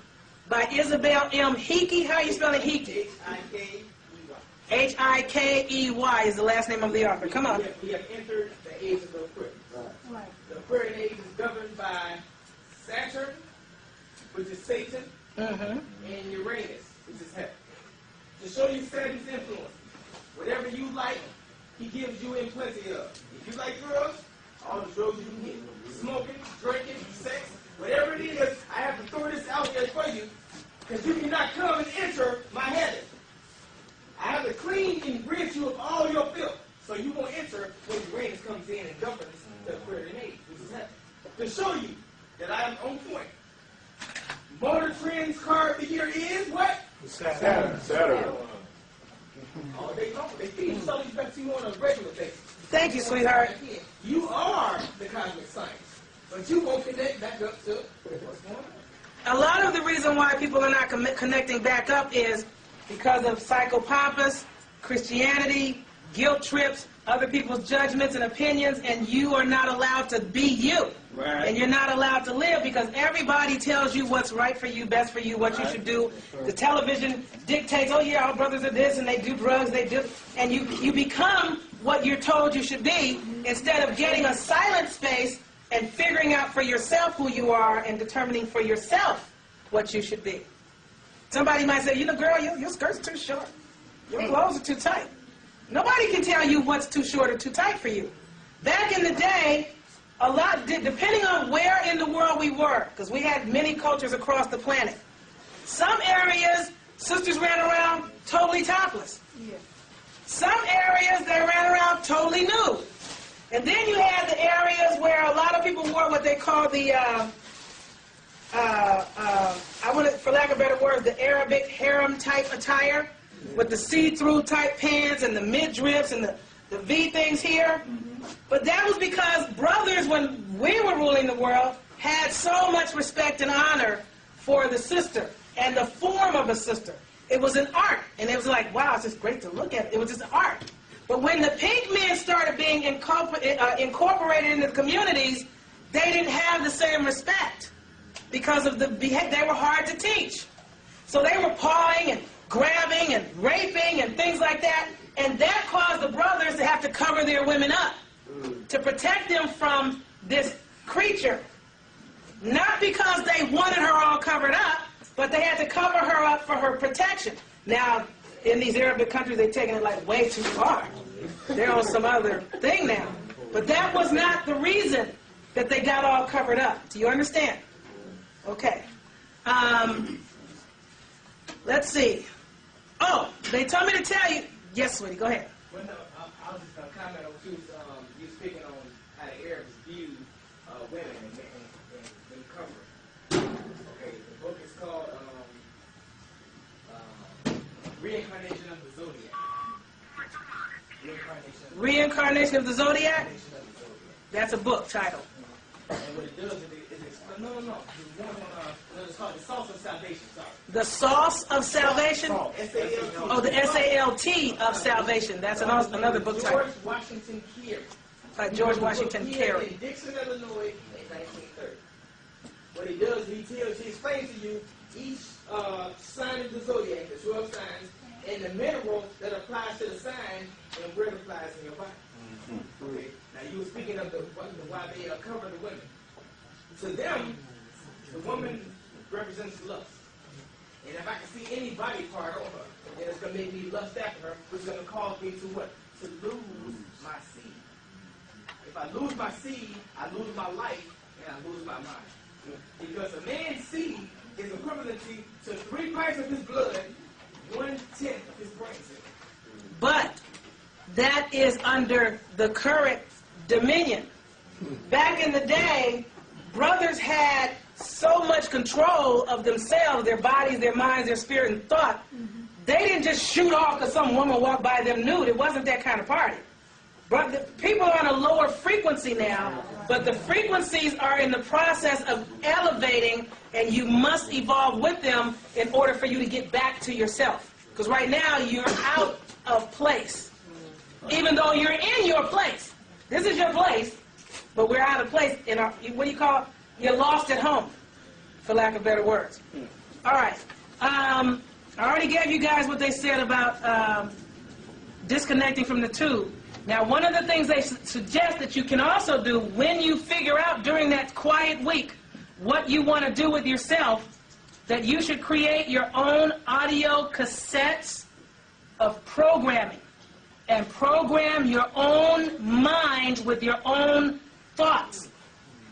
By Isabel M. Hickey. How are you spelling Hickey? H-I-K-E-Y. H-I-K-E-Y is the last name of the author. Come on. We have entered the age of the Aquarius. Right. The Aquarian age is governed by Saturn, which is Satan, and Uranus, which is heaven. To show you Saturn's influence, whatever you like, he gives you in plenty of. If you like drugs, all the drugs you can get. Smoking, drinking, sex, whatever it is, I have to throw this out there for you, because you cannot come and enter my heaven. I have to clean and rid you of all your filth, so you won't enter when Uranus comes in and governs the Aquarian age, which is heaven. To show you that I am on point. Motor Trend's card of the year is what? Saturn. All day long. They feed you something back to you on a regular basis. Thank you, sweetheart. You are the cosmic science, but you won't connect back up to what's going on. A lot of the reason why people are not connecting back up is because of psychopathos, Christianity, guilt trips, other people's judgments and opinions, and you are not allowed to be you. Right. And you're not allowed to live because everybody tells you what's right for you, best for you, what you should do. The television dictates, oh yeah, our brothers are this, and they do drugs, they do, and you become what you're told you should be instead of getting a silent space and figuring out for yourself who you are and determining for yourself what you should be. Somebody might say, you know, girl, your skirt's too short. Your clothes are too tight. Nobody can tell you what's too short or too tight for you. Back in the day, a lot, depending on where in the world we were, because we had many cultures across the planet. Some areas, sisters ran around totally topless. Yeah. Some areas, they ran around totally nude. And then you had the areas where a lot of people wore what they call the, for lack of better words, the Arabic harem type attire with the see-through type pants and the midriffs and the V things here. But that was because brothers, when we were ruling the world, had so much respect and honor for the sister and the form of a sister. It was an art, and it was like, wow, it's just great to look at. It was just art. But when the pink men started being incorporated into the communities, they didn't have the same respect because of the behavior. They were hard to teach. So they were pawing and grabbing and raping and things like that, and that caused the brothers to have to cover their women up to protect them from this creature. Not because they wanted her all covered up, but they had to cover her up for her protection. Now, in these Arabic countries, they're taking it like way too far. They're on some other thing now. But that was not the reason that they got all covered up. Do you understand? Okay. Let's see. Oh, they told me to tell you. Yes, sweetie, go ahead. Well, no, I was just going to comment on you speaking on how the Arabs view women and cover. Okay, the book is called Reincarnation of the Zodiac. Reincarnation of the Zodiac? That's a book title. And what it does is no. It's called The Sauce of Salvation, sorry. The Sauce of Salvation? S-A-L-T. Oh, the S-A-L-T of Salvation. That's another book title. George Washington Carey. By George Washington Carey. In Dixon, Illinois, in 1930. What he does, he explains to you each sign of the zodiac, the 12 signs, and the mineral that applies to the sign and where it applies in your body. Okay. Now you were speaking of why they cover the women. To them, the woman represents lust. And if I can see any body part on her, then it's going to make me lust after her, which is going to cause me to what? To lose my seed. If I lose my seed, I lose my life, and I lose my mind. Because a man's seed is equivalency to 3 pints of his blood, 1/10 of his brain cells. But that is under the current dominion. Back in the day, brothers had so much control of themselves, their bodies, their minds, their spirit, and thought. They didn't just shoot off because some woman walked by them nude. It wasn't that kind of party. But the people are on a lower frequency now, but the frequencies are in the process of elevating, and you must evolve with them in order for you to get back to yourself. Because right now, you're out of place. Even though you're in your place. This is your place, but we're out of place. In our, what do you call it? You're lost at home, for lack of better words. All right. I already gave you guys what they said about disconnecting from the tube. Now, one of the things they suggest that you can also do when you figure out during that quiet week what you want to do with yourself, that you should create your own audio cassettes of programming and program your own mind with your own thoughts.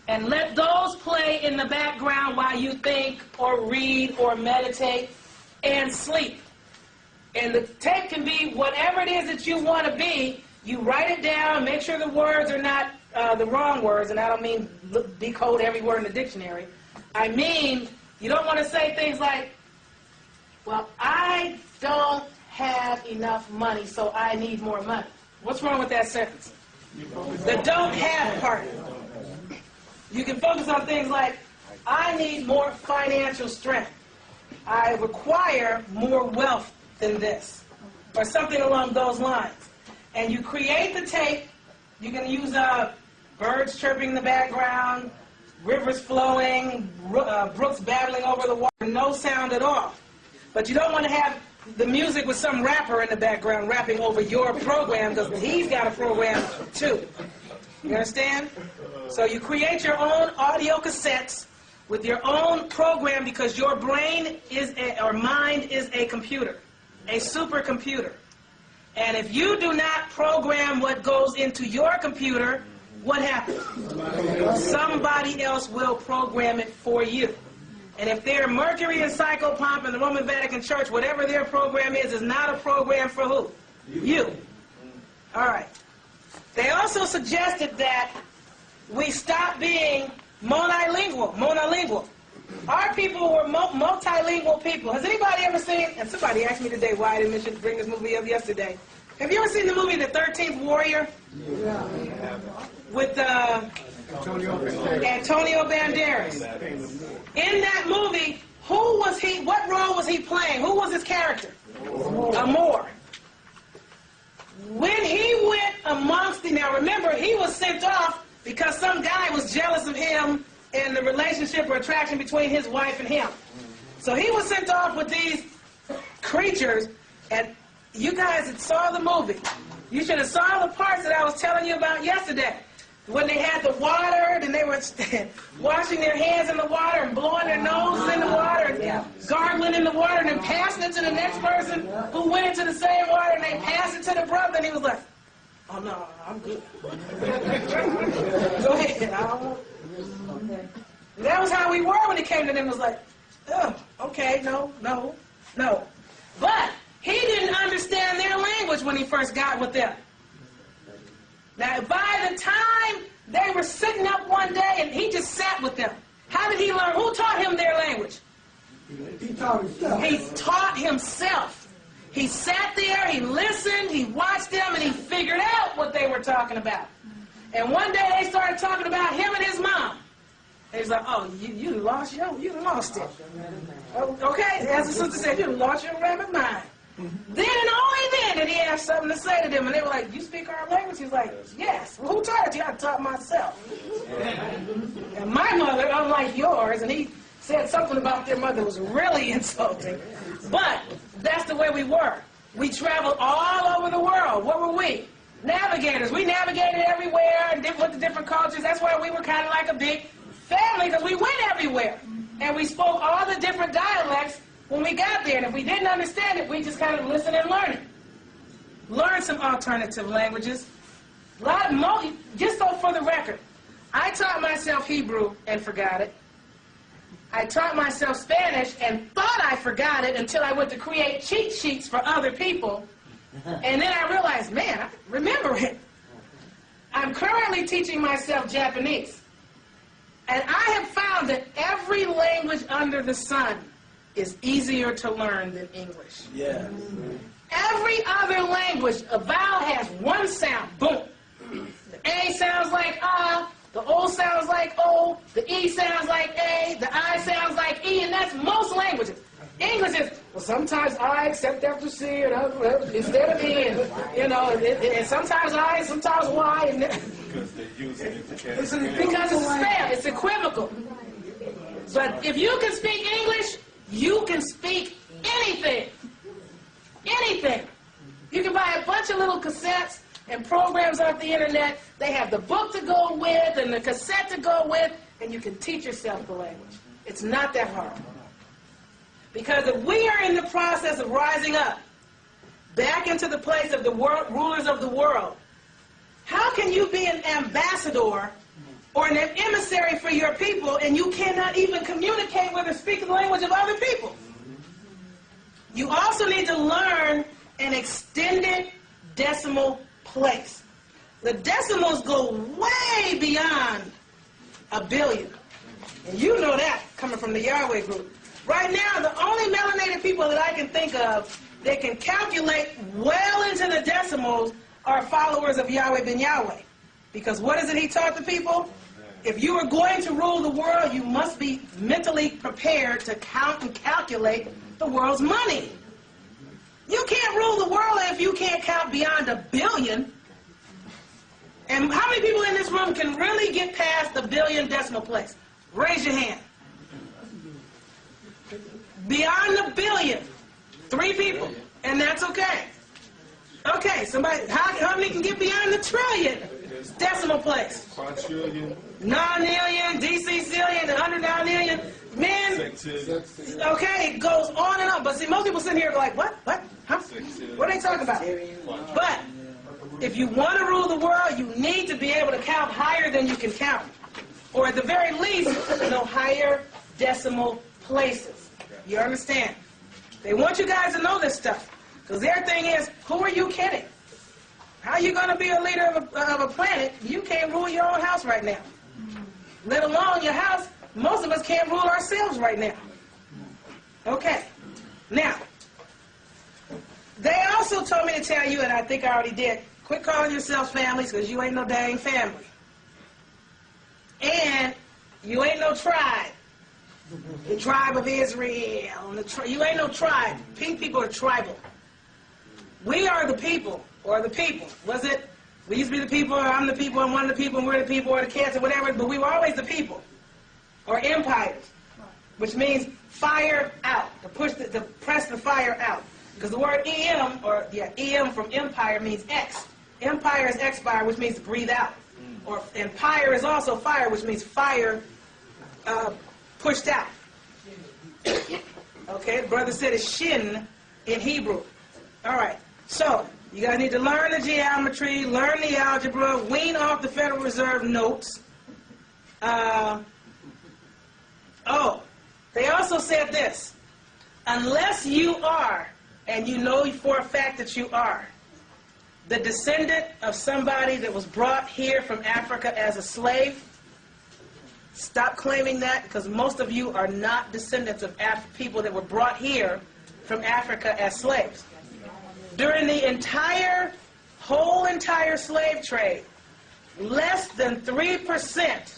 And let those play in the background while you think or read or meditate and sleep. And the tape can be whatever it is that you want to be. You write it down, make sure the words are not the wrong words, and I don't mean decode every word in the dictionary. I mean, you don't want to say things like, well, I don't have enough money, so I need more money. What's wrong with that sentence? The don't have part. You can focus on things like, I need more financial strength. I require more wealth than this. Or something along those lines. And you create the tape. You can use birds chirping in the background, rivers flowing, brooks battling over the water, no sound at all. But you don't want to have the music with some rapper in the background rapping over your program, because he's got a program too. You understand? So you create your own audio cassettes with your own program, because your brain is or mind is a computer, a supercomputer. And if you do not program what goes into your computer, what happens? Somebody else will program it for you. And if they're Mercury and Psychopomp and the Roman Vatican Church, whatever their program is not a program for who? You. All right. They also suggested that we stop being monolingual. Our people were multilingual people. Has anybody ever seen, and somebody asked me today why I didn't bring this movie up yesterday. Have you ever seen the movie The 13th Warrior? Yeah. With Antonio Banderas. In that movie, what role was he playing? Who was his character? A Moor. When he went amongst now remember, he was sent off because some guy was jealous of him and the relationship or attraction between his wife and him. So he was sent off with these creatures, and you guys that saw the movie, you should have saw the parts that I was telling you about yesterday. When they had the water, and they were washing their hands in the water and blowing their noses in the water and gargling in the water and then passing it to the next person who went into the same water, and they passed it to the brother, and he was like, oh no, I'm good. Go ahead. That was how we were when it came to them. It was like, oh, okay, no. But he didn't understand their language when he first got with them. Now, by the time they were sitting up one day and he just sat with them, how did he learn? Who taught him their language? He taught himself. He taught himself. He sat there, he listened, he watched them, and he figured out what they were talking about. And one day they started talking about him and his mom. And he's like, oh, you lost it. Okay, as the sister said, you lost your rabbit mind. Then and only then did he have something to say to them. And they were like, you speak our language? He's like, yes. Well, who taught it to you? I taught myself. And my mother, unlike yours, and he said something about their mother was really insulting. But that's the way we were. We traveled all over the world. What were we? Navigators. We navigated everywhere and went to different cultures. That's why we were kind of like a big family, because we went everywhere. And we spoke all the different dialects when we got there. And if we didn't understand it, we just kind of listened and learned it. Learn some alternative languages. Just so for the record, I taught myself Hebrew and forgot it. I taught myself Spanish and thought I forgot it until I went to create cheat sheets for other people. And then I realized, man, I remember it. I'm currently teaching myself Japanese. And I have found that every language under the sun is easier to learn than English. Yeah. Every other language, a vowel has one sound, boom. The A sounds like the O sounds like O, the E sounds like A, the I sounds like E, and that's most languages. English is, well, sometimes I except after C and instead of E, and, and sometimes I, sometimes Y. And because they're using it to because it's spell, it's equivocal. But if you can speak English, you can speak anything. Anything. You can buy a bunch of little cassettes and programs off the internet. They have the book to go with and the cassette to go with, and you can teach yourself the language. It's not that hard. Because if we are in the process of rising up back into the place of the rulers of the world, how can you be an ambassador or an emissary for your people and you cannot even communicate with or speak the language of other people? You also need to learn an extended decimal place. The decimals go way beyond 1 billion. And you know that coming from the Yahweh group. Right now, the only melanated people that I can think of that can calculate well into the decimals are followers of Yahweh ben Yahweh. Because what is it he taught the people? If you are going to rule the world, you must be mentally prepared to count and calculate the world's money. You can't rule the world if you can't count beyond 1 billion. And how many people in this room can really get past the 1 billion decimal place? Raise your hand. Beyond 1 billion. 3 people. And that's okay. Okay, somebody, how many can get beyond the trillion decimal place? Quadrillion. Nonillion, decillion, 100 nonillion. Man, okay, it goes on and on. But see, most people sitting here like, what? What? Huh? What are they talking about? But if you want to rule the world, you need to be able to count higher than you can count. Or at the very least, know higher decimal places. You understand? They want you guys to know this stuff. Because their thing is, who are you kidding? How are you going to be a leader of a planet? You can't rule your own house right now. Let alone your house. Most of us can't rule ourselves right now. Okay. Now, they also told me to tell you, and I think I already did, quit calling yourselves families because you ain't no dang family. And you ain't no tribe. The tribe of Israel. You ain't no tribe. Pink people are tribal. We are the people, or the people. Was it? We used to be the people, or I'm the people, I'm one of the people, and we're the people, or the cats, or whatever, but we were always the people. Or empires, which means fire out, to press the fire out. Because the word EM, EM from empire means X. Empire is expire, which means breathe out. Or empire is also fire, which means fire pushed out. Okay, the brother said it's shin in Hebrew. All right, so you guys need to learn the geometry, learn the algebra, wean off the Federal Reserve notes. They also said this. Unless you are, and you know for a fact that you are, the descendant of somebody that was brought here from Africa as a slave, stop claiming that, because most of you are not descendants of people that were brought here from Africa as slaves. During the whole entire slave trade, less than 3%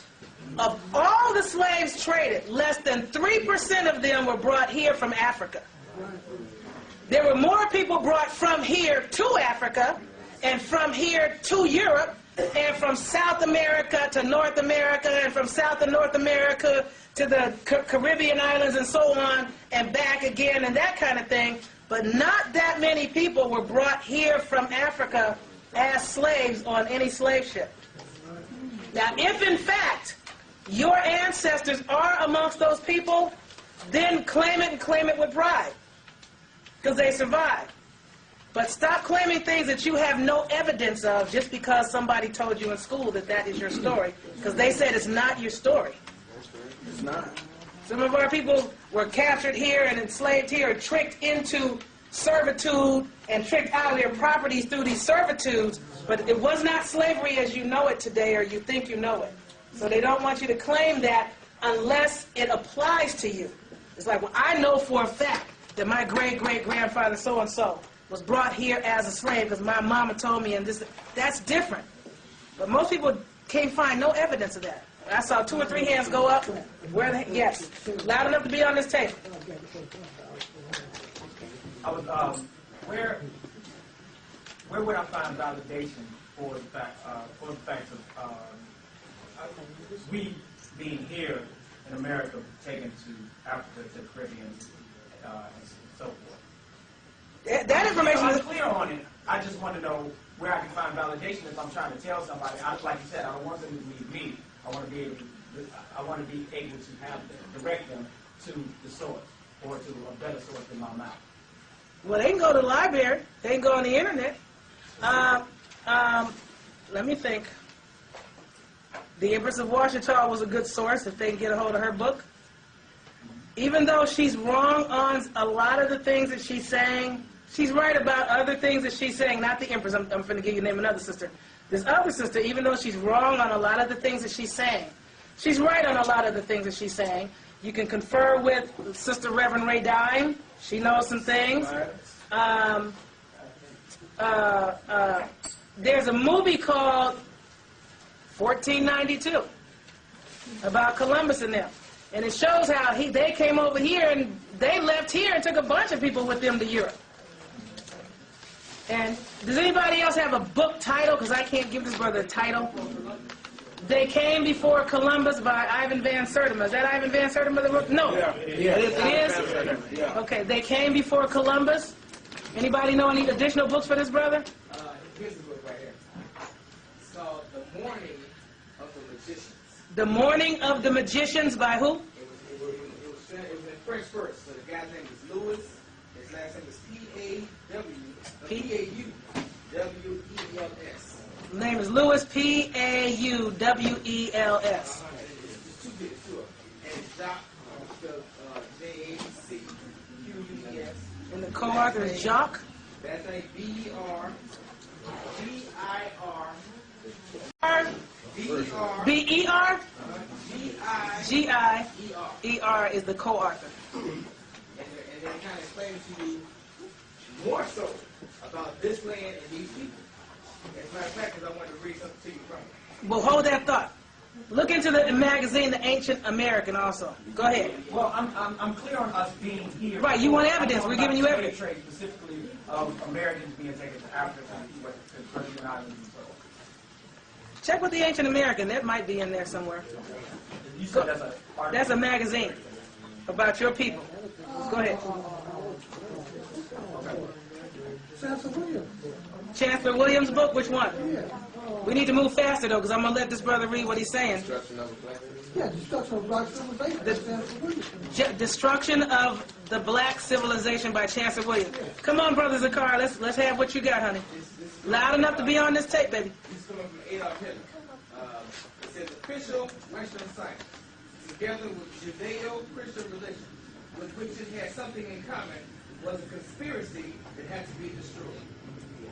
of all the slaves traded, less than 3% of them were brought here from Africa. There were more people brought from here to Africa, and from here to Europe, and from South America to North America, and from South and North America to the Caribbean islands and so on, and back again, and that kind of thing. But not that many people were brought here from Africa as slaves on any slave ship. Now, if in fact your ancestors are amongst those people, then claim it and claim it with pride, because they survived. But stop claiming things that you have no evidence of just because somebody told you in school that that is your story, because they said it's not your story. It's not. Some of our people were captured here and enslaved here, tricked into servitude and tricked out of their properties through these servitudes, but it was not slavery as you know it today or you think you know it. So they don't want you to claim that unless it applies to you. It's like, well, I know for a fact that my great-great-grandfather so-and-so was brought here as a slave because my mama told me, and this, that's different. But most people can't find no evidence of that. I saw 2 or 3 hands go up. Where the, yes, loud enough to be on this tape. I was, where would I find validation for the fact of we being here in America taken to Africa, to the Caribbean, and so forth? That information I'm is clear on it. I just want to know where I can find validation if I'm trying to tell somebody. Like you said, I don't want them to believe me. I want to be able to have them, direct them to the source or to a better source than my mouth. well, they can go to the library. They can go on the internet. Let me think. The Empress of Washita was a good source if they can get a hold of her book. Even though she's wrong on a lot of the things that she's saying, she's right about other things that she's saying, not the Empress. I'm going to give you name another sister. This other sister, even though she's wrong on a lot of the things that she's saying, she's right on a lot of the things that she's saying. You can confer with Sister Reverend Ray Dine. She knows some things. There's a movie called 1492 about Columbus and them. And it shows how they came over here and they left here and took a bunch of people with them to Europe. And does anybody else have a book title? Because I can't give this brother a title. They Came Before Columbus by Ivan Van Sertima. Is that Ivan Van Sertima the book? No. Yeah, It is? Yeah. Okay, They Came Before Columbus. Anybody know any additional books for this brother? Here's the book right here. It's called The Morning of the Magicians. The Morning of the Magicians by who? It was in French first. So the guy's name is Louis. His last name is P-A-W-W-E-L-S. His name is Louis, P-A-U-W-E-L-S. There's 2 bits to it. And Jacques, spelled J-A-C-Q-U-E-S. And the co-author is Jacques. That's a B-E-R. B-I-R. B-E-R. B-E-R? G-I. G-I-E-R is the co-author. And they kind of explain to you more so about this land and these people. As a matter of fact, because I wanted to read something to you from it. Well, hold that thought. Look into the magazine, The Ancient American, also. Go ahead. Well, I'm clear on us being here. Right, you want evidence. We're giving you evidence. Trade specifically of Americans being taken to Africa, to the Caribbean islands and so on. Check with The Ancient American. That might be in there somewhere. You said That's a magazine about your people. Go ahead. Chancellor Williams. Chancellor Williams' book, which one? Yeah. We need to move faster, though, because I'm going to let this brother read what he's saying. Yeah, Destruction of Black Civilization. That's Chancellor Williams. Destruction of the Black Civilization by Chancellor Williams. Come on, Brother Zakar, let's have what you got, honey. Loud enough to be on this tape, baby. This is coming from Adolf Hitler. It says official Western science, together with Judeo-Christian religion, with which it had something in common, was a conspiracy that had to be destroyed.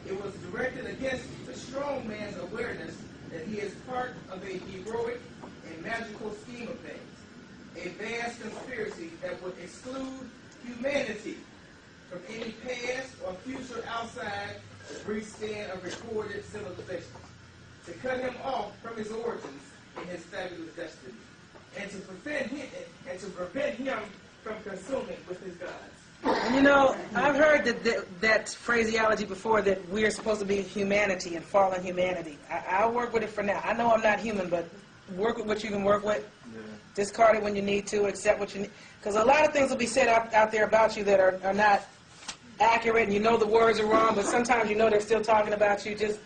It was directed against the strong man's awareness that he is part of a heroic and magical scheme of things, a vast conspiracy that would exclude humanity from any past or future outside the brief span of recorded civilization, to cut him off from his origins and his fabulous destiny, and to prevent him from consuming with his gods. And you know, I've heard that phraseology before, that we're supposed to be humanity and fallen humanity. I'll work with it for now. I know I'm not human, but work with what you can work with. Yeah. Discard it when you need to, accept what you need. Because a lot of things will be said out there about you that are not accurate, and you know the words are wrong, but sometimes you know they're still talking about you. Just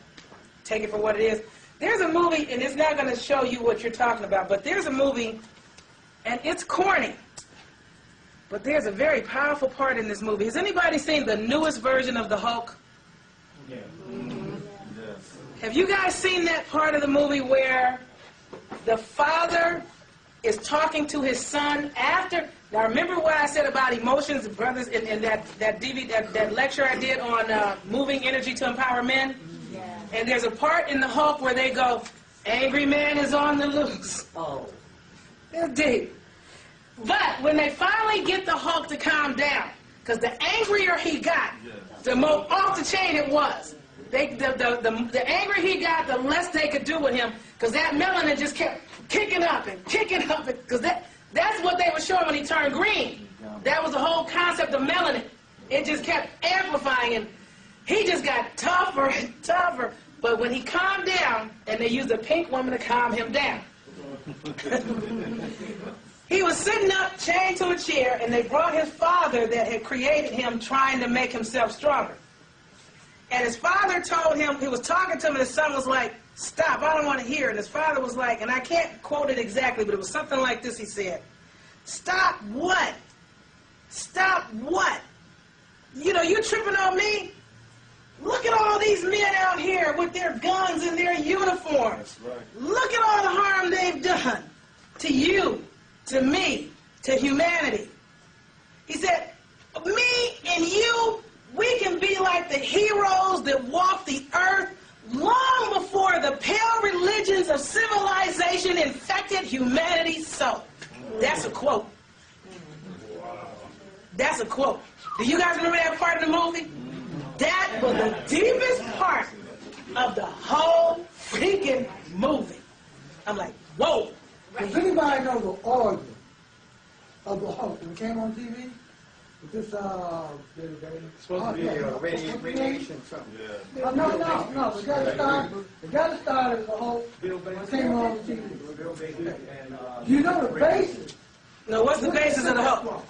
take it for what it is. There's a movie, and it's not going to show you what you're talking about, but there's a movie, and it's corny. But there's a very powerful part in this movie. Has anybody seen the newest version of the Hulk? Yeah. Mm-hmm. Yes. Have you guys seen that part of the movie where the father is talking to his son after. Now remember what I said about emotions, brothers, in that lecture I did on moving energy to empower men? Yeah. And there's a part in the Hulk where they go, angry man is on the loose. Oh. It's deep. But when they finally get the Hulk to calm down, because the angrier he got, the more off the chain it was. The angrier he got, the less they could do with him, because that melanin just kept kicking up, because that's what they were showing when he turned green. That was the whole concept of melanin. It just kept amplifying, and he just got tougher and tougher. But when he calmed down, and they used a pink woman to calm him down, he was sitting up, chained to a chair, and they brought his father that had created him, trying to make himself stronger. And his father told him, he was talking to him, and his son was like, stop, I don't want to hear it. And his father was like, and I can't quote it exactly, but it was something like this, he said, stop what? Stop what? You know, you tripping on me? Look at all these men out here with their guns and their uniforms. Right. Look at all the harm they've done to you, to me, to humanity. He said, me and you, we can be like the heroes that walked the earth long before the pale religions of civilization infected humanity's soul. That's a quote. That's a quote. Do you guys remember that part of the movie? That was the deepest part of the whole freaking movie. I'm like, whoa. Does anybody know the origin of the Hulk? When it came on TV? This, supposed to be radiation something. Yeah. No. The guy that started the Hulk came on TV. Do you know the basis? No, what's the basis of the Hulk?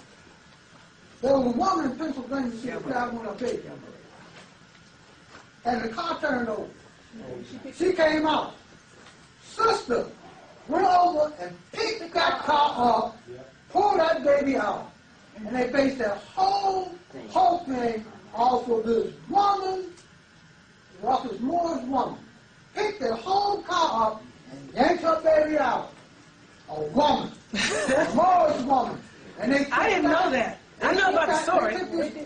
There was a woman in Pennsylvania, she was driving a baby. And the car turned over. She came out. Sister went over and picked that car up, pulled that baby out. And they based their whole thing off of this woman, Russell Moore's woman, picked their whole car up and yanked her baby out. A woman. Moore's woman. And they I didn't know that. I know about the story. They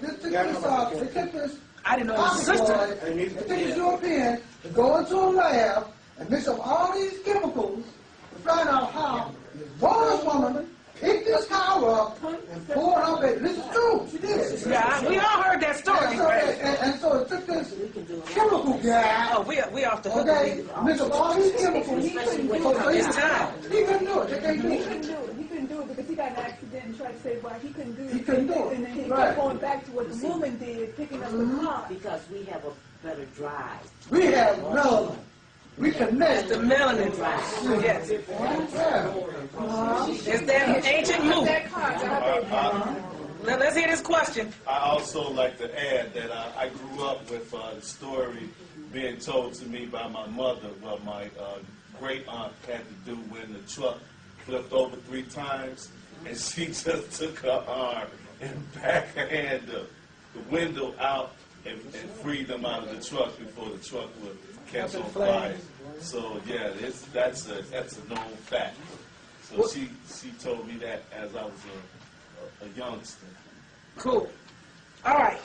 took this I didn't know it was a sister. They took this European to go into a lab and mix up all these chemicals to find out how this Moore's woman picked this car up and poured her baby. This is true. She did it. Yeah, we all heard that story. And so it took this chemical guy. Oh, we off the hook. Okay, mix up all these chemicals. It's time. He couldn't do it. They can't do it. He couldn't do it because he got in an accident and tried to say why he couldn't do it. He couldn't do it. And then he kept going back to what the woman did, picking up the car. Because we have a better drive. We have melanin. We connect. The melanin drive. Yes. It's that ancient move. Now let's hear this question. I also like to add that I grew up with the story being told to me by my mother. Well, my great aunt had to do when the truck flipped over 3 times, and she just took her arm and backhand the window out and freed them out of the truck before the truck would catch on fire. So yeah, that's a known fact. So she told me that as I was a youngster. Cool. All right.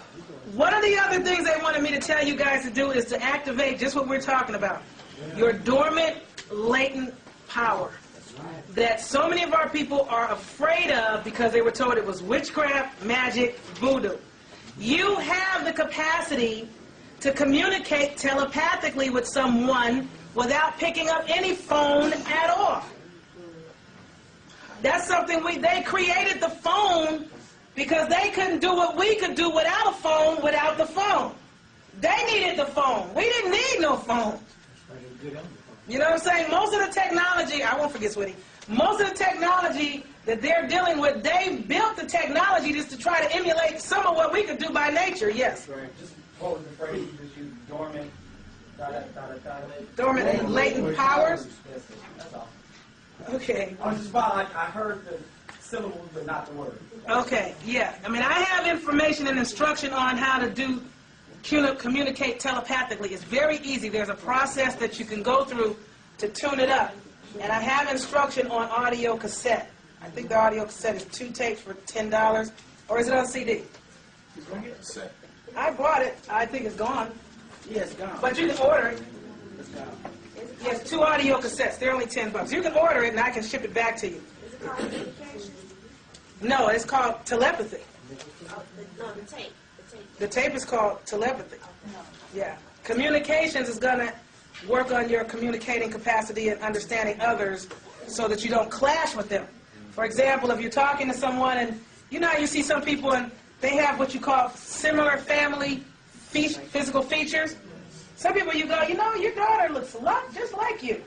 One of the other things they wanted me to tell you guys to do is to activate just what we're talking about. Your dormant, latent power. That so many of our people are afraid of because they were told it was witchcraft, magic, voodoo. You have the capacity to communicate telepathically with someone without picking up any phone at all. That's something they created the phone because they couldn't do what we could do without a phone, without the phone. They needed the phone. We didn't need no phone. You know what I'm saying? Most of the technology, I won't forget, sweetie, most of the technology that they're dealing with, they built the technology just to try to emulate some of what we could do by nature, yes. Just what was the phrase you just used? Dormant, dormant and latent powers? Yes, that's all. Okay. On the spot, I heard the syllables, but not the word. Okay, yeah. I mean, I have information and instruction on how to communicate telepathically. It's very easy. There's a process that you can go through to tune it up. And I have instruction on audio cassette. I think the audio cassette is 2 tapes for $10. Or is it on CD? I bought it. I think it's gone. Yeah, it's gone. But you can order it. It's gone. Yes, 2 audio cassettes. They're only $10. You can order it and I can ship it back to you. Is it called communication? No, it's called telepathy. Oh, no, the tape. The tape is called telepathy. Yeah. Communications is going to work on your communicating capacity and understanding others so that you don't clash with them. For example, if you're talking to someone and you know how you see some people and they have what you call similar family physical features. Some people you go, you know, your daughter looks a lot just like you.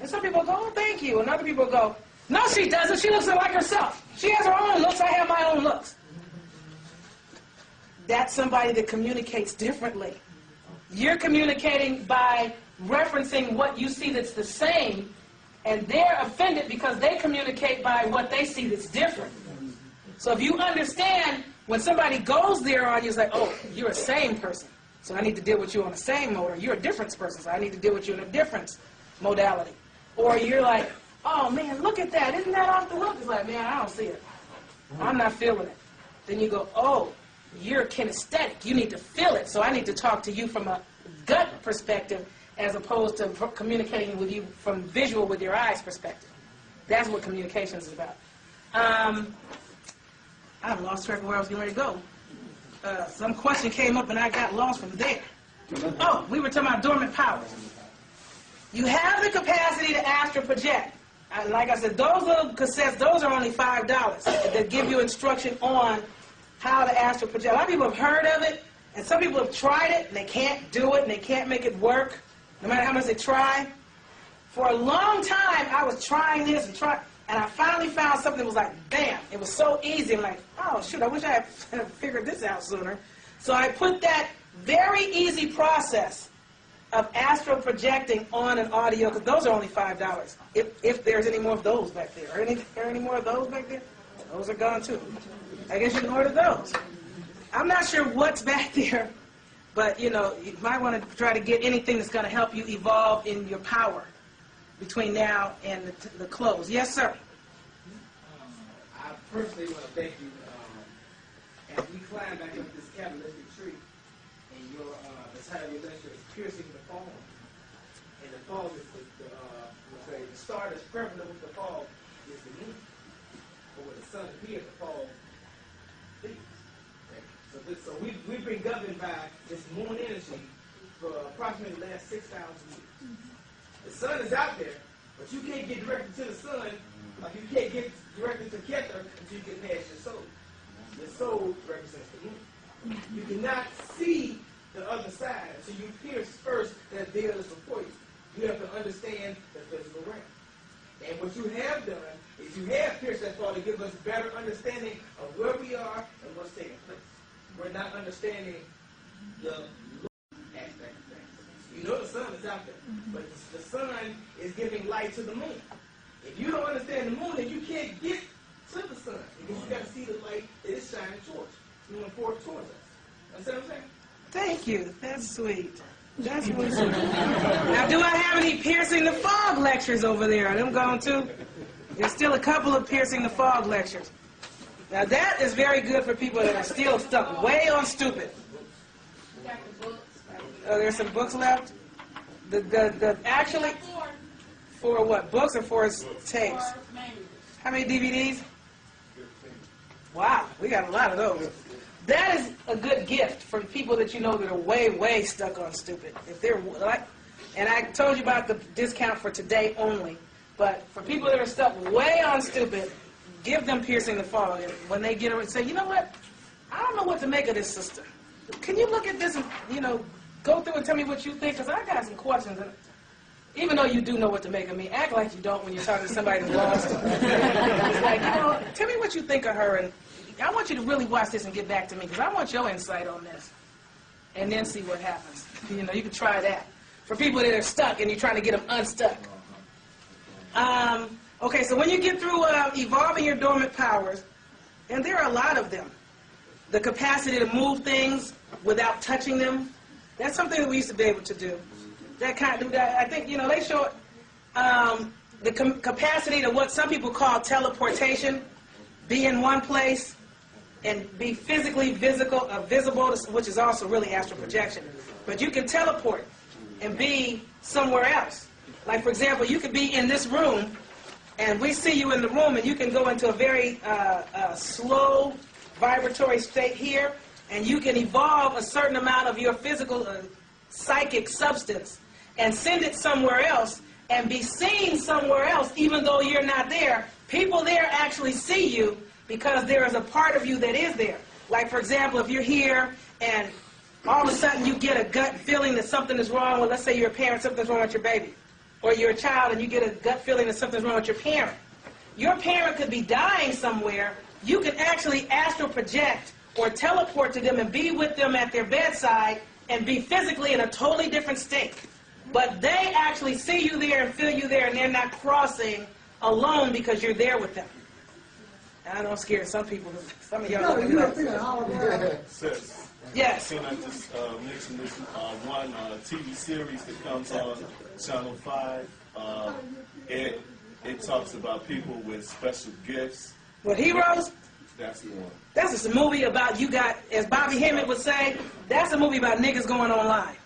And some people go, oh, thank you. And other people go, no, she doesn't. She looks like herself. She has her own looks. I have my own looks. That's somebody that communicates differently. You're communicating by referencing what you see that's the same, and they're offended because they communicate by what they see that's different. So if you understand, when somebody goes there on you, it's like, oh, you're a same person, so I need to deal with you on the same mode, or you're a difference person, so I need to deal with you in a difference modality. Or you're like, oh, man, look at that. Isn't that off the hook? It's like, man, I don't see it. I'm not feeling it. Then you go, oh, you're kinesthetic. You need to feel it, so I need to talk to you from a gut perspective as opposed to communicating with you from visual with your eyes perspective. That's what communication is about. I've lost track of where I was getting ready to go. Some question came up and I got lost from there. Oh, we were talking about dormant powers. You have the capacity to astral project. Like I said, those little cassettes, those are only $5 that give you instruction on how to astral project. A lot of people have heard of it, and some people have tried it, and they can't do it, and they can't make it work, no matter how much they try. For a long time, I was trying this and I finally found something that was like, bam, it was so easy. I'm like, oh, shoot, I wish I had figured this out sooner. So I put that very easy process of astral projecting on an audio, because those are only $5. If there's any more of those back there. Are there any more of those back there? Those are gone too. I guess you can order those. I'm not sure what's back there, but you know, you might want to try to get anything that's going to help you evolve in your power between now and the close. Yes, sir. I personally want to thank you. As we climb back up this Kabbalistic tree, and your the title of your lecture is Piercing the Fall. And the fall is the star that's prevalent with the fall is the moon. But when the sun appears, the fall leaves. Okay. So we've been governed by this moon energy for approximately the last 6,000 years. The sun is out there, but you can't get directed to the sun, like you can't get directed to Keter until you get past your soul. Your soul represents the moon. You cannot see the other side until you pierce first that veil is before you. You have to understand the physical realm. And what you have done is you have pierced that fall to give us better understanding of where we are and what's taking place. We're not understanding the aspect of things. You know the sun is out there, but the sun is giving light to the moon. If you don't understand the moon, then you can't get to the sun, because you got to see the light that is shining towards you, moving forward towards us. Understand what I'm saying? Thank you. That's sweet. That's really sweet. Now, do I have any Piercing the Fog lectures over there? Are them gone too? There's still a couple of Piercing the Fog lectures. Now, that is very good for people that are still stuck way on stupid. Oh, there's some books left? Actually, for what? Books or for tapes? How many DVDs? Wow, we got a lot of those. That is a good gift for people that you know that are way, way stuck on stupid. If they're like, and I told you about the discount for today only, but for people that are stuck way on stupid, give them Piercing the Fog. And when they get it, say, you know what? I don't know what to make of this, sister. Can you look at this and, you know, go through and tell me what you think? Because I got some questions. And even though you do know what to make of me, act like you don't when you're talking to somebody that's lost. It's like, you know, tell me what you think of her, and I want you to really watch this and get back to me, because I want your insight on this. And then see what happens. You know, you can try that. For people that are stuck and you're trying to get them unstuck. Okay, so when you get through evolving your dormant powers, and there are a lot of them, the capacity to move things without touching them, that's something that we used to be able to do. I think, you know, they show it. the capacity to what some people call teleportation, be in one place and be physically visible, which is also really astral projection. But you can teleport and be somewhere else. Like, for example, you could be in this room, and we see you in the room, and you can go into a very slow vibratory state here, and you can evolve a certain amount of your physical psychic substance and send it somewhere else and be seen somewhere else, even though you're not there. People there actually see you because there is a part of you that is there. Like, for example, if you're here and all of a sudden you get a gut feeling that something is wrong, well, let's say you're a parent, something's wrong with your baby. Or you're a child and you get a gut feeling that something's wrong with your parent. Your parent could be dying somewhere. You can actually astral project or teleport to them and be with them at their bedside and be physically in a totally different state. But they actually see you there and feel you there, and they're not crossing alone because you're there with them. I know I'm scaring some people. Some of y'all look at me. Sis, yes. Can I just mention this one TV series that comes on Channel 5? It talks about people with special gifts. What, Heroes? That's the one. That's just a movie about, you got, as Bobby Hemmett would say, that's a movie about niggas going online.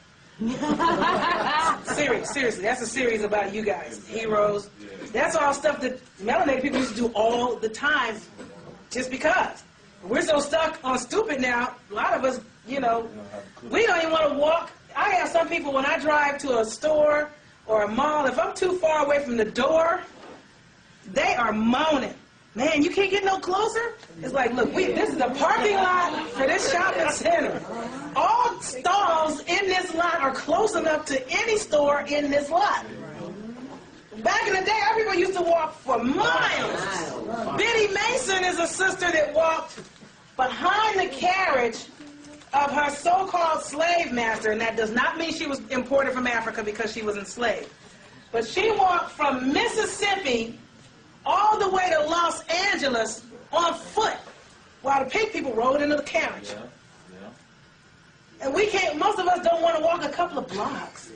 Seriously, that's a series about you guys, Heroes. That's all stuff that melanated people used to do all the time, just because. We're so stuck on stupid now, a lot of us, you know, we don't even want to walk. I have some people, when I drive to a store or a mall, if I'm too far away from the door, they are moaning. Man, you can't get no closer? It's like, look, this is the parking lot for this shopping center. All stalls in this lot are close enough to any store in this lot. Back in the day, our people used to walk for miles. Biddy Mason is a sister that walked behind the carriage of her so-called slave master, and that does not mean she was imported from Africa because she was enslaved. But she walked from Mississippi all the way to Los Angeles on foot, while the pink people rode into the carriage. And we can't, most of us don't want to walk a couple of blocks.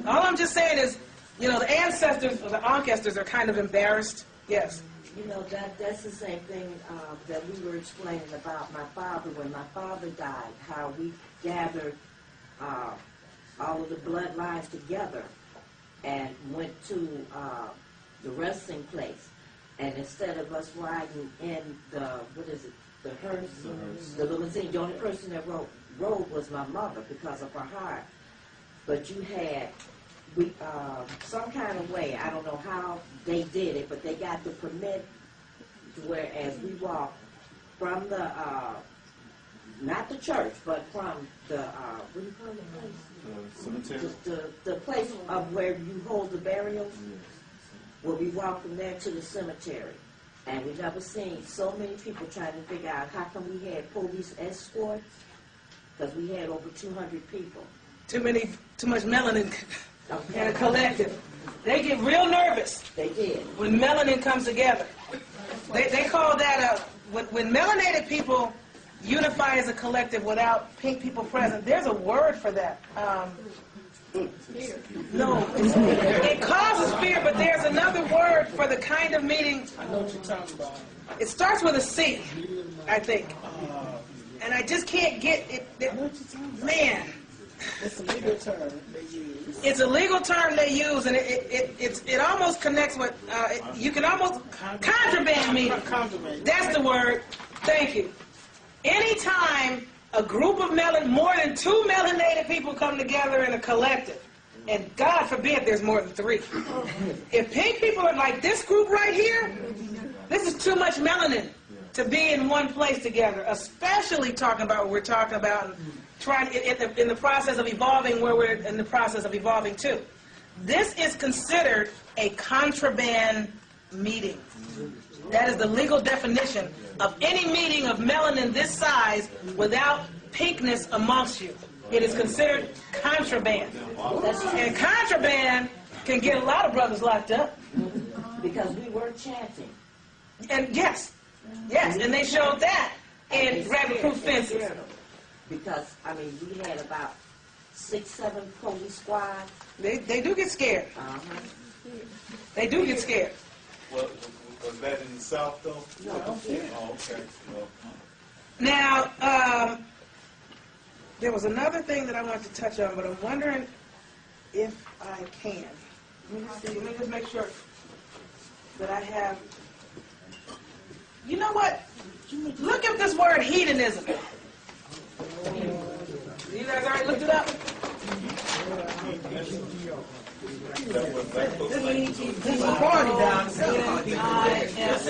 All I'm just saying is, you know, the ancestors, or the ancestors are kind of embarrassed. Yes. You know, that's the same thing that we were explaining about my father. When my father died, how we gathered all of the bloodlines together and went to the resting place. And instead of us riding in the, what is it, the hearse, the limousine, the only person that rode was my mother because of her heart. But you had some kind of way, I don't know how they did it, but they got the permit to whereas we walked from the, not the church, but from the, what do you call the place? Cemetery? The place of where you hold the burials, where we walked from there to the cemetery. And we never seen so many people trying to figure out how come we had police escorts, because we had over 200 people. Too much melanin in a collective. They get real nervous. They did. When melanin comes together. They call that when melanated people unify as a collective without pink people present, there's a word for that. Fear. No, it causes fear, but there's another word for the kind of meeting. I know what you're talking about. It starts with a C, I think. And I just can't get it. Man. It's a legal term they use. It's a legal term they use, and it almost connects with, you can almost, contraband meeting. That's the word. Thank you. Anytime a group of more than 2 melanated people come together in a collective, and God forbid there's more than 3. If pink people are like this group right here, this is too much melanin to be in one place together, especially talking about what we're talking about and trying in the process of evolving where we're in the process of evolving to. This is considered a contraband meeting. That is the legal definition of any meeting of melanin this size without pinkness amongst you. It is considered contraband. And contraband can get a lot of brothers locked up. Because we were chanting. And yes, and they showed that in rabbit-proof fences. Because, I mean, we had about 6, 7 police squads. They do get scared. They do get scared. Well, was that in the South, though? No. Oh, okay. Well, Now, there was another thing that I wanted to touch on, but I'm wondering if I can. Let me just make sure that I have. You know what? Look at this word hedonism. You guys already looked it up? There's a party down south. H-E-D-I-S.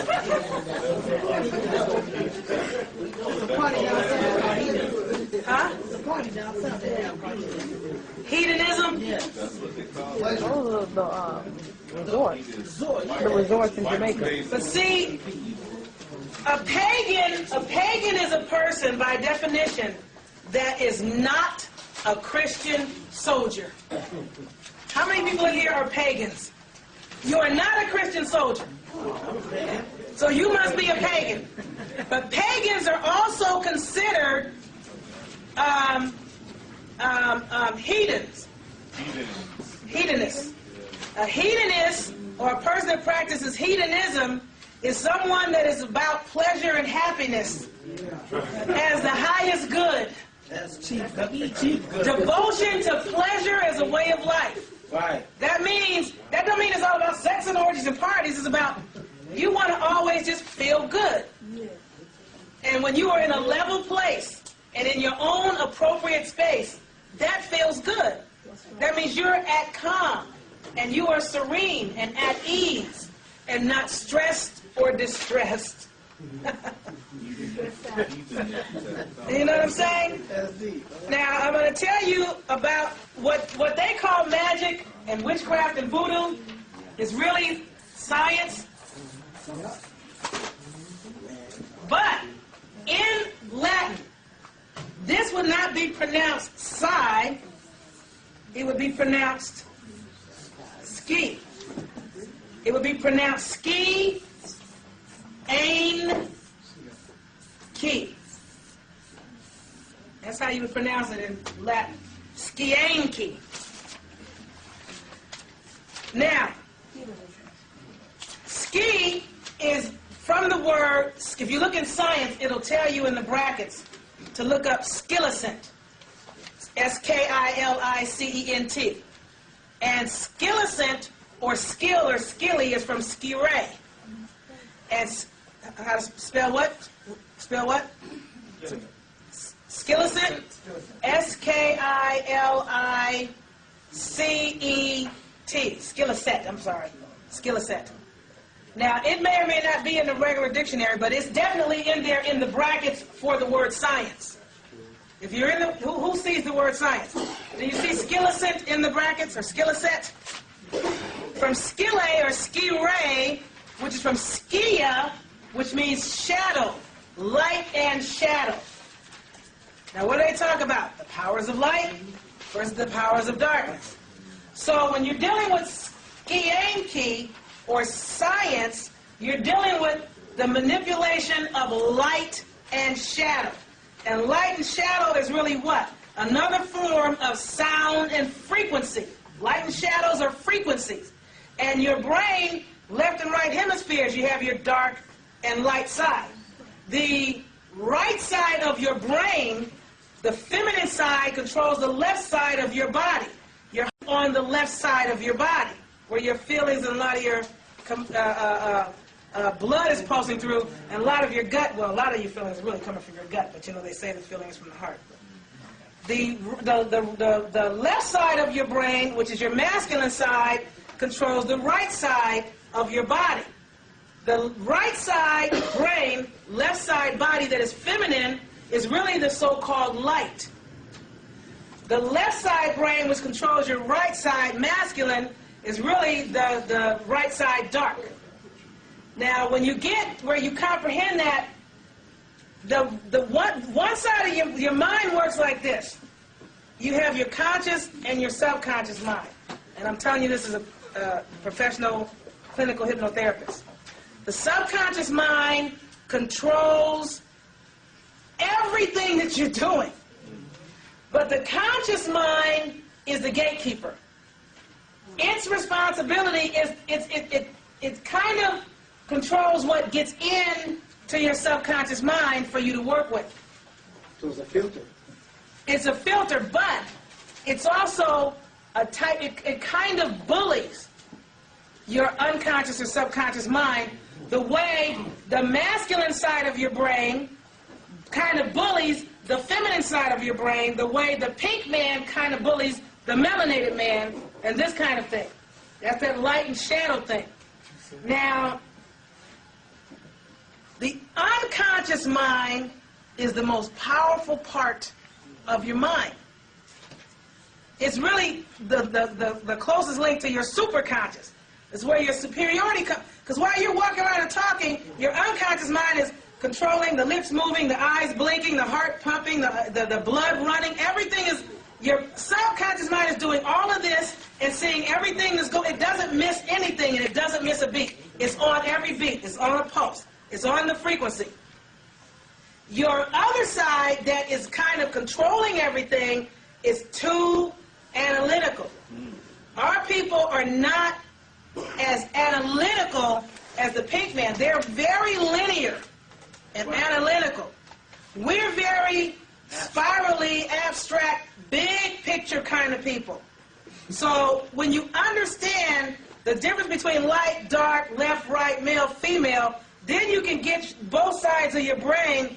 Huh? There's a party down south. They have a party. Hedonism? The resorts in Jamaica. But see, a pagan is a person by definition that is not a Christian soldier. How many people in here are pagans? You are not a Christian soldier. So you must be a pagan. But pagans are also considered heathens. Hedonists. A hedonist, or a person that practices hedonism, is someone that is about pleasure and happiness as the highest good. That's cheap. Cheap good. Devotion to pleasure as a way of life. Right. That don't mean it's all about sex and orgies and parties. It's about you want to always just feel good. And when you are in a level place and in your own appropriate space, that feels good. That means you're at calm and you are serene and at ease and not stressed or distressed. You know what I'm saying? Now, I'm going to tell you about what they call magic and witchcraft and voodoo is really science. But in Latin, this would not be pronounced psi, it would be pronounced ski. It would be pronounced ski, ain, key. That's how you would pronounce it in Latin. Skianki. Now, ski is from the word, if you look in science, it'll tell you in the brackets to look up skilicent. S-K-I-L-I-C-E-N-T. And skilicent, or skill or skilly, is from skire. And how to spell what? Spell what? Skilicent? S-K-I-L-I-C-E-T. Skilicet, I'm sorry. Skilicet. Now, it may or may not be in the regular dictionary, but it's definitely in there in the brackets for the word science. If you're in the, who sees the word science? Do you see skilicent in the brackets, or skilicet? From skille or skire, which is from skia, which means shadow, light and shadow. Now, what do they talk about? The powers of light versus the powers of darkness. So when you're dealing with skianki, or science, you're dealing with the manipulation of light and shadow. And light and shadow is really what? Another form of sound and frequency. Light and shadows are frequencies. And your brain, left and right hemispheres, you have your dark and light side. The right side of your brain, the feminine side, controls the left side of your body. You're on the left side of your body, where your feelings and a lot of your blood is pulsing through, and a lot of your gut, well, a lot of your feelings are really coming from your gut, but you know, they say the feeling is from the heart. The left side of your brain, which is your masculine side, controls the right side of your body. The right side brain, left side body that is feminine, is really the so-called light. The left side brain, which controls your right side masculine, is really the right side dark. Now, when you get where you comprehend that, the one side of your mind works like this. You have your conscious and your subconscious mind. And I'm telling you this as a professional clinical hypnotherapist. The subconscious mind controls everything that you're doing. But the conscious mind is the gatekeeper. its responsibility is it kind of controls what gets in to your subconscious mind for you to work with. So it's a filter. It's a filter, but it's also a type, it kind of bullies your unconscious or subconscious mind the way the masculine side of your brain kind of bullies the feminine side of your brain, the way the pink man kind of bullies the melanated man, and this kind of thing. That's that light and shadow thing. Now, the unconscious mind is the most powerful part of your mind. It's really the closest link to your superconscious. It's where your superiority comes. Because while you're walking around and talking, your unconscious mind is controlling, the lips moving, the eyes blinking, the heart pumping, the blood running. Everything is, your subconscious mind is doing all of this and seeing everything that's going. It doesn't miss anything, and it doesn't miss a beat. It's on every beat. It's on a pulse. It's on the frequency. Your other side that is kind of controlling everything is too analytical. Our people are not as analytical as the pink man. They're very linear and analytical. We're very spirally, abstract, big picture kind of people. So when you understand the difference between light, dark, left, right, male, female, then you can get both sides of your brain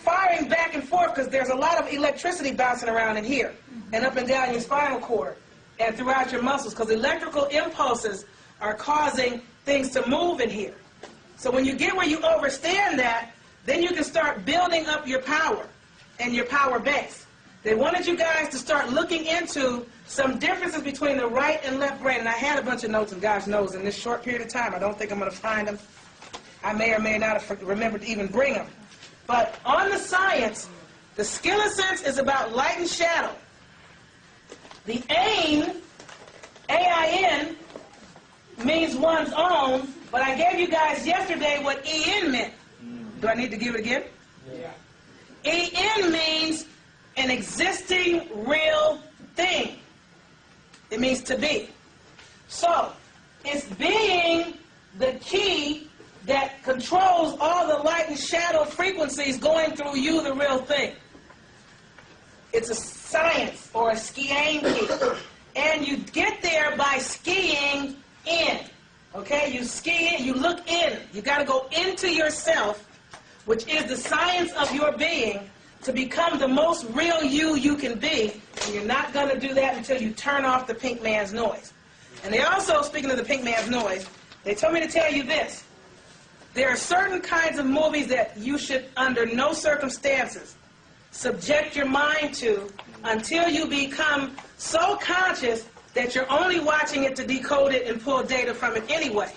firing back and forth, because there's a lot of electricity bouncing around in here and up and down your spinal cord and throughout your muscles, because electrical impulses are causing things to move in here. So when you get where you understand that, then you can start building up your power and your power base. They wanted you guys to start looking into some differences between the right and left brain. And I had a bunch of notes, and gosh knows, in this short period of time, I don't think I'm going to find them. I may or may not have remembered to even bring them. But on the science, the skilla sense is about light and shadow. The ain, A-I-N, means one's own, but I gave you guys yesterday what E-N meant. Do I need to give it again? Yeah. E-N means an existing real thing. It means to be. So, it's being the key that controls all the light and shadow frequencies going through you, the real thing. It's a science, or a skiing key. And you get there by skiing in. Okay? You ski in, you look in. You got to go into yourself, which is the science of your being, to become the most real you can be. And you're not going to do that until you turn off the pink man's noise. And they also, speaking of the pink man's noise, they told me to tell you this. There are certain kinds of movies that you should, under no circumstances, subject your mind to until you become so conscious that you're only watching it to decode it and pull data from it anyway.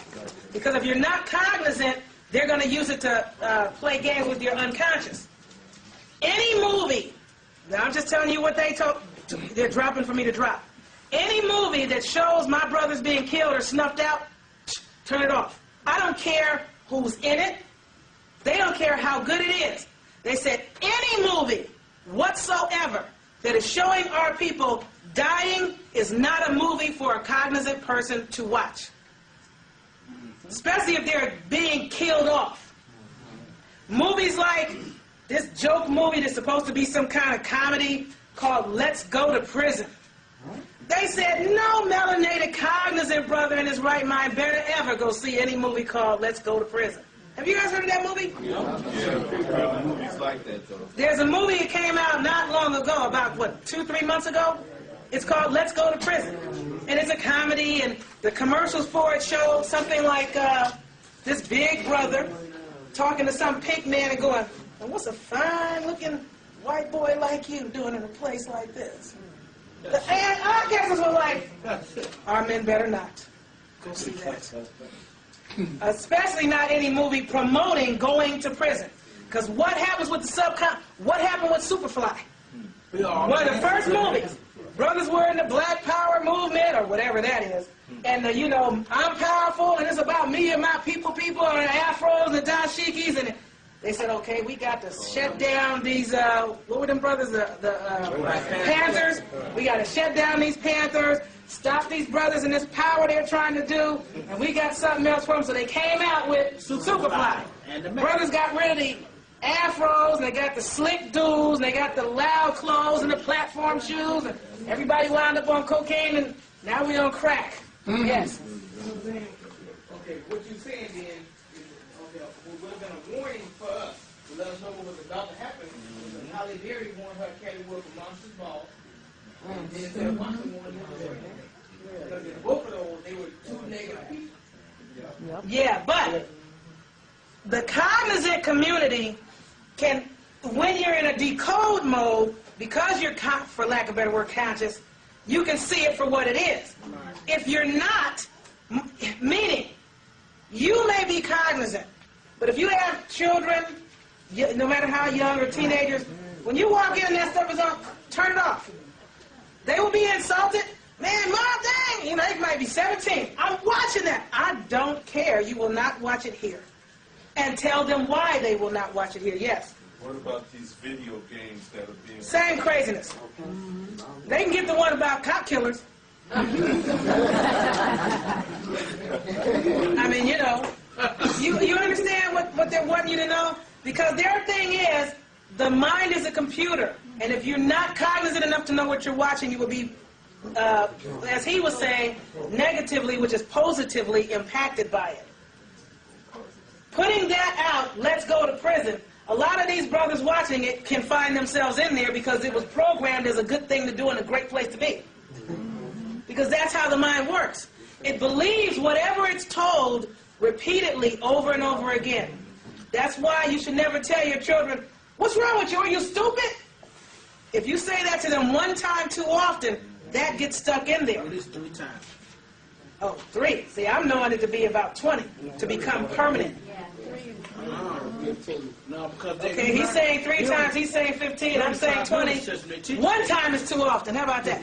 Because if you're not cognizant, they're going to use it to play games with your unconscious. Any movie, now I'm just telling you what they're dropping for me to drop. Any movie that shows my brothers being killed or snuffed out, turn it off. I don't care who's in it. They don't care how good it is. They said any movie whatsoever that is showing our people dying is not a movie for a cognizant person to watch. Especially if they're being killed off. Movies like this joke movie that's supposed to be some kind of comedy called Let's Go to Prison. They said no melanated cognizant brother in his right mind better ever go see any movie called Let's Go to Prison. Have you guys heard of that movie? Yeah, movies like that, though. There's a movie that came out not long ago, about, 2-3 months ago? It's called Let's Go to Prison. And it's a comedy, and the commercials for it show something like this big brother talking to some pink man and going, "And what's a fine-looking white boy like you doing in a place like this?" And our guesses were like, our men better not go see that. Especially not any movie promoting going to prison. Because what happens with the what happened with Superfly? One of the first movies. Brothers were in the Black Power movement, or whatever that is. And, I'm powerful, and it's about me and my people, and the afros, and the dashikis, and they said, okay, we got to shut down these, what were them brothers, the Panthers? We got to shut down these Panthers. stop these brothers and this power they're trying to do, and we got something else for them. So they came out with Superfly. And the brothers got rid of the afros, and they got the slick dudes, and they got the loud clothes and the platform shoes, and everybody wound up on cocaine, and now we on crack. Yes. Okay, what you're saying then is, okay, what would have been a warning for us to let us know what was about to happen. Holly Berry wanted her caddy work for Monsters Ball, and then said Monsters wanted her because in both of those, they were two negative people. Yeah, but the cognizant community can, when you're in a decode mode, because you're, for lack of a better word, conscious, you can see it for what it is. If you're not, meaning, you may be cognizant, but if you have children, no matter how young or teenagers, when you walk in and that stuff is on, turn it off. They will be insulted. Man, Mom, dang, you know, they might be 17. I'm watching that. I don't care. You will not watch it here. And tell them why they will not watch it here. Yes. What about these video games that are being... Same craziness. They can get the one about cop killers. I mean, you know, you understand what they're wanting you to know? Because their thing is, the mind is a computer. And if you're not cognizant enough to know what you're watching, you will be, as he was saying, negatively, which is positively impacted by it. Putting that out, let's go to prison. A lot of these brothers watching it can find themselves in there because it was programmed as a good thing to do and a great place to be. Because that's how the mind works. It believes whatever it's told repeatedly over and over again. That's why you should never tell your children, what's wrong with you? Are you stupid? If you say that to them one time too often, that gets stuck in there. At least 3 times. Oh, 3. See, I'm knowing it to be about 20 to become permanent. No, because okay, he's saying 3 times, he's saying 15, I'm saying 20. 1 time is too often. How about that?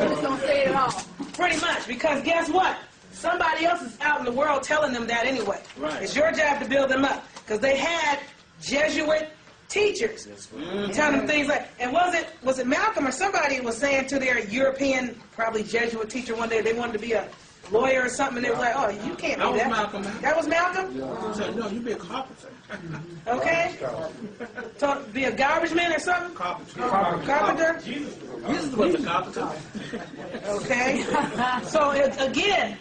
Just don't say it all. Pretty much, because guess what? Somebody else is out in the world telling them that anyway. Right. It's your job to build them up. Because they had Jesuit teachers telling them things like, and was it Malcolm or somebody was saying to their European, probably Jesuit teacher one day, they wanted to be a lawyer or something, and they were like, oh, you can't do that. Malcolm. That was Malcolm? Yeah. So, no, you be a carpenter. Okay. So, be a garbage man or something? Carpenter? Jesus was a carpenter. Okay. So, again,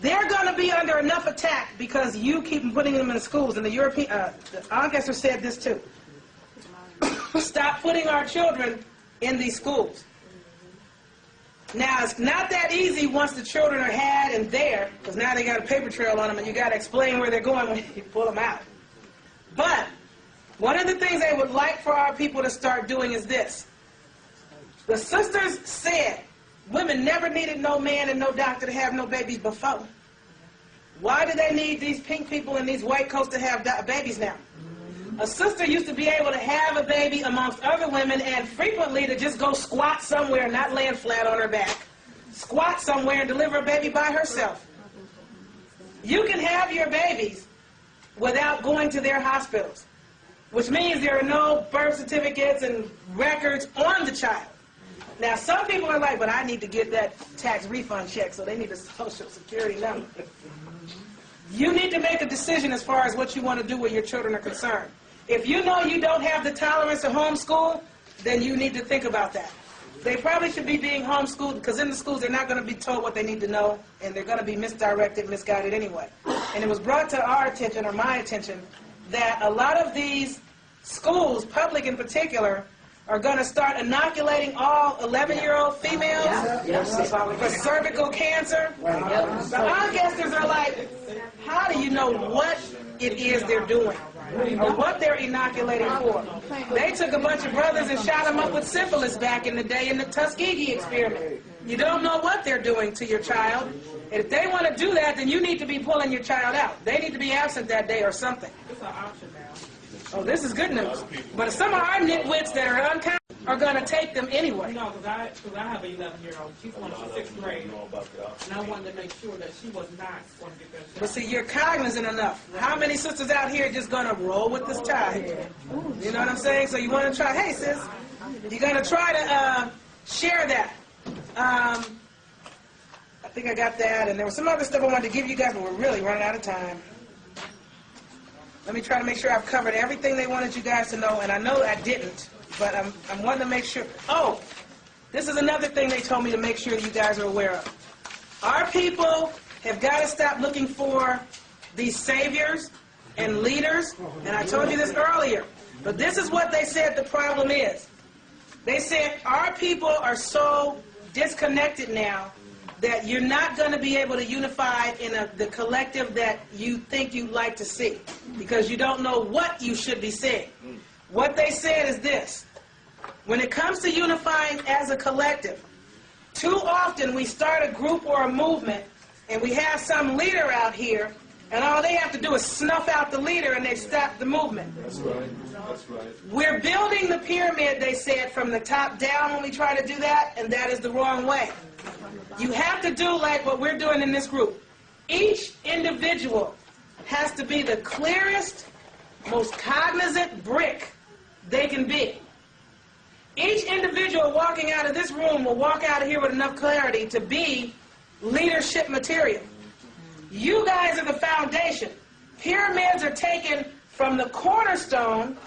they're going to be under enough attack because you keep putting them in the schools. And the European, the Ancestor said this too. Stop putting our children in these schools. Now, it's not that easy once the children are had and there, because now they got a paper trail on them and you got to explain where they're going when you pull them out. But one of the things they would like for our people to start doing is this. The sisters said women never needed no man and no doctor to have no babies before. Why do they need these pink people in these white coats to have babies now? A sister used to be able to have a baby amongst other women and frequently to just go squat somewhere, not laying flat on her back. Squat somewhere and deliver a baby by herself. You can have your babies without going to their hospitals, which means there are no birth certificates and records on the child. Now, some people are like, but I need to get that tax refund check, so they need a social security number. You need to make a decision as far as what you want to do where your children are concerned. If you know you don't have the tolerance to homeschool, then you need to think about that. They probably should be being homeschooled because in the schools they're not going to be told what they need to know and they're going to be misdirected, misguided anyway. And it was brought to our attention, or my attention, that a lot of these schools, public in particular, are going to start inoculating all 11-year-old females for cervical cancer. The Ancestors are like, how do you know what it is they're doing or what they're inoculating for? They took a bunch of brothers and shot them up with syphilis back in the day in the Tuskegee experiment. You don't know what they're doing to your child. And if they want to do that, then you need to be pulling your child out. They need to be absent that day or something. It's an option now. Oh, this is good news. But some of our nitwits that are unconscious are going to take them anyway. No, because I have an 11-year-old. She's going to 6th grade. And I wanted to make sure that she was not going to get that shot. But see, you're cognizant enough. How many sisters out here are just going to roll with this tide? You know what I'm saying? So you want to try, hey, sis, you're going to try to share that. think I got that, and there was some other stuff I wanted to give you guys, but we're really running out of time. Let me try to make sure I've covered everything they wanted you guys to know, and I know I didn't, but I'm wanting to make sure. Oh, this is another thing they told me to make sure you guys are aware of. Our people have got to stop looking for these saviors and leaders, and I told you this earlier, but this is what they said the problem is. They said our people are so disconnected now that you're not going to be able to unify in the collective that you think you'd like to see, because you don't know what you should be seeing. What they said is this: when it comes to unifying as a collective, too often we start a group or a movement and we have some leader out here, and all they have to do is snuff out the leader and they stop the movement. That's right. That's right. We're building the pyramid, they said, from the top down when we try to do that, and that is the wrong way. You have to do like what we're doing in this group. Each individual has to be the clearest, most cognizant brick they can be. Each individual walking out of this room will walk out of here with enough clarity to be leadership material. You guys are the foundation. Pyramids are taken from the cornerstone,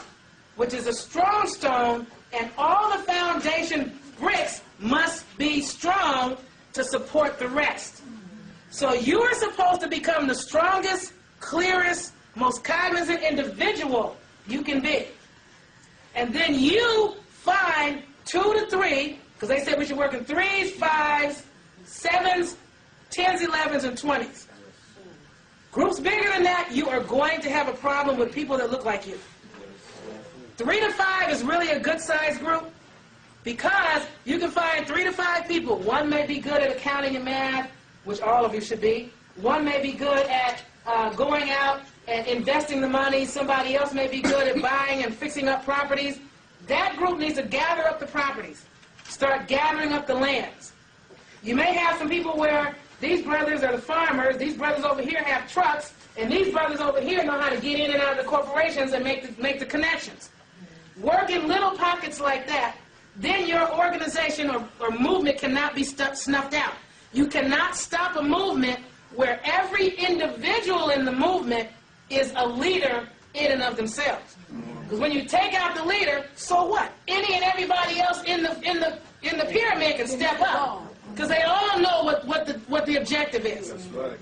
which is a strong stone, and all the foundation bricks must be strong to support the rest. So you are supposed to become the strongest, clearest, most cognizant individual you can be. And then you find 2 to 3, because they said we should work in 3s, 5s, 7s, 10s, 11s, and 20s. Groups bigger than that, you are going to have a problem with people that look like you. 3 to 5 is really a good sized group, because you can find 3 to 5 people. One may be good at accounting and math, which all of you should be. One may be good at going out and investing the money. Somebody else may be good at buying and fixing up properties. That group needs to gather up the properties. Start gathering up the lands. You may have some people where these brothers are the farmers, these brothers over here have trucks, and these brothers over here know how to get in and out of the corporations and make the connections. Work in little pockets like that, then your organization or movement cannot be snuffed out. You cannot stop a movement where every individual in the movement is a leader in and of themselves. Because when you take out the leader, so what? Any and everybody else in the pyramid can step up, because they all know what the objective is. That's right.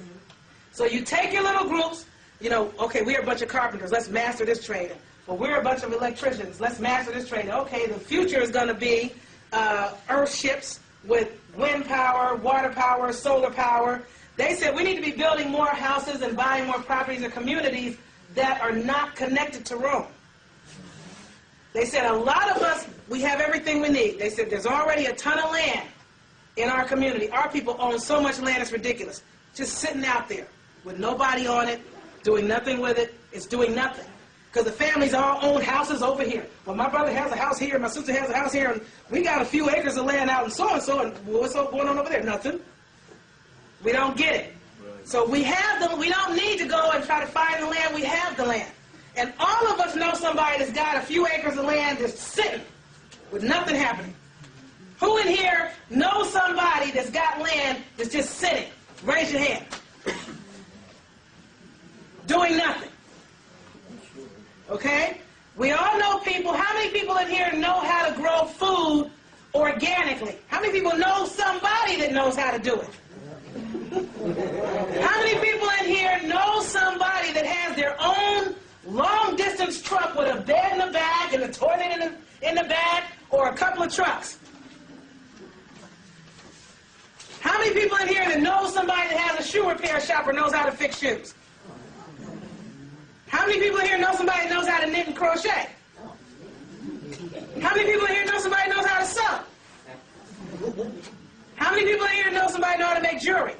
So you take your little groups. Okay, we're a bunch of carpenters. Let's master this trade. Well, we're a bunch of electricians. Let's master this trade. Okay, the future is going to be earth ships with wind power, water power, solar power. They said we need to be building more houses and buying more properties and communities that are not connected to Rome. They said a lot of us, we have everything we need. They said there's already a ton of land in our community. Our people own so much land, it's ridiculous. Just sitting out there with nobody on it, doing nothing with it. It's doing nothing. Because the families all own houses over here. Well, my brother has a house here, my sister has a house here, and we got a few acres of land out in so-and-so, and what's going on over there? Nothing. We don't get it. So we have them. We don't need to go and try to find the land. We have the land. And all of us know somebody that's got a few acres of land just sitting with nothing happening. Who in here knows somebody that's got land that's just sitting? Raise your hand. Doing nothing. Okay? We all know people. How many people in here know how to grow food organically? How many people know somebody that knows how to do it? How many people in here know somebody that has their own long-distance truck with a bed in the back and a toilet in the back, or a couple of trucks? How many people in here that know somebody that has a shoe repair shop or knows how to fix shoes? How many people in here know somebody that knows how to knit and crochet? How many people in here know somebody that knows how to sew? How many people in here know somebody that knows how to make jewelry?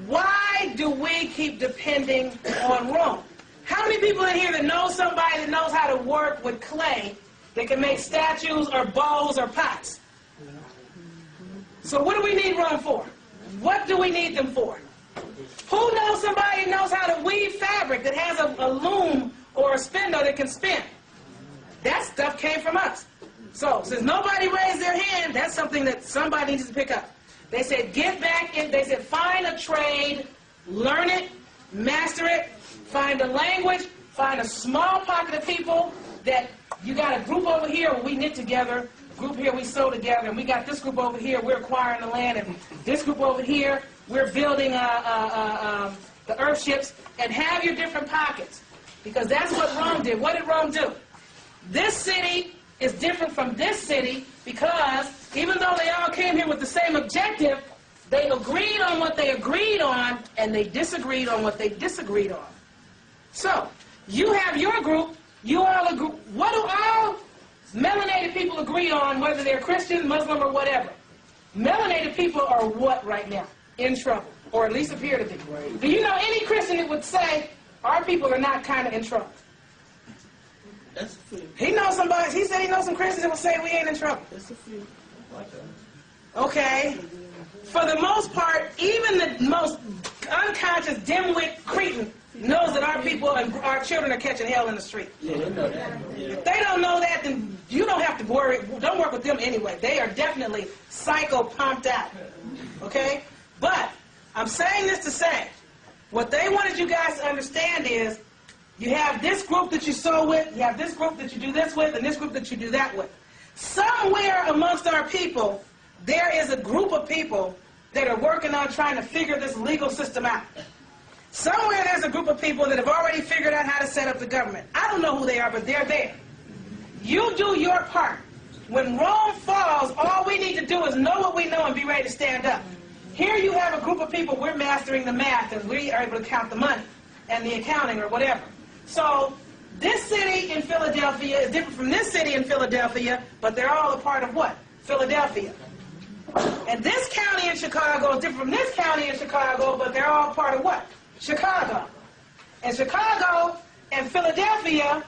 Why do we keep depending on Rome? How many people in here that know somebody that knows how to work with clay that can make statues or bowls or pots? So what do we need Rome for? What do we need them for? Who knows somebody that knows how to weave fabric, that has a loom or a spindle that can spin? That stuff came from us. So, since nobody raised their hand, that's something that somebody needs to pick up. They said, get back in, they said, find a trade, learn it, master it, find a language, find a small pocket of people that you got a group over here where we knit together, group here we sew together, and we got this group over here, we're acquiring the land, and this group over here, we're building the earthships, and have your different pockets. Because that's what Rome did. What did Rome do? This city is different from this city because even though they all came here with the same objective, they agreed on what they agreed on, and they disagreed on what they disagreed on. So, you have your group, you all agree. What do all melanated people agree on, whether they're Christian, Muslim, or whatever? Melanated people are what right now? In trouble, or at least appear to be. Do you know any Christian that would say, our people are not kind of in trouble? He knows somebody, he said he knows some Christians that will say we ain't in trouble. Okay. For the most part, even the most unconscious, dimwit cretin knows that our people and our children are catching hell in the street. Yeah, they know that. Yeah. If they don't know that, then you don't have to worry. Don't work with them anyway. They are definitely psycho pumped out. Okay? But I'm saying this to say, what they wanted you guys to understand is, you have this group that you sew with, you have this group that you do this with, and this group that you do that with. Somewhere amongst our people, there is a group of people that are working on trying to figure this legal system out. Somewhere there's a group of people that have already figured out how to set up the government. I don't know who they are, but they're there. You do your part. When Rome falls, all we need to do is know what we know and be ready to stand up. Here you have a group of people, we're mastering the math, and we are able to count the money and the accounting or whatever. So this city in Philadelphia is different from this city in Philadelphia, but they're all a part of what? Philadelphia. And this county in Chicago is different from this county in Chicago, but they're all part of what? Chicago. And Chicago and Philadelphia,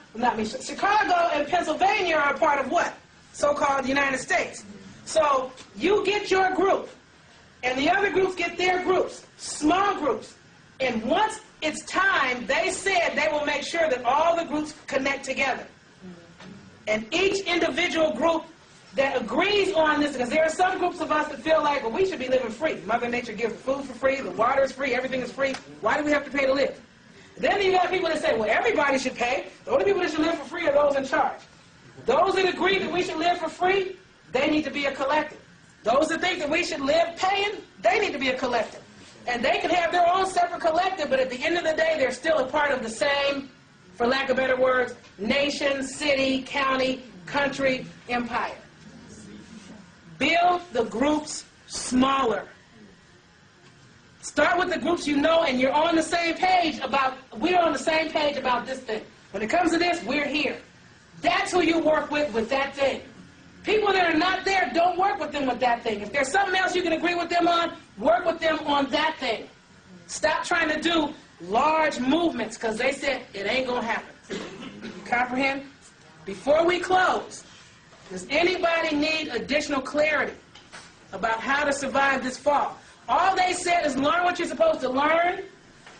Chicago and Pennsylvania are a part of what? So-called United States. So you get your group, and the other groups get their groups, small groups. And once it's time, they said they will make sure that all the groups connect together. And each individual group that agrees on this, because there are some groups of us that feel like, well, we should be living free. Mother Nature gives the food for free, the water is free, everything is free. Why do we have to pay to live? Then you got people that say, well, everybody should pay. The only people that should live for free are those in charge. Those that agree that we should live for free, they need to be a collective. Those that think that we should live paying, they need to be a collective. And they can have their own separate collective, but at the end of the day, they're still a part of the same, for lack of better words, nation, city, county, country, empire. Build the groups smaller. Start with the groups you know, and you're on the same page about, we're on the same page about this thing. When it comes to this, we're here. That's who you work with that thing. People that are not there, don't work with them with that thing. If there's something else you can agree with them on, work with them on that thing. Stop trying to do large movements, because they said it ain't going to happen. You comprehend? Before we close, does anybody need additional clarity about how to survive this fall? All they said is learn what you're supposed to learn,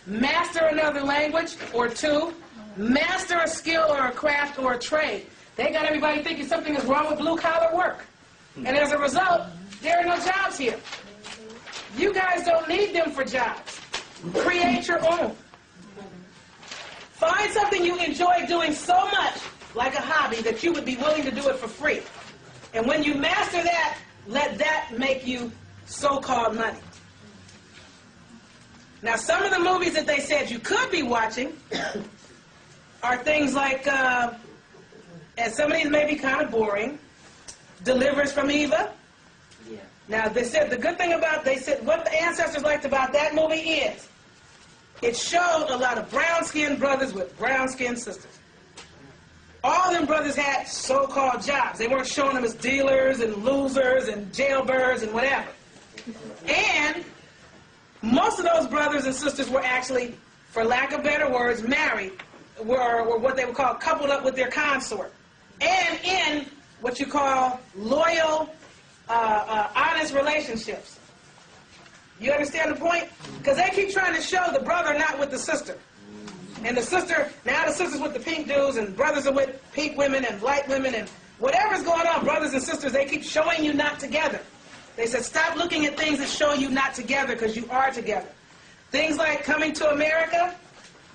master another language or two, master a skill or a craft or a trade. They got everybody thinking something is wrong with blue-collar work. And as a result, there are no jobs here. You guys don't need them for jobs. Create your own. Find something you enjoy doing so much, like a hobby, that you would be willing to do it for free. And when you master that, let that make you so-called money. Now, some of the movies that they said you could be watching are things like, and some of these may be kind of boring, Deliverance from Eva. Yeah. Now, they said the good thing about, they said what the ancestors liked about that movie is it showed a lot of brown-skinned brothers with brown-skinned sisters. All them brothers had so-called jobs. They weren't showing them as dealers and losers and jailbirds and whatever. And most of those brothers and sisters were actually, for lack of better words, married, were what they would call coupled up with their consort. And in what you call loyal, honest relationships. You understand the point? Because they keep trying to show the brother not with the sister. And the sister, now the sister's with the pink dudes, and brothers are with pink women and light women, and Whatever's going on, brothers and sisters, they keep showing you not together. They said, stop looking at things that show you not together because you are together. Things like Coming to America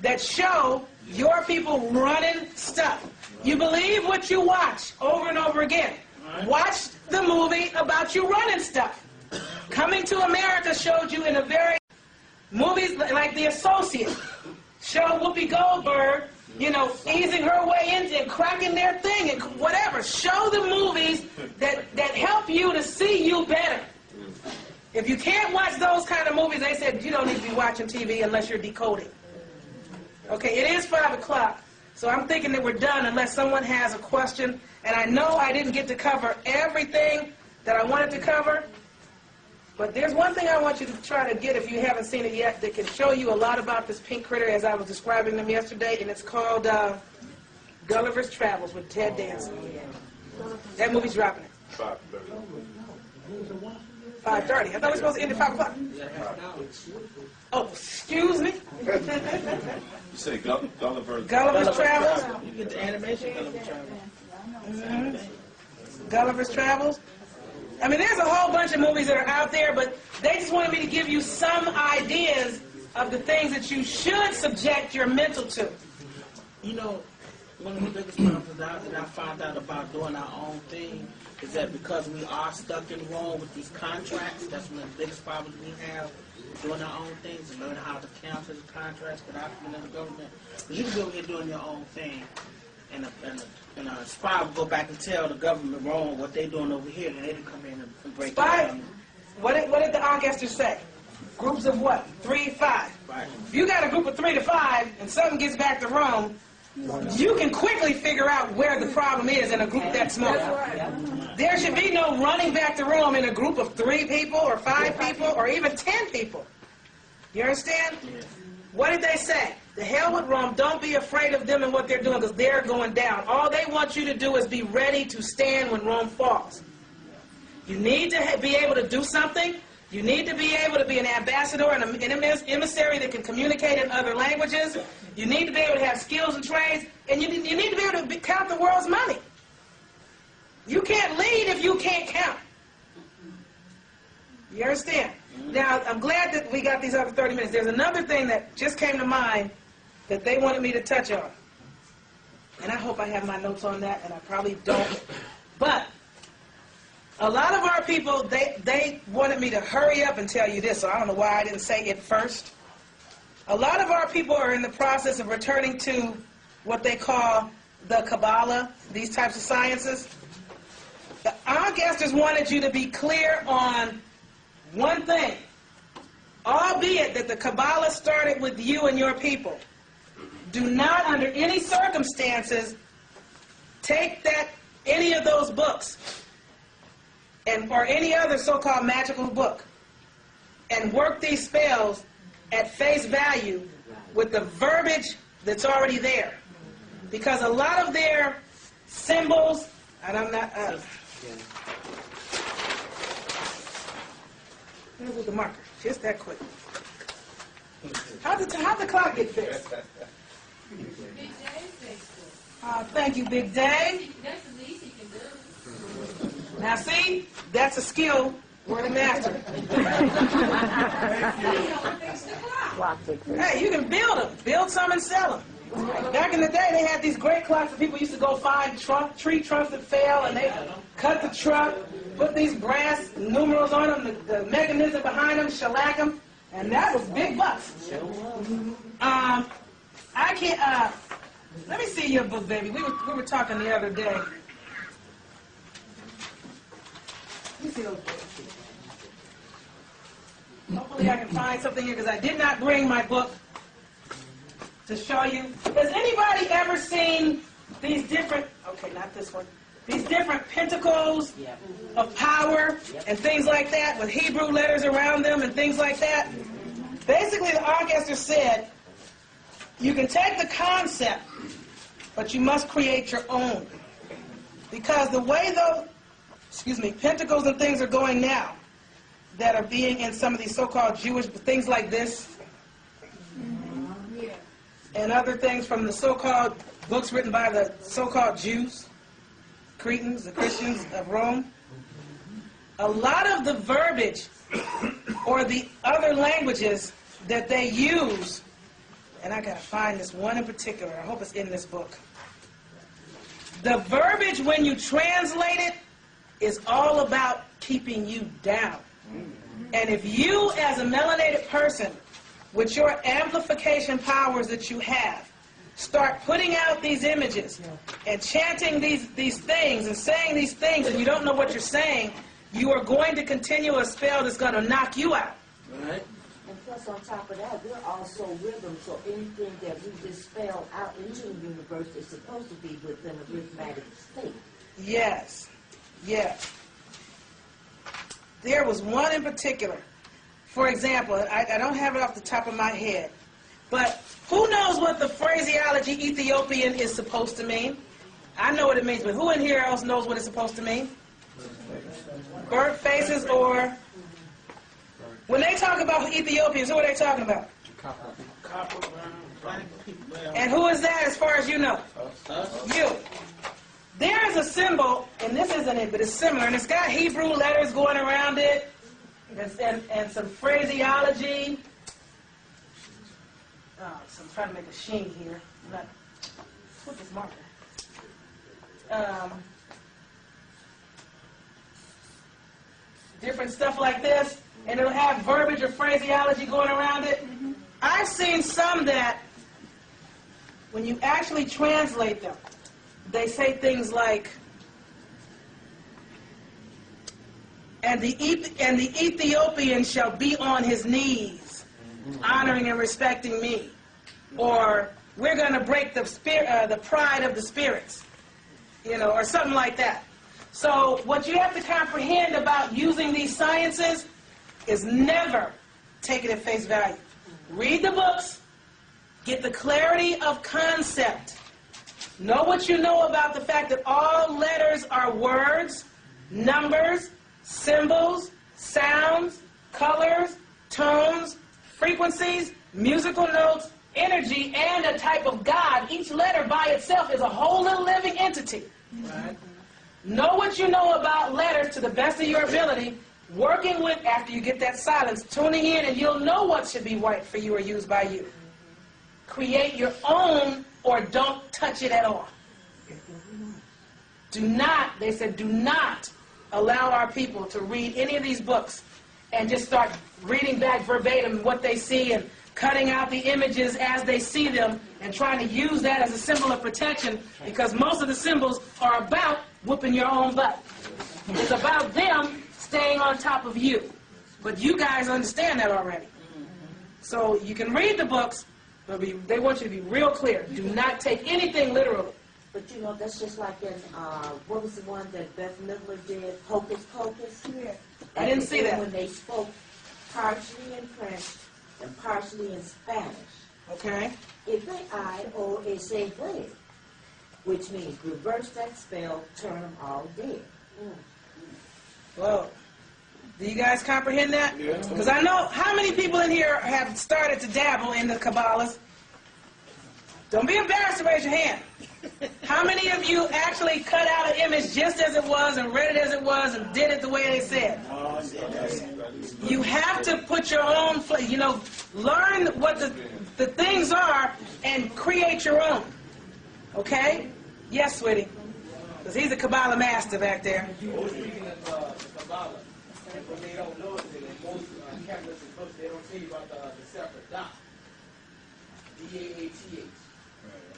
that show your people running stuff. You believe what you watch over and over again. Watch the movie about you running stuff. Coming to America showed you in a very... Movies like The Associate show Whoopi Goldberg, you know, easing her way into and cracking their thing and whatever. Show the movies that help you to see you better. If you can't watch those kind of movies, they said you don't need to be watching TV unless you're decoding. Okay, it is 5 o'clock, so I'm thinking that we're done unless someone has a question. And I know I didn't get to cover everything that I wanted to cover, but there's one thing I want you to try to get if you haven't seen it yet that can show you a lot about this pink critter as I was describing them yesterday, and it's called Gulliver's Travels with Ted Danson. That movie's dropping it. 5:30. I thought we were supposed to end at 5 o'clock. Oh, excuse me. You say Gulliver's Travels? You get the animation, Gulliver's Travels. Gulliver's Travels. I mean, there's a whole bunch of movies that are out there, but they just wanted me to give you some ideas of the things that you should subject your mental to. You know, one of the biggest problems that I found out about doing our own thing is that because we are stuck in Rome with these contracts, that's one of the biggest problems we have doing our own things and learning how to cancel the contracts without being in the government. But you can go here doing your own thing, and a spy will go back and tell the government wrong what they're doing over here, and they didn't come in and break it down. What did the Ancestor say? Groups of what? 3 to 5. Right. If you got a group of 3 to 5 and something gets back to Rome, you can quickly figure out where the problem is in a group that small. There should be no running back to Rome in a group of 3 people or 5 people or even 10 people. You understand? What did they say? The hell with Rome. Don't be afraid of them and what they're doing because they're going down. All they want you to do is be ready to stand when Rome falls. You need to be able to do something. You need to be able to be an ambassador and an emissary that can communicate in other languages. You need to be able to have skills and trades. And you need to be able to count the world's money. You can't lead if you can't count. You understand? Now, I'm glad that we got these other 30 minutes. There's another thing that just came to mind that they wanted me to touch on. And I hope I have my notes on that, and I probably don't. But a lot of our people, they wanted me to hurry up and tell you this, so I don't know why I didn't say it first. A lot of our people are in the process of returning to what they call the Kabbalah, these types of sciences. The Ancestors wanted you to be clear on one thing, albeit that the Kabbalah started with you and your people. Do not, under any circumstances, take any of those books or any other so-called magical book and work these spells at face value with the verbiage that's already there. Because a lot of their symbols, and I'm not... Where's with the marker? Just that quick. How'd the clock get fixed? Thank you, Big Day. That's the least he can do. Now see, that's a skill we're the master. Hey, you can build them. Build some and sell them. Back in the day, they had these great clocks that people used to go find tree trunks that fell, and they cut the trunk, put these brass numerals on them, the mechanism behind them, shellac them, and that was big bucks. I can't, let me see your book, baby. We were talking the other day. Let me see those books. Hopefully I can find something here, because I did not bring my book to show you. Has anybody ever seen these different, okay, not this one, these different pentacles of power and things like that with Hebrew letters around them and things like that? Basically, the Ancestor said, you can take the concept, but you must create your own. Because the way those, pentacles and things are going now, that are being in some of these so-called Jewish things like this, and other things from the so-called books written by the so-called Jews, Cretans, the Christians of Rome. A lot of the verbiage or the other languages that they use, and I gotta find this one in particular, I hope it's in this book. The verbiage when you translate it is all about keeping you down. And if you as a melanated person, with your amplification powers that you have, start putting out these images and chanting these things and saying these things and you don't know what you're saying, you are going to continue a spell that's going to knock you out. Right. And plus, on top of that, we're also rhythm, so anything that we just spell out into the universe is supposed to be within a rhythmic state. Yes. Yes. There was one in particular. For example, I don't have it off the top of my head, but who knows what the phraseology Ethiopian is supposed to mean? I know what it means, but who in here else knows what it's supposed to mean? Burnt faces, or when they talk about Ethiopians, who are they talking about? And who is that as far as you know? You. There is a symbol, and this isn't it, but it's similar, and it's got Hebrew letters going around it, and some phraseology. Oh, so I'm trying to make a sheen here. What's this marker? Different stuff like this, and it'll have verbiage or phraseology going around it. I've seen some that, when you actually translate them, they say things like, and the Ethiopian shall be on his knees, honoring and respecting me. Or, we're going to break the pride of the spirits, or something like that. So what you have to comprehend about using these sciences is never take it at face value. Read the books, get the clarity of concept. Know what you know about the fact that all letters are words, numbers, symbols, sounds, colors, tones, frequencies, musical notes, energy, and a type of God. Each letter by itself is a whole little living entity. Right. Know what you know about letters to the best of your ability, working with, after you get that silence, tuning in, and you'll know what should be right for you or used by you. Create your own, or don't touch it at all. Do not, they said, do not allow our people to read any of these books and just start reading back verbatim what they see and cutting out the images as they see them and trying to use that as a symbol of protection, because most of the symbols are about whooping your own butt. It's about them staying on top of you. But you guys understand that already. So you can read the books, but they want you to be real clear. Do not take anything literally. But that's just like in, what was the one that Beth Midler did, Hocus Pocus? Yeah. I didn't see that. When they spoke partially in French and partially in Spanish. Okay. If I or is a way, which means reverse that spell, turn them all dead. Whoa. Do you guys comprehend that? Because I know how many people in here have started to dabble in the Kabbalahs. Don't be embarrassed to raise your hand. How many of you actually cut out an image just as it was and read it as it was and did it the way they said? You have to put your own, learn what the things are and create your own. Okay? Yes, sweetie. Because he's a Kabbalah master back there. Speaking of Kabbalah, and what they don't know is that in most Catholics and books, they don't tell you about the separate dot. D-A-A-T-H.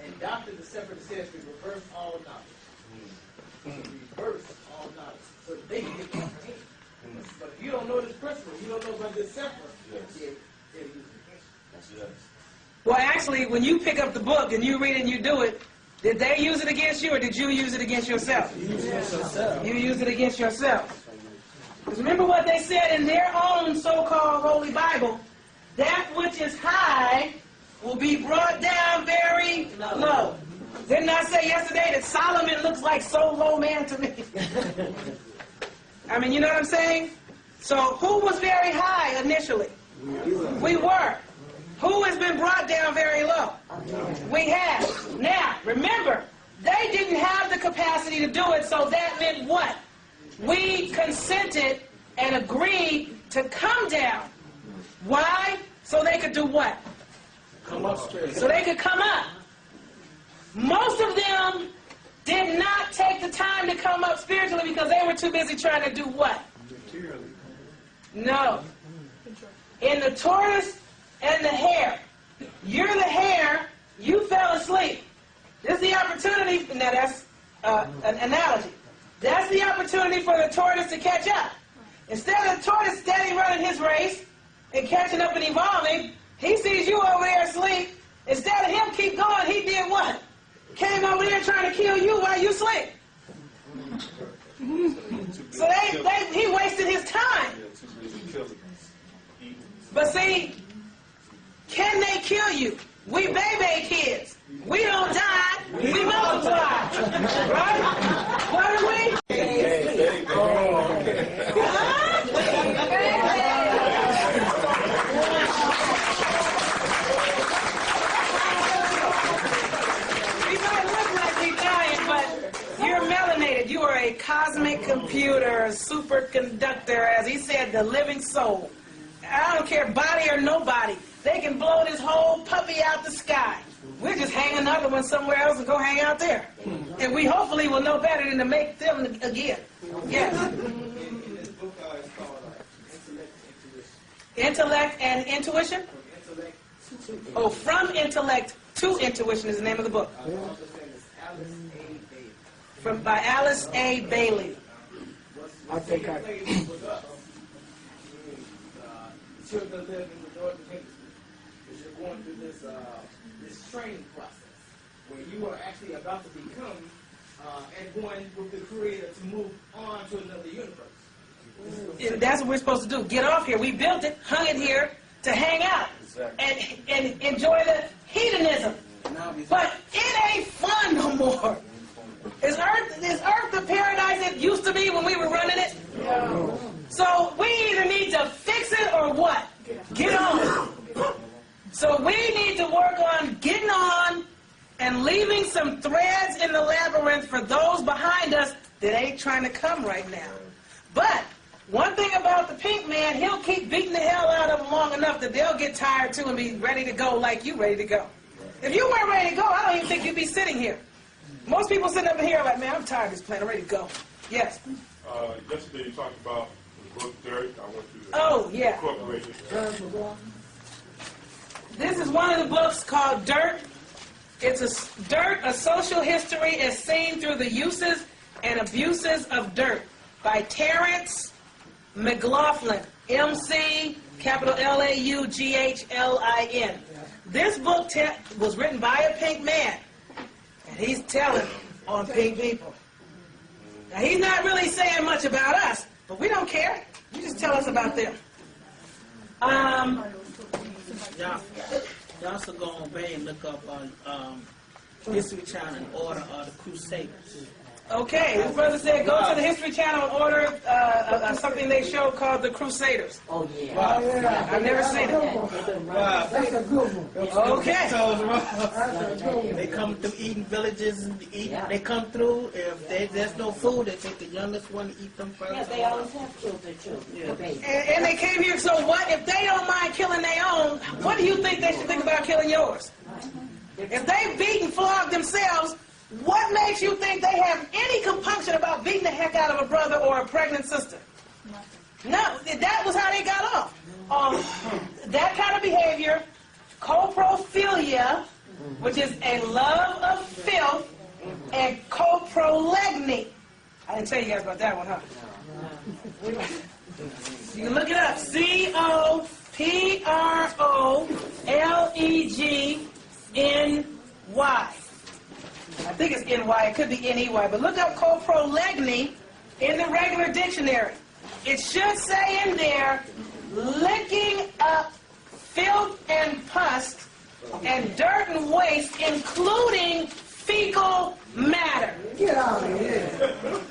And doctor, the separate says to reverse all knowledge. Reverse all knowledge. So they can get comprehend. But if you don't know this principle, you don't know about this separate, they'll use it. Yes. Well, actually, when you pick up the book and you read it and you do it, did they use it against you or did you use it against yourself? You used it against yourself. You used it against yourself. Because remember what they said in their own so-called Holy Bible, that which is high will be brought down very low. Didn't I say yesterday that Solomon looks like so low man to me? I mean, you know what I'm saying? So who was very high initially? We were. Who has been brought down very low? We have. Now, remember, they didn't have the capacity to do it, so that meant what? We consented and agreed to come down. Why? So they could do what? Come upstairs. So they could come up. Most of them did not take the time to come up spiritually because they were too busy trying to do what? No. In the tortoise and the hare. You're the hare, you fell asleep. This is the opportunity, now that's an analogy. That's the opportunity for the tortoise to catch up. Instead of the tortoise steady running his race and catching up and evolving, he sees you over there asleep. Instead of him keep going, he did what? Came over there trying to kill you while you sleep. So he wasted his time. But see, can they kill you? We baby kids. We don't die, we multiply. Right? What are we? We might look like we dying, but you're melanated. You are a cosmic computer, superconductor, as he said, the living soul. I don't care, body or no body. They can blow this whole puppy out the sky. We'll just hang another one somewhere else and go hang out there. And we hopefully will know better than to make them again. Yes. Intellect and intuition? Oh, From Intellect to Intuition is the name of the book. By Alice A. Bailey. I think children live in the northern hemisphere, because you're going through this training process where you are actually about to become and going with the Creator to move on to another universe. That's what we're supposed to do. Get off here. We built it, hung it here to hang out and enjoy the hedonism. But it ain't fun no more. Is Earth the paradise it used to be when we were running it? No. So we either need to fix it or what? Get on. So we need to work on getting on and leaving some threads in the labyrinth for those behind us that ain't trying to come right now. But one thing about the pink man, he'll keep beating the hell out of them long enough that they'll get tired too and be ready to go like you ready to go. If you weren't ready to go, I don't even think you'd be sitting here. Most people sitting up here are like, man, I'm tired of this plan. I'm ready to go. Yes? Yesterday you talked about the book Dirt. I want you to incorporate it. This is one of the books called Dirt. It's Dirt, A Social History as Seen Through the Uses and Abuses of Dirt by Terrence McLaughlin. MC, capital Laughlin. This book was written by a pink man. And he's telling on pink people. Now, he's not really saying much about us, but we don't care. You just tell us about them. Y'all should go on Bay and look up on History Channel in order of the Crusaders. Okay, this brother said go to the History Channel and order something they show called The Crusaders. Oh, yeah. I've never seen it. That's a good one. Okay. They come through eating villages and they come through. If there's no food, they take the youngest one to eat them first. Yeah, they always have killed their children. Yeah. And they came here, so what? If they don't mind killing their own, what do you think they should think about killing yours? If they beat and flogged themselves, what makes you think they have any compunction about beating the heck out of a brother or a pregnant sister? No, that was how they got off. That kind of behavior, coprophilia, which is a love of filth, and coprolegny. I didn't tell you guys about that one, huh? You can look it up. COPROLEGNY. I think it's NY, it could be NEY, but look up coprolegny in the regular dictionary. It should say in there, licking up filth and pus and dirt and waste, including fecal matter. Get out of here.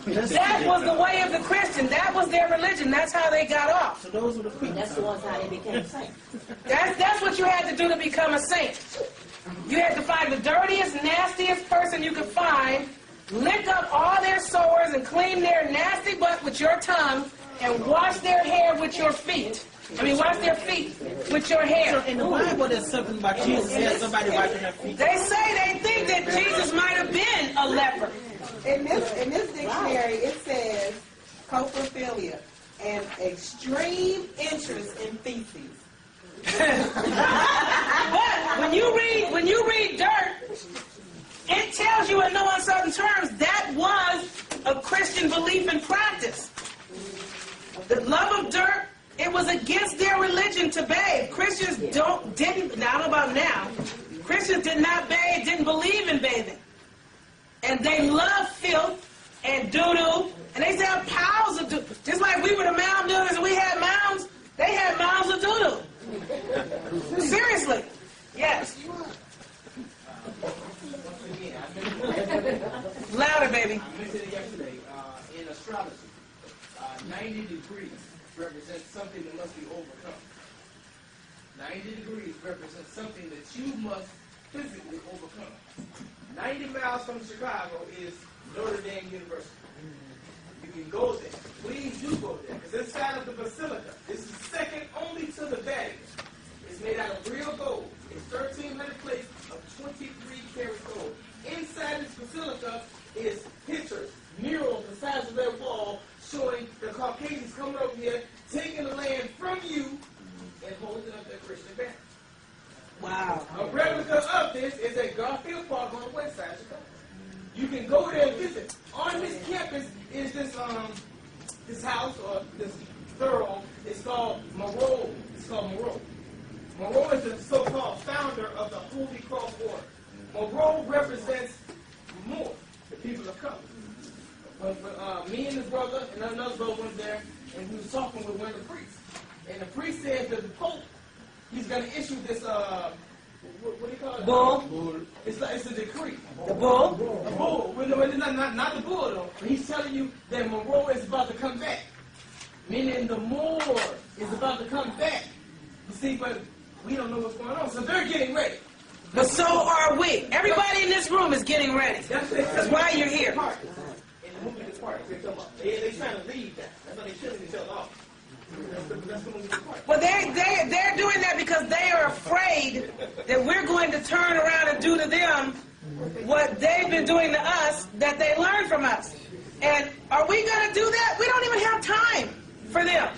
That was the way of the Christian. That was their religion. That's how they got off. So those were the people. That's the ones how they became saints. That's what you had to do to become a saint. You had to find the dirtiest, nastiest person you could find lick up all their sores and clean their nasty butt with your tongue and wash their hair with your feet. Wash their feet with your hair. So in the Bible, there's something about Jesus had somebody wiping their feet. They say they think that Jesus might have been a leper. In this dictionary, it says coprophilia, an extreme interest in feces. But when you read dirt, it tells you in no uncertain terms that was a Christian belief and practice. The love of dirt, it was against their religion to bathe. Christians didn't, now I don't know about now, Christians did not bathe, didn't believe in bathing. And they loved filth and doo-doo, and they used to have piles of doo-doo. Just like we were the mound builders and we had mounds, they had mounds of doo-doo. Seriously. Yes. Louder, baby. I mentioned it yesterday. In astrology, 90 degrees represents something that must be overcome. 90 degrees represents something that you must physically overcome. 90 miles from Chicago is Notre Dame University. You can go there. Please do go there. Because inside of the basilica, this is second only to the Vatican. It's made out of real gold. It's 1,300 plates of 23 karat gold. Inside this basilica is pictures, murals the size of their wall, showing the Caucasians coming over here, taking the land from you, and holding up their Christian banner. Wow. A replica of this is at Garfield Park on the west side of Chicago. You can go there and visit. On this campus is this house or this thorough. It's called Moreau. It's called Moreau. Moreau is the so-called founder of the Holy Cross Order. Moreau represents more the people of color. When me and his brother and another brother went there, and we was talking with one of the priests, and the priest said that the Pope, he's going to issue this, what do you call it? Bull. It's a decree. The bull? The bull. Well, no, not the bull, though. He's telling you that Monroe is about to come back. Meaning the Moor is about to come back. You see, but we don't know what's going on. So they're getting ready. But so are we. Everybody in this room is getting ready. That's why you're here. In the movie The Party, they're trying to leave that. That's why they're killing each other off. Well, they're doing that because they are afraid that we're going to turn around and do to them what they've been doing to us that they learned from us. And are we going to do that? We don't even have time for them.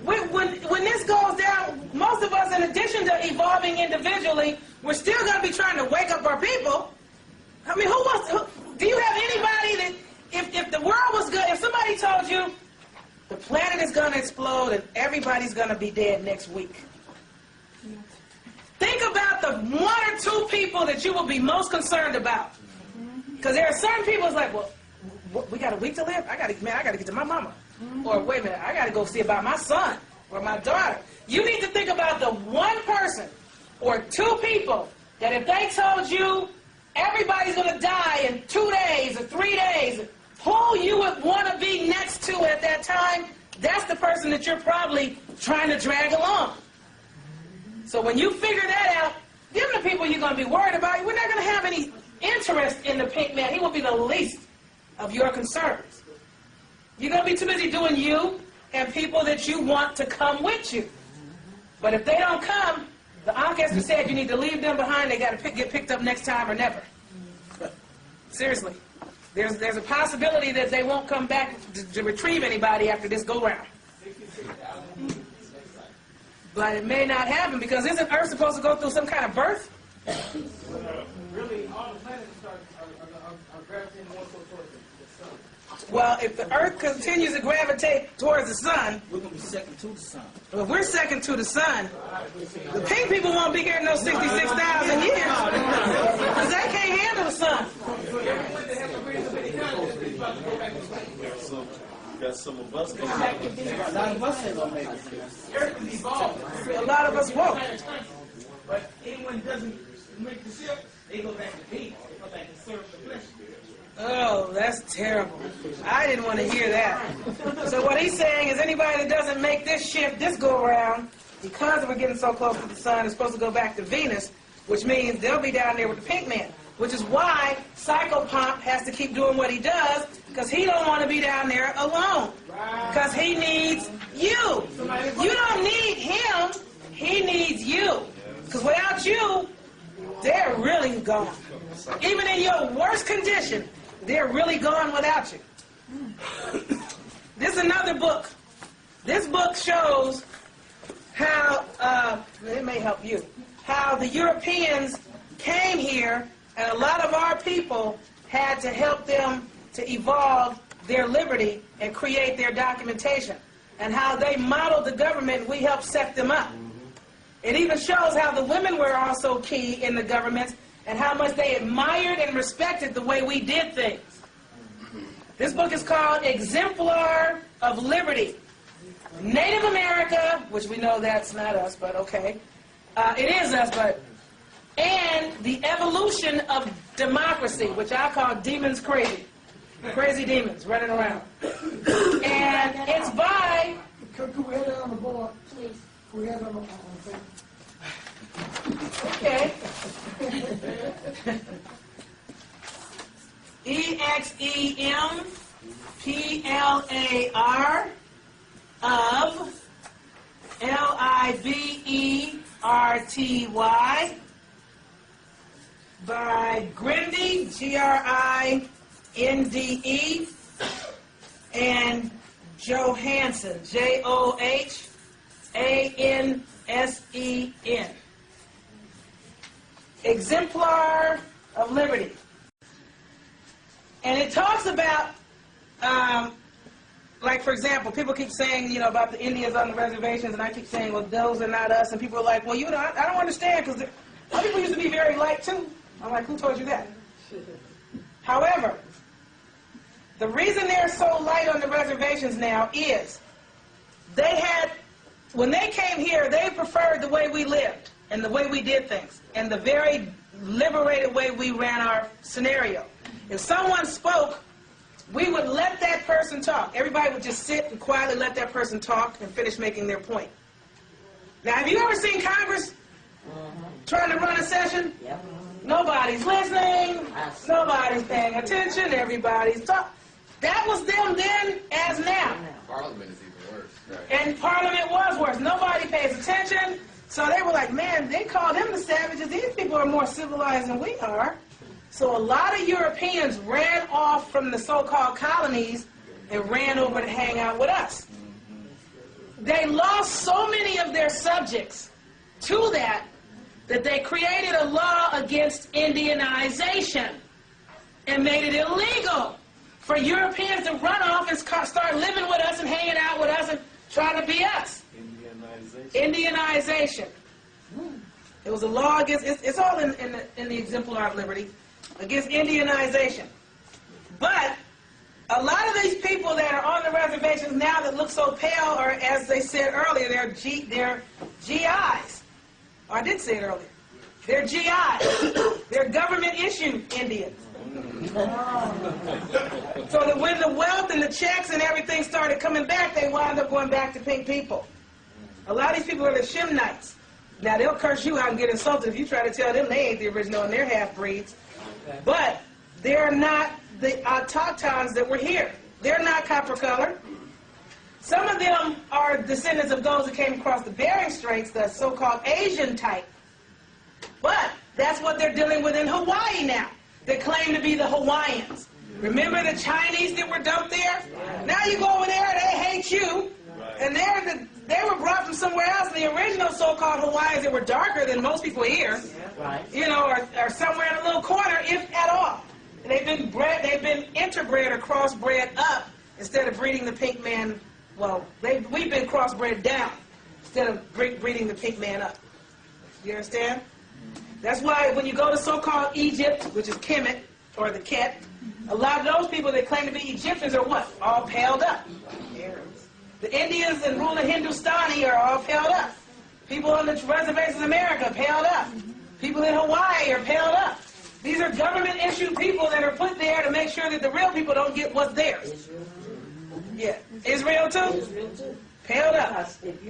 When this goes down, most of us, in addition to evolving individually, we're still going to be trying to wake up our people. I mean, do you have anybody that, if the world was good, if somebody told you, the planet is going to explode and everybody's going to be dead next week. Think about the one or two people that you will be most concerned about. Because there are certain people that's like, well, we got a week to live? I got to get to my mama. Or wait a minute, I got to go see about my son or my daughter. You need to think about the one person or two people that if they told you everybody's going to die in 2 days or 3 days, who you would want to be next to at that time, that's the person that you're probably trying to drag along. So when you figure that out, them the people you're going to be worried about. We're not going to have any interest in the pink man. He will be the least of your concerns. You're going to be too busy doing you and people that you want to come with you. But if they don't come, the Ankh has said you need to leave them behind. They got to get picked up next time or never. Seriously. There's a possibility that they won't come back to retrieve anybody after this go-round. But it may not happen because isn't Earth supposed to go through some kind of birth? Really, all the planets are gravitating more so towards the sun. Well, if the Earth continues to gravitate towards the sun, we're going to be second to the sun. Well, if we're second to the sun, the pink people won't be here in those 66,000 years because they can't handle the sun. So, got some of us coming A lot of us ain't going to make it. Earth is evolving. A lot of us won't. But anyone who doesn't make the shift, they go back to Venus. They go back and serve the flesh. Oh, that's terrible. I didn't want to hear that. So what he's saying is anybody that doesn't make this shift, this go-around, because we're getting so close to the sun, is supposed to go back to Venus, which means they'll be down there with the pink man, which is why Psycho Vanderpump has to keep doing what he does because he don't want to be down there alone. Because he needs you. You don't need him. He needs you. Because without you, they're really gone. Even in your worst condition, they're really gone without you. This is another book. This book shows how, it may help you, how the Europeans came here and a lot of our people had to help them to evolve their liberty and create their documentation. And how they modeled the government and we helped set them up. It even shows how the women were also key in the government and how much they admired and respected the way we did things. This book is called Exemplar of Liberty. Native America, which we know that's not us, but okay. It is us, but... And the evolution of democracy, which I call demons crazy. Crazy demons running around. And it's by... Could we have it on the board, please? Could we have it on the Okay. EXEMPLAR of LIBERTY by Grindy, GRINDE, and Johansson, JOHANSEN. Exemplar of Liberty. And it talks about, like for example, people keep saying, you know, about the Indians on the reservations, and I keep saying, well, those are not us, and people are like, well, you know, I don't understand, because people used to be very light too. I'm like, who told you that? However, the reason they're so light on the reservations now is they had, when they came here, they preferred the way we lived and the way we did things and the very liberated way we ran our scenario. If someone spoke, we would let that person talk. Everybody would just sit and quietly let that person talk and finish making their point. Now, have you ever seen Congress trying to run a session? Yep. Nobody's listening. Nobody's paying attention. Everybody's talking. That was them then as now. Parliament is even worse. Right. And Parliament was worse. Nobody pays attention. So they were like, man, they call them the savages. These people are more civilized than we are. So a lot of Europeans ran off from the so-called colonies and ran over to hang out with us. They lost so many of their subjects to that they created a law against Indianization and made it illegal for Europeans to run off and start living with us and hanging out with us and trying to be us. Indianization. It was a law against, it's all in the Exemplar of Liberty, against Indianization. But a lot of these people that are on the reservations now that look so pale, or as they said earlier, they're GIs. Oh, I did say it earlier. They're GIs. They're government-issued Indians. So that when the wealth and the checks and everything started coming back, they wound up going back to pink people. A lot of these people are the Shemnites. Now, they'll curse you out and get insulted if you try to tell them they ain't the original and they're half-breeds. But they're not the autochtons that were here. They're not copper-colored. Some of them are descendants of those that came across the Bering Straits, the so-called Asian type. But that's what they're dealing with in Hawaii now. They claim to be the Hawaiians. Remember the Chinese that were dumped there? Now you go over there, they hate you. And they were brought from somewhere else. And the original so-called Hawaiians that were darker than most people here, you know, are somewhere in a little corner, if at all. And they've been interbred or crossbred up instead of breeding the pink man. Well, we've been crossbred down instead of breeding the pink man up. You understand? That's why when you go to so-called Egypt, which is Kemet, or the Ket, a lot of those people that claim to be Egyptians are what? All paled up. The Indians and ruler Hindustani are all paled up. People on the reservations in America paled up. People in Hawaii are paled up. These are government-issued people that are put there to make sure that the real people don't get what's theirs. Yeah. Israel too? Israel too. Paled up. Because if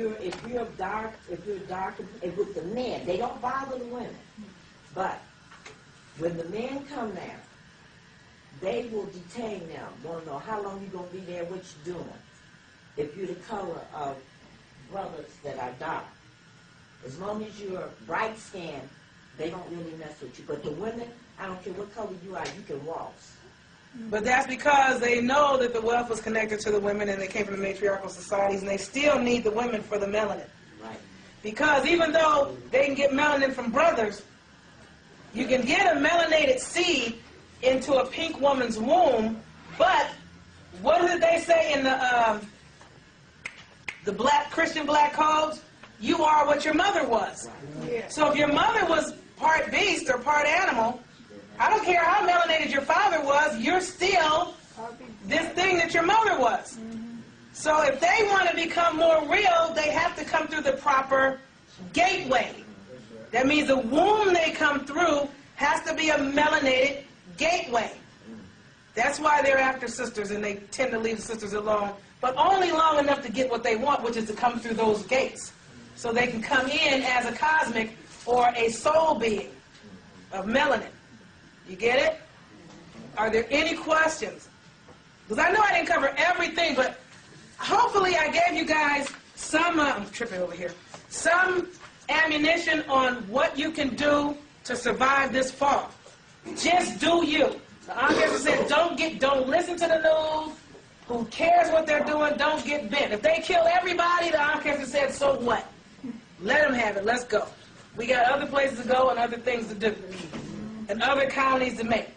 you're dark, and with the men, they don't bother the women. But when the men come there, they will detain them. Want to know how long you going to be there, what you doing. If you're the color of brothers that are dark. As long as you're bright skinned, they don't really mess with you. But the women, I don't care what color you are, you can waltz. But that's because they know that the wealth was connected to the women and they came from the matriarchal societies, and they still need the women for the melanin. Right. Because even though they can get melanin from brothers, you can get a melanated seed into a pink woman's womb, but what did they say in the black Christian black codes? You are what your mother was. Right. So if your mother was part beast or part animal, I don't care how melanated your father was, you're still this thing that your mother was. So if they want to become more real, they have to come through the proper gateway. That means the womb they come through has to be a melanated gateway. That's why they're after sisters, and they tend to leave the sisters alone, but only long enough to get what they want, which is to come through those gates. So they can come in as a cosmic or a soul being of melanin. You get it? Are there any questions? Because I know I didn't cover everything, but hopefully I gave you guys some, I'm tripping over here, some ammunition on what you can do to survive this fall. Just do you. The Ankh said, don't listen to the news. Who cares what they're doing? Don't get bent. If they kill everybody, the Ankh said, so what? Let them have it. Let's go. We got other places to go and other things to do. And other colonies to make.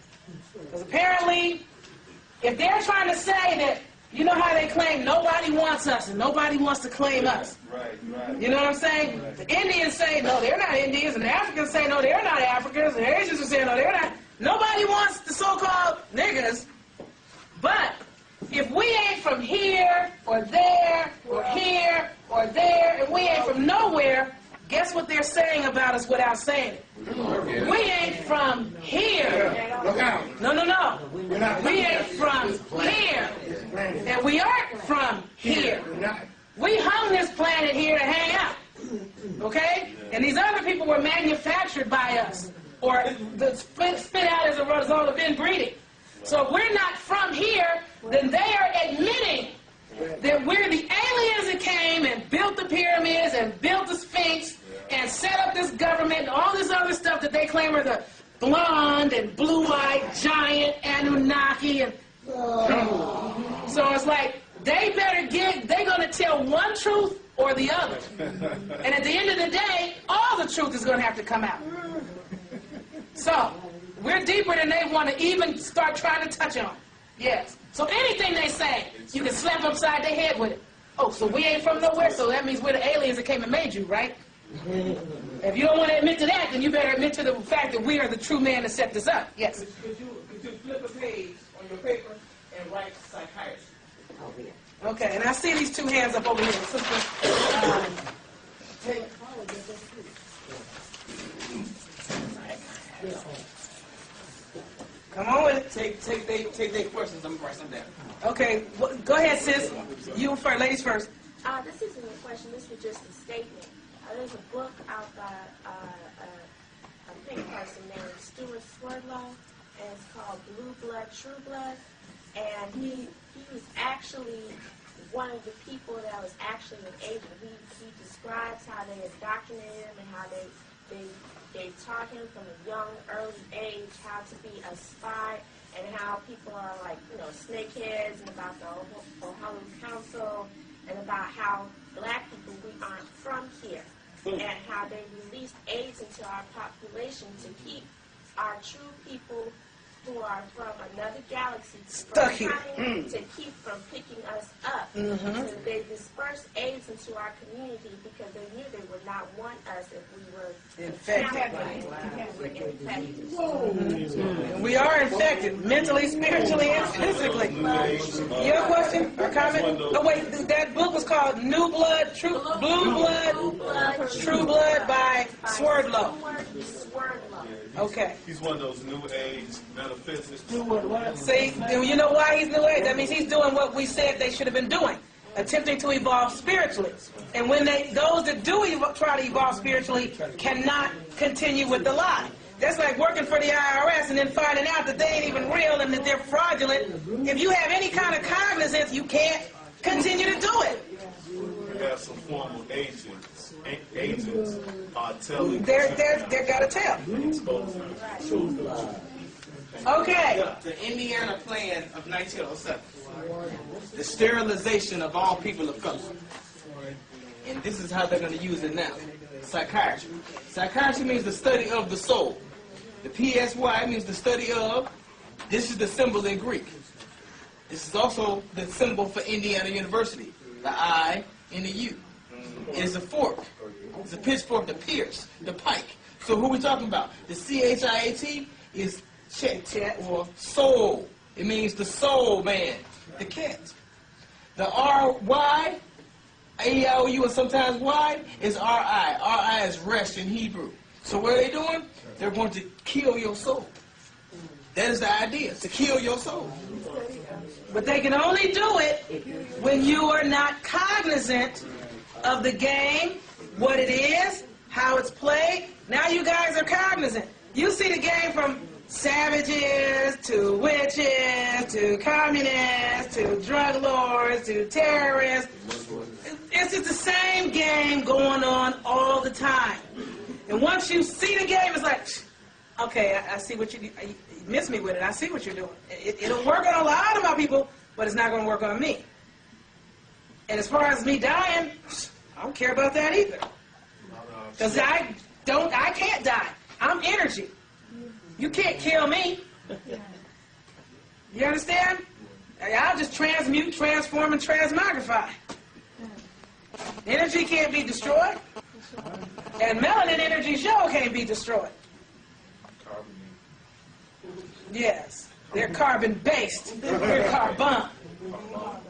Because apparently, if they're trying to say that, you know how they claim nobody wants us and nobody wants to claim us. Right. You know what I'm saying? Right. The Indians say, no, they're not Indians. And the Africans say, no, they're not Africans. And the Asians are saying, no, they're not. Nobody wants the so-called niggas. But if we ain't from here or there or here or there, and we ain't from nowhere, guess what they're saying about us without saying it? We ain't from here. Look out. No. We ain't from here. And we aren't from here. We hung this planet here to hang out. Okay? And these other people were manufactured by us. Or spit out as a result of inbreeding. So if we're not from here, then they are admitting that we're the aliens that came and built the pyramids and built the Sphinx and set up this government and all this other stuff that they claim are the blonde and blue-eyed giant Anunnaki. And so it's like, they're going to tell one truth or the other. And at the end of the day, all the truth is going to have to come out. So, we're deeper than they want to even start trying to touch on. Yes. So anything they say, you can slap upside their head with it. Oh, so we ain't from nowhere, so that means we're the aliens that came and made you, right? If you don't want to admit to that, then you better admit to the fact that we are the true man that set this up. Yes? Could you flip a page on your paper and write psychiatry? Oh, yeah. Okay, and I see these two hands up over here. Sister, come on with it. Take their questions. I'm going to write some down. Okay, go ahead, sis. You first, ladies first. This isn't a question. This was just a statement. There's a book out by a pink person named Stuart Swerdlow, and it's called Blue Blood, True Blood. And he was actually one of the people that was actually an agent. He describes how they indoctrinated him and how they taught him from a young, early age how to be a spy, and how people are like, snakeheads, and about the Ohio Council, and about how black people, we aren't from here, and how they released AIDS into our population to keep our true people who are from another galaxy stuck here, to keep from picking us up. So they dispersed AIDS into our community because they knew they would not want us if we were infected. We are infected, mentally, spiritually, and physically. You have a question or comment? Oh wait, that book was called Blue Blood, True Blood by Swerdlow. Okay. He's one of those new age metaphysics. See, you know why he's new age? That means he's doing what we said they should have been doing, attempting to evolve spiritually. And when those that do try to evolve spiritually cannot continue with the lie. That's like working for the IRS and then finding out that they ain't even real and that they're fraudulent. If you have any kind of cognizance, you can't continue to do it. We have some formal agents telling. They're gotta tell. Okay. The Indiana Plan of 1907. The sterilization of all people of color. And this is how they're going to use it now. Psychiatry. Psychiatry means the study of the soul. The PSY means the study of. This is the symbol in Greek. This is also the symbol for Indiana University. The I and the U. It is a fork. It's a pitchfork, the pierce, the pike. So who are we talking about? The CHIAT is chet, or soul. It means the soul man, the cat. The RY, AEIOU, and sometimes Y is RI. RI is rest in Hebrew. So what are they doing? They're going to kill your soul. That is the idea, to kill your soul. But they can only do it when you are not cognizant of the game, what it is, how it's played. Now you guys are cognizant. You see the game from savages to witches to communists to drug lords to terrorists. It's just the same game going on all the time. And once you see the game, it's like, okay, I see what you miss me with it. I see what you're doing. It'll work on a lot of my people, but it's not going to work on me. And as far as me dying, I don't care about that either. Because I can't die. I'm energy. You can't kill me. You understand? I'll just transmute, transform, and transmogrify. Energy can't be destroyed. And melanin energy sure can't be destroyed. Yes. They're carbon-based. They're carbon,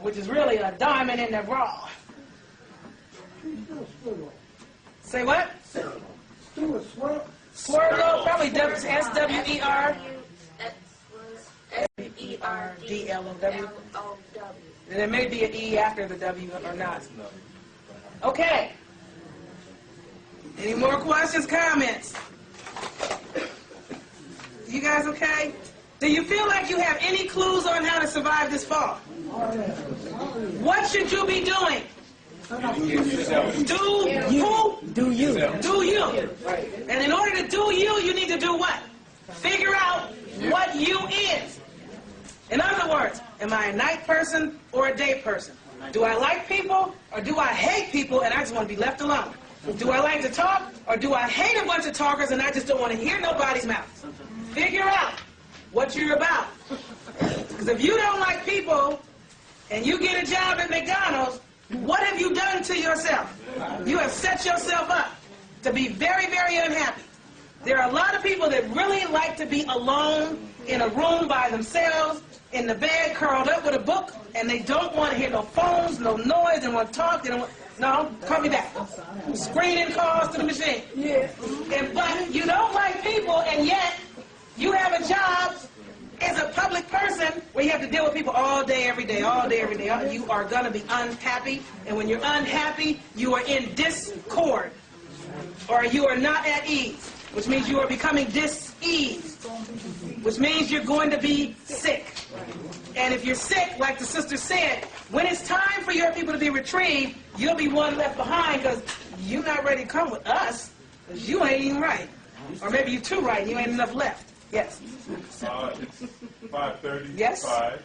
which is really a diamond in the raw. Say what? Swirlo, probably S-W-E-R. S-W-E-R-D-L-O-W. And there may be an E after the W or not. Okay. Any more questions, comments? You guys okay? Do you feel like you have any clues on how to survive this fall? What should you be doing? Do you. Do you. And in order to do you, you need to do what? Figure out what you is. In other words, am I a night person or a day person? Do I like people or do I hate people and I just want to be left alone? Do I like to talk or do I hate a bunch of talkers and I just don't want to hear nobody's mouth? Figure out what you're about. Because if you don't like people and you get a job at McDonald's, what have you done to yourself? You have set yourself up to be very, very unhappy. There are a lot of people that really like to be alone in a room by themselves, in the bed, curled up with a book, and they don't want to hear no phones, no noise, they want to talk, they don't want... No, call me back. Screening calls to the machine. Yeah. But you don't like people, and yet you have a job as a public person where you have to deal with people all day, every day, all day, every day. You are going to be unhappy, and when you're unhappy, you are in discord, or you are not at ease, which means you are becoming dis-eased, which means you're going to be sick. And if you're sick, like the sister said, when it's time for your people to be retrieved, you'll be one left behind because you're not ready to come with us because you ain't even right. Or maybe you're too right and you ain't enough left. Yes? It's 5:30. Yes? 5,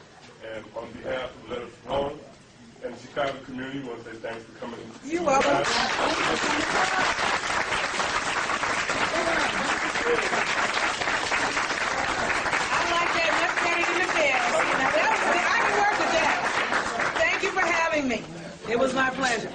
and on behalf of Let Us Roll and the Chicago community, we want to say thanks for coming. You're welcome. I can work with that. Thank you for having me. It was my pleasure.